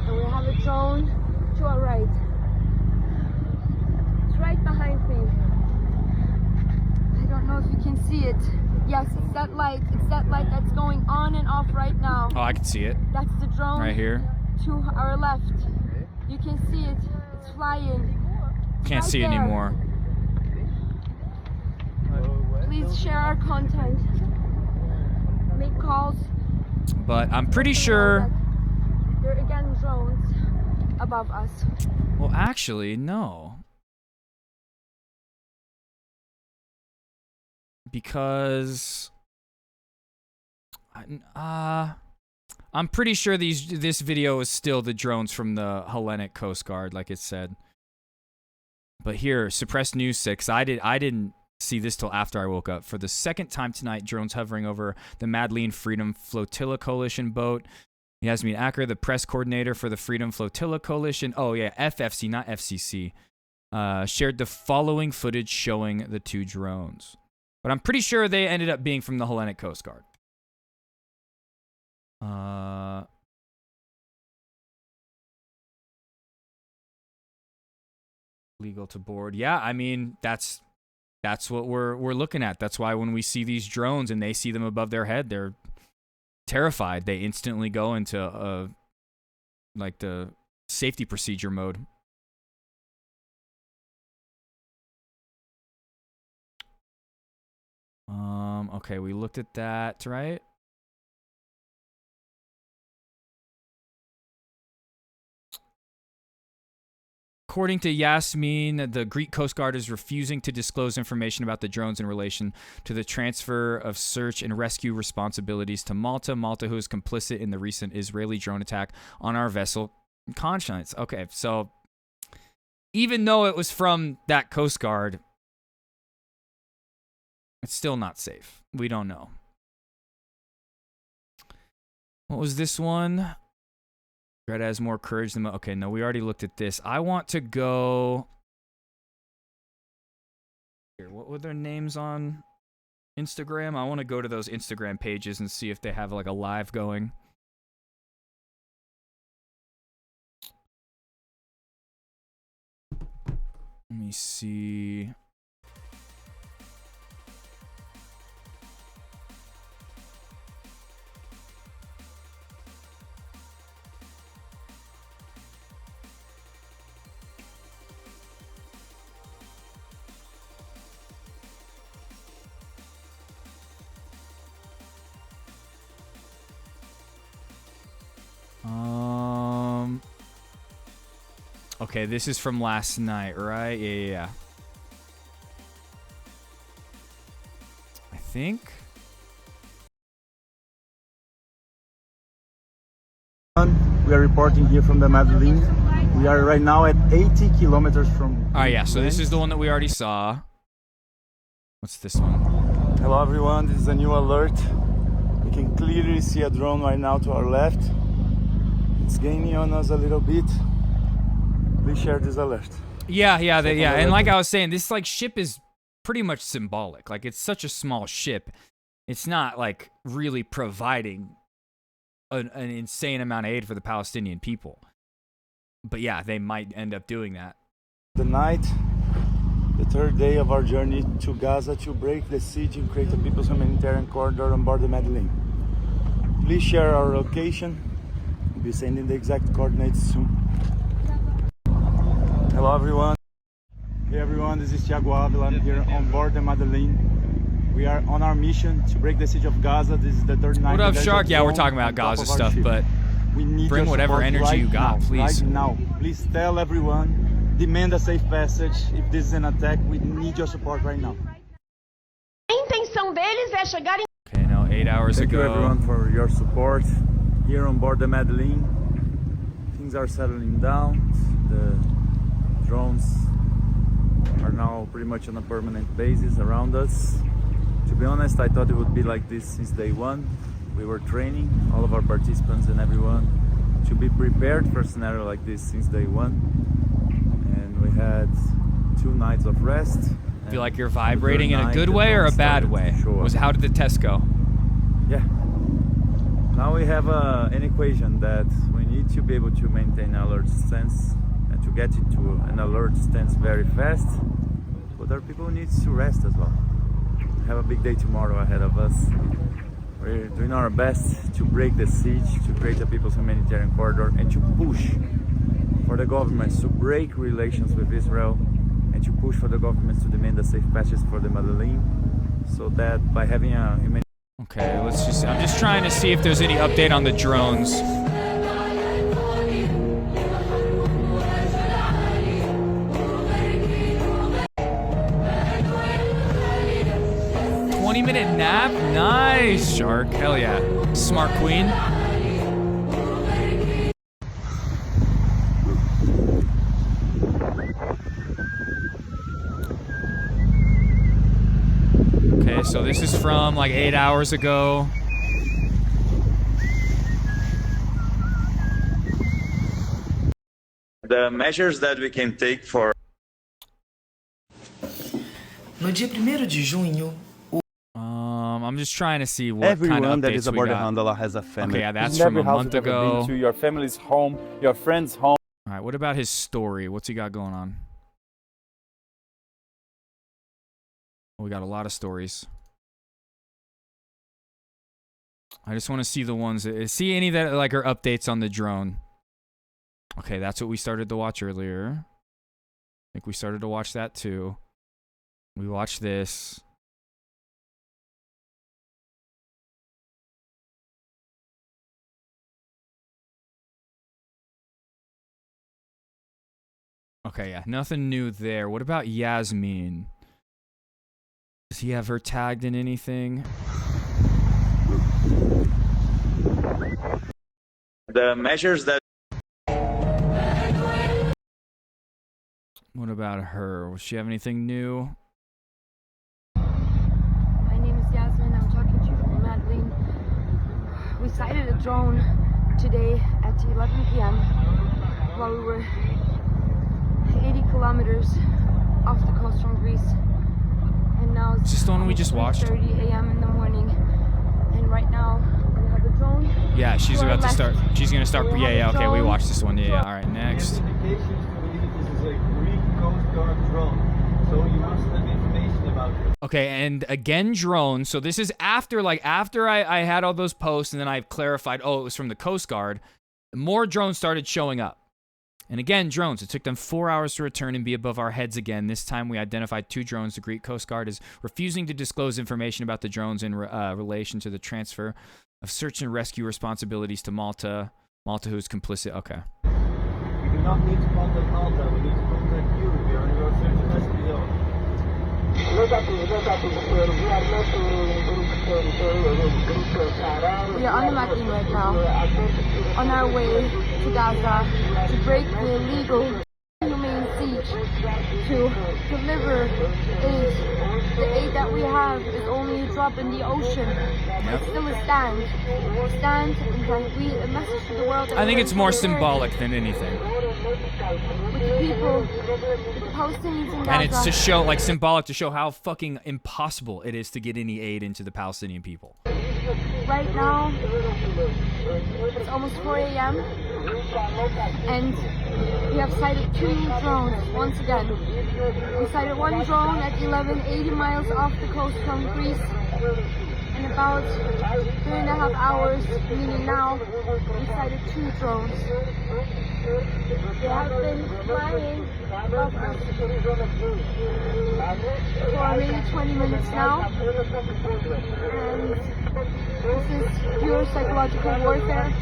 and we have a drone to our right. It's right behind me. I don't know if you can see it. Yes, it's that light. It's that light that's going on and off right now.
Oh, I can see it.
That's the drone
Right here.
to our left. You can see it. It's flying.
Can't
Right
see it
there.
anymore.
Please share our content. Make calls.
But I'm pretty sure.
There are again drones above us.
Well, actually, no. Because I'm pretty sure this video is still the drones from the Hellenic Coast Guard, like it said. But here, suppressed news 6. I didn't see this till after I woke up. For the second time tonight, drones hovering over the Madeleine Freedom Flotilla Coalition boat. Yasmin Acker, the press coordinator for the Freedom Flotilla Coalition. Oh yeah, FFC, not FCC. Shared the following footage showing the 2 drones. But I'm pretty sure they ended up being from the Hellenic Coast Guard. Legal to board. Yeah, I mean, that's what we're looking at. That's why when we see these drones and they see them above their head, they're terrified. They instantly go into like the safety procedure mode. Okay, we looked at that, right? According to Yasmin, the Greek Coast Guard is refusing to disclose information about the drones in relation to the transfer of search and rescue responsibilities to Malta. Malta, who is complicit in the recent Israeli drone attack on our vessel, Conscience. Okay, so even though it was from that Coast Guard, it's still not safe. We don't know. What was this one? Greta has more courage than... Okay, no, we already looked at this. I want to go... Here, what were their names on Instagram? I want to go to those Instagram pages and see if they have like a live going. Let me see... Okay, this is from last night, right? Yeah. I think.
We are reporting here from the Madeleine. We are right now at 80 kilometers from...
Oh, yeah, so this is the one that we already saw. What's this one?
Hello, everyone. This is a new alert. We can clearly see a drone right now to our left. It's gaining on us a little bit. Please share this alert.
Yeah, and like I was saying, this like ship is pretty much symbolic. Like it's such a small ship. It's not like really providing an insane amount of aid for the Palestinian people. But yeah, they might end up doing that.
Tonight, the 3rd day of our journey to Gaza to break the siege and create a people's humanitarian corridor on board the Madeleine. Please share our location. We'll be sending the exact coordinates soon. Hello everyone. Hey everyone, this is Thiago Avila. I'm here on board the Madeleine. We are on our mission to break the siege of Gaza. This is the 3rd night.
What up, Shark? Yeah, we're talking about Gaza stuff, but
we need
bring whatever energy you got, please.
Right now, please tell everyone, demand a safe passage. If this is an attack, we need your support right now.
Okay, now 8 hours ago.
Thank you everyone for your support. Here on board the Madeleine, things are settling down. The drones are now pretty much on a permanent basis around us. To be honest, I thought it would be like this since day one. We were training all of our participants and everyone to be prepared for a scenario like this since day one. And we had 2 nights of rest.
Feel like you're vibrating in a good way or a bad way? How did the test go?
Yeah. Now we have an equation that we need to be able to maintain alert stance and to get into an alert stance very fast. But our people need to rest as well. We have a big day tomorrow ahead of us. We're doing our best to break the siege, to create a people's humanitarian corridor, and to push for the governments to break relations with Israel, and to push for the governments to demand a safe passage for the Madeleine, so that by having a humanitarian...
Okay, I'm just trying to see if there's any update on the drones. Minute nap? Nice, Shark. Hell yeah. Smart queen. Okay, so this is from like 8 hours ago.
The measures that we can take for...
No dia 1º de junho,
I'm just trying to see what
Everyone
kind of
that
updates
is aboard the gondola has a family.
Okay, yeah, that's from a month ago.
To your family's home, your friend's home.
All right, what about his story? What's he got going on? We got a lot of stories. I just want to see the ones that see any that like are updates on the drone. Okay, that's what we started to watch earlier. I think we started to watch that too. We watched this. Okay, yeah, nothing new there. What about Yasmin? Does he have her tagged in anything?
The measures that...
What about her? Will she have anything new?
My name is Yasmin. I'm talking to you from Madeleine. We sighted a drone today at 11 p.m. while we were 80 kilometers off the coast from Greece, and now it's
just the one we just watched.
3:30 a.m. in the morning, and right now we have a drone.
Yeah, she's about to start. She's gonna start. Yeah. Okay, we watched this one. Yeah. All right, next.
Indications to believe this is a Greek Coast Guard drone, so you must have information about it.
Okay, and again, drone. So this is after I had all those posts, and then I clarified. Oh, it was from the Coast Guard. More drones started showing up. And again, drones. It took them 4 hours to return and be above our heads again. This time we identified 2 drones. The Greek Coast Guard is refusing to disclose information about the drones in relation to the transfer of search and rescue responsibilities to Malta. Malta, who's complicit. Okay.
We do not need to contact Malta. We need to contact you. We are in your search and rescue zone.
We are on the Madeleine right now, on our way to Gaza to break the illegal humane siege, to deliver aid. The aid that we have is only a drop in the ocean. It's still a stand. Stand and a message to the world.
I think it's more symbolic than anything.
With the people, with the Palestinians in Gaza.
And it's to show, like, symbolic to show how fucking impossible it is to get any aid into the Palestinian people.
Right now, it's almost 4 a.m. and we have sighted 2 drones once again. We sighted 1 drone at 1180 miles off the coast from Greece. In about 3.5 hours, meaning now, we sighted 2 drones. They have been flying above us for maybe 20 minutes now. And this is pure psychological warfare.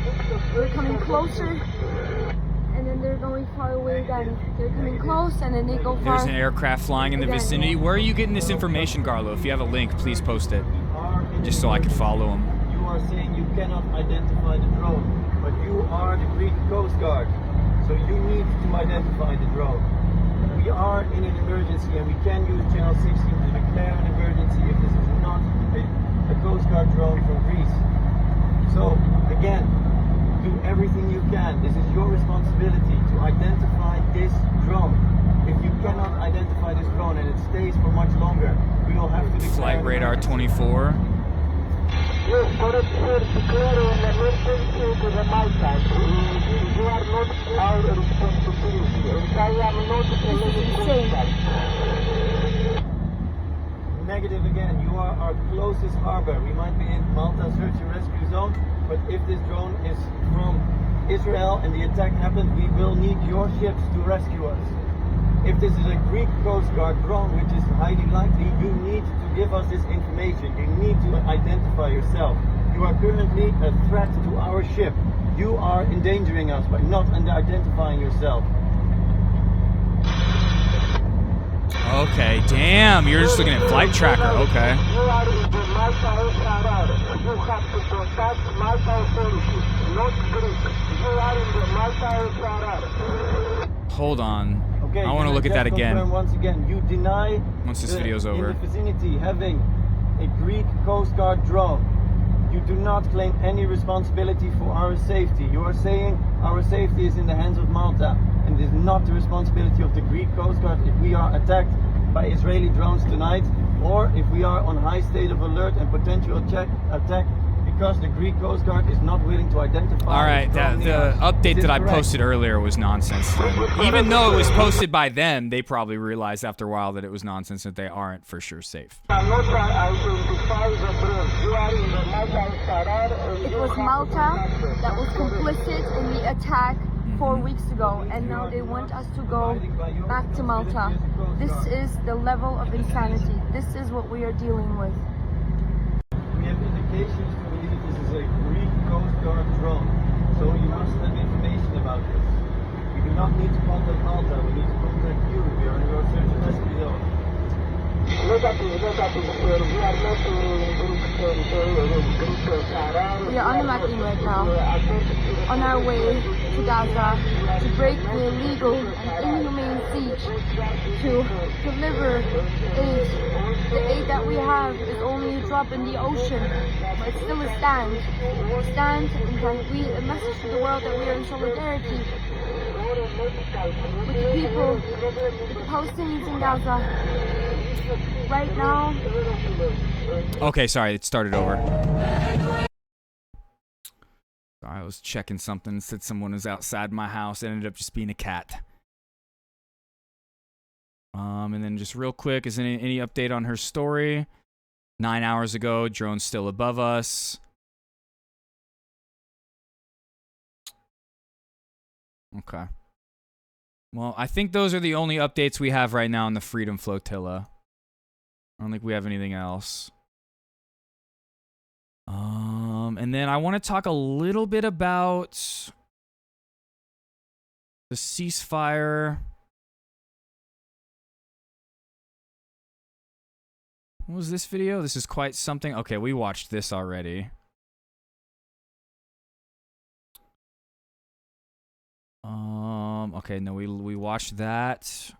We're coming closer, and then they're going far away again. They're coming close, and then they go far.
There's an aircraft flying in the vicinity. Where are you getting this information, Garlo? If you have a link, please post it, just so I can follow him.
You are saying you cannot identify the drone, but you are the Greek Coast Guard, so you need to identify the drone. We are in an emergency, and we can use Channel 16 to declare an emergency if this is not a Coast Guard drone from Greece. So, again, do everything you can. This is your responsibility to identify this drone. If you cannot identify this drone and it stays for much longer, we will have to declare
Flight radar 24.
Yes, correct, sir. Declaring an emergency to the Malta. You are not our responsibility, and I am not
Negative again. You are our closest harbor. We might be in Malta search and rescue zone, but if this drone is from Israel and the attack happened, we will need your ships to rescue us. If this is a Greek Coast Guard drone, which is highly likely, you need to give us this information. You need to identify yourself. You are currently a threat to our ship. You are endangering us by not identifying yourself.
Okay, damn, you're just looking at flight tracker, okay.
You are in the Malta SRR. You have to contact Malta authorities, not Greek. You are in the Malta SRR.
Hold on.
Okay,
I want to look at that again.
Once again, you deny
Once this video's over.
in the vicinity having a Greek Coast Guard drone. You do not claim any responsibility for our safety. You are saying our safety is in the hands of Malta, and it is not the responsibility of the Greek Coast Guard if we are attacked by Israeli drones tonight, or if we are on high state of alert and potential attack because the Greek Coast Guard is not willing to identify.
All right, the update that I posted earlier was nonsense. Even though it was posted by them, they probably realized after a while that it was nonsense, that they aren't for sure safe.
It was Malta that was complicit in the attack 4 weeks ago, and now they want us to go back to Malta. This is the level of insanity. This is what we are dealing with.
We have indications to believe this is a Greek Coast Guard drone, so you must have information about this. We do not need to contact Malta, we need to contact you. We are in your search and rescue zone.
We are on the mapping right now, on our way to Gaza to break the illegal and inhumane siege, to deliver aid. The aid that we have is only a drop in the ocean, but it's still a stand. Stand and a message to the world that we are in solidarity with the people, with the Palestinians in Gaza. Right now.
Okay, sorry, it started over. Sorry, I was checking something. It said someone was outside my house. It ended up just being a cat. And then just real quick, is any update on her story? 9 hours ago, drone's still above us. Okay. Well, I think those are the only updates we have right now on the Freedom Flotilla. I don't think we have anything else. And then I want to talk a little bit about the ceasefire. What was this video? This is quite something. Okay, we watched this already. Okay, no, we watched that.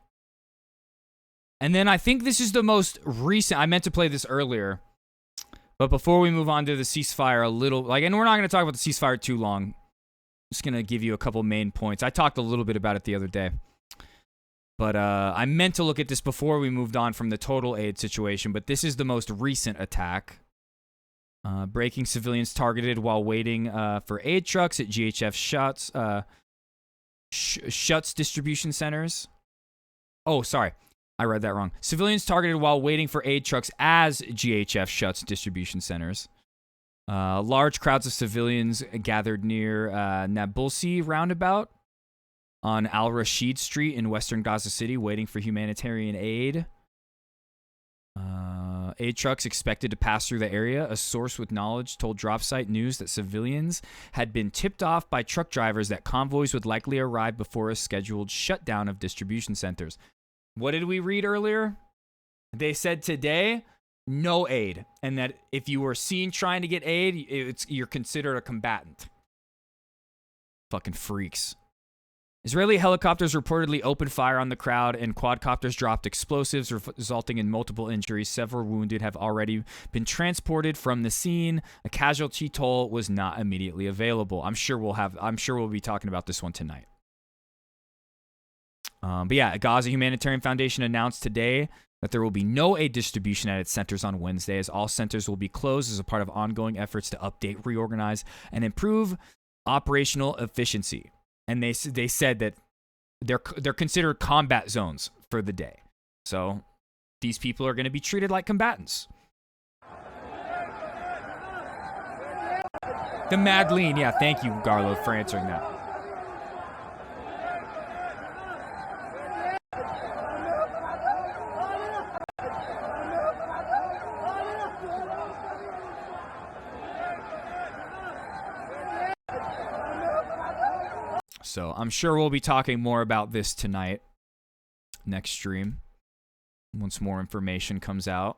And then I think this is the most recent. I meant to play this earlier. But before we move on to the ceasefire a little, and we're not going to talk about the ceasefire too long. I'm just going to give you a couple main points. I talked a little bit about it the other day. But I meant to look at this before we moved on from the total aid situation. But this is the most recent attack. Breaking civilians targeted while waiting for aid trucks at GHF Shuts distribution centers. Oh, sorry. I read that wrong. Civilians targeted while waiting for aid trucks as GHF shuts distribution centers. Large crowds of civilians gathered near Nabulsi roundabout on Al Rashid Street in western Gaza City, waiting for humanitarian aid. Aid trucks expected to pass through the area. A source with knowledge told DropSite News that civilians had been tipped off by truck drivers that convoys would likely arrive before a scheduled shutdown of distribution centers. What did we read earlier? They said today, no aid. And that if you were seen trying to get aid, you're considered a combatant. Fucking freaks. Israeli helicopters reportedly opened fire on the crowd, and quadcopters dropped explosives, resulting in multiple injuries. Several wounded have already been transported from the scene. A casualty toll was not immediately available. I'm sure we'll be talking about this one tonight. But yeah, Gaza Humanitarian Foundation announced today that there will be no aid distribution at its centers on Wednesday, as all centers will be closed as a part of ongoing efforts to update, reorganize, and improve operational efficiency. And they said that they're considered combat zones for the day. So these people are going to be treated like combatants. The Madeleine, yeah, thank you, Garlo, for answering that. So I'm sure we'll be talking more about this tonight, next stream, once more information comes out.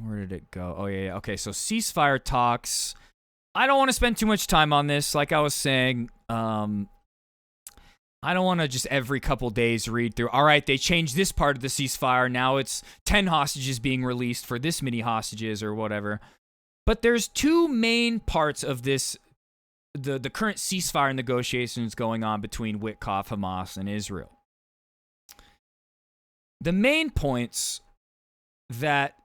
Where did it go? Oh, yeah. Okay, so ceasefire talks. I don't want to spend too much time on this. Like I was saying, I don't want to just every couple days read through, all right, they changed this part of the ceasefire. Now it's 10 hostages being released for this many hostages or whatever. But there's two main parts of this, the current ceasefire negotiations going on between Witkoff, Hamas, and Israel. The main points that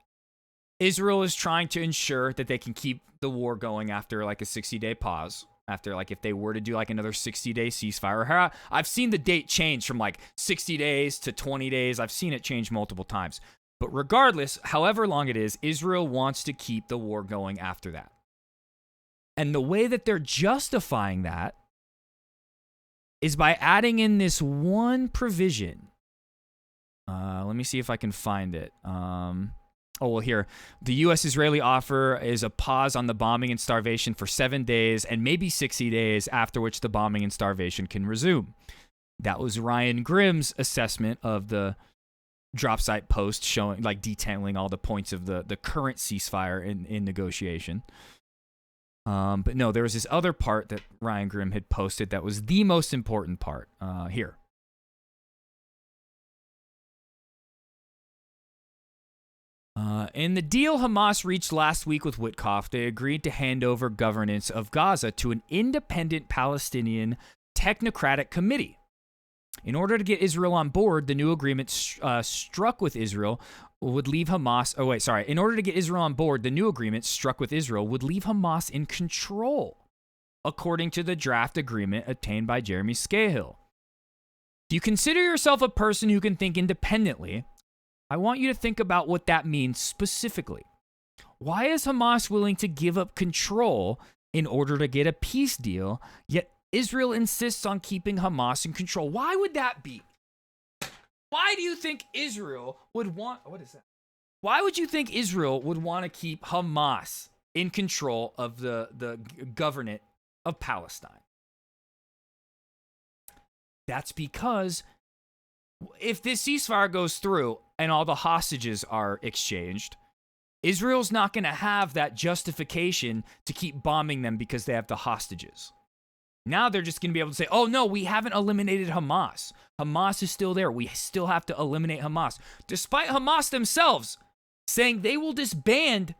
Israel is trying to ensure that they can keep the war going after like a 60-day pause. After, like, if they were to do like another 60-day ceasefire. I've seen the date change from like 60 days to 20 days. I've seen it change multiple times. But regardless, however long it is, Israel wants to keep the war going after that. And the way that they're justifying that is by adding in this one provision. Let me see if I can find it. Oh, well, here. The U.S.-Israeli offer is a pause on the bombing and starvation for 7 days and maybe 60 days, after which the bombing and starvation can resume. That was Ryan Grimm's assessment of the drop site post, showing, like, detailing all the points of the current ceasefire in negotiation. But no, there was this other part that Ryan Grimm had posted that was the most important part. Here. In the deal Hamas reached last week with Witkoff, they agreed to hand over governance of Gaza to an independent Palestinian technocratic committee. In order to get Israel on board, the new agreement struck with Israel would leave Hamas... Oh, wait, sorry. In order to get Israel on board, the new agreement struck with Israel would leave Hamas in control, according to the draft agreement obtained by Jeremy Scahill. If you consider yourself a person who can think independently, I want you to think about what that means specifically. Why is Hamas willing to give up control in order to get a peace deal, yet Israel insists on keeping Hamas in control? Why would that be? Why do you think Israel would want... What is that? Why would you think Israel would want to keep Hamas in control of the government of Palestine? That's because if this ceasefire goes through and all the hostages are exchanged, Israel's not going to have that justification to keep bombing them because they have the hostages. Now they're just going to be able to say, oh no, we haven't eliminated Hamas. Hamas is still there. We still have to eliminate Hamas. Despite Hamas themselves saying they will disband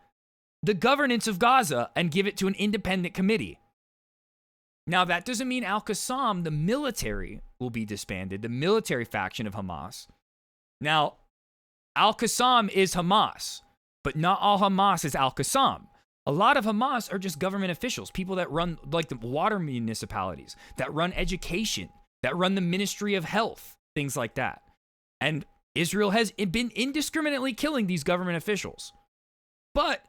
the governance of Gaza and give it to an independent committee. Now, that doesn't mean Al-Qassam, the military, will be disbanded, the military faction of Hamas. Now, Al-Qassam is Hamas, but not all Hamas is Al-Qassam. A lot of Hamas are just government officials, people that run, like, the water municipalities, that run education, that run the Ministry of Health, things like that. And Israel has been indiscriminately killing these government officials. But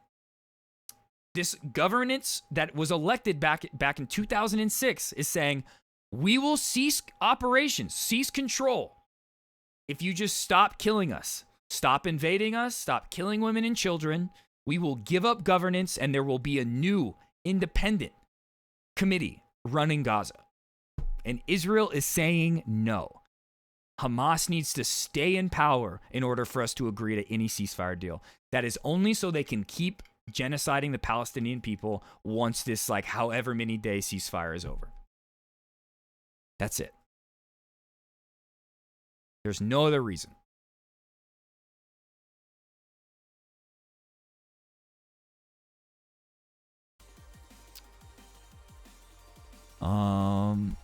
this governance that was elected back in 2006 is saying, we will cease operations, cease control, if you just stop killing us, stop invading us, stop killing women and children. We will give up governance and there will be a new independent committee running Gaza. And Israel is saying no. Hamas needs to stay in power in order for us to agree to any ceasefire deal. That is only so they can keep genociding the Palestinian people once this, like, however many day ceasefire is over. That's it. There's no other reason. Hamas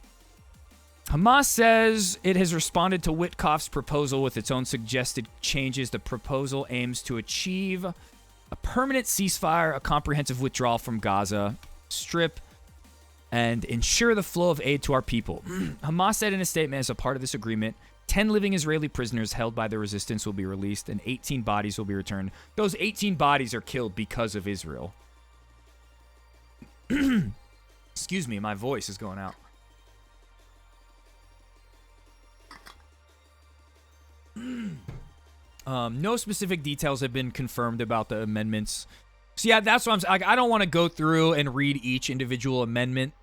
says it has responded to Witkoff's proposal with its own suggested changes. The proposal aims to achieve a permanent ceasefire, a comprehensive withdrawal from Gaza Strip, and ensure the flow of aid to our people. Hamas said in a statement, as a part of this agreement, 10 living Israeli prisoners held by the resistance will be released and 18 bodies will be returned. Those 18 bodies are killed because of Israel. Excuse me, my voice is going out. No specific details have been confirmed about the amendments. So yeah, that's what I'm saying. I don't want to go through and read each individual amendment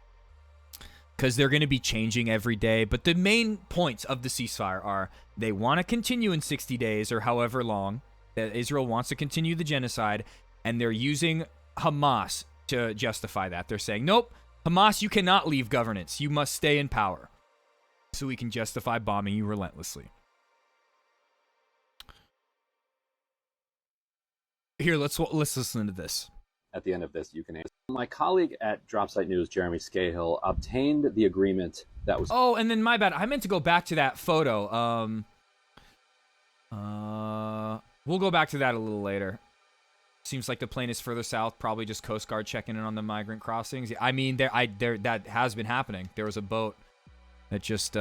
because they're going to be changing every day. But the main points of the ceasefire are they want to continue in 60 days or however long that Israel wants to continue the genocide, and they're using Hamas to justify that. They're saying, nope, Hamas, you cannot leave governance. You must stay in power so we can justify bombing you relentlessly. Here, let's listen to this.
At the end of this, you can answer. My colleague at Dropsite News, Jeremy Scahill, obtained the agreement that was...
Oh, and then my bad. I meant to go back to that photo. We'll go back to that a little later. Seems like the plane is further south, probably just Coast Guard checking in on the migrant crossings. I mean, that has been happening. There was a boat that just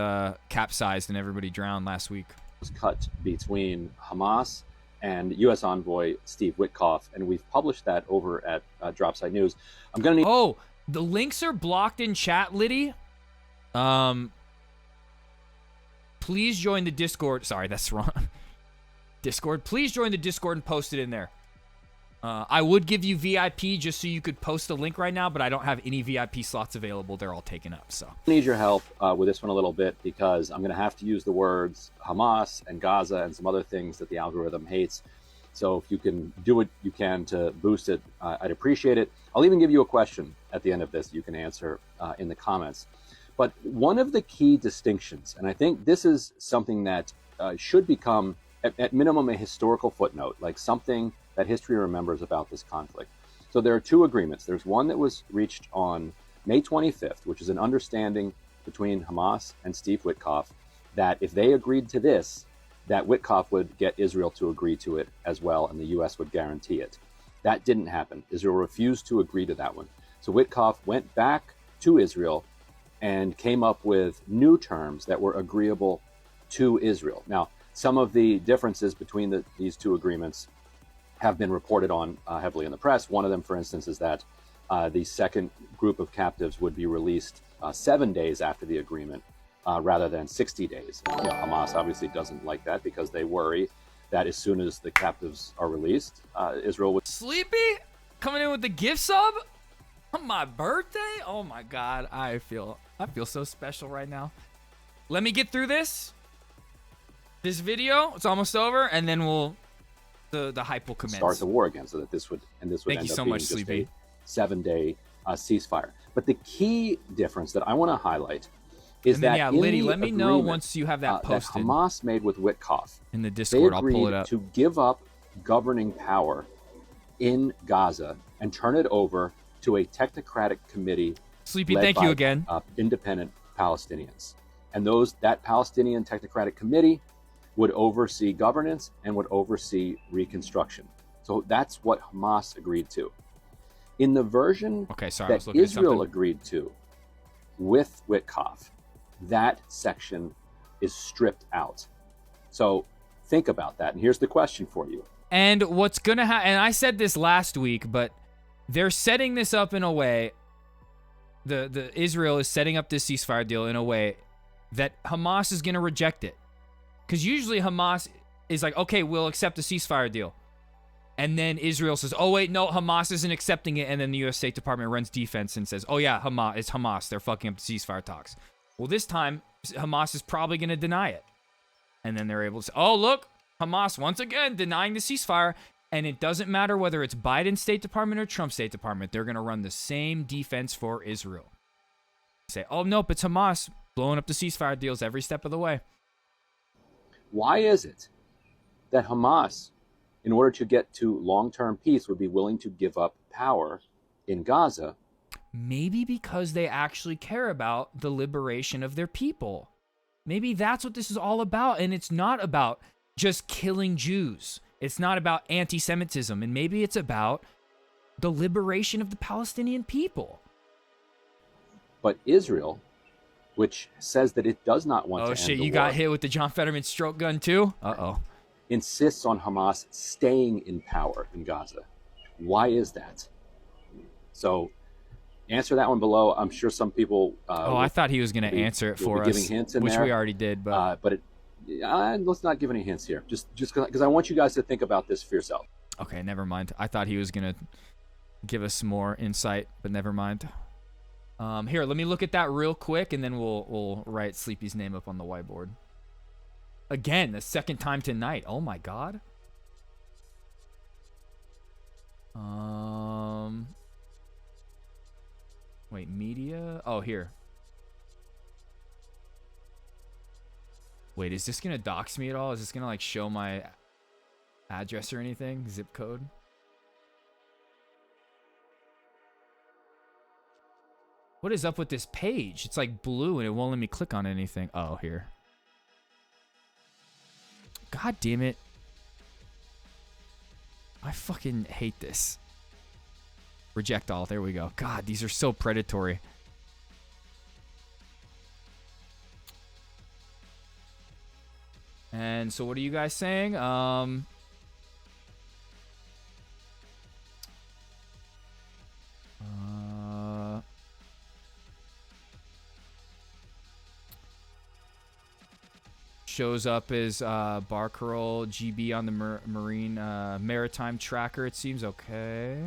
capsized and everybody drowned last week.
Was cut between Hamas and U.S. envoy Steve Witkoff, and we've published that over at Dropsite News. I'm gonna need...
Oh, the links are blocked in chat, Liddy. Please join the Discord. Sorry, that's wrong. Discord. Please join the Discord and post it in there. I would give you VIP just so you could post a link right now, but I don't have any VIP slots available. They're all taken up. So
I need your help with this one a little bit because I'm going to have to use the words Hamas and Gaza and some other things that the algorithm hates. So if you can do what you can to boost it, I'd appreciate it. I'll even give you a question at the end of this you can answer in the comments. But one of the key distinctions, and I think this is something that should become, at minimum, a historical footnote, like something that history remembers about this conflict. So there are two agreements. There's one that was reached on May 25th, which is an understanding between Hamas and Steve Witkoff that if they agreed to this, that Witkoff would get Israel to agree to it as well, and the U.S. would guarantee it. That didn't happen. Israel refused to agree to that one. So Witkoff went back to Israel and came up with new terms that were agreeable to Israel. Now, some of the differences between these two agreements have been reported on heavily in the press. One of them, for instance, is that the second group of captives would be released 7 days after the agreement rather than 60 days. You know, Hamas obviously doesn't like that because they worry that as soon as the captives are released, Israel would...
Sleepy? Coming in with the gift sub? On my birthday? Oh my God, I feel so special right now. Let me get through this video. It's almost over, and then we'll... The hype will commence.
Start the war again, so that this would end up being just a 7-day ceasefire. But the key difference that I want to highlight is that in
Liddy,
the
let me know once you have that posted.
That Hamas made with Witkoff
in the Discord.
I'll pull it up. To give up governing power in Gaza and turn it over to a technocratic committee.
Sleepy, thank you again.
Independent Palestinians, and that Palestinian technocratic committee would oversee governance and would oversee reconstruction. So that's what Hamas agreed to. In the version that Israel agreed to with Witkoff, that section is stripped out. So think about that. And here's the question for you.
And what's going to happen, and I said this last week, but they're setting this up in a way, the Israel is setting up this ceasefire deal in a way that Hamas is going to reject it. Because usually Hamas is like, okay, we'll accept the ceasefire deal. And then Israel says, oh, wait, no, Hamas isn't accepting it. And then the U.S. State Department runs defense and says, oh, yeah, it's Hamas. They're fucking up the ceasefire talks. Well, this time, Hamas is probably going to deny it. And then they're able to say, oh, look, Hamas, once again, denying the ceasefire. And it doesn't matter whether it's Biden State Department or Trump State Department. They're going to run the same defense for Israel. Say, oh, nope, it's Hamas blowing up the ceasefire deals every step of the way.
Why is it that Hamas, in order to get to long-term peace, would be willing to give up power in Gaza
Maybe because they actually care about the liberation of their people. Maybe that's what this is all about, and it's not about just killing Jews. It's not about anti-Semitism, and maybe it's about the liberation of the Palestinian people.
But Israel, which says that it does not want to end the war. Oh shit,
you got hit with the John Fetterman stroke gun too? Uh-oh.
Insists on Hamas staying in power in Gaza. Why is that? So answer that one below. I'm sure some people...
I thought he was going to answer it for us,
giving hints in
which
there.
we already did. But
let's not give any hints here. Just because I want you guys to think about this for yourself.
Okay, never mind. I thought he was going to give us some more insight, but never mind. Here, let me look at that real quick, and then we'll write Sleepy's name up on the whiteboard. Again, the second time tonight. Oh my god. Wait, media? Oh, here. Wait, is this gonna dox me at all? Is this gonna like show my address or anything? Zip code? What is up with this page? It's like blue and it won't let me click on anything. Oh, here. God damn it. I fucking hate this. Reject all. There we go. God, these are so predatory. And so what are you guys saying? Shows up as Barcarolle GB on the Marine Maritime Tracker, it seems. Okay.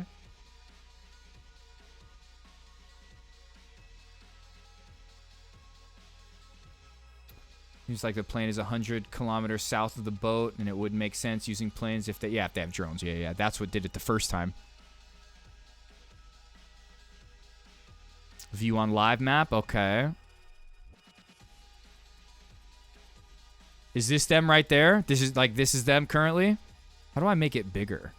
Seems like the plane is 100 kilometers south of the boat, and it would make sense using planes if they have drones. Yeah, that's what did it the first time. View on live map, okay. Is this them right there? This is them currently? How do I make it bigger?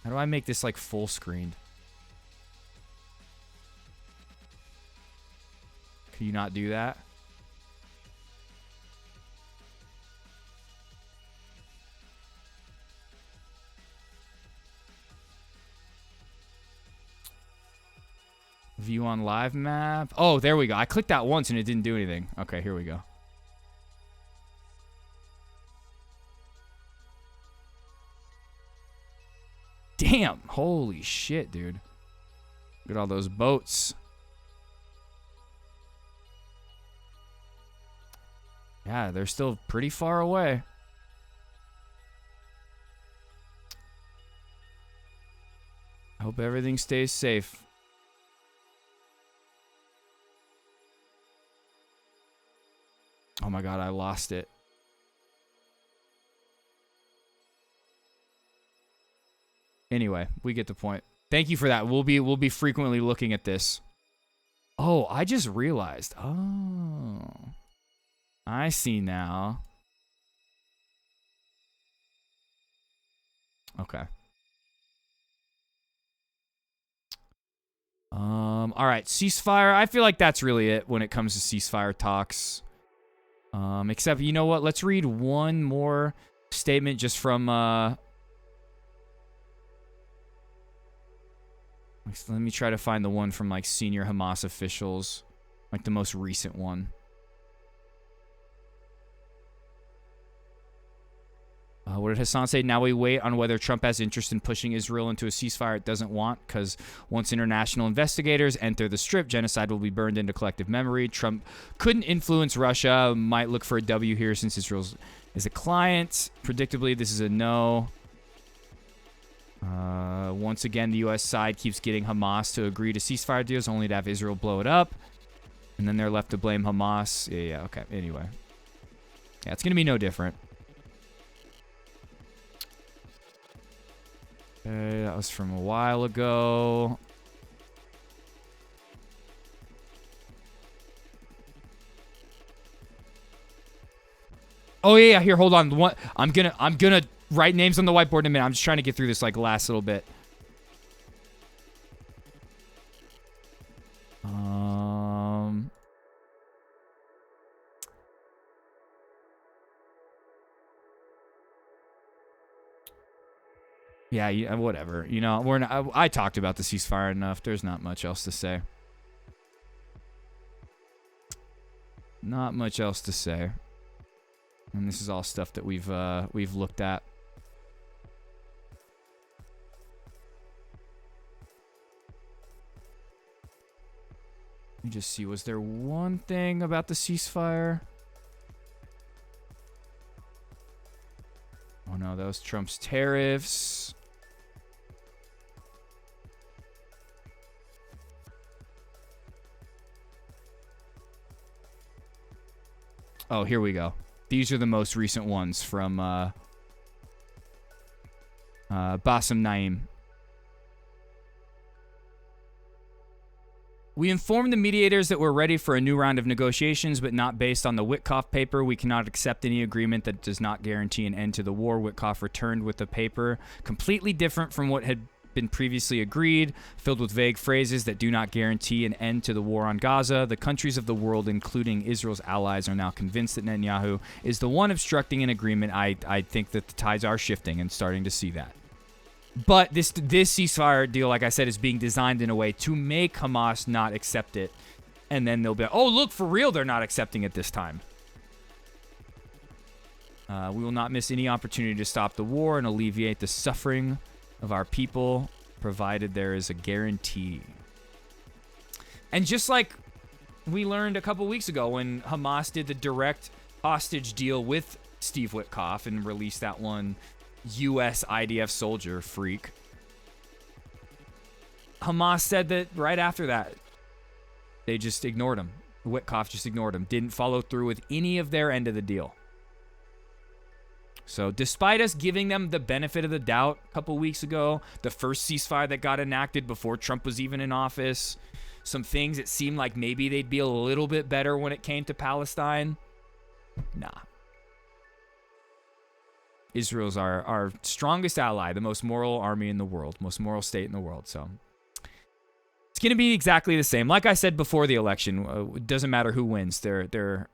How do I make this like full screened? Can you not do that? View on live map. Oh, there we go. I clicked that once and it didn't do anything. Okay, here we go. Damn. Holy shit, dude. Look at all those boats. Yeah, they're still pretty far away. I hope everything stays safe. Oh my god, I lost it. Anyway, we get the point. Thank you for that. We'll be frequently looking at this. Oh, I just realized. Oh. I see now. Okay. All right, ceasefire. I feel like that's really it when it comes to ceasefire talks. Except, you know what? Let's read one more statement just from, let me try to find the one from, like, senior Hamas officials. Like, the most recent one. What did Hassan say? Now we wait on whether Trump has interest in pushing Israel into a ceasefire it doesn't want, because once international investigators enter the Strip, genocide will be burned into collective memory. Trump couldn't influence Russia, might look for a W here since Israel is a client. Predictably, this is a no. Once again, the U.S. side keeps getting Hamas to agree to ceasefire deals, only to have Israel blow it up. And then they're left to blame Hamas. Yeah, okay. Anyway. Yeah, it's going to be no different. Okay, that was from a while ago. Oh yeah, here, hold on. What I'm gonna write names on the whiteboard in a minute. I'm just trying to get through this like last little bit. Yeah, whatever. You know, we're not, I talked about the ceasefire enough. There's not much else to say. Not much else to say. And this is all stuff that we've looked at. Let me just see. Was there one thing about the ceasefire? Oh no, that was Trump's tariffs. Oh, here we go. These are the most recent ones from Bassem Naim. We informed the mediators that we're ready for a new round of negotiations, but not based on the Witkoff paper. We cannot accept any agreement that does not guarantee an end to the war. Witkoff returned with a paper completely different from what had been previously agreed, filled with vague phrases that do not guarantee an end to the war on Gaza. The countries of the world, including Israel's allies, are now convinced that Netanyahu is the one obstructing an agreement. I think that the tides are shifting and starting to see that. But this ceasefire deal, like I said, is being designed in a way to make Hamas not accept it. And then they'll be like, oh, look, for real, they're not accepting it this time. We will not miss any opportunity to stop the war and alleviate the suffering of our people, provided there is a guarantee. And just like we learned a couple weeks ago when Hamas did the direct hostage deal with Steve Witkoff and released that one U.S. IDF soldier freak, Hamas said that right after that, they just ignored him. Witkoff just ignored him, didn't follow through with any of their end of the deal. So despite us giving them the benefit of the doubt a couple weeks ago, the first ceasefire that got enacted before Trump was even in office, some things that seemed like maybe they'd be a little bit better when it came to Palestine, nah. Israel's our strongest ally, the most moral army in the world, most moral state in the world. So it's going to be exactly the same. Like I said before the election, it doesn't matter who wins. Their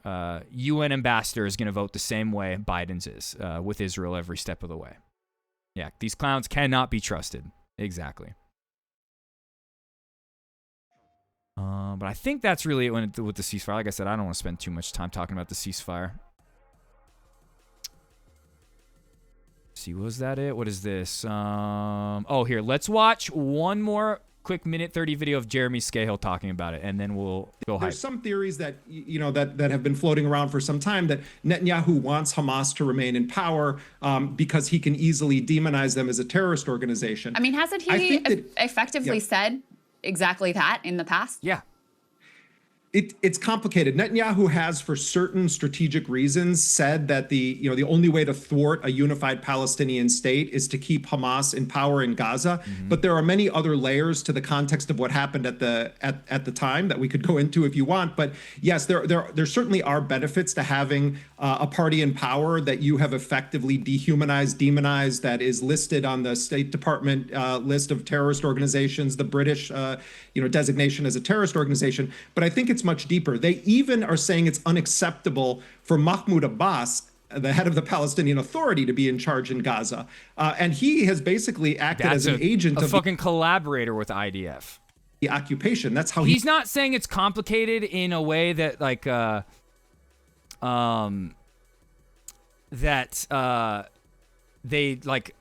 UN ambassador is going to vote the same way Biden's is, with Israel every step of the way. Yeah, these clowns cannot be trusted. Exactly. But I think that's really it with the ceasefire. Like I said, I don't want to spend too much time talking about the ceasefire. See, was that it? What is this? Oh, here. Let's watch one more quick minute 30 video of Jeremy Scahill talking about it, and then we'll go hype.
There's some theories that that have been floating around for some time that Netanyahu wants Hamas to remain in power because he can easily demonize them as a terrorist organization.
I mean, hasn't he effectively said exactly that in the past?
Yeah.
It's complicated. Netanyahu has, for certain strategic reasons, said that the only way to thwart a unified Palestinian state is to keep Hamas in power in Gaza. Mm-hmm. But there are many other layers to the context of what happened at the time that we could go into if you want. But yes, there certainly are benefits to having a party in power that you have effectively dehumanized, demonized, that is listed on the State Department list of terrorist organizations, the British designation as a terrorist organization. But I think it's much deeper. They even are saying it's unacceptable for Mahmoud Abbas, the head of the Palestinian Authority, to be in charge in Gaza. And he has basically acted as an agent of
fucking collaborator with IDF.
The occupation. That's how
he's not saying it's complicated in a way that they like.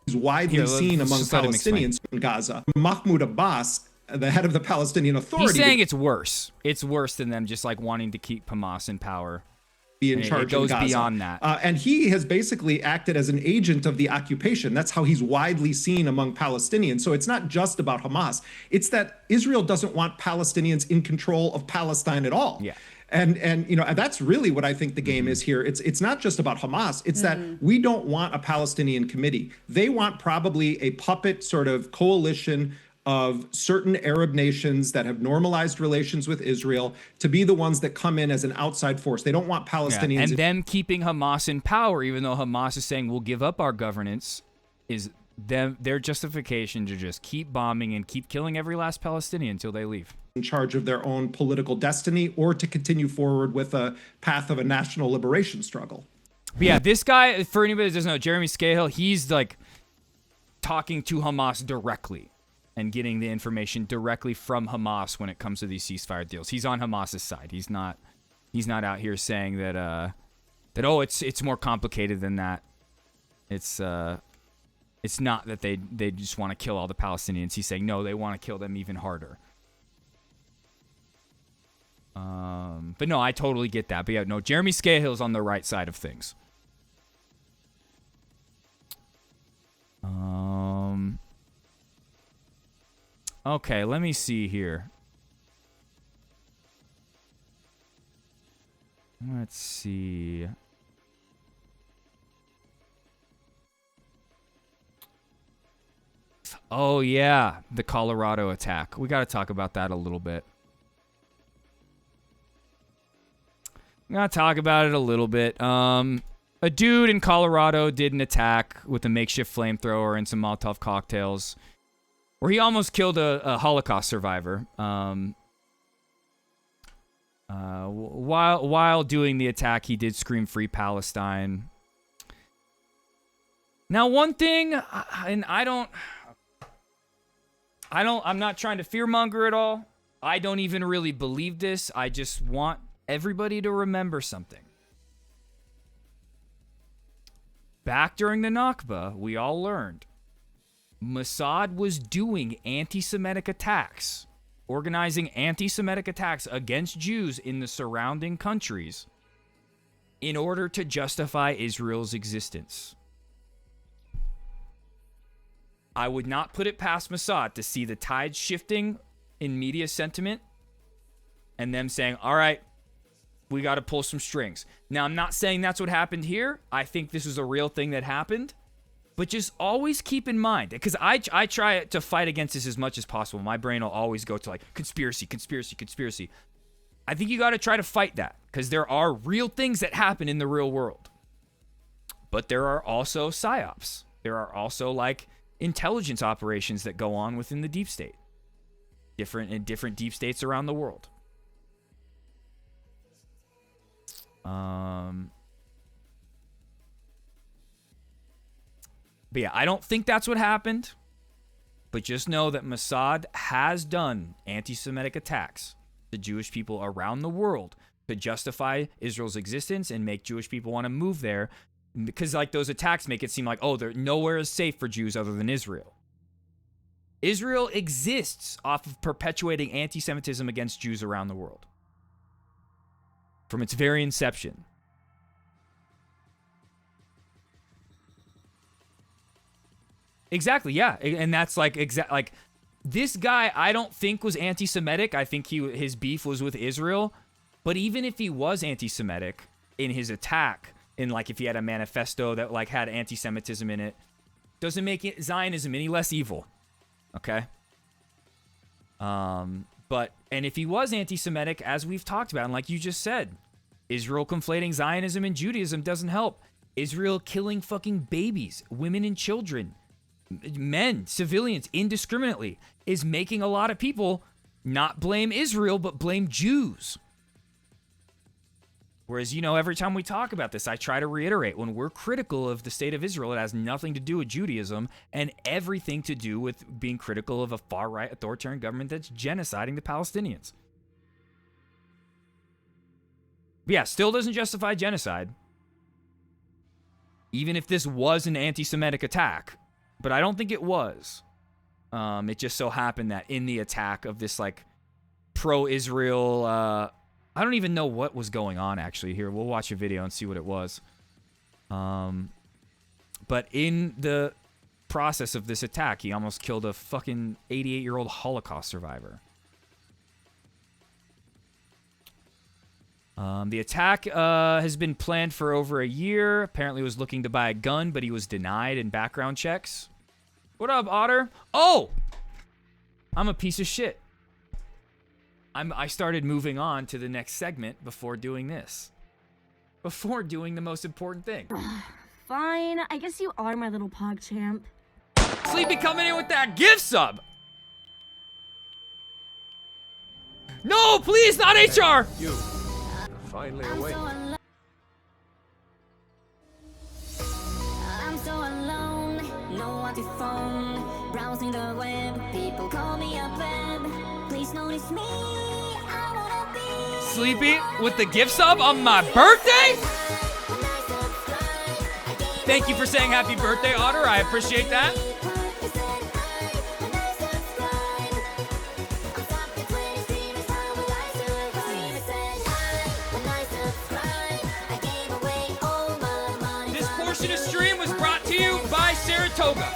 He's widely seen among Palestinians in Gaza. Mahmoud Abbas, the head of the Palestinian Authority.
He's saying it's worse. It's worse than them just like wanting to keep Hamas in power.
Be in charge.
It goes
in Gaza.
beyond that.
And he has basically acted as an agent of the occupation. That's how he's widely seen among Palestinians. So it's not just about Hamas. It's that Israel doesn't want Palestinians in control of Palestine at all.
Yeah.
And that's really what I think the game is here. It's not just about Hamas. It's that we don't want a Palestinian committee. They want probably a puppet sort of coalition of certain Arab nations that have normalized relations with Israel to be the ones that come in as an outside force. They don't want Palestinians.
Yeah. And them keeping Hamas in power, even though Hamas is saying we'll give up our governance, is their justification to just keep bombing and keep killing every last Palestinian until they leave.
In charge of their own political destiny, or to continue forward with a path of a national liberation struggle.
But yeah, this guy, for anybody that doesn't know, Jeremy Scahill, he's like, talking to Hamas directly and getting the information directly from Hamas when it comes to these ceasefire deals. He's on Hamas's side. He's not out here saying that oh, it's more complicated than that. It's not that they just want to kill all the Palestinians. He's saying no, they want to kill them even harder. But no, I totally get that. But yeah, no, Jeremy Scahill's on the right side of things. Okay, let me see here. Let's see. Oh yeah, the Colorado attack. We got to talk about that a little bit. A dude in Colorado did an attack with a makeshift flamethrower and some Molotov cocktails, where he almost killed a Holocaust survivor. While doing the attack, he did scream "Free Palestine." Now, one thing, and I'm not trying to fearmonger at all. I don't even really believe this. I just want everybody to remember something. Back during the Nakba, we all learned Mossad was doing anti-Semitic attacks, organizing anti-Semitic attacks against Jews in the surrounding countries in order to justify Israel's existence. I would not put it past Mossad to see the tide shifting in media sentiment and them saying, all right, we got to pull some strings. Now, I'm not saying that's what happened here. I think this is a real thing that happened. But just always keep in mind, because I try to fight against this as much as possible. My brain will always go to like conspiracy. I think you got to try to fight that, because there are real things that happen in the real world. But there are also psyops. There are also like intelligence operations that go on within the deep state. In different deep states around the world. But yeah, I don't think that's what happened. But just know that Mossad has done anti-Semitic attacks to Jewish people around the world to justify Israel's existence and make Jewish people want to move there. Because like those attacks make it seem like, oh, nowhere is safe for Jews other than Israel. Israel exists off of perpetuating anti-Semitism against Jews around the world. From its very inception. Exactly, yeah. And that's like this guy I don't think was anti-Semitic. I think his beef was with Israel. But even if he was anti-Semitic in his attack, and like if he had a manifesto that like had anti-Semitism in it, doesn't make Zionism any less evil. Okay? But if he was anti-Semitic, as we've talked about, and like you just said, Israel conflating Zionism and Judaism doesn't help. Israel killing fucking babies, women and children, men, civilians, indiscriminately, is making a lot of people not blame Israel, but blame Jews. Whereas, every time we talk about this, I try to reiterate, when we're critical of the state of Israel, it has nothing to do with Judaism and everything to do with being critical of a far-right authoritarian government that's genociding the Palestinians. But yeah, still doesn't justify genocide. Even if this was an anti-Semitic attack. But I don't think it was. It just so happened that in the attack of this, like, pro-Israel... I don't even know what was going on, actually. Here, we'll watch a video and see what it was. But in the process of this attack, he almost killed a fucking 88-year-old Holocaust survivor. The attack has been planned for over a year. Apparently was looking to buy a gun, but he was denied in background checks. What up, Otter? Oh! I'm a piece of shit. I started moving on to the next segment before doing this. Before doing the most important thing.
Fine, I guess you are my little pog champ.
Sleepy coming in with that gift sub! No, please, not HR!
You finally awake.
I'm so alone, no one to phone.
Sleepy with the gift sub on my birthday? Thank you for saying happy birthday, Otter. I appreciate that. This portion of stream was brought to you by Saratoga.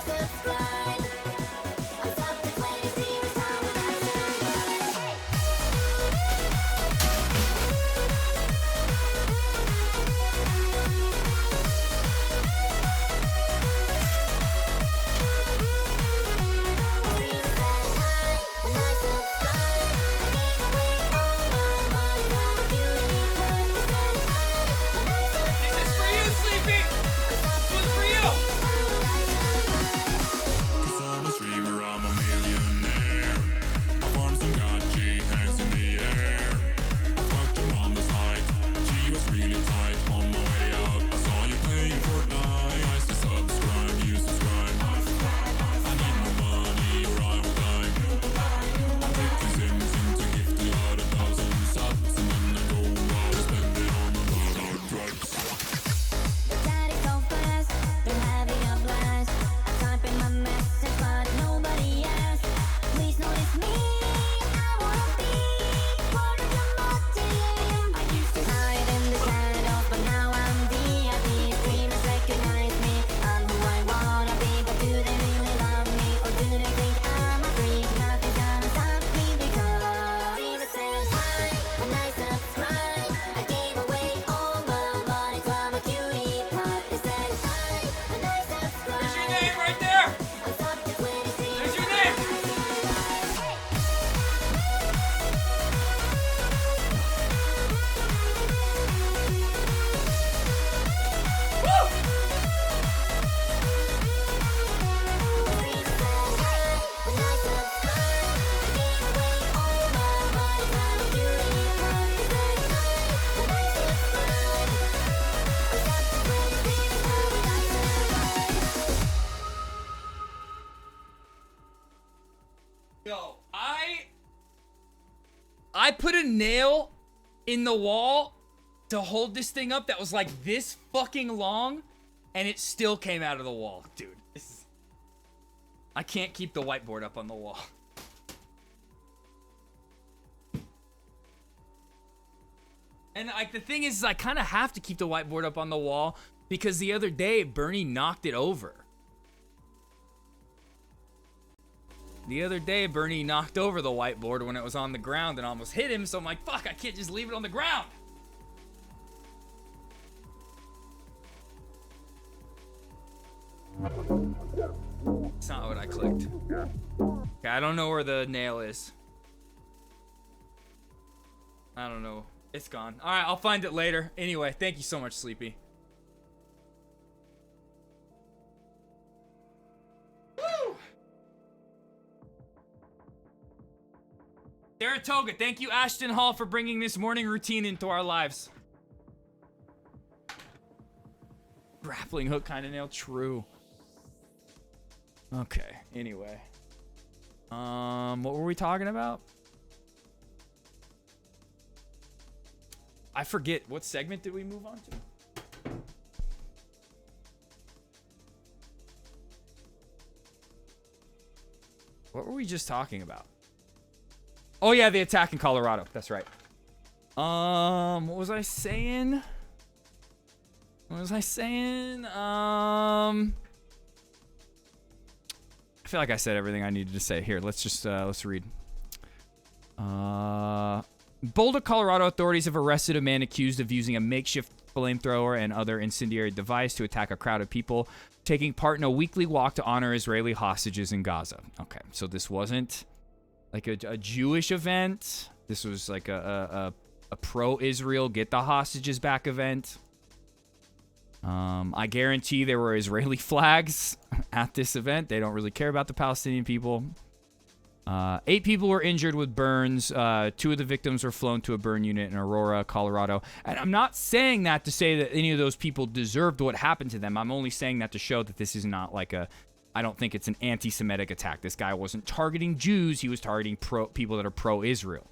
I put a nail in the wall to hold this thing up that was like this fucking long, and it still came out of the wall. Dude, I can't keep the whiteboard up on the wall. And like the thing is I kind of have to keep the whiteboard up on the wall because the other day Bernie knocked it over. The other day, Bernie knocked over the whiteboard when it was on the ground and almost hit him, so I'm like, fuck, I can't just leave it on the ground. It's not what I clicked. Okay, I don't know where the nail is. I don't know. It's gone. All right, I'll find it later. Anyway, thank you so much, Sleepy. Woo! Saratoga, thank you, Ashton Hall, for bringing this morning routine into our lives. Grappling hook kind of nail, true. Okay, anyway. What were we talking about? I forget. What segment did we move on to? What were we just talking about? Oh yeah, the attack in Colorado. That's right. What was I saying? I feel like I said everything I needed to say. Here, let's just let's read. Boulder, Colorado authorities have arrested a man accused of using a makeshift flamethrower and other incendiary device to attack a crowd of people taking part in a weekly walk to honor Israeli hostages in Gaza. Okay, so this wasn't like a Jewish event. This was like a pro-Israel, get the hostages back event. I guarantee there were Israeli flags at this event. They don't really care about the Palestinian people. 8 people were injured with burns. 2 of the victims were flown to a burn unit in Aurora, Colorado. And I'm not saying that to say that any of those people deserved what happened to them. I'm only saying that to show that this is not like a I don't think it's an anti-Semitic attack. This guy wasn't targeting Jews. He was targeting people that are pro-Israel.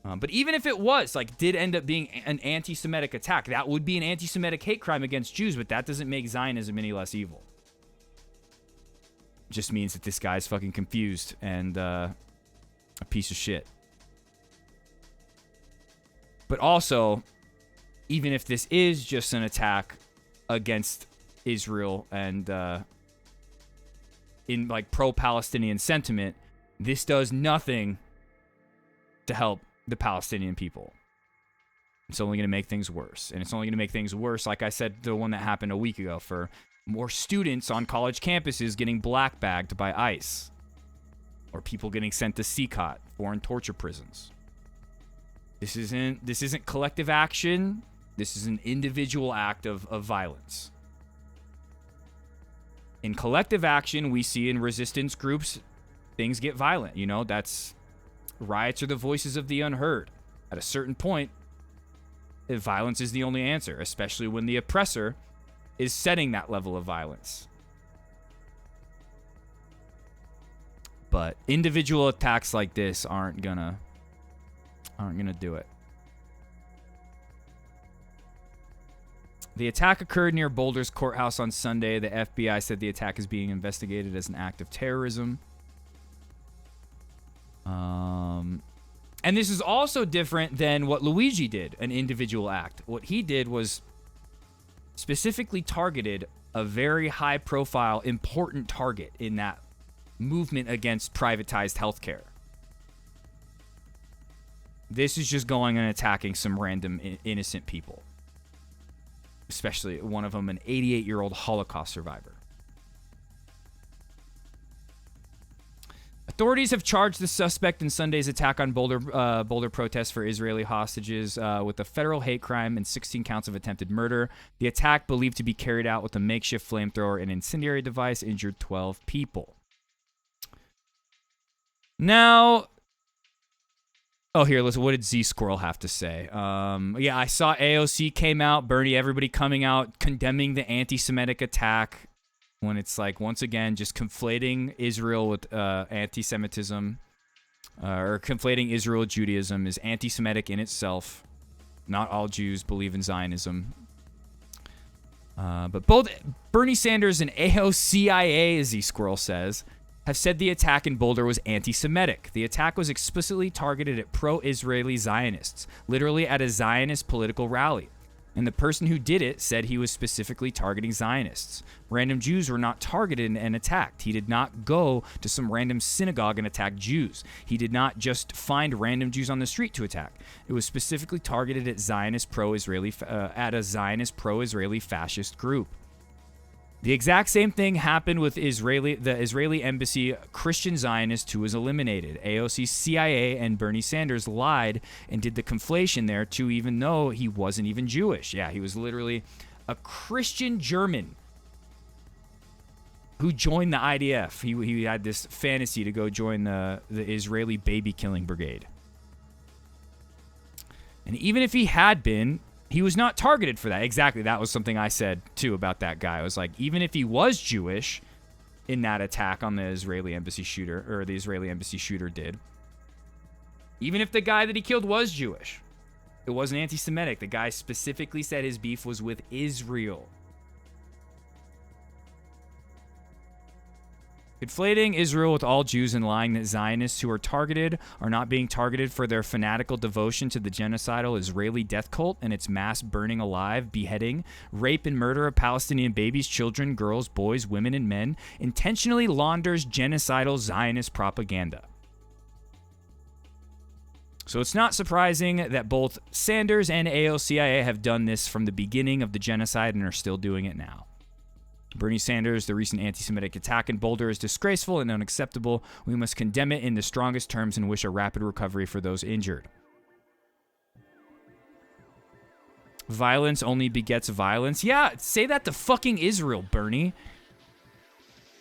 But even if it was, like, did end up being an anti-Semitic attack, that would be an anti-Semitic hate crime against Jews, but that doesn't make Zionism any less evil. It just means that this guy's fucking confused and a piece of shit. But also, even if this is just an attack against Israel and in like pro-Palestinian sentiment, this does nothing to help the Palestinian people. It's only going to make things worse. And it's only going to make things worse, like I said, the one that happened a week ago, for more students on college campuses getting black-bagged by ICE. Or people getting sent to CCOT, foreign torture prisons. This isn't collective action. This is an individual act of violence. In collective action, we see in resistance groups, things get violent. You know, riots are the voices of the unheard. At a certain point, violence is the only answer, especially when the oppressor is setting that level of violence. But individual attacks like this aren't gonna do it. The attack occurred near Boulder's courthouse on Sunday. The FBI said the attack is being investigated as an act of terrorism. And this is also different than what Luigi did, an individual act. What he did was specifically targeted a very high-profile, important target in that movement against privatized healthcare. This is just going and attacking some random innocent people. Especially one of them, an 88-year-old Holocaust survivor. Authorities have charged the suspect in Sunday's attack on Boulder protests for Israeli hostages with a federal hate crime and 16 counts of attempted murder. The attack, believed to be carried out with a makeshift flamethrower and incendiary device, injured 12 people. Now, here, listen, what did Z Squirrel have to say? Yeah, I saw AOC came out, Bernie, everybody coming out, condemning the anti-Semitic attack, when it's like, once again, just conflating Israel with anti-Semitism, or conflating Israel with Judaism is anti-Semitic in itself. Not all Jews believe in Zionism. But both Bernie Sanders and AOCIA, as Z Squirrel says, have said the attack in Boulder was anti-Semitic. The attack was explicitly targeted at pro-Israeli Zionists, literally at a Zionist political rally. And the person who did it said he was specifically targeting Zionists. Random Jews were not targeted and attacked. He did not go to some random synagogue and attack Jews. He did not just find random Jews on the street to attack. It was specifically targeted at at a Zionist pro-Israeli fascist group. The exact same thing happened with the Israeli embassy Christian Zionist who was eliminated. AOC, CIA, and Bernie Sanders lied and did the conflation there too, even though he wasn't even Jewish. Yeah, he was literally a Christian German who joined the IDF. He had this fantasy to go join the Israeli baby killing brigade. And even if he had been, he was not targeted for that. Exactly. That was something I said, too, about that guy. I was like, even if he was Jewish in that attack on the Israeli embassy shooter, or the Israeli embassy shooter did, even if the guy that he killed was Jewish, it wasn't anti-Semitic. The guy specifically said his beef was with Israel. Conflating Israel with all Jews and lying that Zionists who are targeted are not being targeted for their fanatical devotion to the genocidal Israeli death cult and its mass burning alive, beheading, rape, and murder of Palestinian babies, children, girls, boys, women, and men intentionally launders genocidal Zionist propaganda. So it's not surprising that both Sanders and AOCIA have done this from the beginning of the genocide and are still doing it now. Bernie Sanders, the recent anti-Semitic attack in Boulder is disgraceful and unacceptable. We must condemn it in the strongest terms and wish a rapid recovery for those injured. Violence only begets violence. Yeah, say that to fucking Israel, Bernie.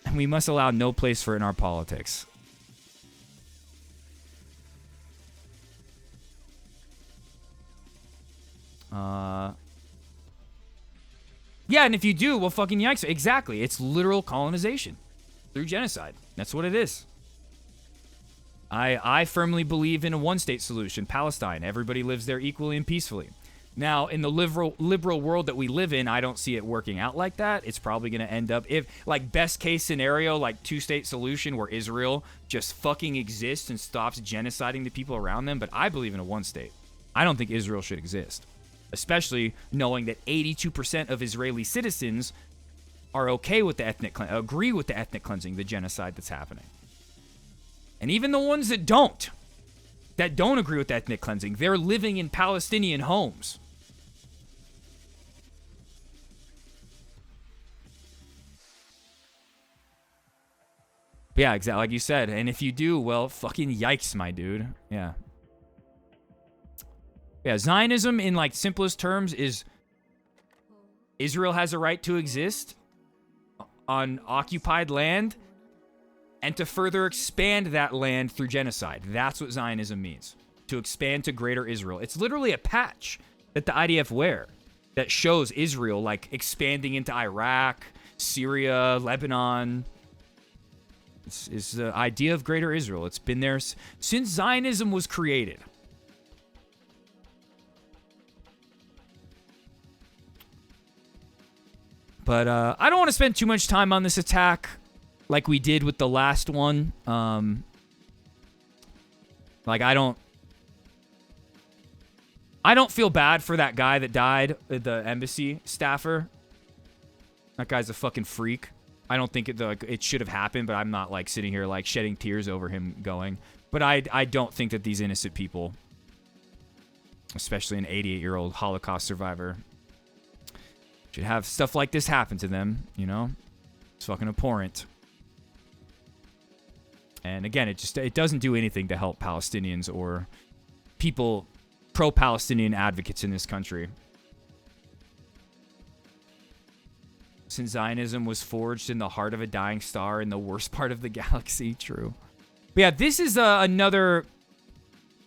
And we must allow no place for it in our politics. Yeah, and if you do, well, fucking yikes. Exactly. It's literal colonization through genocide. That's what it is. I firmly believe in a one-state solution, Palestine. Everybody lives there equally and peacefully. Now, in the liberal world that we live in, I don't see it working out like that. It's probably going to end up, if like best case scenario, like two-state solution where Israel just fucking exists and stops genociding the people around them. But I believe in a one-state. I don't think Israel should exist, especially knowing that 82% of Israeli citizens are okay with the agree with the ethnic cleansing, the genocide that's happening. And even the ones that don't agree with ethnic cleansing, they're living in Palestinian homes. But yeah, exactly like you said. And if you do, well, fucking yikes, my dude. Yeah. Yeah, Zionism in like simplest terms is Israel has a right to exist on occupied land and to further expand that land through genocide. That's what Zionism means. To expand to greater Israel. It's literally a patch that the IDF wear that shows Israel like expanding into Iraq, Syria, Lebanon. It's the idea of greater Israel. It's been there since Zionism was created. But I don't want to spend too much time on this attack like we did with the last one. Like, I don't feel bad for that guy that died, the embassy staffer. That guy's a fucking freak. I don't think it should have happened, but I'm not, like, sitting here, like, shedding tears over him going. But I don't think that these innocent people, especially an 88-year-old Holocaust survivor, should have stuff like this happen to them, you know? It's fucking abhorrent. And again, it doesn't do anything to help Palestinians or people, pro-Palestinian advocates in this country. Since Zionism was forged in the heart of a dying star in the worst part of the galaxy, true. But yeah, this is another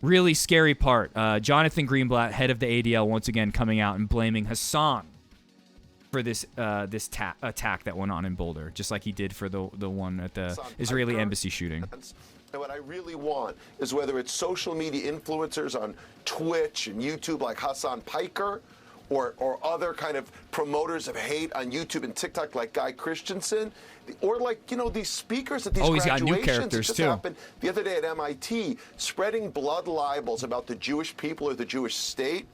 really scary part. Jonathan Greenblatt, head of the ADL, once again coming out and blaming HASAN for this attack that went on in Boulder, just like he did for the one at the Israeli embassy shooting.
And what I really want is whether it's social media influencers on Twitch and YouTube like Hassan Piker, or other kind of promoters of hate on YouTube and TikTok like Guy Christensen, or like, you know, these speakers at these
he's
graduations.
got new characters
it just
too.
happened the other day at MIT, spreading blood libels about the Jewish people or the Jewish state.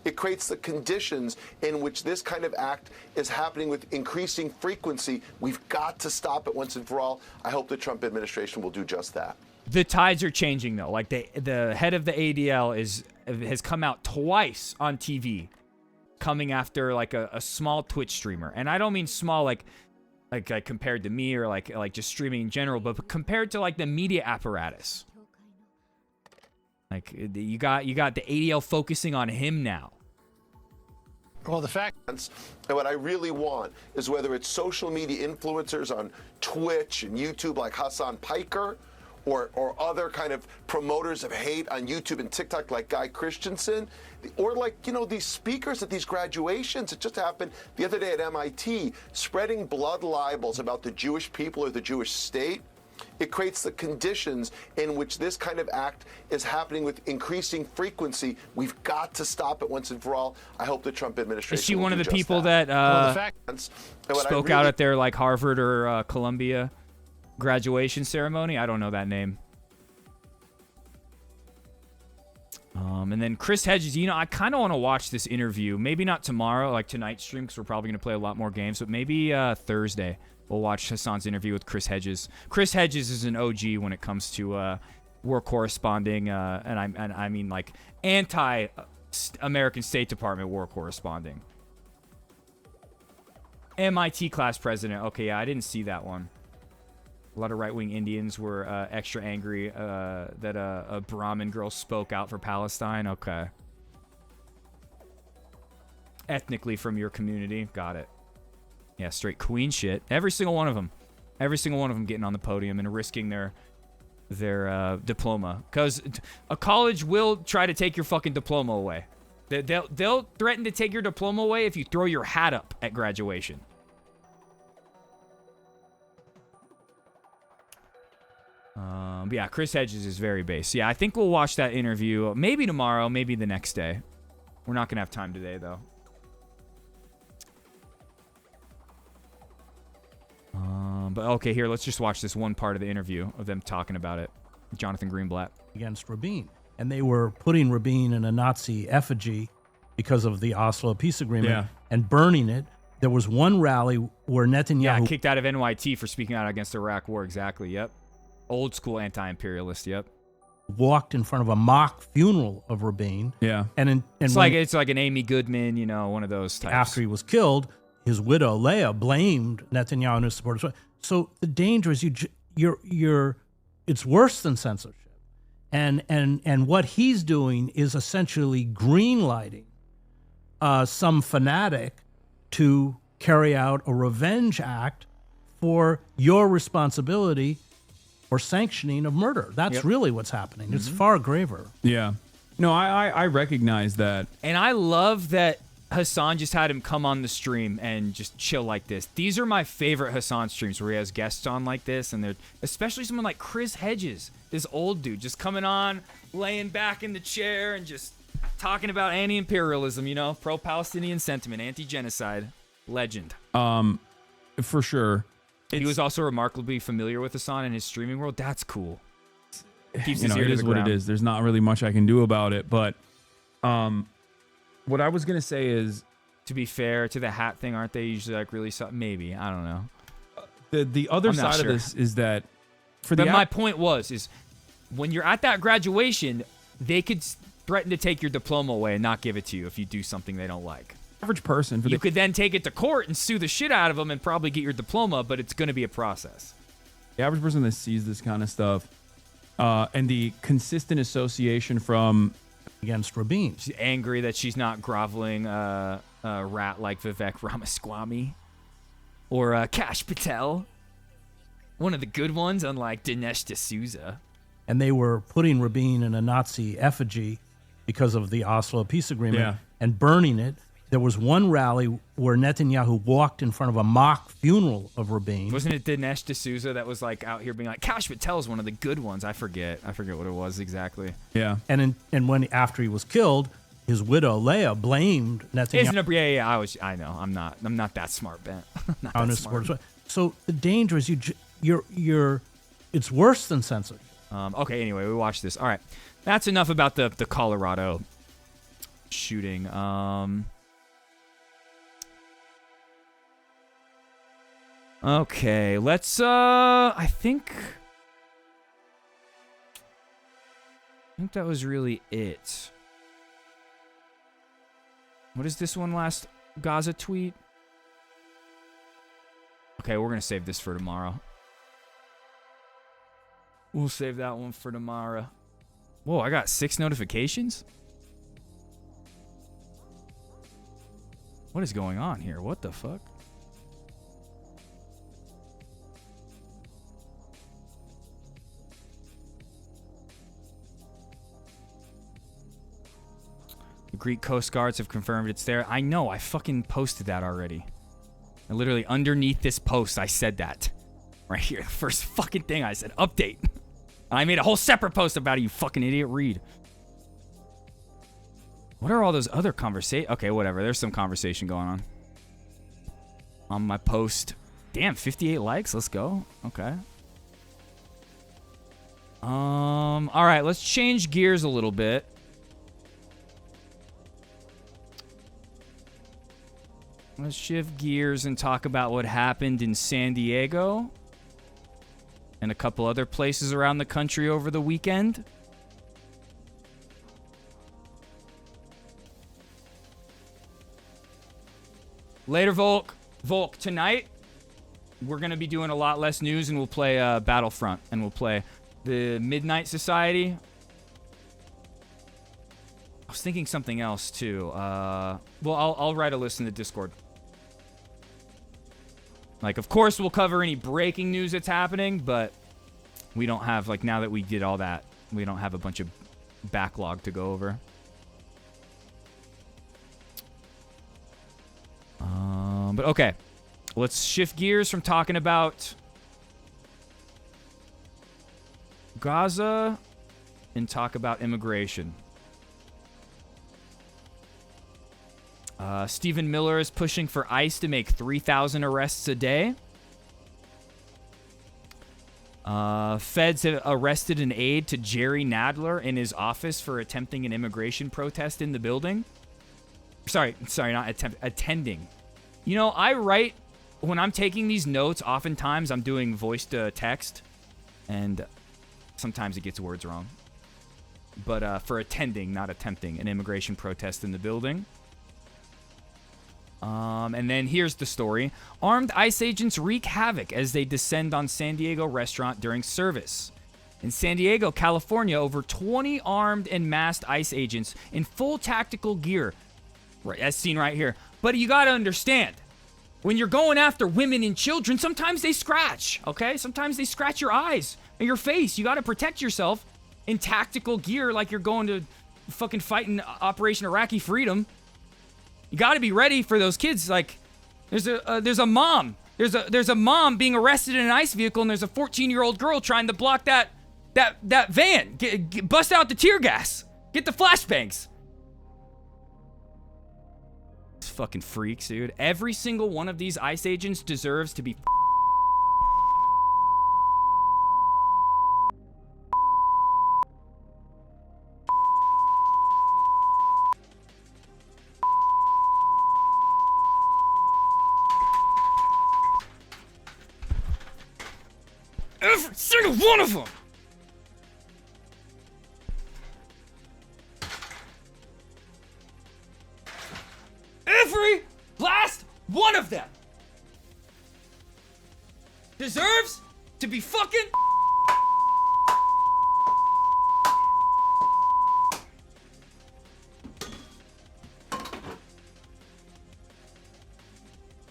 It creates the conditions in which this kind of act is happening with increasing frequency. We've got to stop it once and for all. I hope the Trump administration will do just that.
The tides are changing, though. Like, the head of the ADL has come out twice on TV, coming after like a small Twitch streamer. And I don't mean small like compared to me or like just streaming in general, but compared to like the media apparatus. Like, you got the ADL focusing on him now.
Well, the fact, and what I really want is whether it's social media influencers on Twitch and YouTube like Hassan Piker, or other kind of promoters of hate on YouTube and TikTok like Guy Christensen, or like, you know, these speakers at these graduations. It just happened the other day at MIT, spreading blood libels about the Jewish people or the Jewish state. It creates the conditions in which this kind of act is happening with increasing frequency. We've got to stop it once and for all. I hope the Trump administration
Is she
will
one
do
of the
just
people
that
spoke out at their like Harvard or Columbia graduation ceremony? I don't know that name. And then Chris Hedges, you know, I kind of want to watch this interview. Maybe not tomorrow, like tonight's stream, because we're probably going to play a lot more games, but maybe Thursday. We'll watch Hassan's interview with Chris Hedges. Chris Hedges is an OG when it comes to war corresponding, and I mean like anti-American State Department war corresponding. MIT class president. Okay, yeah, I didn't see that one. A lot of right-wing Indians were extra angry that a Brahmin girl spoke out for Palestine. Okay. Ethnically from your community. Got it. Yeah, straight queen shit. Every single one of them. Every single one of them getting on the podium and risking their diploma. Because a college will try to take your fucking diploma away. They'll threaten to take your diploma away if you throw your hat up at graduation. But yeah, Chris Hedges is very base. Yeah, I think we'll watch that interview maybe tomorrow, maybe the next day. We're not gonna have time today though. But okay, here, let's just watch this one part of the interview of them talking about it. Jonathan Greenblatt.
Against Rabin. And they were putting Rabin in a Nazi effigy because of the Oslo peace agreement and burning it. There was one rally where Netanyahu...
Yeah, kicked out of NYT for speaking out against the Iraq war. Exactly, yep. Old school anti-imperialist, yep.
Walked in front of a mock funeral of Rabin.
Yeah.
And
it's
like
an
Amy Goodman, you know, one of those types.
After he was killed, his widow Leah blamed Netanyahu and his supporters. So the danger is it's worse than censorship. And what he's doing is essentially greenlighting some fanatic to carry out a revenge act for your responsibility or sanctioning of murder. That's really what's happening. It's far graver.
Yeah. No, I recognize that.
And I love that Hasan just had him come on the stream and just chill like this. These are my favorite Hasan streams where he has guests on like this, and they're especially someone like Chris Hedges, this old dude, just coming on, laying back in the chair and just talking about anti-imperialism, you know, pro-Palestinian sentiment, anti-genocide. Legend.
For sure.
He was also remarkably familiar with Hasan in his streaming world. That's cool. Keeps
You
his
know,
ear
it
to
is
the
what
ground.
it is. There's not really much I can do about it. But what I was gonna say is,
to be fair to the hat thing, aren't they usually like really? Maybe, I don't know.
The other
I'm not
side
sure.
of this is that
But my point is when you're at that graduation, they could threaten to take your diploma away and not give it to you if you do something they don't like.
Average person,
You could then take it to court and sue the shit out of them and probably get your diploma, but it's going to be a process.
The average person that sees this kind of stuff and the consistent association from
against Rabin.
She's angry that she's not groveling a rat like Vivek Ramaswamy or Kash Patel. One of the good ones, unlike Dinesh D'Souza.
And they were putting Rabin in a Nazi effigy because of the Oslo peace agreement and burning it. There was one rally where Netanyahu walked in front of a mock funeral of Rabin.
Wasn't it Dinesh D'Souza that was like out here being like, Kash Patel is one of the good ones? I forget what it was exactly.
Yeah.
And when after he was killed, his widow Leah blamed Netanyahu.
I know. I'm not that smart, Ben. Not
on
that
his
smart.
supporters. So the danger is it's worse than censorship.
Okay, anyway, we watched this. All right. That's enough about the Colorado shooting. Okay, let's I think that was really it. What is this one last Gaza tweet? Okay, we're going to save this for tomorrow. We'll save that one for tomorrow. Whoa, I got 6 notifications? What is going on here? What the fuck? The Greek Coast Guards have confirmed it's there. I know, I fucking posted that already. I literally, underneath this post, I said that. Right here, the first fucking thing I said, update. I made a whole separate post about it, you fucking idiot. Read. What are all those other conversations? Okay, whatever. There's some conversation going on my post. Damn, 58 likes. Let's go. Okay. All right, let's change gears a little bit. Let's shift gears and talk about what happened in San Diego and a couple other places around the country over the weekend. Later, Volk. Tonight, we're going to be doing a lot less news, and we'll play Battlefront, and we'll play the Midnight Society. I was thinking something else, too. Well, I'll write a list in the Discord. Like, of course, we'll cover any breaking news that's happening, but we don't have, like, now that we did all that, we don't have a bunch of backlog to go over. But okay, let's shift gears from talking about Gaza and talk about immigration. Stephen Miller is pushing for ICE to make 3,000 arrests a day. Feds have arrested an aide to Jerry Nadler in his office for attempting an immigration protest in the building. Sorry, not attending. You know, I write, when I'm taking these notes, oftentimes I'm doing voice to text, and sometimes it gets words wrong. But for attending, not attempting, an immigration protest in the building. And then here's the story. Armed ICE agents wreak havoc as they descend on San Diego restaurant during service. In San Diego, California, over 20 armed and masked ICE agents in full tactical gear, right, as seen right here. But you gotta understand, when you're going after women and children, sometimes they scratch, okay? Sometimes they scratch your eyes and your face. You gotta protect yourself in tactical gear like you're going to fucking fight in Operation Iraqi Freedom. You got to be ready for those kids. Like, there's a mom. There's a mom being arrested in an ICE vehicle, and there's a 14-year-old girl trying to block that van. Bust out the tear gas. Get the flashbangs. It's fucking freaks, dude. Every single one of these ICE agents deserves to be every single one of them. Every last one of them deserves to be fucking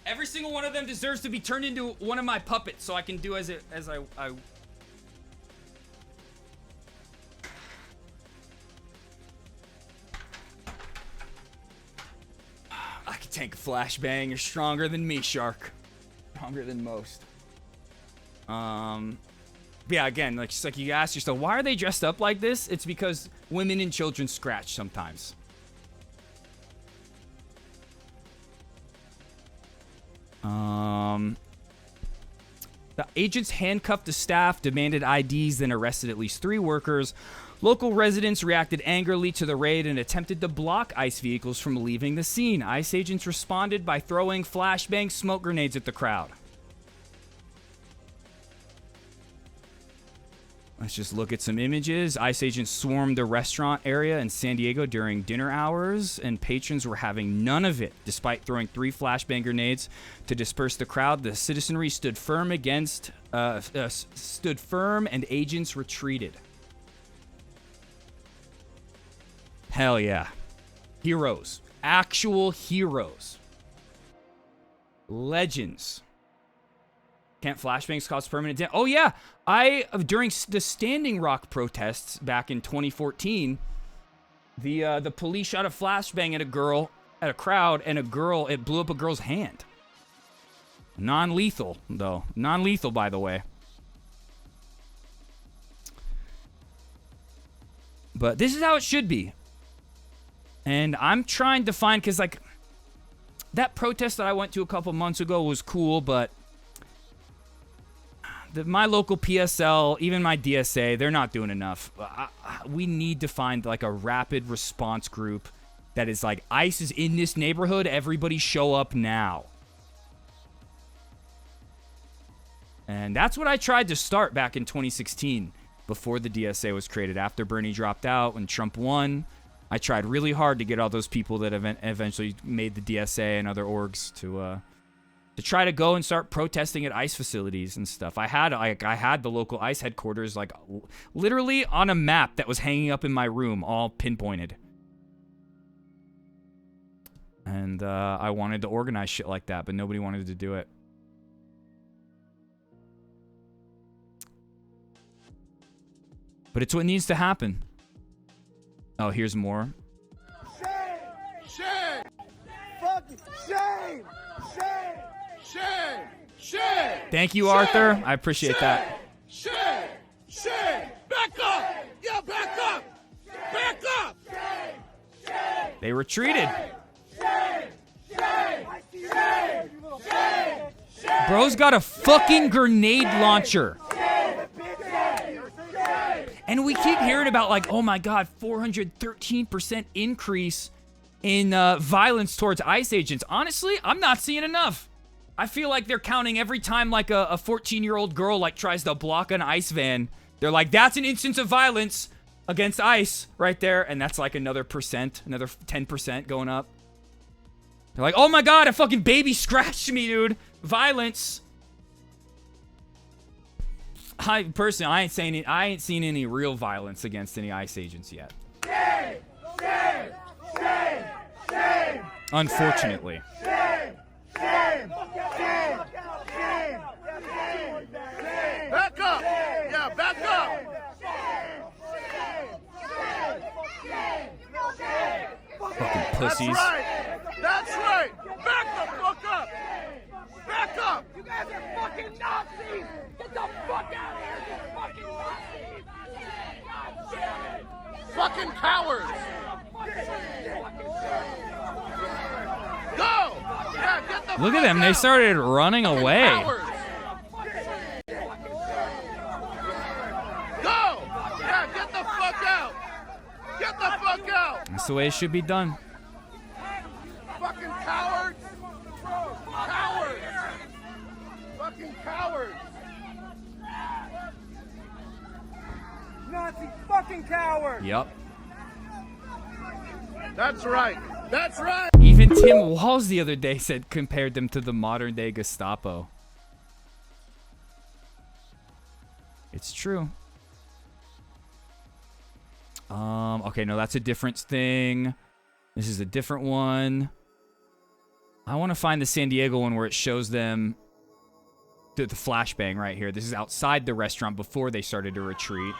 every single one of them deserves to be turned into one of my puppets so I can do as I can tank a flashbang. You're stronger than me, Shark. Stronger than most. Yeah, again, like, just like you ask yourself, why are they dressed up like this? It's because women and children scratch sometimes. The agents handcuffed the staff, demanded IDs, then arrested at least 3 workers. Local residents reacted angrily to the raid and attempted to block ICE vehicles from leaving the scene. ICE agents responded by throwing flashbang smoke grenades at the crowd. Let's just look at some images. ICE agents swarmed the restaurant area in San Diego during dinner hours, and patrons were having none of it. Despite throwing 3 flashbang grenades to disperse the crowd, the citizenry stood firm and agents retreated. Hell yeah. Heroes. Actual heroes. Legends. Can't flashbangs cause permanent damage? Oh yeah, during the Standing Rock protests back in 2014, the police shot a flashbang at a crowd, and it blew up a girl's hand. Non-lethal though, non-lethal by the way. But this is how it should be, and I'm trying to find, because like that protest that I went to a couple months ago was cool, but my local PSL, even my DSA, they're not doing enough. We need to find like a rapid response group that is like, ICE is in this neighborhood, everybody show up now. And that's what I tried to start back in 2016 before the DSA was created. After Bernie dropped out and Trump won, I tried really hard to get all those people that eventually made the DSA and other orgs to try to go and start protesting at ICE facilities and stuff. I had the local ICE headquarters like literally on a map that was hanging up in my room, all pinpointed. And I wanted to organize shit like that, but nobody wanted to do it. But it's what needs to happen. Oh, here's more.
Shame! Shame! Fucking shame! Shame! Shame! Shame!
Thank you, Arthur. I appreciate that.
Shame! Shame! Back up! Yeah, back up! Back up!
They retreated. Bro's got a fucking grenade launcher. And we keep hearing about, like, oh my god, 413% increase in violence towards ICE agents. Honestly, I'm not seeing enough. I feel like they're counting every time, like, a 14-year-old girl, like, tries to block an ICE van. They're like, that's an instance of violence against ICE right there. And that's like another 10% going up. They're like, oh my god, a fucking baby scratched me, dude. Violence. I ain't seen any real violence against any ICE agents yet.
Shame! Shame! Shame! Shame!
Unfortunately.
Shame! Shame! Shame! Shame! Back up! Yeah, back up!
Fucking pussies.
That's right! That's right! Back the fuck up! Back up! You guys are fucking Nazis! Get the fuck out of here, you fucking Nazis! Fucking cowards! Go! Yeah, get the
Look at them. They started running away.
cowards! Go! Yeah, get the fuck out! Get the fuck out!
That's the way it should be done.
Fucking cowards! Cowards! Fucking cowards! Nazi fucking cowards!
Yep.
That's right. That's right.
Even Tim Walz the other day compared them to the modern day Gestapo. It's true. Okay, no, that's a different thing. This is a different one. I want to find the San Diego one where it shows them the flashbang right here. This is outside the restaurant before they started to retreat.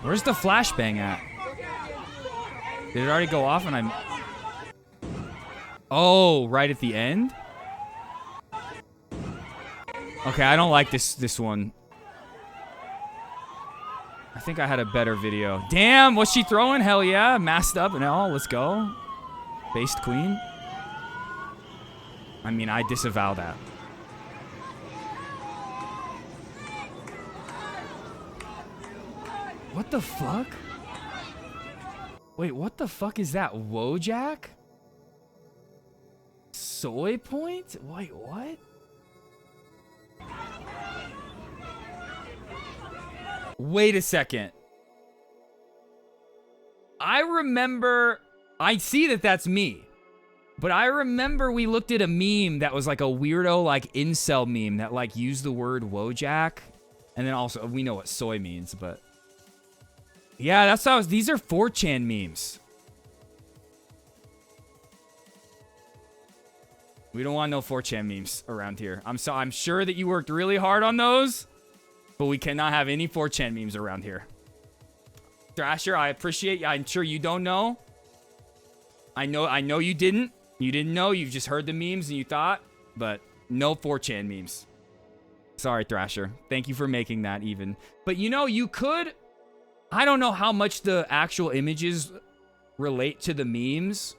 Where's the flashbang at? Did it already go off and I'm... Oh, right at the end? Okay, I don't like this one. I think I had a better video. Damn, what's she throwing? Hell yeah, masked up and all. Let's go. Based queen. I mean, I disavow that. What the fuck? Wait, what the fuck is that? Wojak? Soy point? Wait, what? Wait a second. I remember... I see that that's me. But I remember we looked at a meme that was like a weirdo, like, incel meme that, like, used the word Wojak. And then also, we know what soy means, but... Yeah, that's how these are 4chan memes. We don't want no 4chan memes around here. I'm sure that you worked really hard on those, but we cannot have any 4chan memes around here. Thrasher, I appreciate you. I'm sure you don't know. I know you didn't. You didn't know. You've just heard the memes and you thought, but no 4chan memes. Sorry, Thrasher. Thank you for making that even. But you know, you could... I don't know how much the actual images relate to the memes.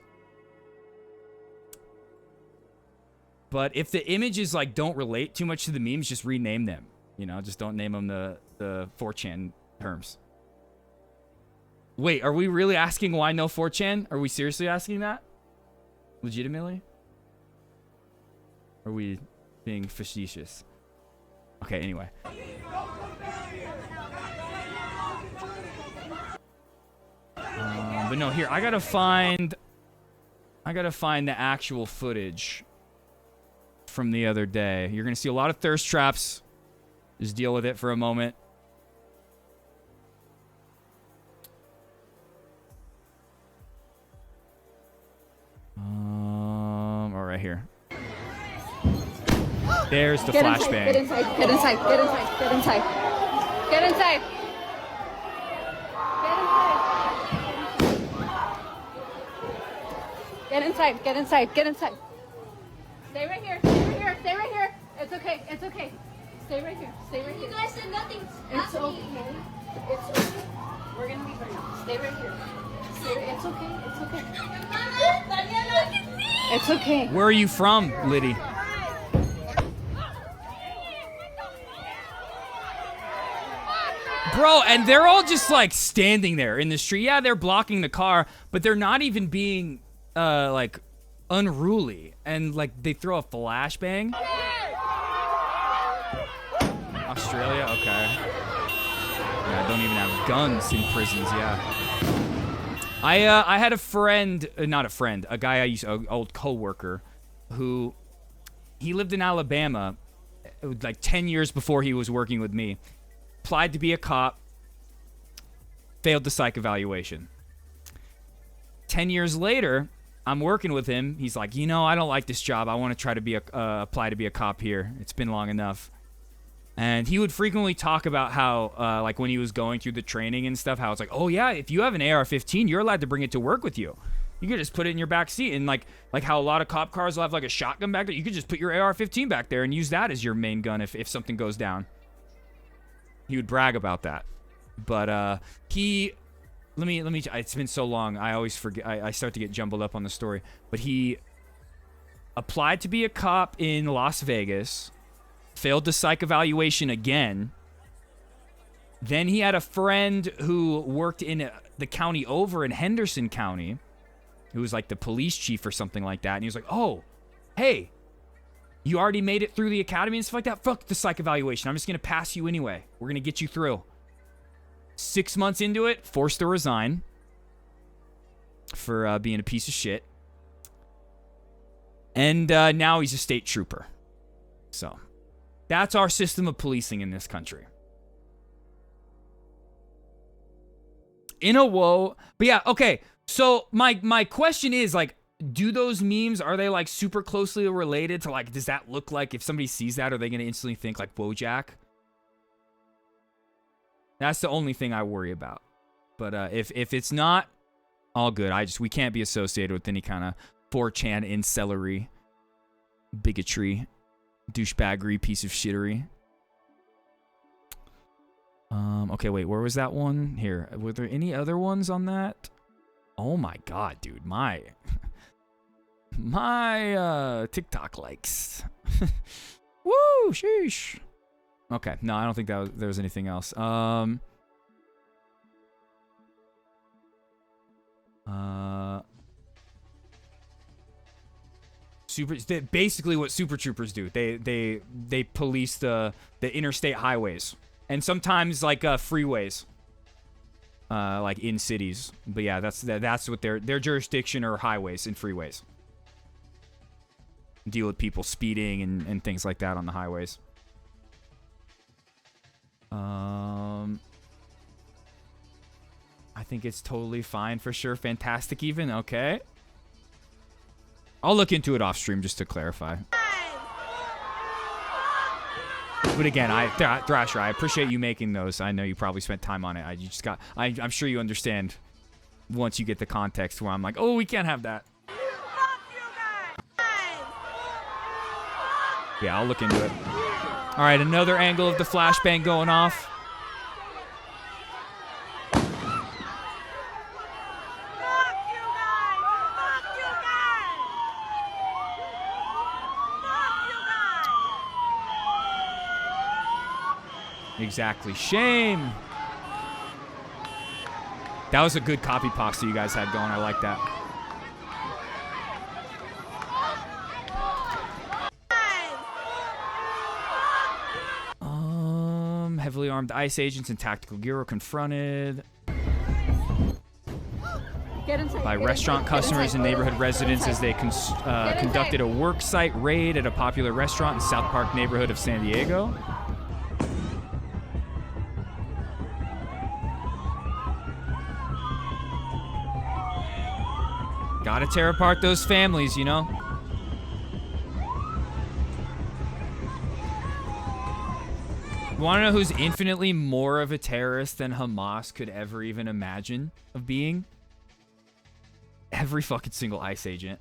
But if the images like don't relate too much to the memes, just rename them. You know, just don't name them the 4chan terms. Wait, are we really asking why no 4chan? Are we seriously asking that? Legitimately? Or are we being facetious? Okay, anyway. no, here, I gotta find the actual footage from the other day. You're gonna see a lot of thirst traps. Just deal with it for a moment. All right, here. There's the flashbang.
Get inside, get inside, get inside, get inside. Get inside. Get inside, get inside, get inside. Stay right here, stay right here, stay right here. It's okay, it's okay. Stay right here, stay right here. You guys said nothing's happening. It's okay. We're gonna leave right now. Stay right here. It's okay, it's okay. It's okay.
Where are you from, Liddy? Bro, and they're all just like standing there in the street. Yeah, they're blocking the car, but they're not even being like unruly. And like they throw a flashbang. Australia, okay. Yeah, don't even have guns in prisons. Yeah. I had a friend, not a friend, a guy an old coworker, who he lived in Alabama, like 10 years before he was working with me. Applied to be a cop, failed the psych evaluation. 10 years later, I'm working with him. He's like, you know, I don't like this job. I want to try to be apply to be a cop here. It's been long enough. And he would frequently talk about how, like when he was going through the training and stuff, how it's like, oh yeah, if you have an AR-15, you're allowed to bring it to work with you. You could just put it in your back seat. And like how a lot of cop cars will have like a shotgun back there. You could just put your AR-15 back there and use that as your main gun if something goes down. He would brag about that. But let me it's been so long, I always forget. I start to get jumbled up on the story. But he applied to be a cop in Las Vegas, failed the psych evaluation again. Then he had a friend who worked in the county over in Henderson County, who was like the police chief or something like that. And he was like, oh, hey, you already made it through the academy and stuff like that? Fuck the psych evaluation. I'm just going to pass you anyway. We're going to get you through. 6 months into it, forced to resign for being a piece of shit. And now he's a state trooper. So that's our system of policing in this country. In a woe. But yeah, okay. So my question is, like, do those memes, are they like super closely related to, like, does that look like, if somebody sees that, are they going to instantly think like Wojak? That's the only thing I worry about. But if it's not, all good. We can't be associated with any kind of 4chan incelery, bigotry, douchebaggery, piece of shittery. Okay, wait, where was that one? Here, were there any other ones on that? Oh my god, dude, my TikTok likes. Woo, sheesh. Okay, no, I don't think there was anything else. Basically what Super Troopers do. They police the interstate highways and sometimes like freeways, like in cities. But yeah, that's what their jurisdiction are, highways and freeways. Deal with people speeding and things like that on the highways. I think it's totally fine for sure. Fantastic even. Okay. I'll look into it off stream just to clarify. But again, Thrasher, I appreciate you making those. I know you probably spent time on it. I'm sure you understand once you get the context where I'm like, oh, we can't have that. Yeah, I'll look into it. All right, another angle of the flashbang going off. Exactly. Shame. That was a good copy pasta you guys had going. I like that. Heavily armed ICE agents and tactical gear were confronted. by restaurant customers and neighborhood residents as they conducted a work site raid at a popular restaurant in South Park neighborhood of San Diego. Gotta tear apart those families, you know? Want to know who's infinitely more of a terrorist than Hamas could ever even imagine of being? Every fucking single ICE agent.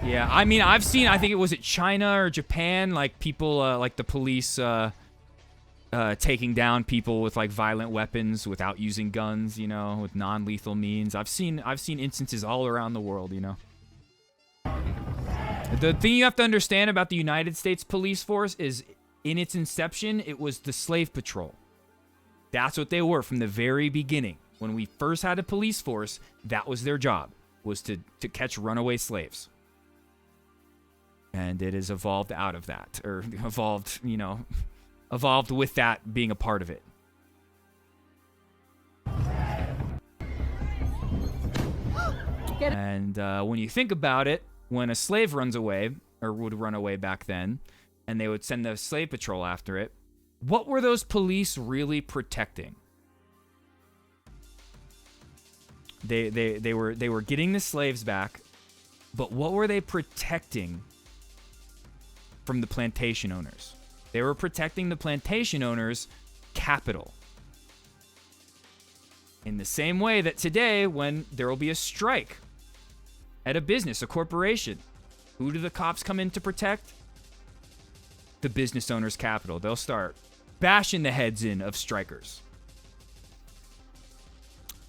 Yeah, I mean, I've seen, I think it was at China or Japan, like people, like the police taking down people with like violent weapons without using guns, you know, with non-lethal means. I've seen instances all around the world, you know. The thing you have to understand about the United States police force is in its inception, it was the slave patrol. That's what they were from the very beginning. When we first had a police force, that was their job, was to catch runaway slaves. And it has evolved out of that, or evolved, you know, evolved with that being a part of it. And when you think about it, when a slave runs away, or would run away back then, and they would send the slave patrol after it, what were those police really protecting? They were getting the slaves back, but what were they protecting from the plantation owners? They were protecting the plantation owners' capital. In the same way that today, when there will be a strike at a business, a corporation, who do the cops come in to protect? The business owner's capital. They'll start bashing the heads in of strikers.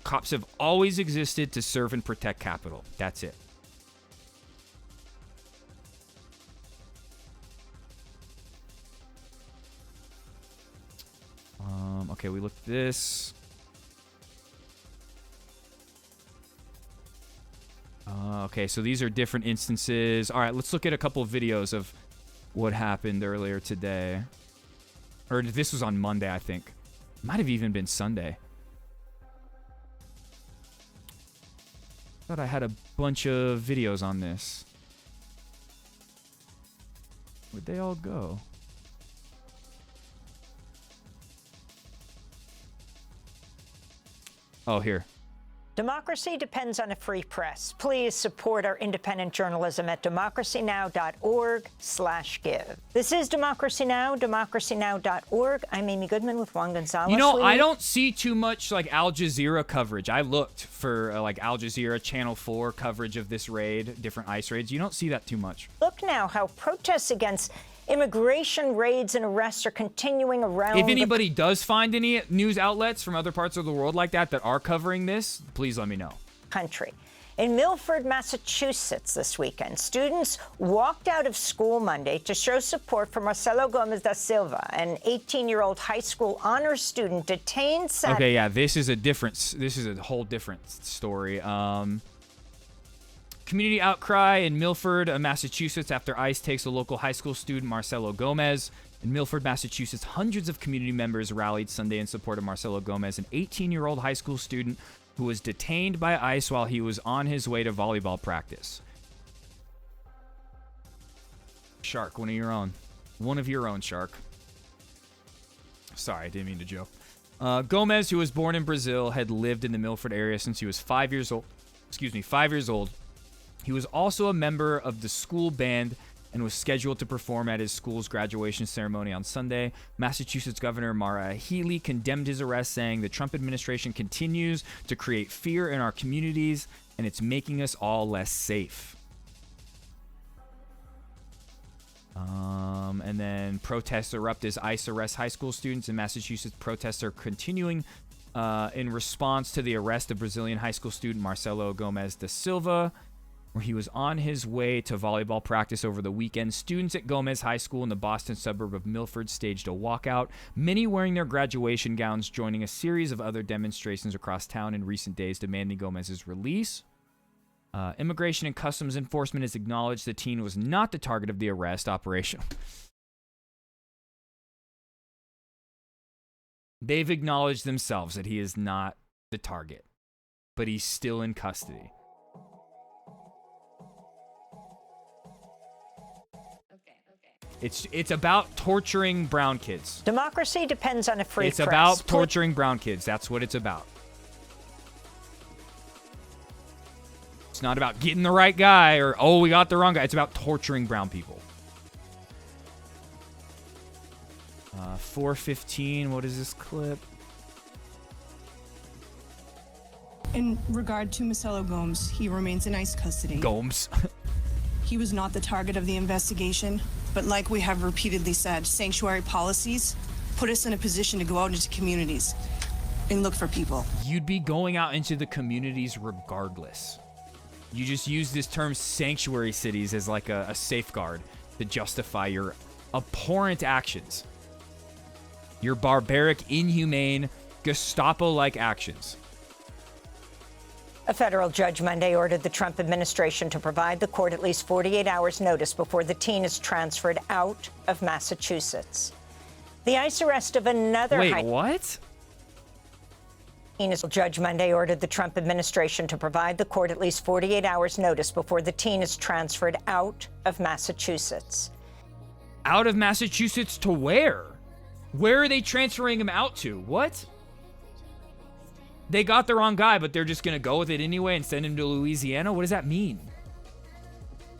Cops have always existed to serve and protect capital. That's it. Okay, we looked at this. Okay, so these are different instances. All right, let's look at a couple of videos of what happened earlier today. Or this was on Monday, I think. Might have even been Sunday. Thought I had a bunch of videos on this. Where'd they all go? Oh, here.
Democracy depends on a free press. Please support our independent journalism at democracynow.org/give. This is Democracy Now!, democracynow.org. I'm Amy Goodman with Juan Gonzalez.
You know, I don't see too much like Al Jazeera coverage. I looked for like Al Jazeera, Channel 4 coverage of this raid, different ICE raids. You don't see that too much.
Look now how protests against immigration raids and arrests are continuing around.
If anybody does find any news outlets from other parts of the world like that are covering this, please let me know.
Country. In Milford, Massachusetts this weekend, students walked out of school Monday to show support for Marcelo Gomez da Silva, an 18-year-old high school honors student detained Saturday.
Okay, yeah, this is a whole different story. Community outcry in Milford, Massachusetts, after ICE takes a local high school student, Marcelo Gomez. In Milford, Massachusetts, hundreds of community members rallied Sunday in support of Marcelo Gomez, an 18-year-old high school student who was detained by ICE while he was on his way to volleyball practice. Shark, one of your own. One of your own, Shark. Sorry, I didn't mean to joke. Gomez, who was born in Brazil, had lived in the Milford area since he was 5 years old. He was also a member of the school band and was scheduled to perform at his school's graduation ceremony on Sunday. Massachusetts Governor Maura Healey condemned his arrest, saying the Trump administration continues to create fear in our communities, and it's making us all less safe. And then protests erupt as ICE arrests high school students in Massachusetts. Protests are continuing in response to the arrest of Brazilian high school student Marcelo Gomez da Silva. where he was on his way to volleyball practice over the weekend. Students at Gomez High School in the Boston suburb of Milford staged a walkout, many wearing their graduation gowns, joining a series of other demonstrations across town in recent days demanding Gomez's release. Immigration and Customs Enforcement has acknowledged the teen was not the target of the arrest operation. They've acknowledged themselves that he is not the target, but he's still in custody. It's about torturing brown kids.
Democracy depends on a free press.
It's about torturing brown kids. That's what it's about. It's not about getting the right guy or, oh, we got the wrong guy. It's about torturing brown people. 4:15, what is this clip?
In regard to Marcelo Gomes, he remains in ICE custody.
Gomes.
He was not the target of the investigation, but like we have repeatedly said, sanctuary policies put us in a position to go out into communities and look for people.
You'd be going out into the communities regardless. You just use this term sanctuary cities as like a safeguard to justify your abhorrent actions. Your barbaric, inhumane, Gestapo-like actions.
A federal judge Monday ordered the Trump administration to provide the court at least 48 hours notice before the teen is transferred out of Massachusetts. The ICE arrest of another...
Wait, what?
Judge Monday ordered the Trump administration to provide the court at least 48 hours notice before the teen is transferred out of Massachusetts.
Out of Massachusetts to where? Where are they transferring him out to? What? They got the wrong guy, but they're just going to go with it anyway and send him to Louisiana? What does that mean?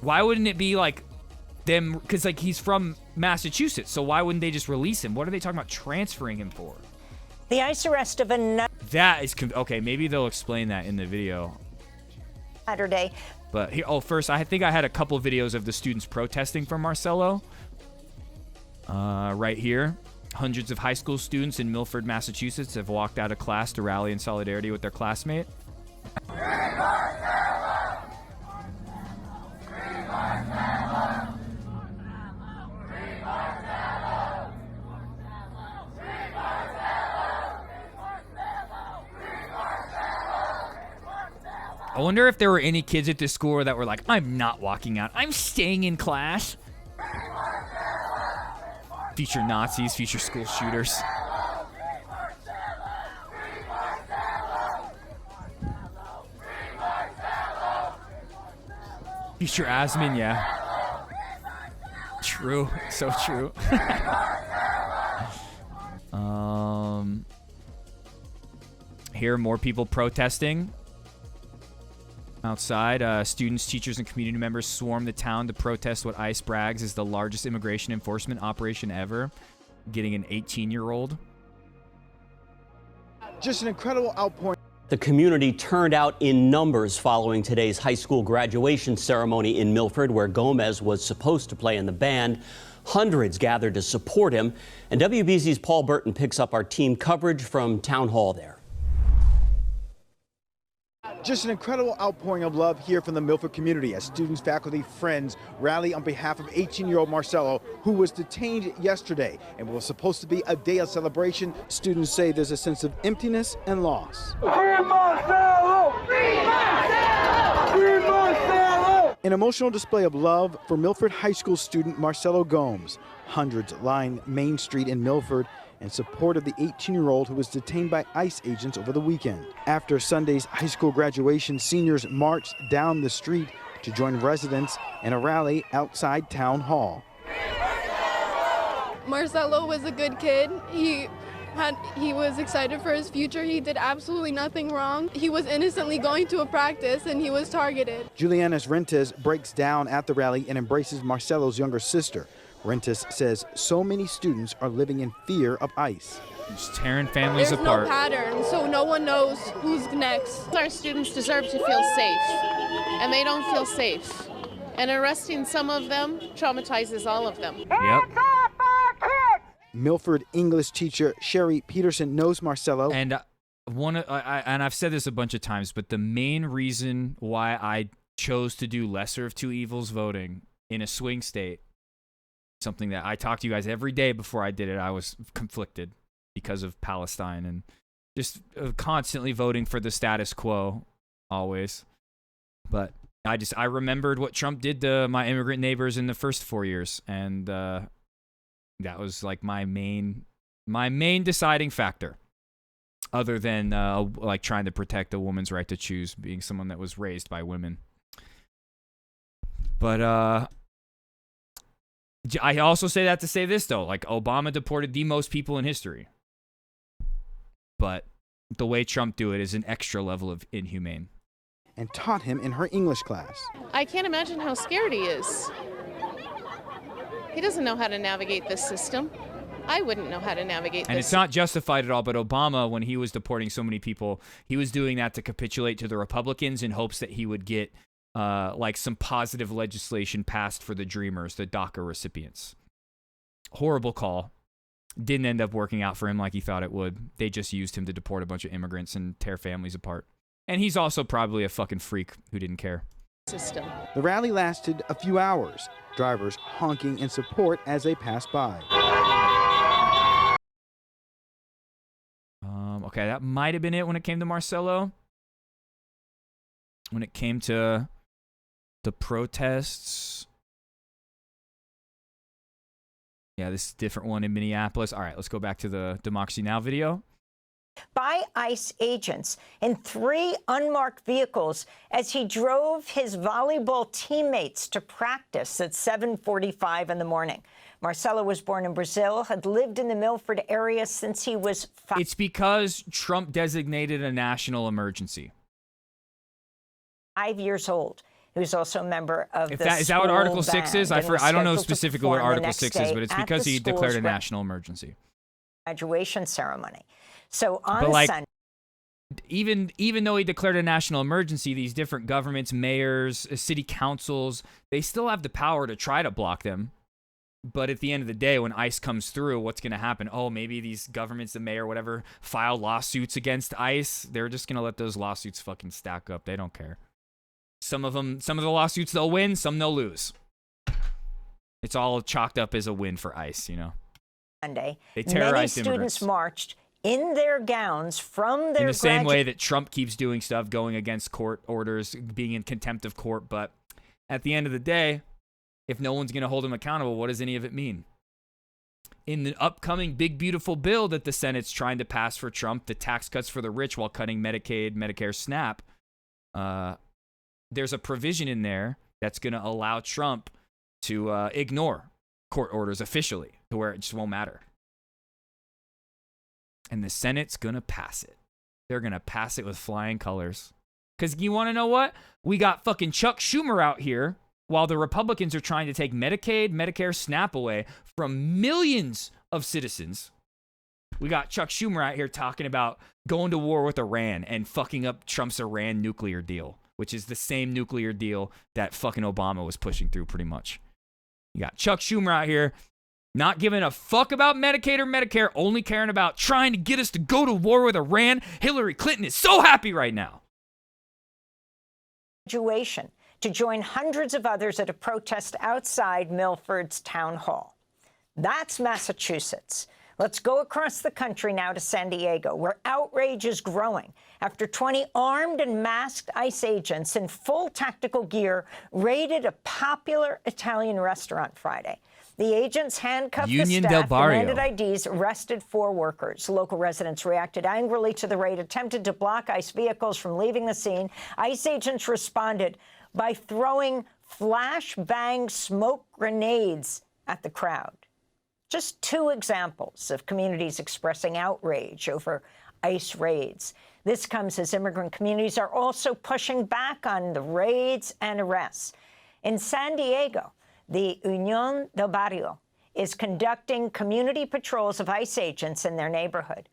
Why wouldn't it be like them? Because like he's from Massachusetts, so why wouldn't they just release him? What are they talking about transferring him for?
The ICE arrest of another...
That is... Okay, maybe they'll explain that in the video.
Saturday.
But here, first, I think I had a couple videos of the students protesting for Marcelo. Right here. Hundreds of high school students in Milford, Massachusetts have walked out of class to rally in solidarity with their classmate. I wonder if there were any kids at this school that were like, I'm not walking out. I'm staying in class. Future Nazis, future school shooters. Future Asman, yeah. True, so true. Here, more people protesting. Outside, students, teachers, and community members swarmed the town to protest what ICE brags is the largest immigration enforcement operation ever, getting an 18-year-old.
Just an incredible outpouring.
The community turned out in numbers following today's high school graduation ceremony in Milford, where Gomez was supposed to play in the band. Hundreds gathered to support him, and WBZ's Paul Burton picks up our team coverage from Town Hall there.
Just an incredible outpouring of love here from the Milford community as students, faculty, friends rally on behalf of 18-year-old Marcelo, who was detained yesterday and was supposed to be a day of celebration. Students say there's a sense of emptiness and loss.
Free Marcelo! Free Marcelo! Free Marcelo!
An emotional display of love for Milford High School student Marcelo Gomes. Hundreds lined Main Street in Milford in support of the 18-year-old who was detained by ICE agents over the weekend. After Sunday's high school graduation, seniors marched down the street to join residents in a rally outside Town Hall.
Marcelo was a good kid. He was excited for his future. He did absolutely nothing wrong. He was innocently going to a practice and he was targeted.
Juliana Rentes breaks down at the rally and embraces Marcelo's younger sister. Rentis says so many students are living in fear of ICE.
Just tearing families
apart. There's no pattern, so no one knows who's next.
Our students deserve to feel safe, and they don't feel safe. And arresting some of them traumatizes all of them.
Yep.
Milford English teacher Sherry Peterson knows Marcelo.
And and I've said this a bunch of times, but the main reason why I chose to do lesser of two evils voting in a swing state, something that I talk to you guys every day before I did it. I was conflicted because of Palestine and just constantly voting for the status quo always. But I remembered what Trump did to my immigrant neighbors in the first 4 years, and that was like my main deciding factor, other than like trying to protect a woman's right to choose, being someone that was raised by women. But I also say that to say this, though. Like, Obama deported the most people in history. But the way Trump do it is an extra level of inhumane.
And taught him in her English class.
I can't imagine how scared he is. He doesn't know how to navigate this system. I wouldn't know how to navigate this.
And it's not justified at all, but Obama, when he was deporting so many people, he was doing that to capitulate to the Republicans in hopes that he would get like some positive legislation passed for the Dreamers, the DACA recipients. Horrible call. Didn't end up working out for him like he thought it would. They just used him to deport a bunch of immigrants and tear families apart. And he's also probably a fucking freak who didn't care.
System.
The rally lasted a few hours, drivers honking in support as they passed by.
Okay, that might have been it when it came to Marcelo. When it came to the protests. Yeah, this is a different one in Minneapolis. All right, let's go back to the Democracy Now! Video.
By ICE agents in 3 unmarked vehicles as he drove his volleyball teammates to practice at 7:45 in the morning. Marcelo was born in Brazil, had lived in the Milford area since he was 5.
It's because Trump designated a national emergency.
5 years old. He was also a member of
Is that what Article 6 is? I don't know specifically what Article 6 is, but it's because he declared a national emergency.
Graduation ceremony. So on Sunday,
even though he declared a national emergency, these different governments, mayors, city councils, they still have the power to try to block them. But at the end of the day, when ICE comes through, what's going to happen? Oh, maybe these governments, the mayor, whatever, file lawsuits against ICE. They're just going to let those lawsuits fucking stack up. They don't care. Some of the lawsuits they'll win, some they'll lose. It's all chalked up as a win for ICE, you know.
Monday,
they terrorized
many students marched in their gowns from their
in the same way that Trump keeps doing stuff, going against court orders, being in contempt of court. But at the end of the day, if no one's going to hold him accountable, what does any of it mean? In the upcoming big, beautiful bill that the Senate's trying to pass for Trump, the tax cuts for the rich while cutting Medicaid, Medicare, SNAP, there's a provision in there that's going to allow Trump to ignore court orders officially to where it just won't matter. And the Senate's going to pass it. They're going to pass it with flying colors. Because you want to know what? We got fucking Chuck Schumer out here while the Republicans are trying to take Medicaid, Medicare, SNAP away from millions of citizens. We got Chuck Schumer out here talking about going to war with Iran and fucking up Trump's Iran nuclear deal, which is the same nuclear deal that fucking Obama was pushing through pretty much. You got Chuck Schumer out here not giving a fuck about Medicaid or Medicare, only caring about trying to get us to go to war with Iran. Hillary Clinton is so happy right now.
Graduation to join hundreds of others at a protest outside Milford's town hall. That's Massachusetts. Let's go across the country now to San Diego, where outrage is growing after 20 armed and masked ICE agents in full tactical gear raided a popular Italian restaurant Friday. The agents handcuffed
Union
the
del
staff,
Barrio.
demanded IDs, arrested 4 workers. Local residents reacted angrily to the raid, attempted to block ICE vehicles from leaving the scene. ICE agents responded by throwing flashbang smoke grenades at the crowd. Just 2 examples of communities expressing outrage over ICE raids. This comes as immigrant communities are also pushing back on the raids and arrests. In San Diego, the Union del Barrio is conducting community patrols of ICE agents in their neighborhood.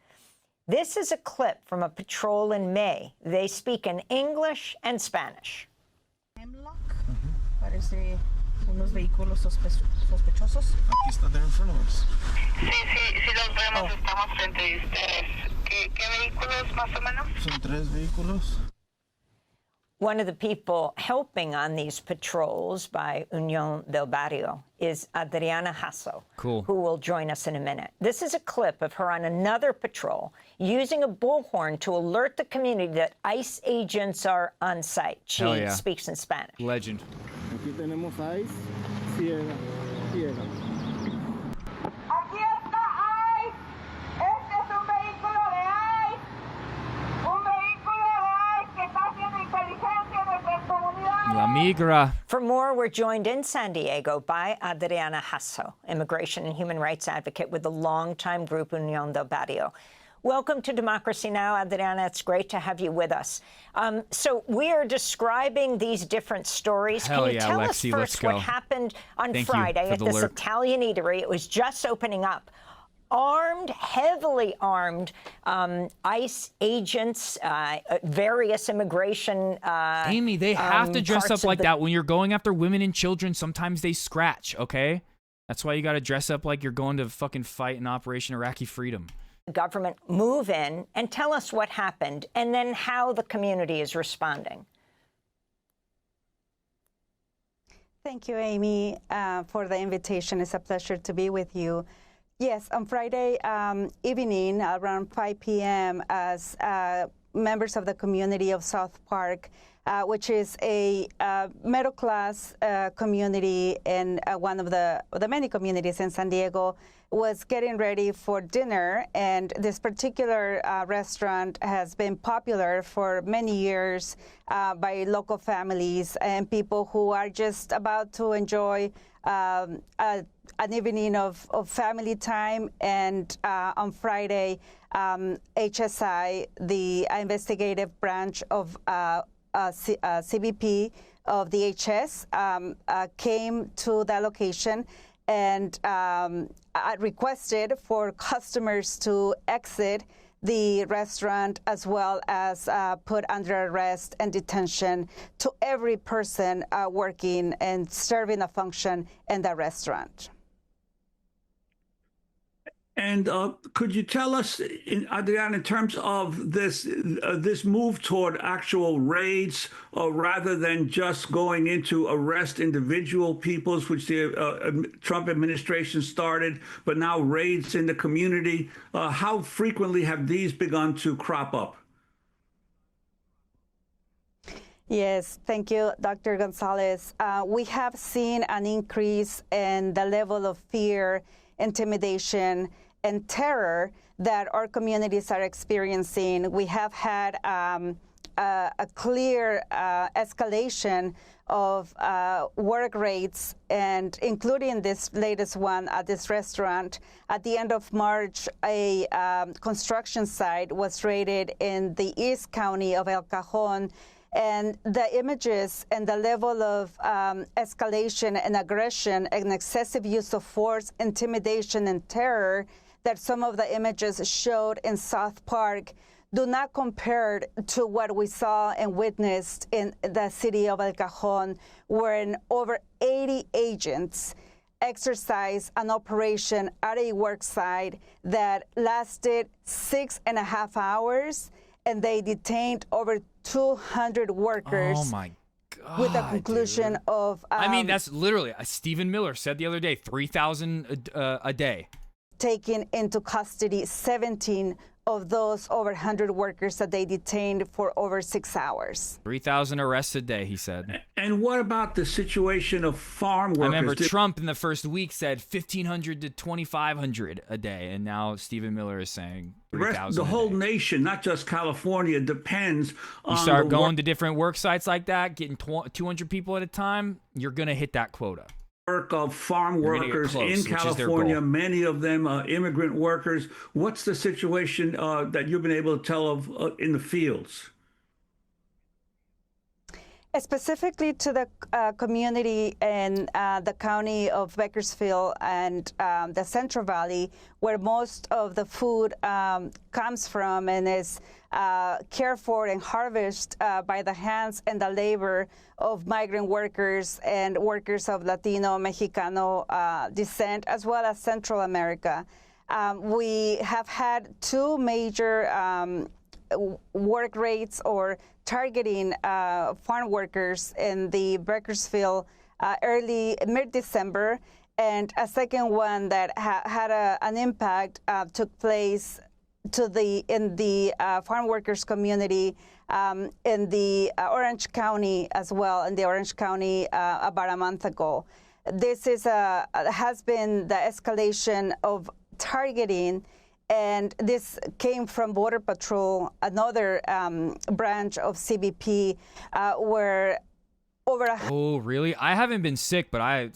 This is a clip from a patrol in May. They speak in English and Spanish.
Parece unos vehículos sospechosos.
Aquí está there in front of us.
Sí los vemos, estamos frente a ustedes. ¿Qué vehículos más o menos?
Son 3 vehículos.
One of the people helping on these patrols by Unión del Barrio is Adriana HASAN,
Cool.
who will join us in a minute. This is a clip of her on another patrol using a bullhorn to alert the community that ICE agents are on site. She
Hell yeah.
speaks in Spanish.
Legend.
Aquí tenemos ICE, ciega, ciega. Aquí está ICE. Este es un vehículo de ICE. Un vehículo de ICE que está haciendo inteligencia en nuestras comunidades.
La migra.
For more, we're joined in San Diego by Adriana HASAN, immigration and human rights advocate with the longtime group Unión del Barrio. Welcome to Democracy Now!, Adriana. It's great to have you with us. So we are describing these different stories.
Hell
Can you
yeah,
tell
Lexi,
us
let's
first
go.
what happened on
Thank you
Friday
for
at
the
this
alert.
Italian eatery? It was just opening up. Armed, heavily armed ICE agents, various immigration
Amy, they have to dress
parts
up
of
like
the
that when you're going after women and children. Sometimes they scratch, okay? That's why you got to dress up like you're going to fucking fight in Operation Iraqi Freedom.
government move in and tell us what happened and then how the community is responding.
Thank you, Amy, for the invitation. It's a pleasure to be with you. Yes, on Friday evening, around 5 p.m., as members of the community of South Park, which is a middle-class community and one of the many communities in San Diego, was getting ready for dinner. And this particular restaurant has been popular for many years by local families and people who are just about to enjoy an evening of family time. And on Friday, HSI, the investigative branch of CBP of the HS, came to the location and requested for customers to exit the restaurant, as well as put under arrest and detention to every person working and serving a function in the restaurant.
And could you tell us, Adriana, in terms of this move toward actual raids, rather than just going into arrest individual peoples, which the Trump administration started, but now raids in the community, how frequently have these begun to crop up?
Yes, thank you, Dr. Gonzalez. We have seen an increase in the level of fear, intimidation, and terror that our communities are experiencing. We have had a clear escalation of work rates, and including this latest one at this restaurant. At the end of March, a construction site was raided in the East County of El Cajon. And the images and the level of escalation and aggression and excessive use of force, intimidation, and terror that some of the images showed in South Park do not compare to what we saw and witnessed in the city of El Cajon, wherein over 80 agents exercised an operation at a work site that lasted 6.5 hours, and they detained over 200 workers.
Oh my God,
with the conclusion
dude.
of
I mean, that's literally, Stephen Miller said the other day, 3,000 a day.
Taking into custody 17 of those over 100 workers that they detained for over 6 hours.
3,000 arrests a day, he said.
And what about the situation of farm workers?
I remember Trump in the first week said 1,500 to 2,500 a day, and now Stephen Miller is saying 3,000.
The whole nation, not just California, depends on.
You start going to different work sites like that, getting 200 people at a time, you're going to hit that quota.
Work of farm workers in California, many of them immigrant workers. What's the situation that you've been able to tell of in the fields?
Specifically to the community in the county of Bakersfield and the Central Valley, where most of the food comes from and is cared for and harvested by the hands and the labor of migrant workers and workers of Latino, Mexicano descent, as well as Central America. We have had two major work rates or targeting farm workers in the Bakersfield early mid-December, and a second one that had an impact took place in the farm workers community in the Orange County as well, in the Orange County about a month ago. This has been the escalation of targeting, and this came from Border Patrol, another branch of CBP, where over
Oh, really? I haven't been sick, but I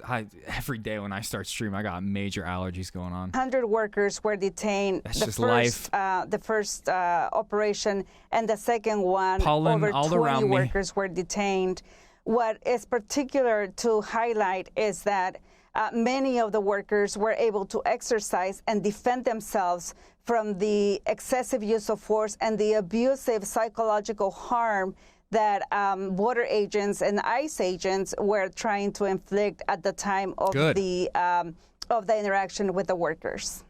every day when I start streaming, I got major allergies going on.
100 workers were detained.
That's just life.
The first operation, and the second one,
Pollen
over
all
20
around me.
workers were detained. What is particular to highlight is that many of the workers were able to exercise and defend themselves from the excessive use of force and the abusive psychological harm that border agents and ICE agents were trying to inflict at the time of the interaction with the workers.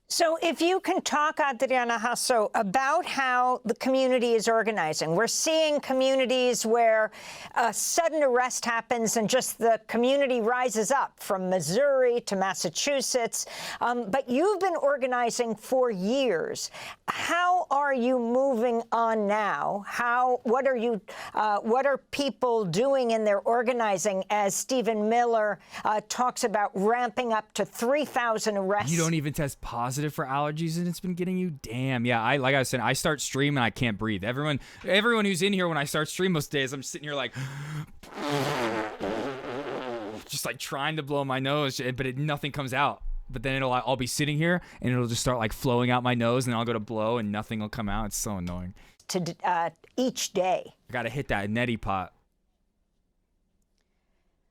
So if you can talk, Adriana Hasso, about how the community is organizing. We're seeing communities where a sudden arrest happens and just the community rises up, from Missouri to Massachusetts. But you've been organizing for years. How are you moving on now? What are people doing in their organizing as Stephen Miller talks about ramping up to 3,000 arrests?
You don't even test positive for allergies and it's been getting you? Damn. Yeah, like I said, I start streaming and I can't breathe. Everyone who's in here when I start stream most days, I'm sitting here like just like trying to blow my nose, but nothing comes out. But then I'll be sitting here and it'll just start like flowing out my nose, and then I'll go to blow and nothing will come out. It's so annoying.
Each day.
I gotta hit that neti pot.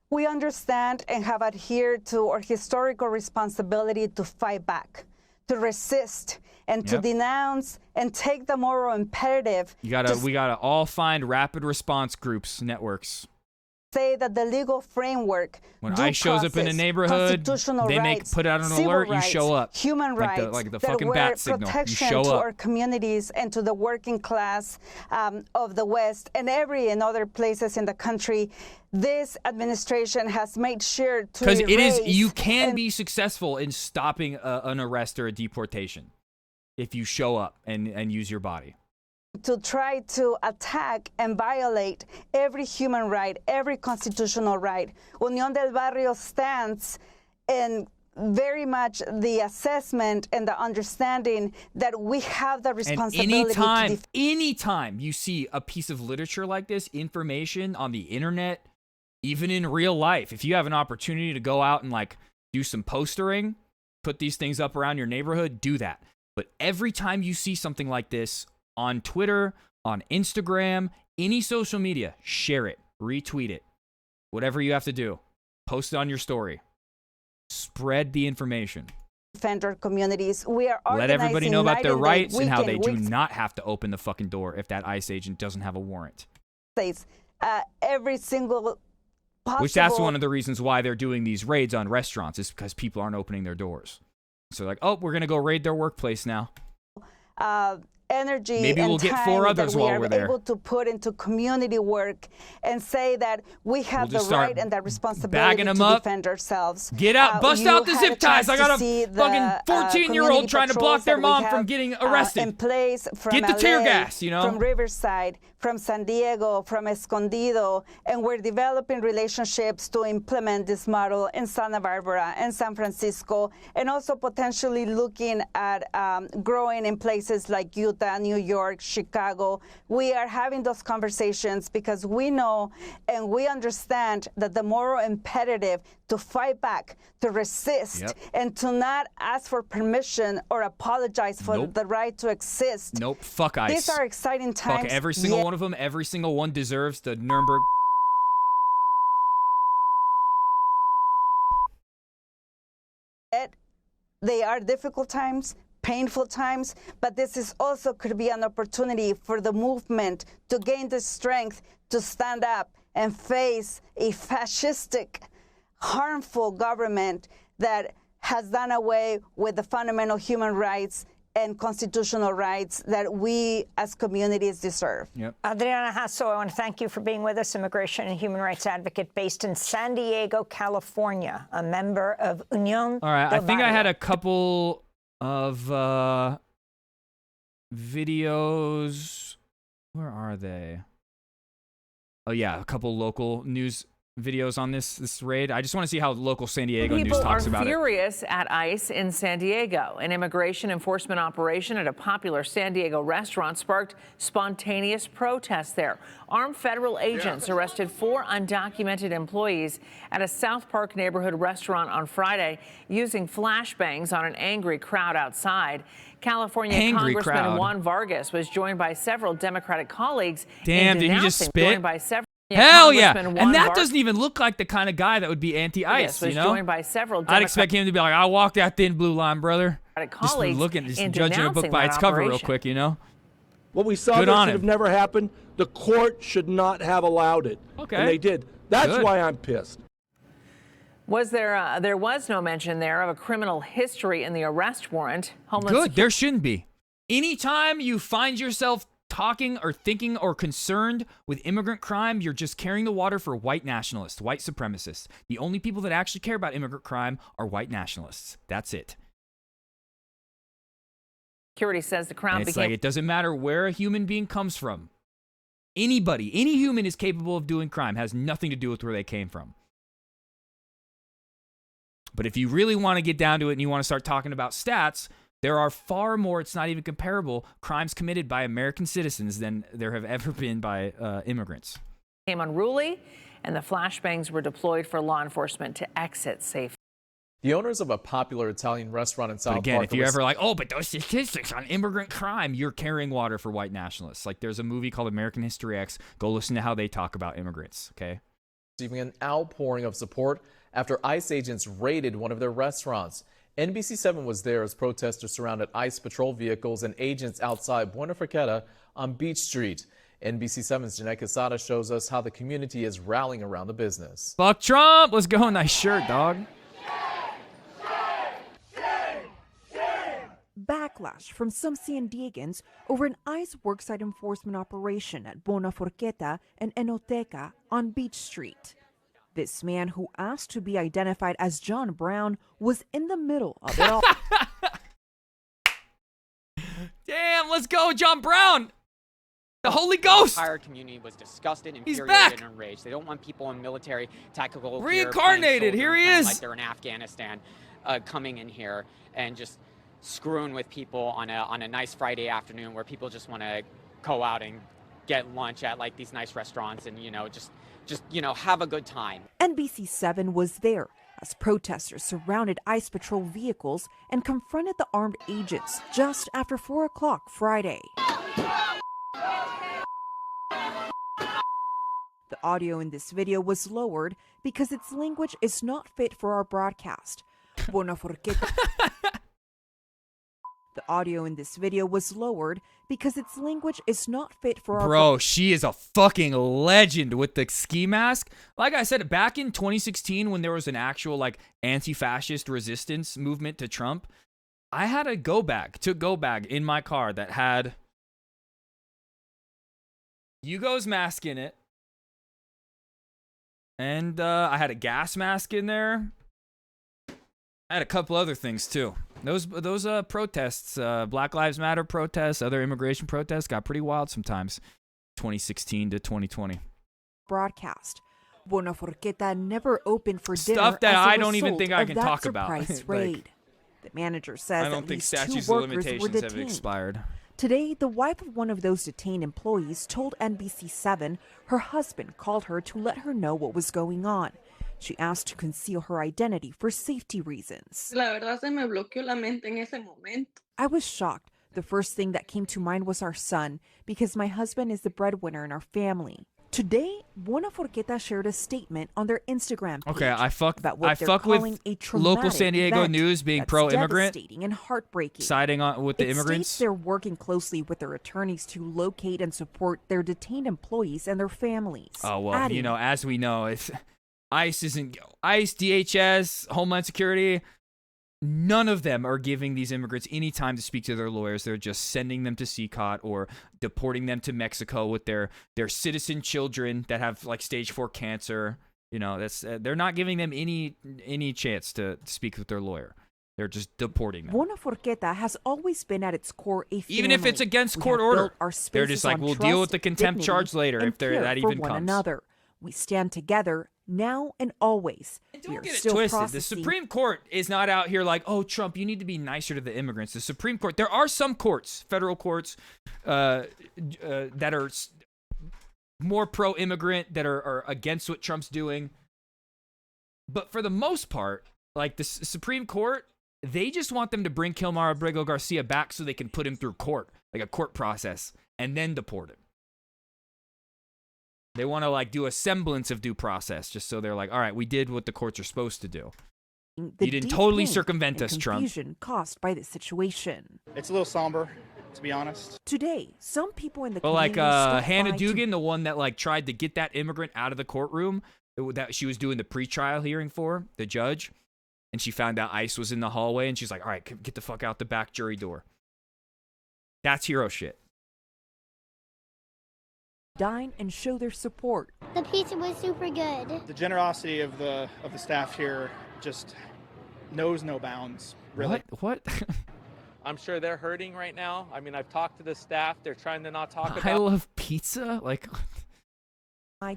We understand and have adhered to our historical responsibility to fight back, to resist, and to denounce and take the moral imperative.
We gotta all find rapid response groups, networks.
Say that the legal framework,
when ICE shows up in a neighborhood, they put out an alert, you show up.
Human rights,
like the fucking bat signal. You show
to
up.
Our communities and to the working class of the West and other places in the country. This administration has made sure to
because you can be successful in stopping an arrest or a deportation if you show up and use your body.
To try to attack and violate every human right, every constitutional right. Unión del Barrio stands in very much the assessment and the understanding that we have the responsibility
and anytime you see a piece of literature like this, information on the internet, even in real life, if you have an opportunity to go out and like do some postering, put these things up around your neighborhood, do that. But every time you see something like this on Twitter, on Instagram, any social media, share it, retweet it, whatever you have to do. Post it on your story. Spread the information.
Defend our communities. We are organizing.
Let everybody know about their rights and how they do
weekend.
not have to open the fucking door if that ICE agent doesn't have a warrant.
Every single possible.
Which that's one of the reasons why they're doing these raids on restaurants, is because people aren't opening their doors. So like, oh, we're going to go raid their workplace now.
Energy
maybe we'll
and
get
time
4 others
that we
while
are
we're there.
able to put into community work and say that we have the right and the responsibility to defend ourselves.
Get out, bust out the zip ties. I got a fucking 14-year-old trying to block their mom from getting arrested.
In place from
get the
LA,
tear gas, you know.
From Riverside, from San Diego, from Escondido, and we're developing relationships to implement this model in Santa Barbara and San Francisco, and also potentially looking at growing in places like Utah, New York, Chicago. We are having those conversations because we know and we understand that the moral imperative to fight back, to resist, and to not ask for permission or apologize for the right to exist.
Fuck ICE.
These are exciting times.
Fuck every single one of them. Every single one deserves the Nuremberg.
They are difficult times, painful times, but this is also could be an opportunity for the movement to gain the strength to stand up and face a fascistic, harmful government that has done away with the fundamental human rights and constitutional rights that we as communities deserve.
Yep.
Adriana Hasso, I want to thank you for being with us, immigration and human rights advocate based in San Diego, California, a member of Unión.
All right, I
del
think I
Barrio.
had a couple of videos. Where are they? Oh yeah, a couple local news videos on this raid. I just want to see how local San Diego news talks about it.
People are furious at ICE in San Diego. An immigration enforcement operation at a popular San Diego restaurant sparked spontaneous protests there. Armed federal agents arrested 4 undocumented employees at a South Park neighborhood restaurant on Friday using flashbangs on an angry crowd outside. California
Angry
Congressman
crowd.
Juan Vargas was joined by several Democratic colleagues.
Damn,
in
did he just
denouncing-
spit?
joined by several
Hell yeah.
Congressman
And
Juan
that
Vargas
doesn't even look like the kind of guy that would be anti-ICE,
was
you know?
joined by several
I'd expect him to be like, I walked that thin blue line, brother. Just
colleagues
looking, just
in
judging a book
denouncing
by
that
its cover real
operation.
quick, you know?
What we saw
Good
there
on
should
him.
have never happened. The court should not have allowed it.
Okay.
And they did. That's
Good.
why I'm pissed.
There was no mention there of a criminal history in the arrest warrant. Homeland
Good, there shouldn't be. Anytime you find yourself talking or thinking or concerned with immigrant crime, you're just carrying the water for white nationalists, white supremacists. The only people that actually care about immigrant crime are white nationalists. That's it.
Security says the crowd
And it's
became
like, it doesn't matter where a human being comes from. Anybody, any human is capable of doing crime, has nothing to do with where they came from. But if you really want to get down to it and you want to start talking about stats, there are far more, it's not even comparable, crimes committed by American citizens than there have ever been by immigrants.
unruly, and the flashbangs were deployed for law enforcement to exit safely.
The owners of a popular Italian restaurant in South
But again,
Park.
if you're ever like, oh, but those statistics on immigrant crime, you're carrying water for white nationalists. Like, there's a movie called American History X. Go listen to how they talk about immigrants, okay?
Receiving an outpouring of support after ICE agents raided one of their restaurants. NBC7 was there as protesters surrounded ICE patrol vehicles and agents outside Buena Forqueta on Beach Street. NBC7's Jeanette Quesada shows us how the community is rallying around the business.
Fuck Trump! Let's go. Nice shirt, dog.
Backlash from some San Diegans over an ICE worksite enforcement operation at Buena Forqueta and Enoteca on Beach Street. This man, who asked to be identified as John Brown, was in the middle of it all.
Damn, let's go, John Brown! The Holy Ghost!
The entire community was disgusted,
He's
infuriated,
back!
and enraged. They don't want people in military tactical gear,
Reincarnated,
plain
here he
soldier,
is!
like they're in Afghanistan, coming in here and just screwing with people on a nice Friday afternoon where people just want to go out and get lunch at like these nice restaurants and just have a good time.
NBC7 was there as protesters surrounded ICE patrol vehicles and confronted the armed agents just after 4 o'clock Friday. The audio in this video was lowered because its language is not fit for our broadcast. Buena Forqueta. The audio in this video was lowered because its language is not fit for our
Bro, she is a fucking legend with the ski mask. Like I said, back in 2016 when there was an actual like anti-fascist resistance movement to Trump, I had a go bag in my car that had Hugo's mask in it. And I had a gas mask in there. I had a couple other things too. Those protests, Black Lives Matter protests, other immigration protests got pretty wild sometimes. 2016 to 2020.
broadcast. Buena Forqueta never opened for dinner
Stuff that
as a
I don't even
result
think I
of
can
that
talk about.
surprise
Like,
raid. The manager says
I don't
at
think
least
statutes
two
of
workers were
limitations have
detained.
expired.
Today, the wife of one of those detained employees told NBC7 her husband called her to let her know what was going on. She asked to conceal her identity for safety reasons.
La verdad se me bloqueó la mente en ese momento.
I was shocked. The first thing that came to mind was our son, because my husband is the breadwinner in our family. Today, Buena Forqueta shared a statement on their Instagram page
Okay, I fuck
about what they're
with
calling a
local
traumatic
San Diego
event
news being
that's
pro-immigrant,
devastating and heartbreaking.
siding on with the
It
immigrants.
states they're working closely with their attorneys to locate and support their detained employees and their families.
Oh well,
adding,
as we know, it's ICE, DHS, Homeland Security. None of them are giving these immigrants any time to speak to their lawyers. They're just sending them to CCOT or deporting them to Mexico with their citizen children that have like stage 4 cancer. You know, that's they're not giving them any chance to speak with their lawyer. They're just deporting them.
Bona Forqueta has always been at its core a family.
Even if it's against
We
court
have
order.
built our
They're just
spaces
like,
on
we'll deal with
trust,
the contempt
dignity,
charge later
and
if there
care
that
for
even
one
comes.
another. We stand together now and always. We are
Get it
still
twisted. The
processing.
Supreme Court is not out here like, oh, Trump, you need to be nicer to the immigrants. The Supreme Court, there are some courts, federal courts, that are more pro-immigrant, that are against what Trump's doing. But for the most part, like the Supreme Court, they just want them to bring Kilmar Abrego Garcia back so they can put him through court, like a court process, and then deport him. They want to like do a semblance of due process, just so they're like, all right, we did what the courts are supposed to do. You didn't totally circumvent us, Trump.
Confusion caused by this situation.
It's a little somber, to be honest.
Today, some people in the
But like
community stood
Hannah
by to
Dugan, the one that like tried to get that immigrant out of the courtroom that she was doing the pretrial hearing for, the judge, and she found out ICE was in the hallway, and she's like, all right, get the fuck out the back jury door. That's hero shit.
dine and show their support.
The pizza was super good.
The generosity of the staff here just knows no bounds, really.
What?
I'm sure they're hurting right now. I mean, I've talked to the staff. They're trying to not talk about
I love pizza. Like,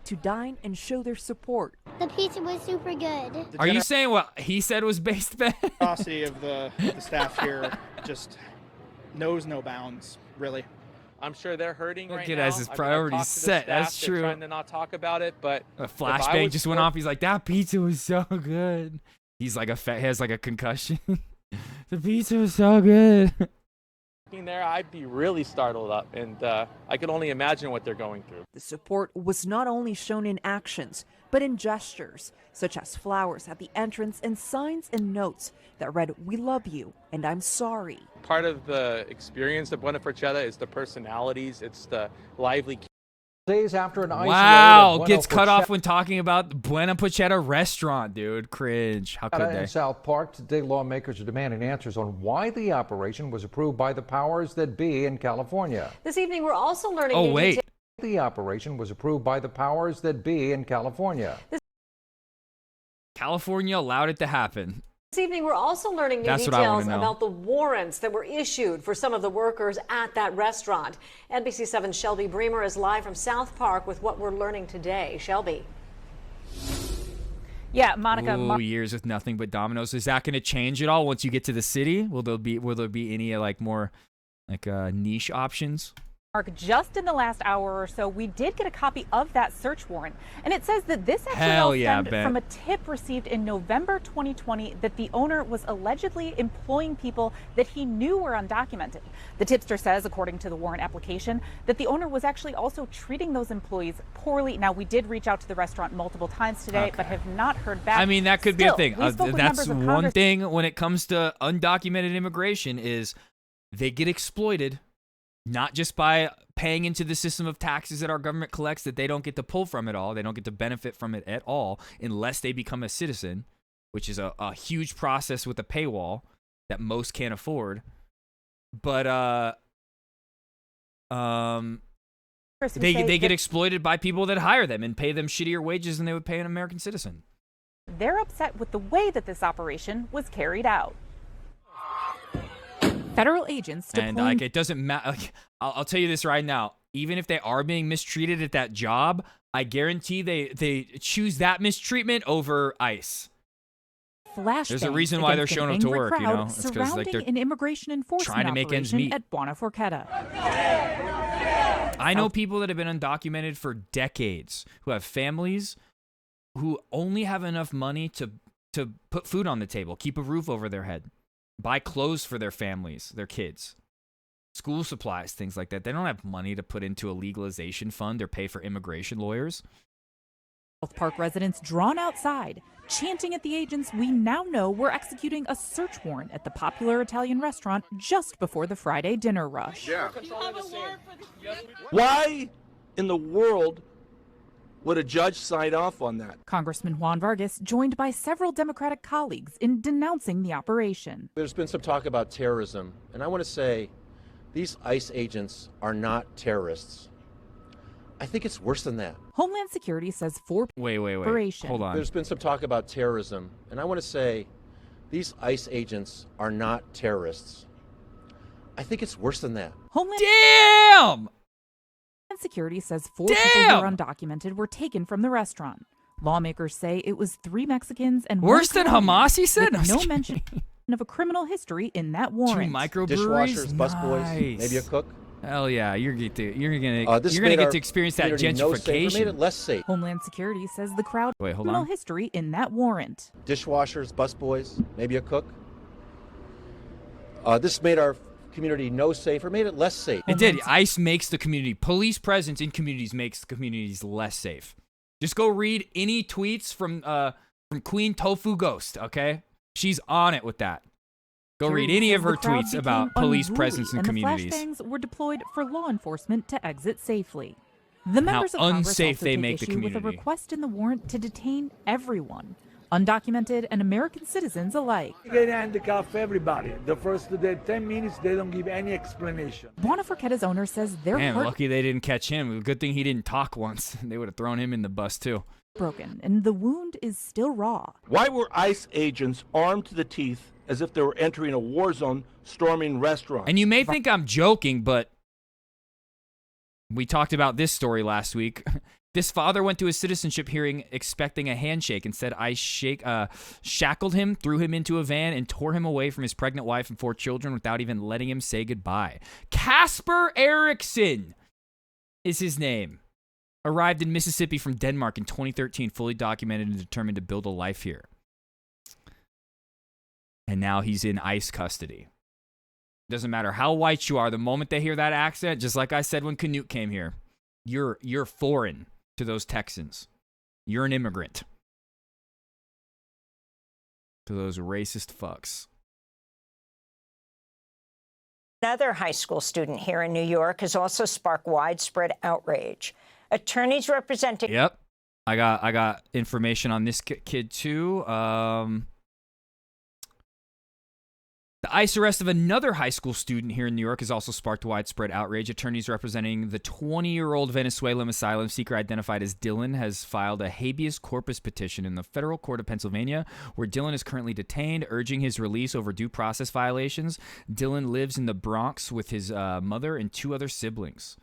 to dine and show their support.
The pizza was super good.
Are you saying what he said was based, Ben?
The generosity of the staff here just knows no bounds, really.
I'm sure they're hurting right
Look
now.
at his
I mean,
priorities
I've talked to the
set.
staff.
That's
They're
true.
trying to not talk about it, but
A
if I
flashbang
was
just went off. He's like, that pizza was so good. He's like he has like a concussion. The pizza was so good.
working there, I'd be really startled up, and I could only imagine what they're going through.
The support was not only shown in actions, but in gestures, such as flowers at the entrance and signs and notes that read, "We love you," and "I'm sorry."
Part of the experience of Buena Forqueta is the personalities. It's the lively.
Days after an ICE
Wow,
raid at
gets
Buena
cut off
Forqueta
when talking about the Buena Forqueta restaurant, dude. Cringe. How could they?
in South Park. Today, lawmakers are demanding answers on why the operation was approved by the powers that be in California.
This evening, we're also learning.
Oh, wait.
The operation was approved by the powers that be in California.
California allowed it to happen.
This evening, we're also learning new
That's what I wanna
details
know.
about the warrants that were issued for some of the workers at that restaurant. NBC 7's Shelby Bremer is live from South Park with what we're learning today. Shelby.
Yeah, Monica.
Ooh, years with nothing but Domino's. Is that going to change at all once you get to the city? Will there be any like more like niche options?
Mark, just in the last hour or so, we did get a copy of that search warrant. And it says that this actually
Hell
all
yeah,
stemmed
bet.
from a tip received in November 2020 that the owner was allegedly employing people that he knew were undocumented. The tipster says, according to the warrant application, that the owner was actually also treating those employees poorly. Now, we did reach out to the restaurant multiple times today, but have not heard back.
I mean, that could be a
Still,
thing.
we spoke with
That's
members of
one
Congress.
thing when it comes to undocumented immigration is they get exploited, not just by paying into the system of taxes that our government collects that they don't get to pull from it all. They don't get to benefit from it at all unless they become a citizen, which is a huge process with a paywall that most can't afford. But they get exploited by people that hire them and pay them shittier wages than they would pay an American citizen.
They're upset with the way that this operation was carried out. Federal agents
And like it doesn't matter. Like, I'll tell you this right now. Even if they are being mistreated at that job, I guarantee they choose that mistreatment over ICE.
There's
a reason why they're showing up to work, you know? It's 'cause, like,
surrounding
they're
an immigration enforcement
trying to make ends
operation
meet.
at Buena Forqueta.
I know people that have been undocumented for decades who have families who only have enough money to put food on the table, keep a roof over their head, buy clothes for their families, their kids, school supplies, things like that. They don't have money to put into a legalization fund or pay for immigration lawyers.
South Park residents drawn outside, chanting at the agents we now know were executing a search warrant at the popular Italian restaurant just before the Friday dinner rush.
Why in the world Would a judge sign off on that?
Congressman Juan Vargas joined by several Democratic colleagues in denouncing the operation.
There's been some talk about terrorism, and I want to say these ICE agents are not terrorists. I think it's worse than that.
Homeland Security says
Wait.
operation.
Hold on.
There's been some talk about terrorism, and I want to say these ICE agents are not terrorists. I think it's worse than that.
Homeland Security says 4 people who are undocumented were taken from the restaurant. Lawmakers say it was 3 Mexicans and
Worse
one
than
Colombian,
Hamas, he said?
with no mention of a criminal history in that warrant.
2 microbreweries.
Dishwashers, busboys, maybe a cook.
Hell yeah, you're gonna
This
get
made our
to experience that
community no safer, made
gentrification.
it less safe.
Homeland Security says the crowd
Wait, hold
criminal
on.
history in that warrant.
Dishwashers, busboys, maybe a cook. This made our community no safer, made it less safe.
It did. ICE makes the community. Police presence in communities makes the communities less safe. Just go read any tweets from Queen Tofu Ghost, okay? She's on it with that. Go read any of her tweets about police presence in communities.
The flashbangs were deployed for law enforcement to exit safely. The members of Congress
unsafe
also
they
take
make the
issue with a
community.
request in the warrant to detain everyone, undocumented and American citizens alike.
They handcuff everybody. The first 10 minutes, they don't give any explanation.
Buonaforchetta's owner says they're
Man, lucky they didn't catch him. Good thing he didn't talk once. They would have thrown him in the bus too.
broken, and the wound is still raw.
Why were ICE agents armed to the teeth as if they were entering a war zone, storming restaurants?
And you may think I'm joking, but we talked about this story last week. This father went to his citizenship hearing expecting a handshake. Instead, ICE shackled him, threw him into a van, and tore him away from his pregnant wife and 4 children without even letting him say goodbye. Casper Erickson is his name. Arrived in Mississippi from Denmark in 2013, fully documented and determined to build a life here. And now he's in ICE custody. Doesn't matter how white you are, the moment they hear that accent, just like I said when Canute came here, you're foreign to those Texans. You're an immigrant. To those racist fucks.
Another high school student here in New York has also sparked widespread outrage. Attorneys representing...
Yep. I got information on this kid too. The ICE arrest of another high school student here in New York has also sparked widespread outrage. Attorneys representing the 20-year-old Venezuelan asylum seeker identified as Dylan has filed a habeas corpus petition in the federal court of Pennsylvania, where Dylan is currently detained, urging his release over due process violations. Dylan lives in the Bronx with his mother and 2 other siblings.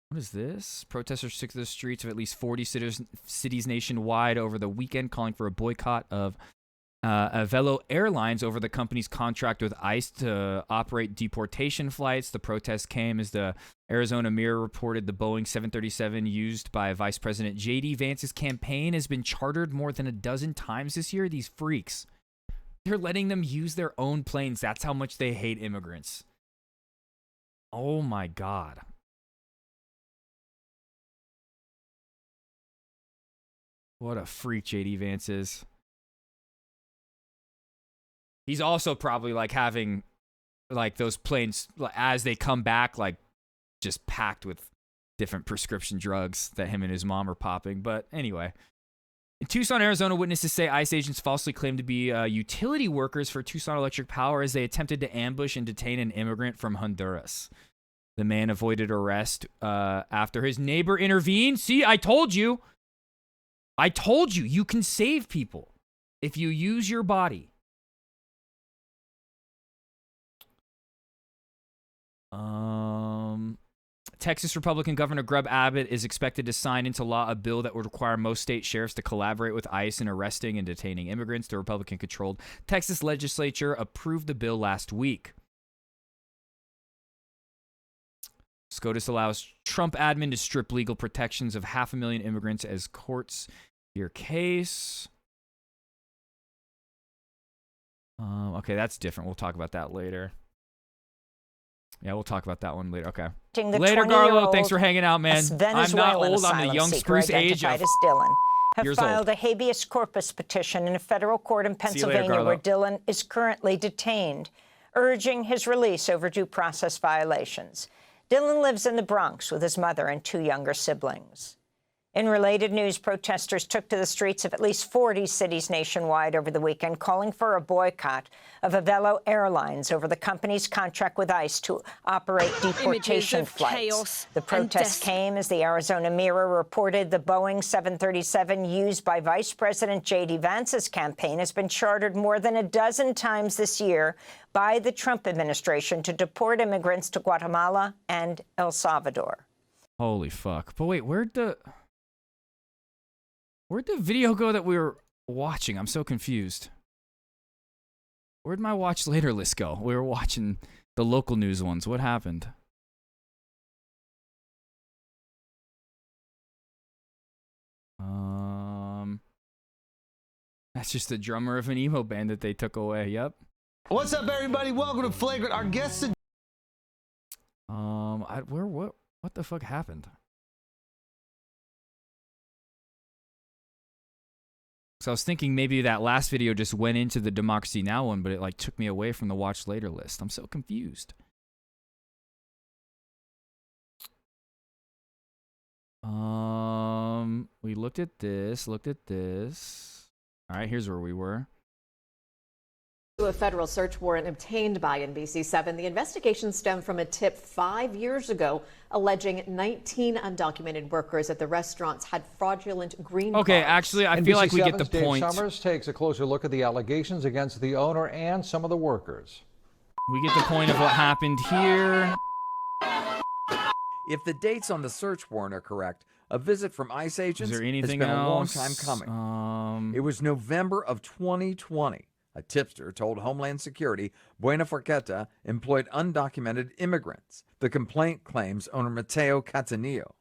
What is this? Protesters took to the streets of at least 40 cities nationwide over the weekend, calling for a boycott of Velo Airlines over the company's contract with ICE to operate deportation flights. The protest came as the Arizona Mirror reported the Boeing 737 used by Vice President J.D. Vance's campaign has been chartered more than a dozen times this year. These freaks. They're letting them use their own planes. That's how much they hate immigrants. Oh my God. What a freak J.D. Vance is. He's also probably like having like those planes as they come back, like just packed with different prescription drugs that him and his mom are popping. But anyway, in Tucson, Arizona, witnesses say ICE agents falsely claimed to be utility workers for Tucson Electric Power as they attempted to ambush and detain an immigrant from Honduras. The man avoided arrest after his neighbor intervened. See, I told you. I told you, you can save people if you use your body. Texas Republican Governor Greg Abbott is expected to sign into law a bill that would require most state sheriffs to collaborate with ICE in arresting and detaining immigrants. The Republican-controlled Texas legislature approved the bill last week. SCOTUS allows Trump admin to strip legal protections of 500,000 immigrants as courts hear case. Okay, that's different. We'll talk about that later. Yeah, we'll talk about that one later. Okay. Later, Garlo. Thanks for hanging out, man. I'm not old. I'm the young spruce age of
as Dylan have
years
filed
old.
a habeas corpus petition in a federal court in Pennsylvania where Dylan is currently detained, urging his release over due process violations. Dylan lives in the Bronx with his mother and 2 younger siblings. In related news, protesters took to the streets of at least 40 cities nationwide over the weekend, calling for a boycott of Avelo Airlines over the company's contract with ICE to operate deportation flights. The protest came as the Arizona Mirror reported the Boeing 737 used by Vice President J.D. Vance's campaign has been chartered more than a dozen times this year by the Trump administration to deport immigrants to Guatemala and El Salvador.
Holy fuck. But wait, where'd the video go that we were watching? I'm so confused. Where'd my watch later list go? We were watching the local news ones. What happened? That's just the drummer of an emo band that they took away. Yep.
What's up, everybody? Welcome to Flagrant. Our guests.
What the fuck happened? So I was thinking maybe that last video just went into the Democracy Now! One, but it like took me away from the watch later list. I'm so confused. We looked at this. All right, here's where we were.
A federal search warrant obtained by NBC7. The investigation stemmed from a tip 5 years ago alleging 19 undocumented workers at the restaurants had fraudulent green cards.
Okay, actually, I feel like we get the
Dave
point.
Summers takes a closer look at the allegations against the owner and some of the workers.
We get the point of what happened here.
If the dates on the search warrant are correct, a visit from ICE agents
Is there
has
anything
been a long
else?
time coming. It was November of 2020. A tipster told Homeland Security Buena Forqueta employed undocumented immigrants. The complaint claims owner Mateo Catanillo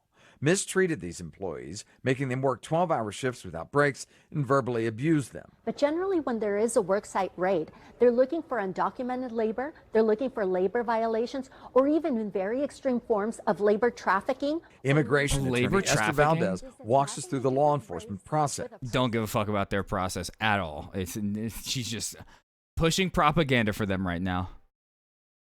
mistreated these employees, making them work 12-hour shifts without breaks and verbally abused them.
But generally, when there is a worksite raid, they're looking for undocumented labor, they're looking for labor violations, or even in very extreme forms of labor trafficking.
Immigration
Labor
attorney Esther
trafficking?
Valdez walks us through the law enforcement process.
Don't give a fuck about their process at all. She's just pushing propaganda for them right now.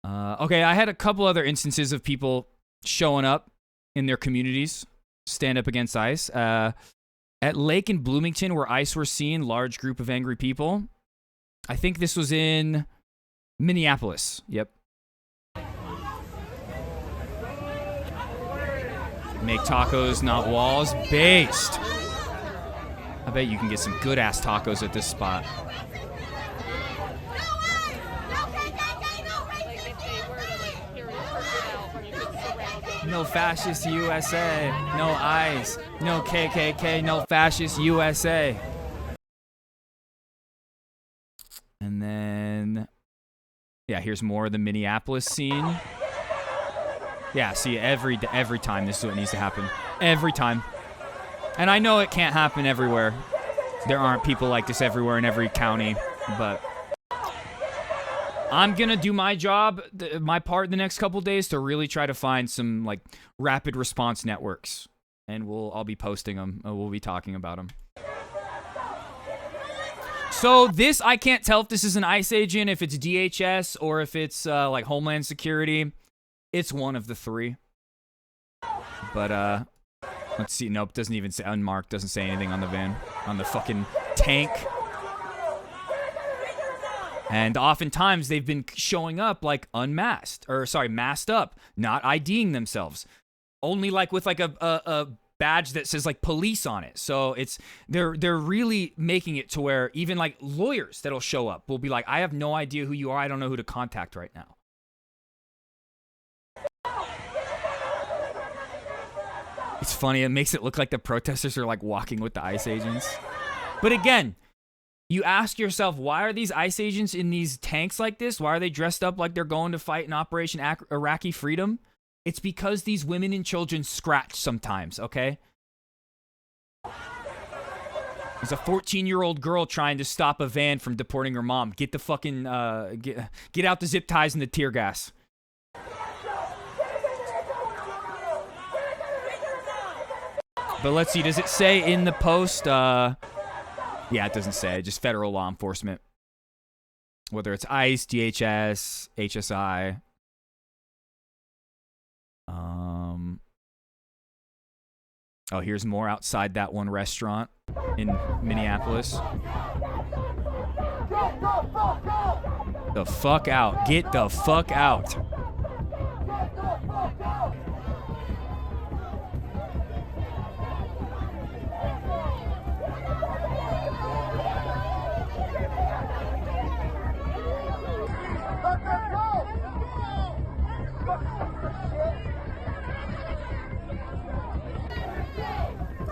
Okay, I had a couple other instances of people showing up in their communities, stand up against ICE. At Lake in Bloomington, where ICE were seen, large group of angry people. I think this was in Minneapolis. Yep. Make tacos, not walls. Based. I bet you can get some good-ass tacos at this spot. No fascist USA. No ICE. No KKK. No fascist USA. And then, yeah, here's more of the Minneapolis scene. Yeah, see, every time this is what needs to happen. Every time. And I know it can't happen everywhere. There aren't people like this everywhere in every county, but I'm going to do my job, my part the next couple days to really try to find some like rapid response networks. And I'll be posting them. We'll be talking about them. So this, I can't tell if this is an ICE agent, if it's DHS, or if it's like Homeland Security. It's one of the three. But let's see. Nope, doesn't even say unmarked. Doesn't say anything on the van, on the fucking tank. And oftentimes they've been showing up like masked up, not IDing themselves. Only like with like a badge that says like police on it. So they're really making it to where even like lawyers that'll show up will be like, I have no idea who you are. I don't know who to contact right now. It's funny. It makes it look like the protesters are like walking with the ICE agents. But again, you ask yourself, why are these ICE agents in these tanks like this? Why are they dressed up like they're going to fight in Operation Iraqi Freedom? It's because these women and children scratch sometimes, okay? There's a 14-year-old girl trying to stop a van from deporting her mom. Get the fucking, get out the zip ties and the tear gas. But let's see, does it say in the post, yeah, it doesn't say, just federal law enforcement. whether it's ICE, DHS, HSI. Oh, here's more outside that one restaurant in Minneapolis. The fuck out. Get the fuck out.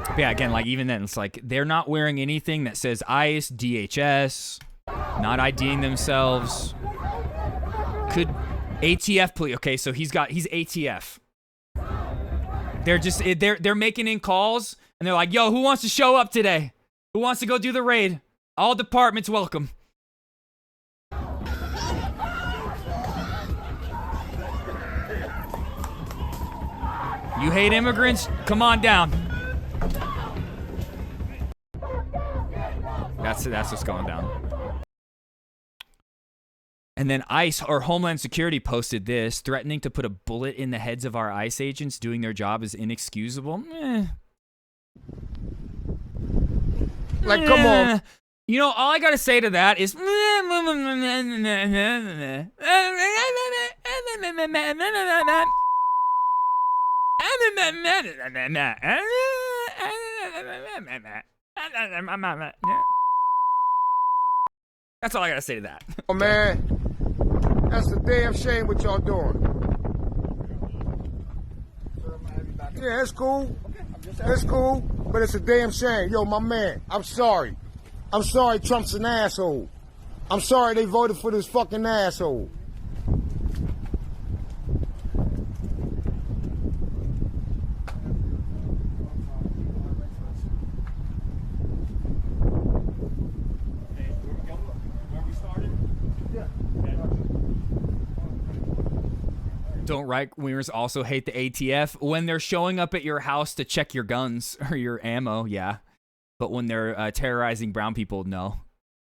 But yeah, again, like even then, it's like they're not wearing anything that says ICE, DHS, not IDing themselves. Could ATF please? Okay, so he's ATF. They're making in calls and they're like, yo, who wants to show up today? Who wants to go do the raid? All departments welcome. You hate immigrants? Come on down. That's what's going down. And then ICE, or Homeland Security, posted this, threatening to put a bullet in the heads of our ICE agents doing their job is inexcusable.
Like, come on.
You know, all I gotta say to that is... That's all I gotta say to that.
Oh man, that's a damn shame what y'all doing. Yeah, it's cool. It's cool, but it's a damn shame. Yo, my man, I'm sorry. I'm sorry Trump's an asshole. I'm sorry they voted for this fucking asshole.
Don't right-wingers also hate the ATF? When they're showing up at your house to check your guns or your ammo, yeah. But when they're terrorizing brown people, no.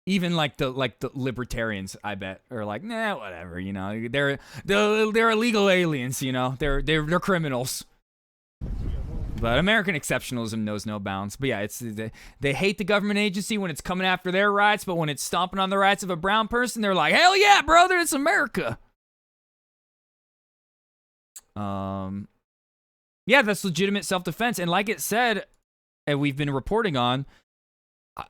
Even like the libertarians, I bet, are like, nah, whatever. You know, they're illegal aliens. You know, they're criminals. But American exceptionalism knows no bounds. But yeah, they hate the government agency when it's coming after their rights, but when it's stomping on the rights of a brown person, they're like, hell yeah, brother, it's America. Yeah, that's legitimate self-defense. And like it said, and we've been reporting on,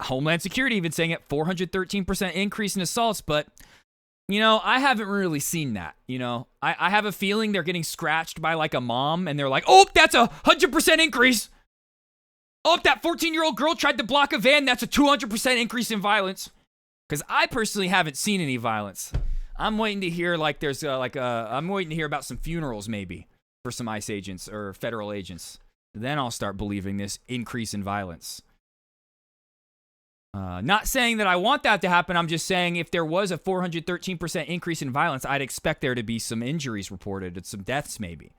Homeland Security even saying it, 413% increase in assaults. But, you know, I haven't really seen that. You know, I have a feeling they're getting scratched by like a mom and they're like, oh, that's a 100% increase. Oh, that 14-year-old girl tried to block a van. That's a 200% increase in violence. Because I personally haven't seen any violence. I'm waiting to hear like I'm waiting to hear about some funerals maybe for some ICE agents or federal agents. Then I'll start believing this increase in violence. Not saying that I want that to happen. I'm just saying if there was a 413% increase in violence, I'd expect there to be some injuries reported and some deaths maybe.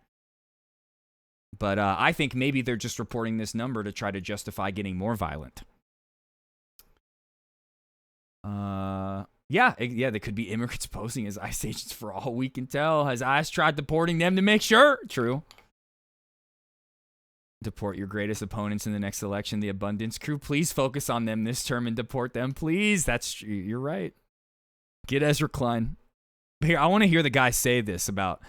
But I think maybe they're just reporting this number to try to justify getting more violent. Yeah, there could be immigrants posing as ICE agents for all we can tell. Has ICE tried deporting them to make sure? True. Deport your greatest opponents in the next election, the Abundance Crew. Please focus on them this term and deport them, please. You're right. Get Ezra Klein. Here, I want to hear the guy say this about,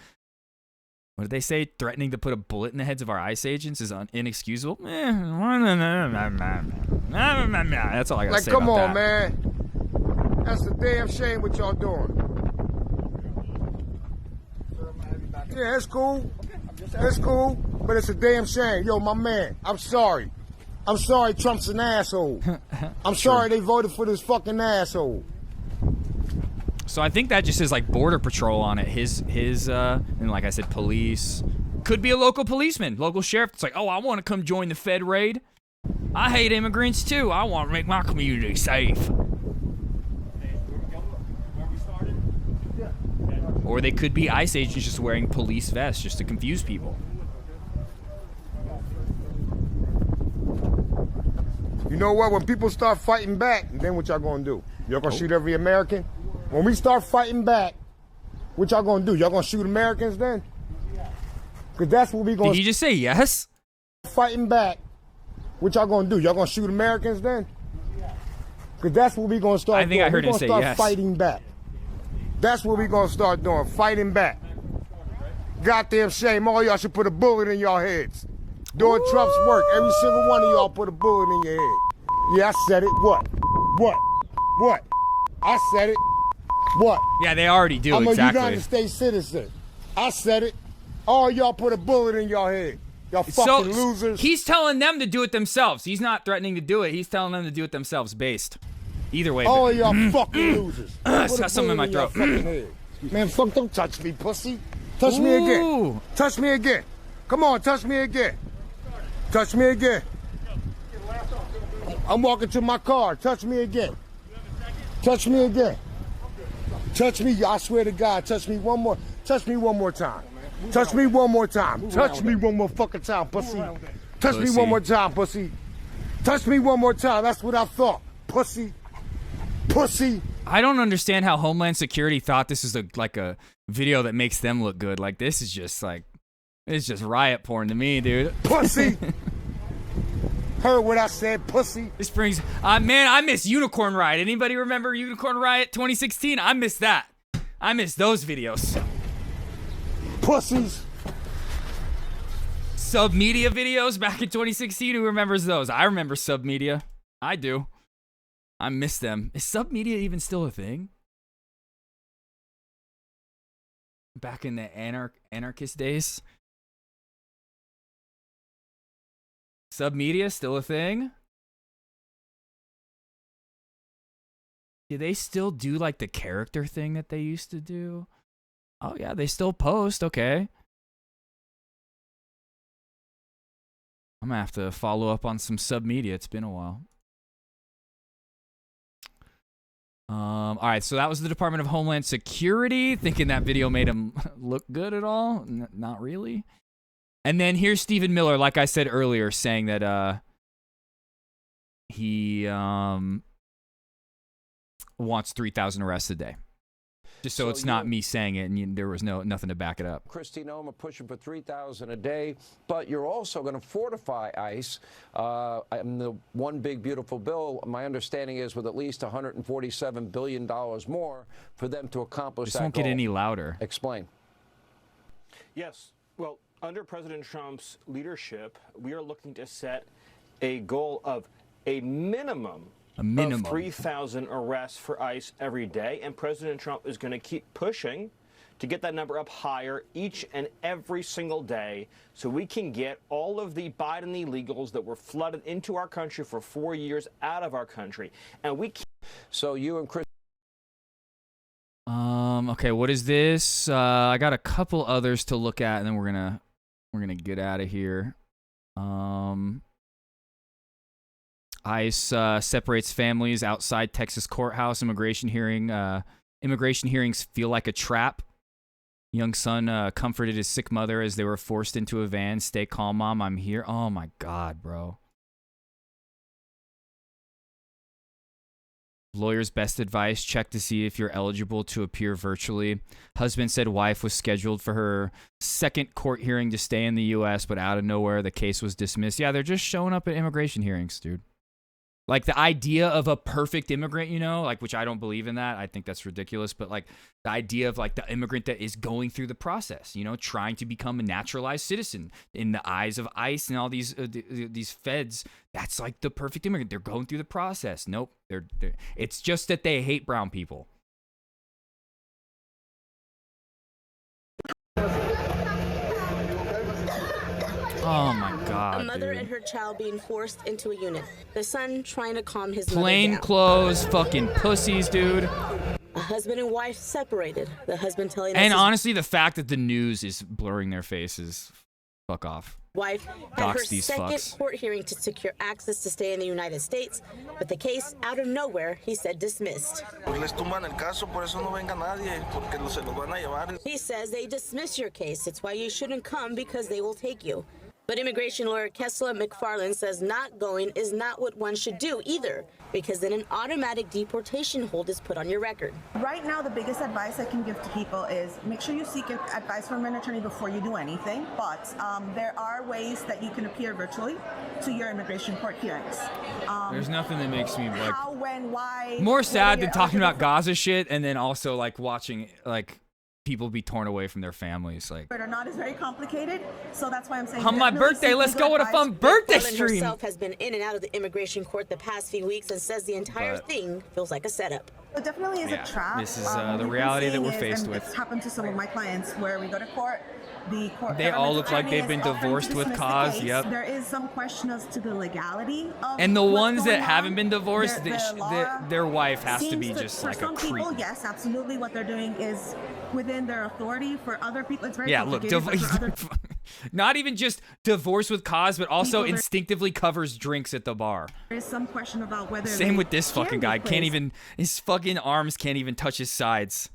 what did they say? Threatening to put a bullet in the heads of our ICE agents is inexcusable? That's all I got to say about that.
Like, come on, man. That's a damn shame what y'all doing. Yeah, it's cool. It's cool, but it's a damn shame. Yo, my man, I'm sorry. I'm sorry Trump's an asshole. I'm sorry they voted for this fucking asshole.
So I think that just says like Border Patrol on it. His and like I said, police. Could be a local policeman, local sheriff. It's like, oh, I want to come join the Fed raid. I hate immigrants too. I want to make my community safe. Or they could be ICE agents just wearing police vests just to confuse people.
You know what? When people start fighting back, then what y'all gonna do? Y'all gonna shoot every American? When we start fighting back, what y'all gonna do? Y'all gonna shoot Americans then? Because that's what we gonna...
Did he just say yes?
Fighting back, what y'all gonna do? Y'all gonna shoot Americans then? Because that's what we gonna start doing.
I heard him say
start
yes.
Fighting back. That's what we gonna start doing, fighting back. Goddamn shame, all y'all should put a bullet in y'all heads. Doing Trump's work, every single one of y'all put a bullet in your head. Yeah, I said it. What? I said it. What?
Yeah, they already do,
I'm
exactly.
a United States citizen. I said it. All y'all put a bullet in your head. Y'all fucking losers.
He's telling them to do it themselves. He's not threatening to do it. He's telling them to do it themselves, based. Either way.
All y'all fucking losers.
Got something in my throat.
Man, fuck, don't touch me, pussy. Touch me again. Touch me again. Come on, touch me again. Touch me again. I'm walking to my car. Touch me again. Touch me again. Touch me. I swear to God, touch me one more. Touch me one more time. Touch me one more time. Touch me one more fucking time, pussy. Touch me one more time, pussy. Touch me one more time. That's what I thought, pussy. Pussy.
I don't understand how Homeland Security thought this is like a video that makes them look good. Like, this is just like, it's just riot porn to me, dude.
Pussy. Heard what I said, pussy.
This brings, man, I miss Unicorn Riot. Anybody remember Unicorn Riot 2016? I miss that. I miss those videos.
Pussies.
Submedia videos back in 2016. Who remembers those? I remember Submedia. I do. I miss them. Is Submedia even still a thing? Back in the anarchist days? Submedia still a thing? Do they still do like the character thing that they used to do? Oh yeah, they still post. Okay. I'm gonna have to follow up on some Submedia. It's been a while. All right, so that was the Department of Homeland Security, thinking that video made him look good at all. Not really. And then here's Stephen Miller, like I said earlier, saying that he wants 3,000 arrests a day. Just so it's not me saying it, and there was nothing to back it up.
Kristi Noem pushing for 3,000 a day, but you're also going to fortify ICE. And the one big beautiful bill, my understanding is with at least $147 billion more for them to accomplish that goal.
This won't get any louder.
Explain.
Yes. Well, under President Trump's leadership, we are looking to set a goal of a minimum of 3,000 arrests for ICE every day, and President Trump is going to keep pushing to get that number up higher each and every single day so we can get all of the Biden illegals that were flooded into our country for 4 years out of our country. And we can't.
So you and Chris.
Okay, what is this? I got a couple others to look at, and then we're gonna get out of here. ICE separates families outside Texas courthouse. Immigration hearings feel like a trap. Young son comforted his sick mother as they were forced into a van. Stay calm, Mom. I'm here. Oh, my God, bro. Lawyer's best advice, check to see if you're eligible to appear virtually. Husband said wife was scheduled for her second court hearing to stay in the U.S., but out of nowhere, the case was dismissed. Yeah, they're just showing up at immigration hearings, dude. Like, the idea of a perfect immigrant, like, which I don't believe in that. I think that's ridiculous. But, like, the idea of, like, the immigrant that is going through the process, trying to become a naturalized citizen in the eyes of ICE and all these feds, that's, like, the perfect immigrant. They're going through the process. Nope. It's just that they hate brown people. Oh my God.
A mother
dude.
and her child being forced into a unit. The son trying to calm his mother
Plain
down.
clothes, fucking pussies, dude.
A husband and wife separated. The husband telling us
And
his
honestly, the fact that the news is blurring their faces, fuck off.
wife had
Dox
her
these
second
fucks.
court hearing to secure access to stay in the United States, but the case, out of nowhere, he said dismissed. He says they dismiss your case. It's why you shouldn't come because they will take you. But immigration lawyer Kessler McFarland says not going is not what one should do either, because then an automatic deportation hold is put on your record.
Right now, the biggest advice I can give to people is make sure you seek advice from an attorney before you do anything. But there are ways that you can appear virtually to your immigration court hearings.
There's nothing that makes me like
how, when, why.
more sad than talking about Gaza shit and then also like watching like people be torn away from their families. Like,
or not is very complicated, so that's why I'm saying.
On my birthday, let's go on a fun birthday stream.
Herself has been in and out of the immigration court the past few weeks and says the entire thing feels like a setup.
It definitely is a trap.
This is the reality that we're faced with.
It's happened to some of my clients where we go to court. The court.
They all look like they've been divorced with cause. Yep.
There is some question as to the legality of.
And the
what's
ones that
going
haven't
on.
been divorced, their wife has to
Seems
be just
for
like a
some
creep.
people, yes, absolutely. What they're doing is within their authority. For other people, it's very
Yeah, look,
complicated. For other
not even just divorce with cause, but also
People are-
instinctively covers drinks at the bar.
there is some question about whether.
Same
they
with this
can
fucking
be
guy. Can't
placed
even, his fucking arms can't even touch his sides.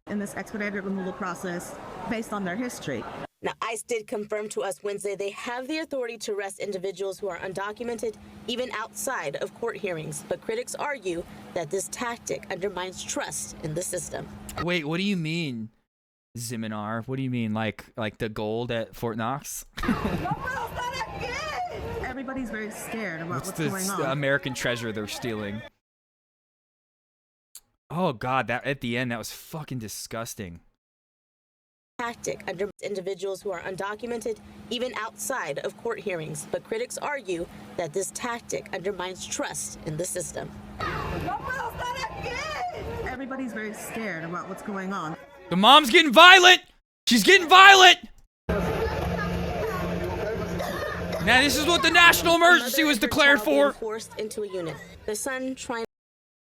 in this expedited removal process based on their history.
Now, ICE did confirm to us Wednesday they have the authority to arrest individuals who are undocumented, even outside of court hearings. But critics argue that this tactic undermines trust in the system.
Wait, what do you mean, Ziminar? What do you mean, like the gold at Fort Knox?
Everybody's very scared about what's
the
going on.
American treasure they're stealing? Oh God, that at the end that was fucking disgusting.
Tactic under individuals who are undocumented, even outside of court hearings. But critics argue that this tactic undermines trust in the system.
Everybody's very scared about what's going on.
The mom's getting violent. She's getting violent. Now this is what the national emergency was declared for.
Forced into a unit. The son trying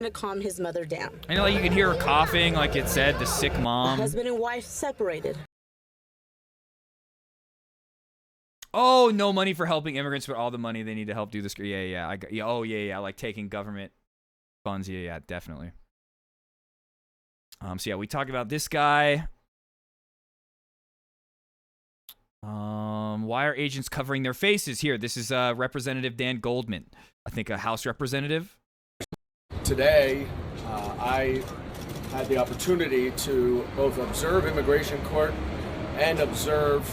to calm his mother down.
I know, like you can hear her coughing, like it said, the sick mom.
Husband and wife separated.
Oh, no money for helping immigrants, but all the money they need to help do this. Yeah. Like taking government funds. Yeah, definitely. So yeah, we talked about this guy. Why are agents covering their faces? Here, this is Representative Dan Goldman, I think a House representative.
Today, I had the opportunity to both observe immigration court and observe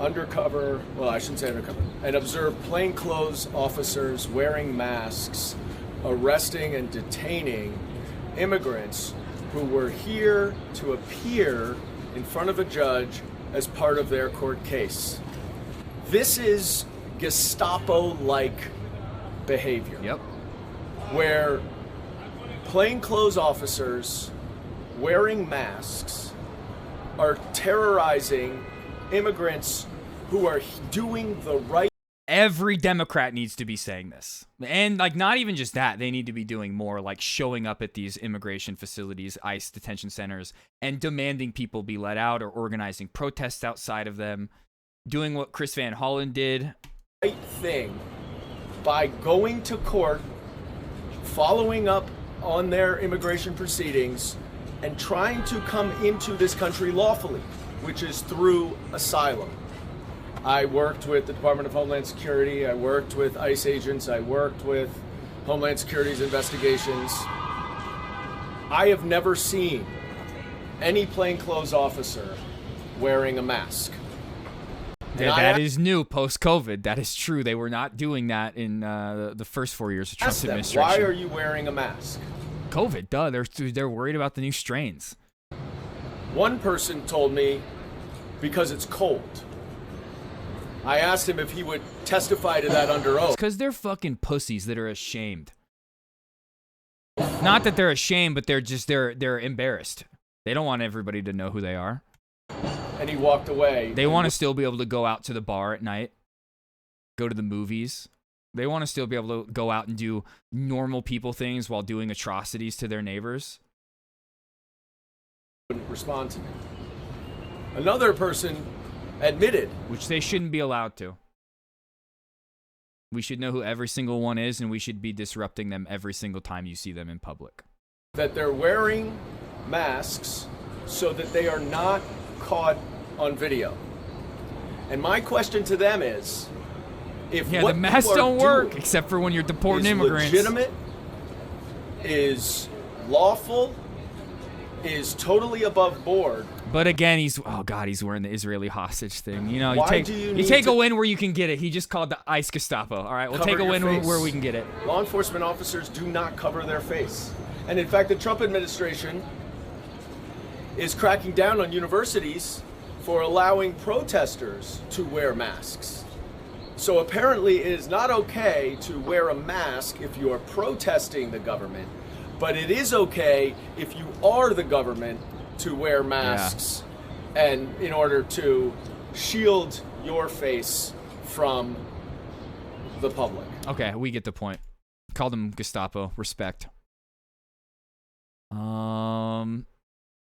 undercover, well, I shouldn't say undercover, and observe plainclothes officers wearing masks, arresting and detaining immigrants who were here to appear in front of a judge as part of their court case. This is Gestapo-like behavior.
Yep.
Where plainclothes officers wearing masks are terrorizing immigrants who are doing the right.
Every Democrat needs to be saying this. And like not even just that, they need to be doing more, like showing up at these immigration facilities, ICE detention centers, and demanding people be let out or organizing protests outside of them, doing what Chris Van Hollen did.
Right thing by going to court, following up on their immigration proceedings, and trying to come into this country lawfully, which is through asylum. I worked with the Department of Homeland Security, I worked with ICE agents, I worked with Homeland Security's investigations. I have never seen any plainclothes officer wearing a mask.
That is new post-COVID. That is true. They were not doing that in the first 4 years of Trump's administration.
Why are you wearing a mask?
COVID, duh. They're worried about the new strains.
One person told me because it's cold. I asked him if he would testify to that under oath.
It's because they're fucking pussies that are ashamed. Not that they're ashamed, but they're embarrassed. They don't want everybody to know who they are.
And he walked away.
They want to still be able to go out to the bar at night, go to the movies. They want to still be able to go out and do normal people things while doing atrocities to their neighbors.
Wouldn't respond to me. Another person admitted,
which they shouldn't be allowed to. We should know who every single one is, and we should be disrupting them every single time you see them in public.
That they're wearing masks so that they are not caught on video. And my question to them is, if
Yeah,
what
the masks
people are
don't work,
doing
except for when you're deporting
is
immigrants.
legitimate, is lawful, is totally above board.
But again, he's wearing the Israeli hostage thing. You know,
Why
you take
do you
you
need
take
to
a win where you can get it. He just called the ICE Gestapo. All right, we'll
Cover
take a
your
win
face.
where we can get it.
Law enforcement officers do not cover their face. And in fact, the Trump administration is cracking down on universities for allowing protesters to wear masks. So apparently it is not okay to wear a mask if you are protesting the government, but it is okay if you are the government to wear masks and in order to shield your face from the public.
Okay, we get the point. Called him Gestapo. Respect.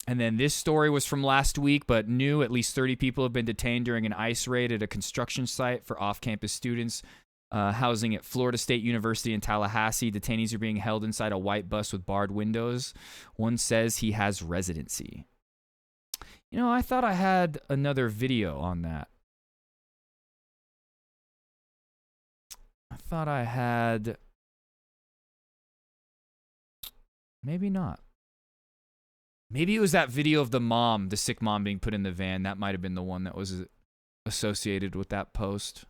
And then this story was from last week, but new. At least 30 people have been detained during an ICE raid at a construction site for off-campus students housing at Florida State University in Tallahassee. Detainees are being held inside a white bus with barred windows. One says he has residency. You know, I thought I had another video on that. I thought I had... Maybe not. Maybe it was that video of the mom, the sick mom being put in the van. That might have been the one that was associated with that post.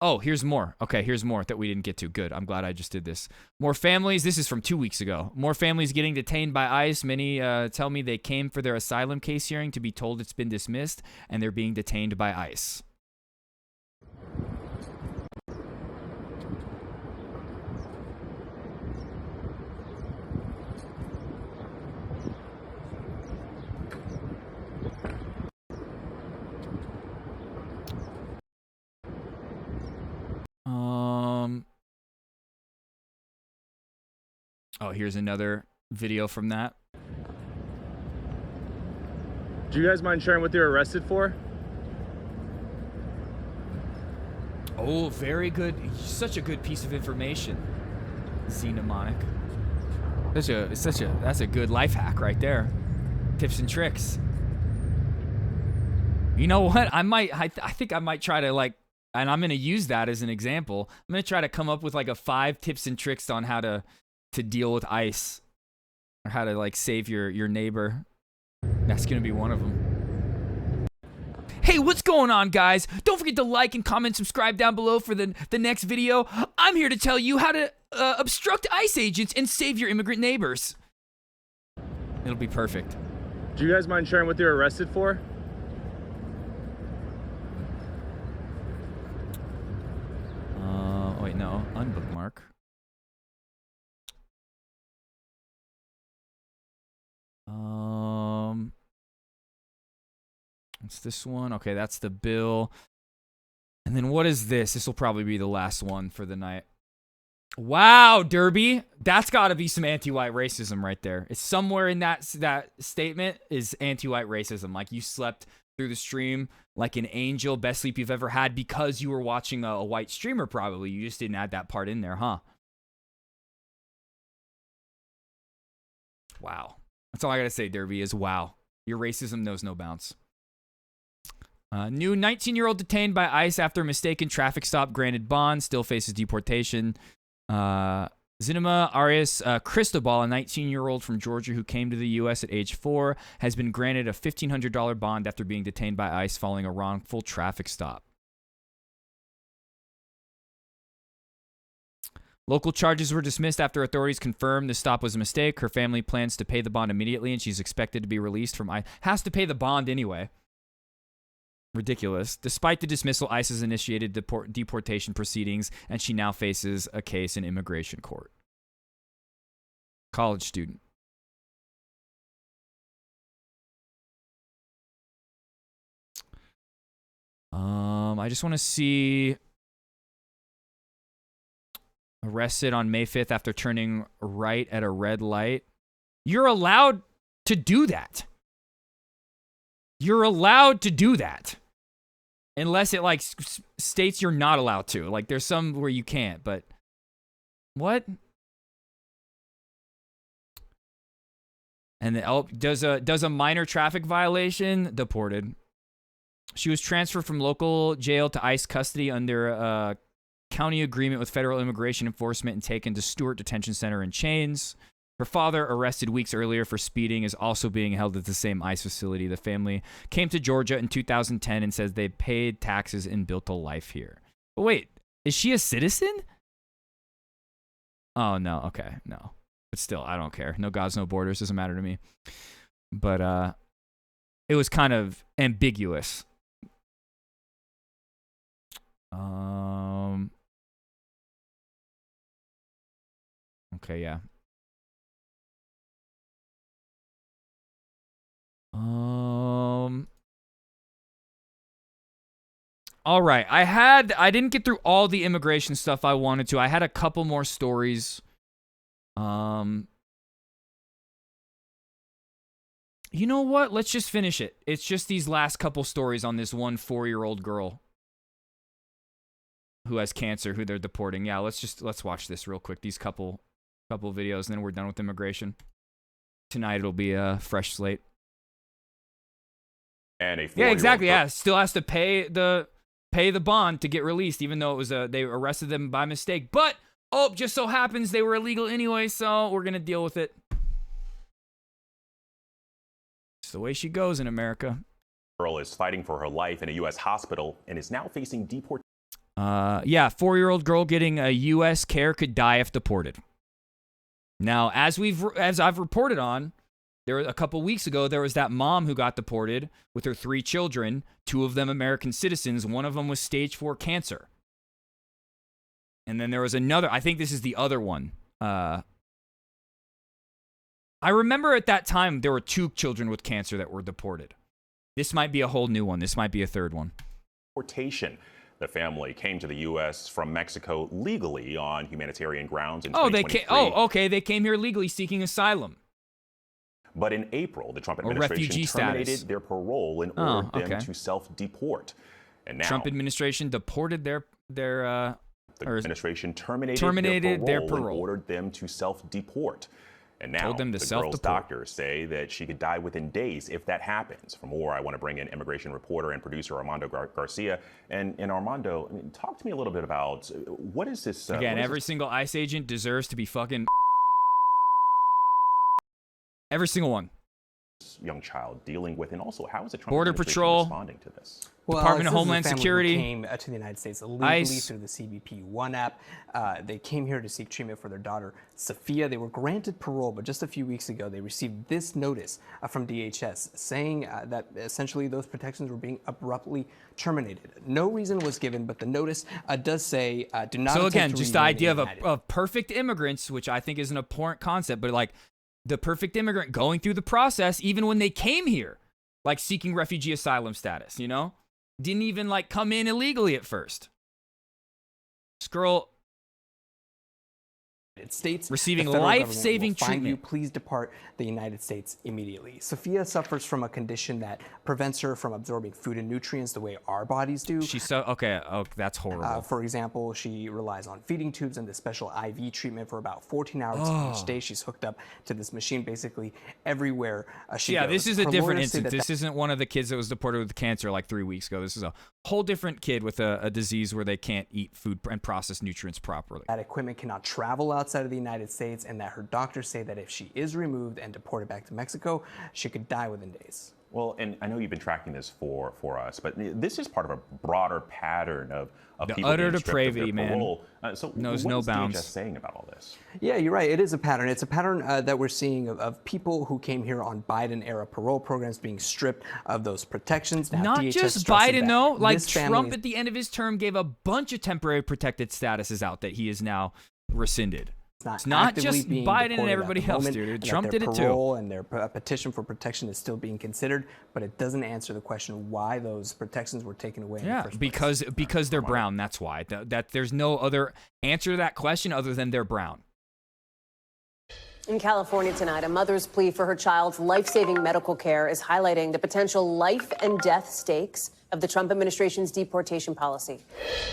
Oh, here's more. Okay, here's more that we didn't get to. Good. I'm glad I just did this. More families. This is from 2 weeks ago. More families getting detained by ICE. Many tell me they came for their asylum case hearing to be told it's been dismissed, and they're being detained by ICE. Oh, here's another video from that.
Do you guys mind sharing what they were arrested for?
Oh, very good. Such a good piece of information. Xenomonic. That's a good life hack right there. Tips and tricks. You know what? I think I might try to and I'm going to use that as an example. I'm going to try to come up with like a 5 tips and tricks on how to deal with ICE or how to save your neighbor. That's going to be one of them. Hey, what's going on, guys? Don't forget to like and comment, subscribe down below for the next video. I'm here to tell you how to obstruct ICE agents and save your immigrant neighbors. It'll be perfect.
Do you guys mind sharing what they were arrested for?
Wait, no. Unbookmark. What's this one? Okay, that's the bill. And then what is this? This will probably be the last one for the night. Wow, Derby. That's got to be some anti-white racism right there. It's somewhere in that statement is anti-white racism. Like you slept through the stream like an angel, best sleep you've ever had because you were watching a white streamer probably. You just didn't add that part in there, huh? Wow. That's all I got to say, Derby, is wow. Your racism knows no bounds. New 19-year-old detained by ICE after a mistaken traffic stop, granted bond, still faces deportation. Zinema Arias Cristobal, a 19-year-old from Georgia who came to the U.S. at age 4, has been granted a $1,500 bond after being detained by ICE following a wrongful traffic stop. Local charges were dismissed after authorities confirmed the stop was a mistake. Her family plans to pay the bond immediately, and she's expected to be released from ICE. Has to pay the bond anyway. Ridiculous. Despite the dismissal, ICE has initiated deportation proceedings, and she now faces a case in immigration court. College student. I just want to see... Arrested on May 5th after turning right at a red light. You're allowed to do that. You're allowed to do that. Unless it states you're not allowed to. Like there's some where you can't, but what? And then, does a minor traffic violation, deported. She was transferred from local jail to ICE custody under a county agreement with federal immigration enforcement and taken to Stewart Detention Center in chains. Her father, arrested weeks earlier for speeding, is also being held at the same ICE facility. The family came to Georgia in 2010 and says they paid taxes and built a life here. But wait, is she a citizen? Oh, no. Okay, no. But still, I don't care. No gods, no borders. Doesn't matter to me. But it was kind of ambiguous. Okay, yeah. All right. I didn't get through all the immigration stuff I wanted to. I had a couple more stories. You know what? Let's just finish it. It's just these last couple stories on this one 4-year-old girl who has cancer, who they're deporting. Yeah, let's watch this real quick. These couple videos, and then we're done with immigration. Tonight it'll be a fresh slate.
And a
yeah, exactly. Yeah, still has to pay the bond to get released, even though it was they arrested them by mistake. But just so happens they were illegal anyway, so we're gonna deal with it. It's the way she goes in America.
Girl is fighting for her life in a U.S. hospital and is now facing deportation.
Yeah, 4-year-old girl getting a U.S. care could die if deported. Now, as I've reported on, there a couple weeks ago, there was that mom who got deported with her 3 children, 2 of them American citizens. One of them was stage 4 cancer. And then there was another, I think this is the other one. I remember at that time, there were 2 children with cancer that were deported. This might be a whole new one. This might be a third one.
Deportation. The family came to the U.S. from Mexico legally on humanitarian grounds in 2023.
Okay. They came here legally seeking asylum.
But in April, the Trump administration terminated their parole and ordered them to self-deport. And now
Trump administration deported their
the administration terminated their parole and ordered them to self-deport. And now the girl's doctors say that she could die within days if that happens. For more, I want to bring in immigration reporter and producer Armando Garcia. And Armando, talk to me a little bit about what is this?
Again, every single ICE agent deserves to be fucking... Every single one.
Young child dealing with, and also how is the Trump
Border Patrol
responding to this?
Well,
Department of Homeland Security
came to the United States illegally
ICE.
through the CBP One app. They came here to seek treatment for their daughter, Sophia. They were granted parole, but just a few weeks ago, they received this notice from DHS saying that essentially those protections were being abruptly terminated. No reason was given, but the notice does say do not.
So again, just the idea of perfect immigrants, which I think is an abhorrent concept, but like the perfect immigrant going through the process, even when they came here, like seeking refugee asylum status, you know? Didn't even like come in illegally at first. This girl
States
receiving life-saving treatment.
You please depart the United States immediately. Sophia suffers from a condition that prevents her from absorbing food and nutrients the way our bodies do.
That's horrible.
For example, she relies on feeding tubes and this special IV treatment for about 14 hours each day. She's hooked up to this machine basically everywhere she goes.
This is a different instance. This isn't one of the kids that was deported with cancer like 3 weeks ago. This is a whole different kid with a disease where they can't eat food and process nutrients properly.
That equipment cannot travel outside of the United States, and that her doctors say that if she is removed and deported back to Mexico, she could die within days.
Well, and I know you've been tracking this for us, but this is part of a broader pattern of people
utter
being stripped of their
depravity, man.
parole. So
Knows
what
no
is
bounds.
DHS saying about all this?
Yeah, you're right. It is a pattern. It's a pattern that we're seeing of people who came here on Biden-era parole programs being stripped of those protections. Now,
Not
DHS
just
stressing
Biden,
that
though. Like
this family
Trump at the end of his term gave a bunch of temporary protected statuses out that he is now rescinded. It's not just Biden and everybody else, dude. Trump did it too.
And their petition for protection is still being considered, but it doesn't answer the question why those protections were taken away. In the first place.
because they're brown. That's why. That there's no other answer to that question other than they're brown.
In California tonight, a mother's plea for her child's life-saving medical care is highlighting the potential life and death stakes of the Trump administration's deportation policy.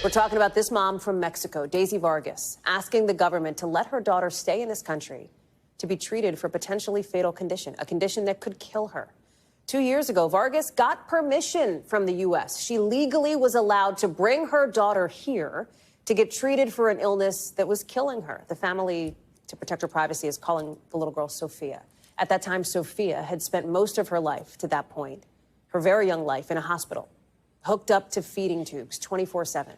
We're talking about this mom from Mexico, Daisy Vargas, asking the government to let her daughter stay in this country to be treated for a potentially fatal condition, a condition that could kill her. 2 years ago, Vargas got permission from the U.S. She legally was allowed to bring her daughter here to get treated for an illness that was killing her. The family, to protect her privacy, is calling the little girl Sophia. At that time, Sophia had spent most of her life to that point, her very young life, in a hospital, hooked up to feeding tubes 24/7.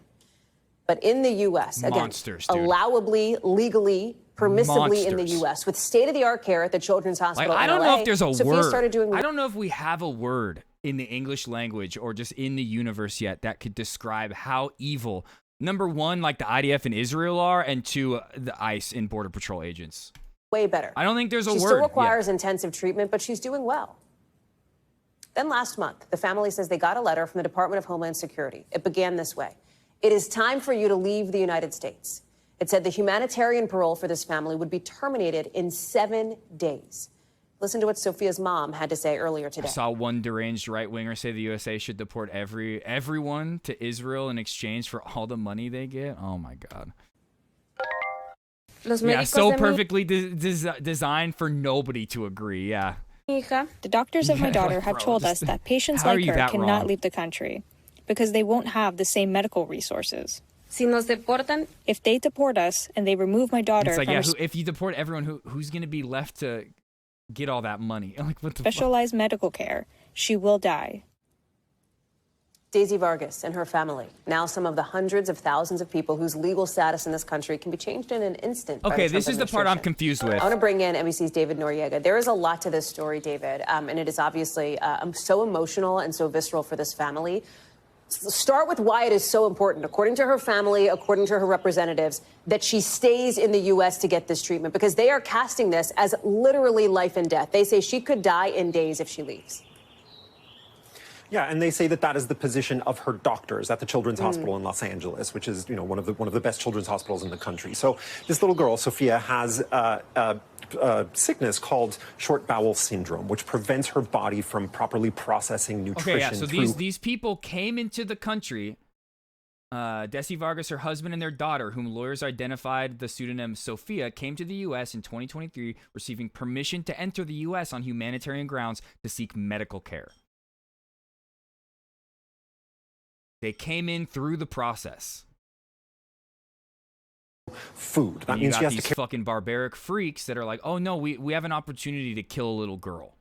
But in the U.S., again,
Monsters, dude.
allowably, legally, permissibly in the
Monsters.
U.S. with state-of-the-art care at the Children's Hospital
Like, I
in
don't
LA,
know if there's a
Sophia
word.
started doing
I don't know if we have a word in the English language or just in the universe yet that could describe how evil, number one, like the IDF in Israel are, and two, the ICE and Border Patrol agents.
way better.
I don't think there's a
She
word
still
yet.
requires intensive treatment, but she's doing well. Then last month, the family says they got a letter from the Department of Homeland Security. It began this way. It is time for you to leave the United States. It said the humanitarian parole for this family would be terminated in 7 days. Listen to what Sophia's mom had to say earlier
I
today.
saw one deranged right-winger say the USA should deport everyone to Israel in exchange for all the money they get. Oh, my God. Yeah, so perfectly designed for nobody to agree, yeah.
The doctors of my daughter have told us that patients like her cannot leave the country because they won't have the same medical resources. If they deport us and they remove my daughter
It's like,
from
yeah,
a
if you deport everyone, who's going to be left to get all that money? Like, what the fuck?
specialized medical care, she will die.
Daisy Vargas and her family, now some of the hundreds of thousands of people whose legal status in this country can be changed in an instant. by
Okay,
the
this
Trump
is the part I'm
administration.
confused with.
I want to bring in NBC's David Noriega. There is a lot to this story, David, and it is obviously so emotional and so visceral for this family. Start with why it is so important, according to her family, according to her representatives, that she stays in the U.S. to get this treatment, because they are casting this as literally life and death. They say she could die in days if she leaves.
Yeah, and they say that that is the position of her doctors at the Children's Hospital in Los Angeles, which is, you know, one of the best children's hospitals in the country. So this little girl, Sophia, has a sickness called short bowel syndrome, which prevents her body from properly processing nutrition.
Okay, yeah, so
through...
these people came into the country, Desi Vargas, her husband, and their daughter, whom lawyers identified the pseudonym Sophia, came to the U.S. in 2023, receiving permission to enter the U.S. on humanitarian grounds to seek medical care. They came in through the process.
Food. That
And you
means she
got
has
these
to
fucking barbaric freaks that are like, oh no, we have an opportunity to kill a little girl.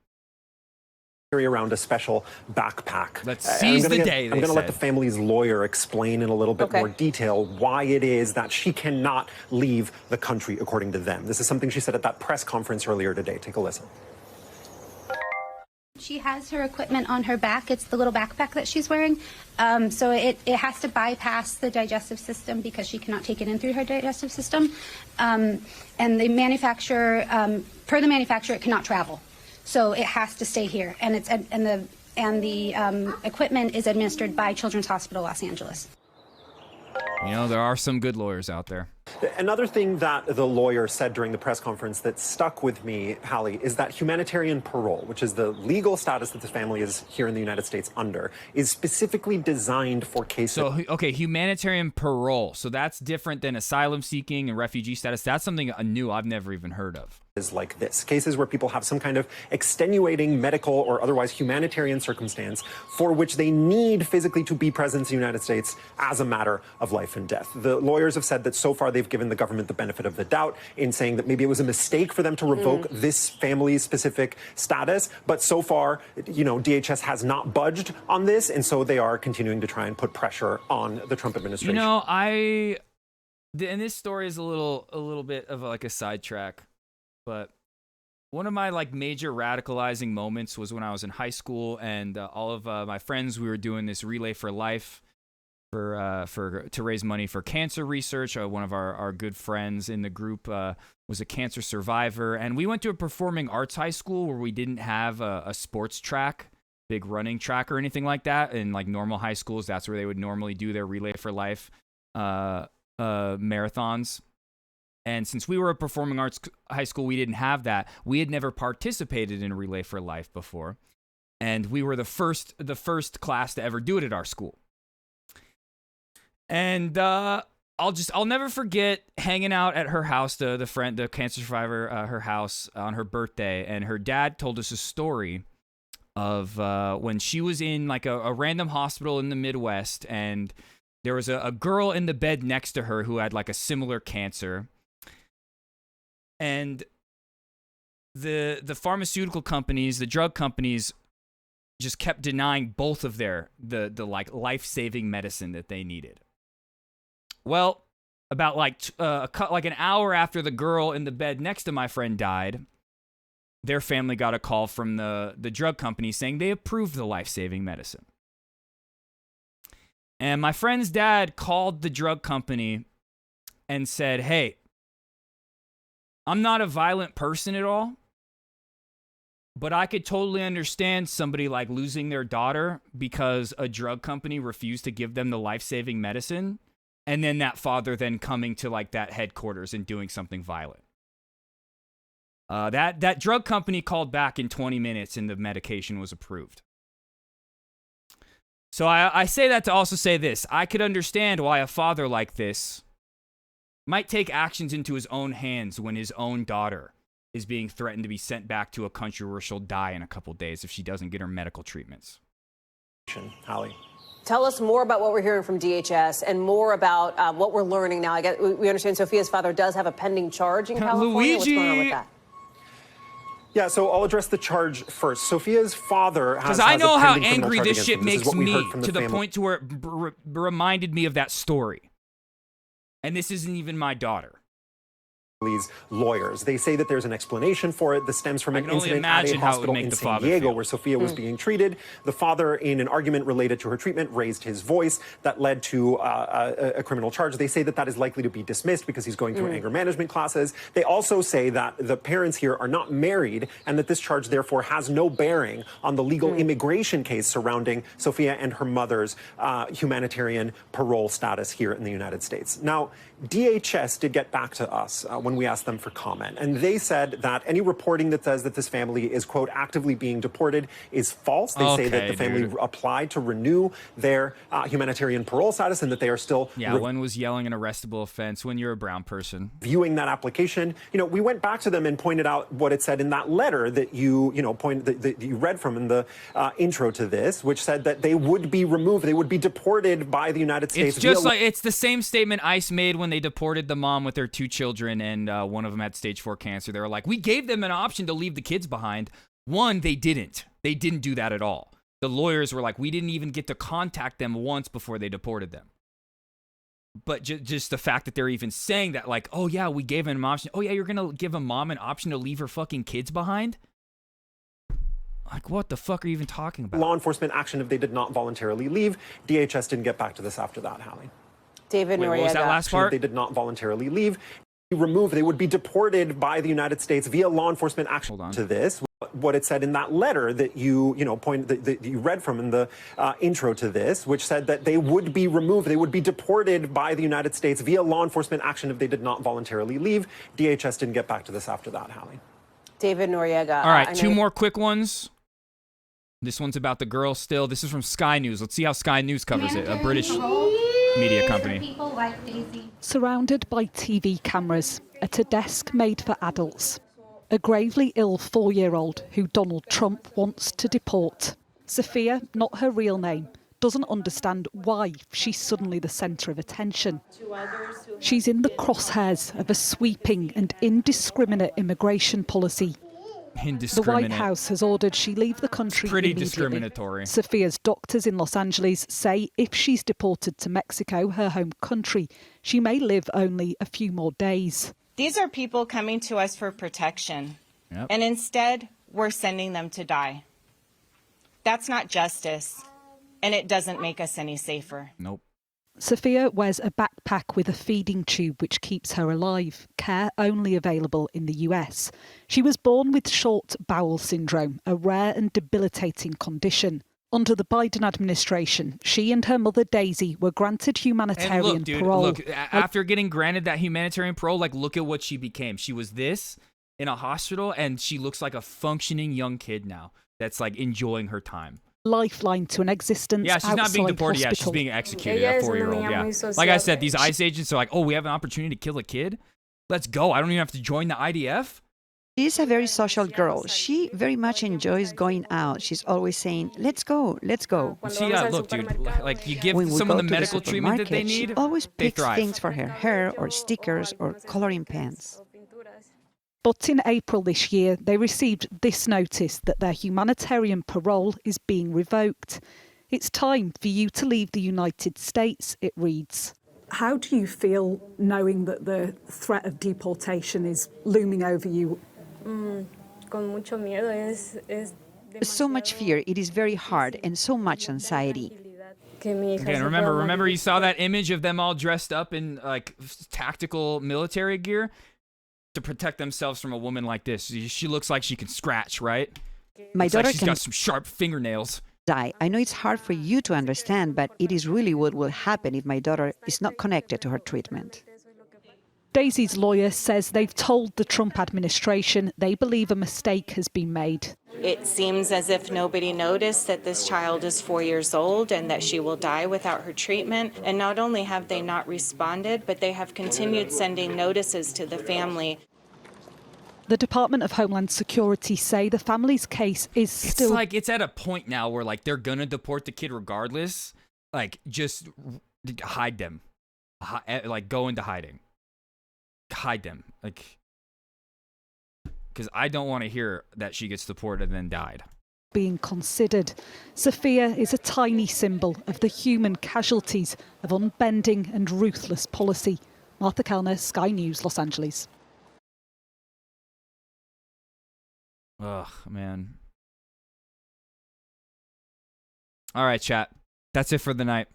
carry around a special backpack.
Let's
And
seize
I'm gonna
the
get-
day,
I'm
they
going to let the
said.
family's lawyer explain in a little bit more detail why it is that she cannot leave the country, according to them. This is something she said at that press conference earlier today. Take a listen.
She has her equipment on her back. It's the little backpack that she's wearing. So it has to bypass the digestive system because she cannot take it in through her digestive system. And the manufacturer, per the manufacturer, it cannot travel. So it has to stay here. And the equipment is administered by Children's Hospital Los Angeles.
You know, there are some good lawyers out there.
Another thing that the lawyer said during the press conference that stuck with me, Hallie, is that humanitarian parole, which is the legal status that this family is here in the United States under, is specifically designed for cases.
So, okay, humanitarian parole. So that's different than asylum seeking and refugee status. That's something new I've never even heard of.
Is like this. Cases where people have some kind of extenuating medical or otherwise humanitarian circumstance for which they need physically to be present in the United States as a matter of life and death. The lawyers have said that so far they've given the government the benefit of the doubt in saying that maybe it was a mistake for them to revoke this family's specific status. But so far, you know, DHS has not budged on this. And so they are continuing to try and put pressure on the Trump administration.
You know, and this story is a little bit of like a sidetrack. But one of my like major radicalizing moments was when I was in high school, and all of my friends, we were doing this Relay for Life to raise money for cancer research. One of our good friends in the group was a cancer survivor, and we went to a performing arts high school where we didn't have a sports track, big running track or anything like that. In like normal high schools, that's where they would normally do their Relay for Life marathons. And since we were a performing arts high school, we didn't have that. We had never participated in Relay for Life before. And we were the first class to ever do it at our school. And I'll never forget hanging out at her house, the cancer survivor, her house on her birthday, and her dad told us a story of when she was in like a random hospital in the Midwest, and there was a girl in the bed next to her who had like a similar cancer, and the pharmaceutical companies, the drug companies, just kept denying both of the like life-saving medicine that they needed. Well, about like an hour after the girl in the bed next to my friend died, their family got a call from the drug company saying they approved the life-saving medicine. And my friend's dad called the drug company and said, "Hey, I'm not a violent person at all, but I could totally understand somebody like losing their daughter because a drug company refused to give them the life-saving medicine, and then that father then coming to like that headquarters and doing something violent." That drug company called back in 20 minutes and the medication was approved. So I say that to also say this. I could understand why a father like this might take actions into his own hands when his own daughter is being threatened to be sent back to a country where she'll die in a couple days if she doesn't get her medical treatments.
Holly.
Tell us more about what we're hearing from DHS and more about what we're learning now. We understand Sophia's father does have a pending charge in California.
Luigi.
What's going on with that?
Yeah, so I'll address the charge first. Sophia's father has...
Because I know how
criminal
angry
charge
this
against
shit
him. This is
makes
what we
me,
heard from
to the
family.
point to where it reminded me of that story. And this isn't even my daughter.
Lawyers. They say that there's an explanation for it. This stems from an incident at a
imagine how it would
hospital
make
in
the
San
father
Diego
feel.
where Sophia was being treated. The father, in an argument related to her treatment, raised his voice. That led to a criminal charge. They say that that is likely to be dismissed because he's going through anger management classes. They also say that the parents here are not married and that this charge therefore has no bearing on the legal immigration case surrounding Sophia and her mother's humanitarian parole status here in the United States. Now, DHS did get back to us when we asked them for comment, and they said that any reporting that says that this family is, quote, actively being deported is false. They say that the family applied to renew their humanitarian parole status and that they are still...
Yeah, when was yelling an arrestable offense when you're a brown person?
Viewing that application. You know, we went back to them and pointed out what it said in that letter that you read from in the intro to this, which said that they would be removed, they would be deported by the United States.
It's just like, it's the same statement ICE made when they deported the mom with their 2 children and one of them had stage 4 cancer. They were like, we gave them an option to leave the kids behind. One, they didn't. They didn't do that at all. The lawyers were like, we didn't even get to contact them once before they deported them. But just the fact that they're even saying that, like, oh yeah, we gave them an option. Oh yeah, you're going to give a mom an option to leave her fucking kids behind? Like, what the fuck are you even talking about?
Law enforcement action if they did not voluntarily leave. DHS didn't get back to this after that, Hallie.
David Noriega.
What was that last part?
They did not voluntarily leave. Removed, they would be deported by the United States via law enforcement action to this. What it said in that letter that you read from in the intro to this, which said that they would be removed, they would be deported by the United States via law enforcement action if they did not voluntarily leave. DHS didn't get back to this after that, Hallie.
David Noriega.
All right, 2 more quick ones. This one's about the girl still. This is from Sky News. Let's see how Sky News covers it, a British media company.
Surrounded by TV cameras at a desk made for adults. A gravely ill 4-year-old who Donald Trump wants to deport. Sophia, not her real name, doesn't understand why she's suddenly the centre of attention. She's in the crosshairs of a sweeping and indiscriminate immigration policy. The White House has ordered she leave the country immediately.
Discriminatory.
Sophia's doctors in Los Angeles say if she's deported to Mexico, her home country, she may live only a few more days.
These are people coming to us for protection, and instead, we're sending them to die. That's not justice, and it doesn't make us any safer.
Nope.
Sophia wears a backpack with a feeding tube which keeps her alive, care only available in the US. She was born with short bowel syndrome, a rare and debilitating condition. Under the Biden administration, she and her mother Daisy were granted humanitarian parole.
Look, after getting granted that humanitarian parole, like, look at what she became. She was this in a hospital, and she looks like a functioning young kid now that's, like, enjoying her time.
lifeline to an existence
Yeah, she's not being deported yet. She's
hospital.
being executed. That 4-year-old. Yeah. Like I said, these ICE agents are like, oh, we have an opportunity to kill a kid. Let's go. I don't even have to join the IDF.
She's a very social girl. She very much enjoys going out. She's always saying, let's go, let's go.
See, look, dude, like you give
When we
someone
go
the
to
medical treatment that they
supermarket, she
need,
always
they
picks
thrive.
things for her hair or stickers or coloring pens.
But in April this year, they received this notice that their humanitarian parole is being revoked. It's time for you to leave the United States, it reads.
How do you feel knowing that the threat of deportation is looming over you?
So much fear, it is very hard, and so much anxiety.
Again, remember you saw that image of them all dressed up in like tactical military gear to protect themselves from a woman like this. She looks like she can scratch, right?
My daughter
she's got some sharp fingernails.
Die. I know it's hard for you to understand, but it is really what will happen if my daughter is not connected to her treatment.
Daisy's lawyer says they've told the Trump administration they believe a mistake has been made.
It seems as if nobody noticed that this child is 4 years old and that she will die without her treatment. And not only have they not responded, but they have continued sending notices to the family.
The Department of Homeland Security say the family's case is still...
It's like it's at a point now where like they're gonna deport the kid regardless. Like just hide them, like go into hiding, hide them, like because I don't want to hear that she gets deported and then died.
Being considered. Sophia is a tiny symbol of the human casualties of unbending and ruthless policy. Martha Kellner, Sky News, Los Angeles.
Ugh, man. All right, chat. That's it for the night.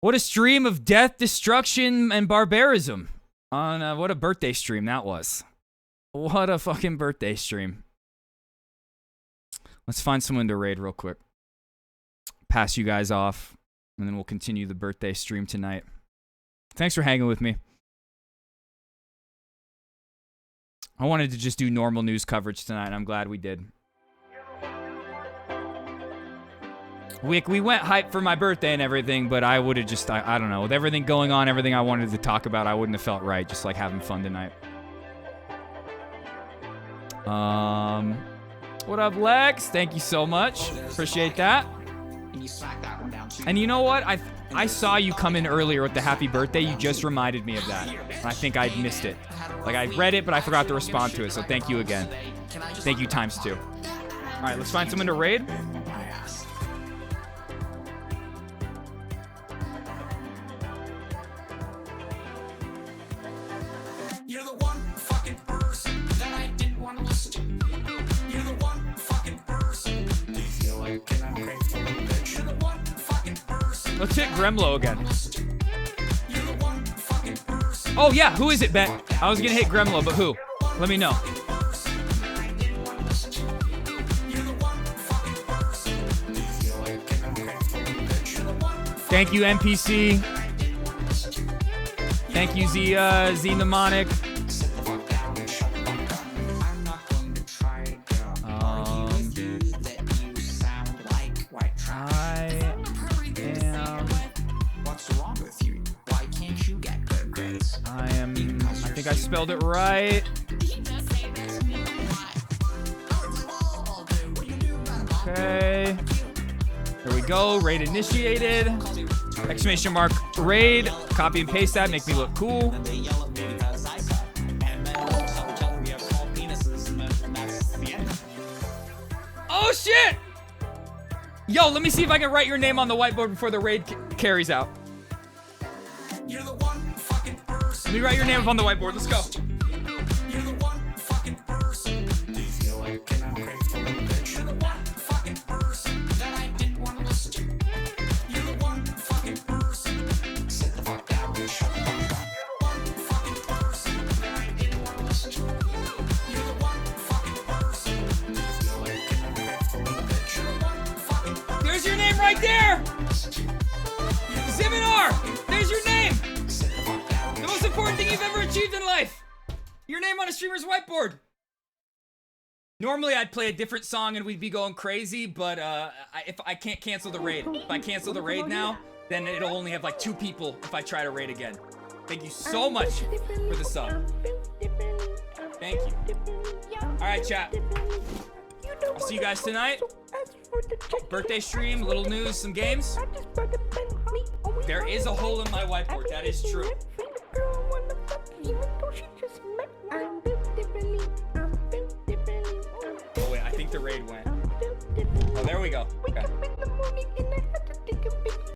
What a stream of death, destruction, and barbarism. On what a birthday stream that was. What a fucking birthday stream. Let's find someone to raid real quick. Pass you guys off, and then we'll continue the birthday stream tonight. Thanks for hanging with me. I wanted to just do normal news coverage tonight, and I'm glad we did. We went hype for my birthday and everything, but I would have just, I don't know, with everything going on, everything I wanted to talk about, I wouldn't have felt right, just like having fun tonight. What up, Lex? Thank you so much. Appreciate that. And you know what? I saw you come in earlier with the happy birthday. You just reminded me of that. And I think I'd missed it. Like, I read it, but I forgot to respond to it. So thank you again. Thank you ×2. All right, let's find someone to raid.
You're the one fucking person that I didn't want to listen to. You're the one fucking person. Do you feel like an ungrateful bitch? You're the one fucking person.
Let's hit Gremlo again. Oh, yeah. Who is it, Ben? I was going to hit Gremlo, but who? Let me know. Thank you, NPC. Thank you, Z Mnemonic. I think I spelled it right. Okay. There we go. Raid initiated. Exclamation mark raid. Copy and paste that. Make me look cool. Oh, shit! Yo, let me see if I can write your name on the whiteboard before the raid carries out.
You're the one fucking person.
Let me write your name up on the whiteboard. Let's go.
You're the one fucking person. Do you feel like an ungrateful bitch? You're the one fucking person that I didn't want to listen to. You're the one fucking person. Sit the fuck down and shut the fuck up. You're the one fucking person that I didn't want to listen to. You're the one fucking person. Do you feel like an ungrateful bitch? You're the one fucking person.
There's your name right there! Ziminar! There's your name! The most important thing you've ever achieved in life! Your name on a streamer's whiteboard! Normally I'd play a different song and we'd be going crazy, but if I can't cancel the raid. If I cancel the raid now, then it'll only have like 2 people if I try to raid again. Thank you so much for the sub. Thank you. Alright, chat. I'll see you guys tonight. Birthday stream, little news, some games. There is a hole in my whiteboard, that is true. Oh wait, I think the raid went. Oh, there we go. Okay.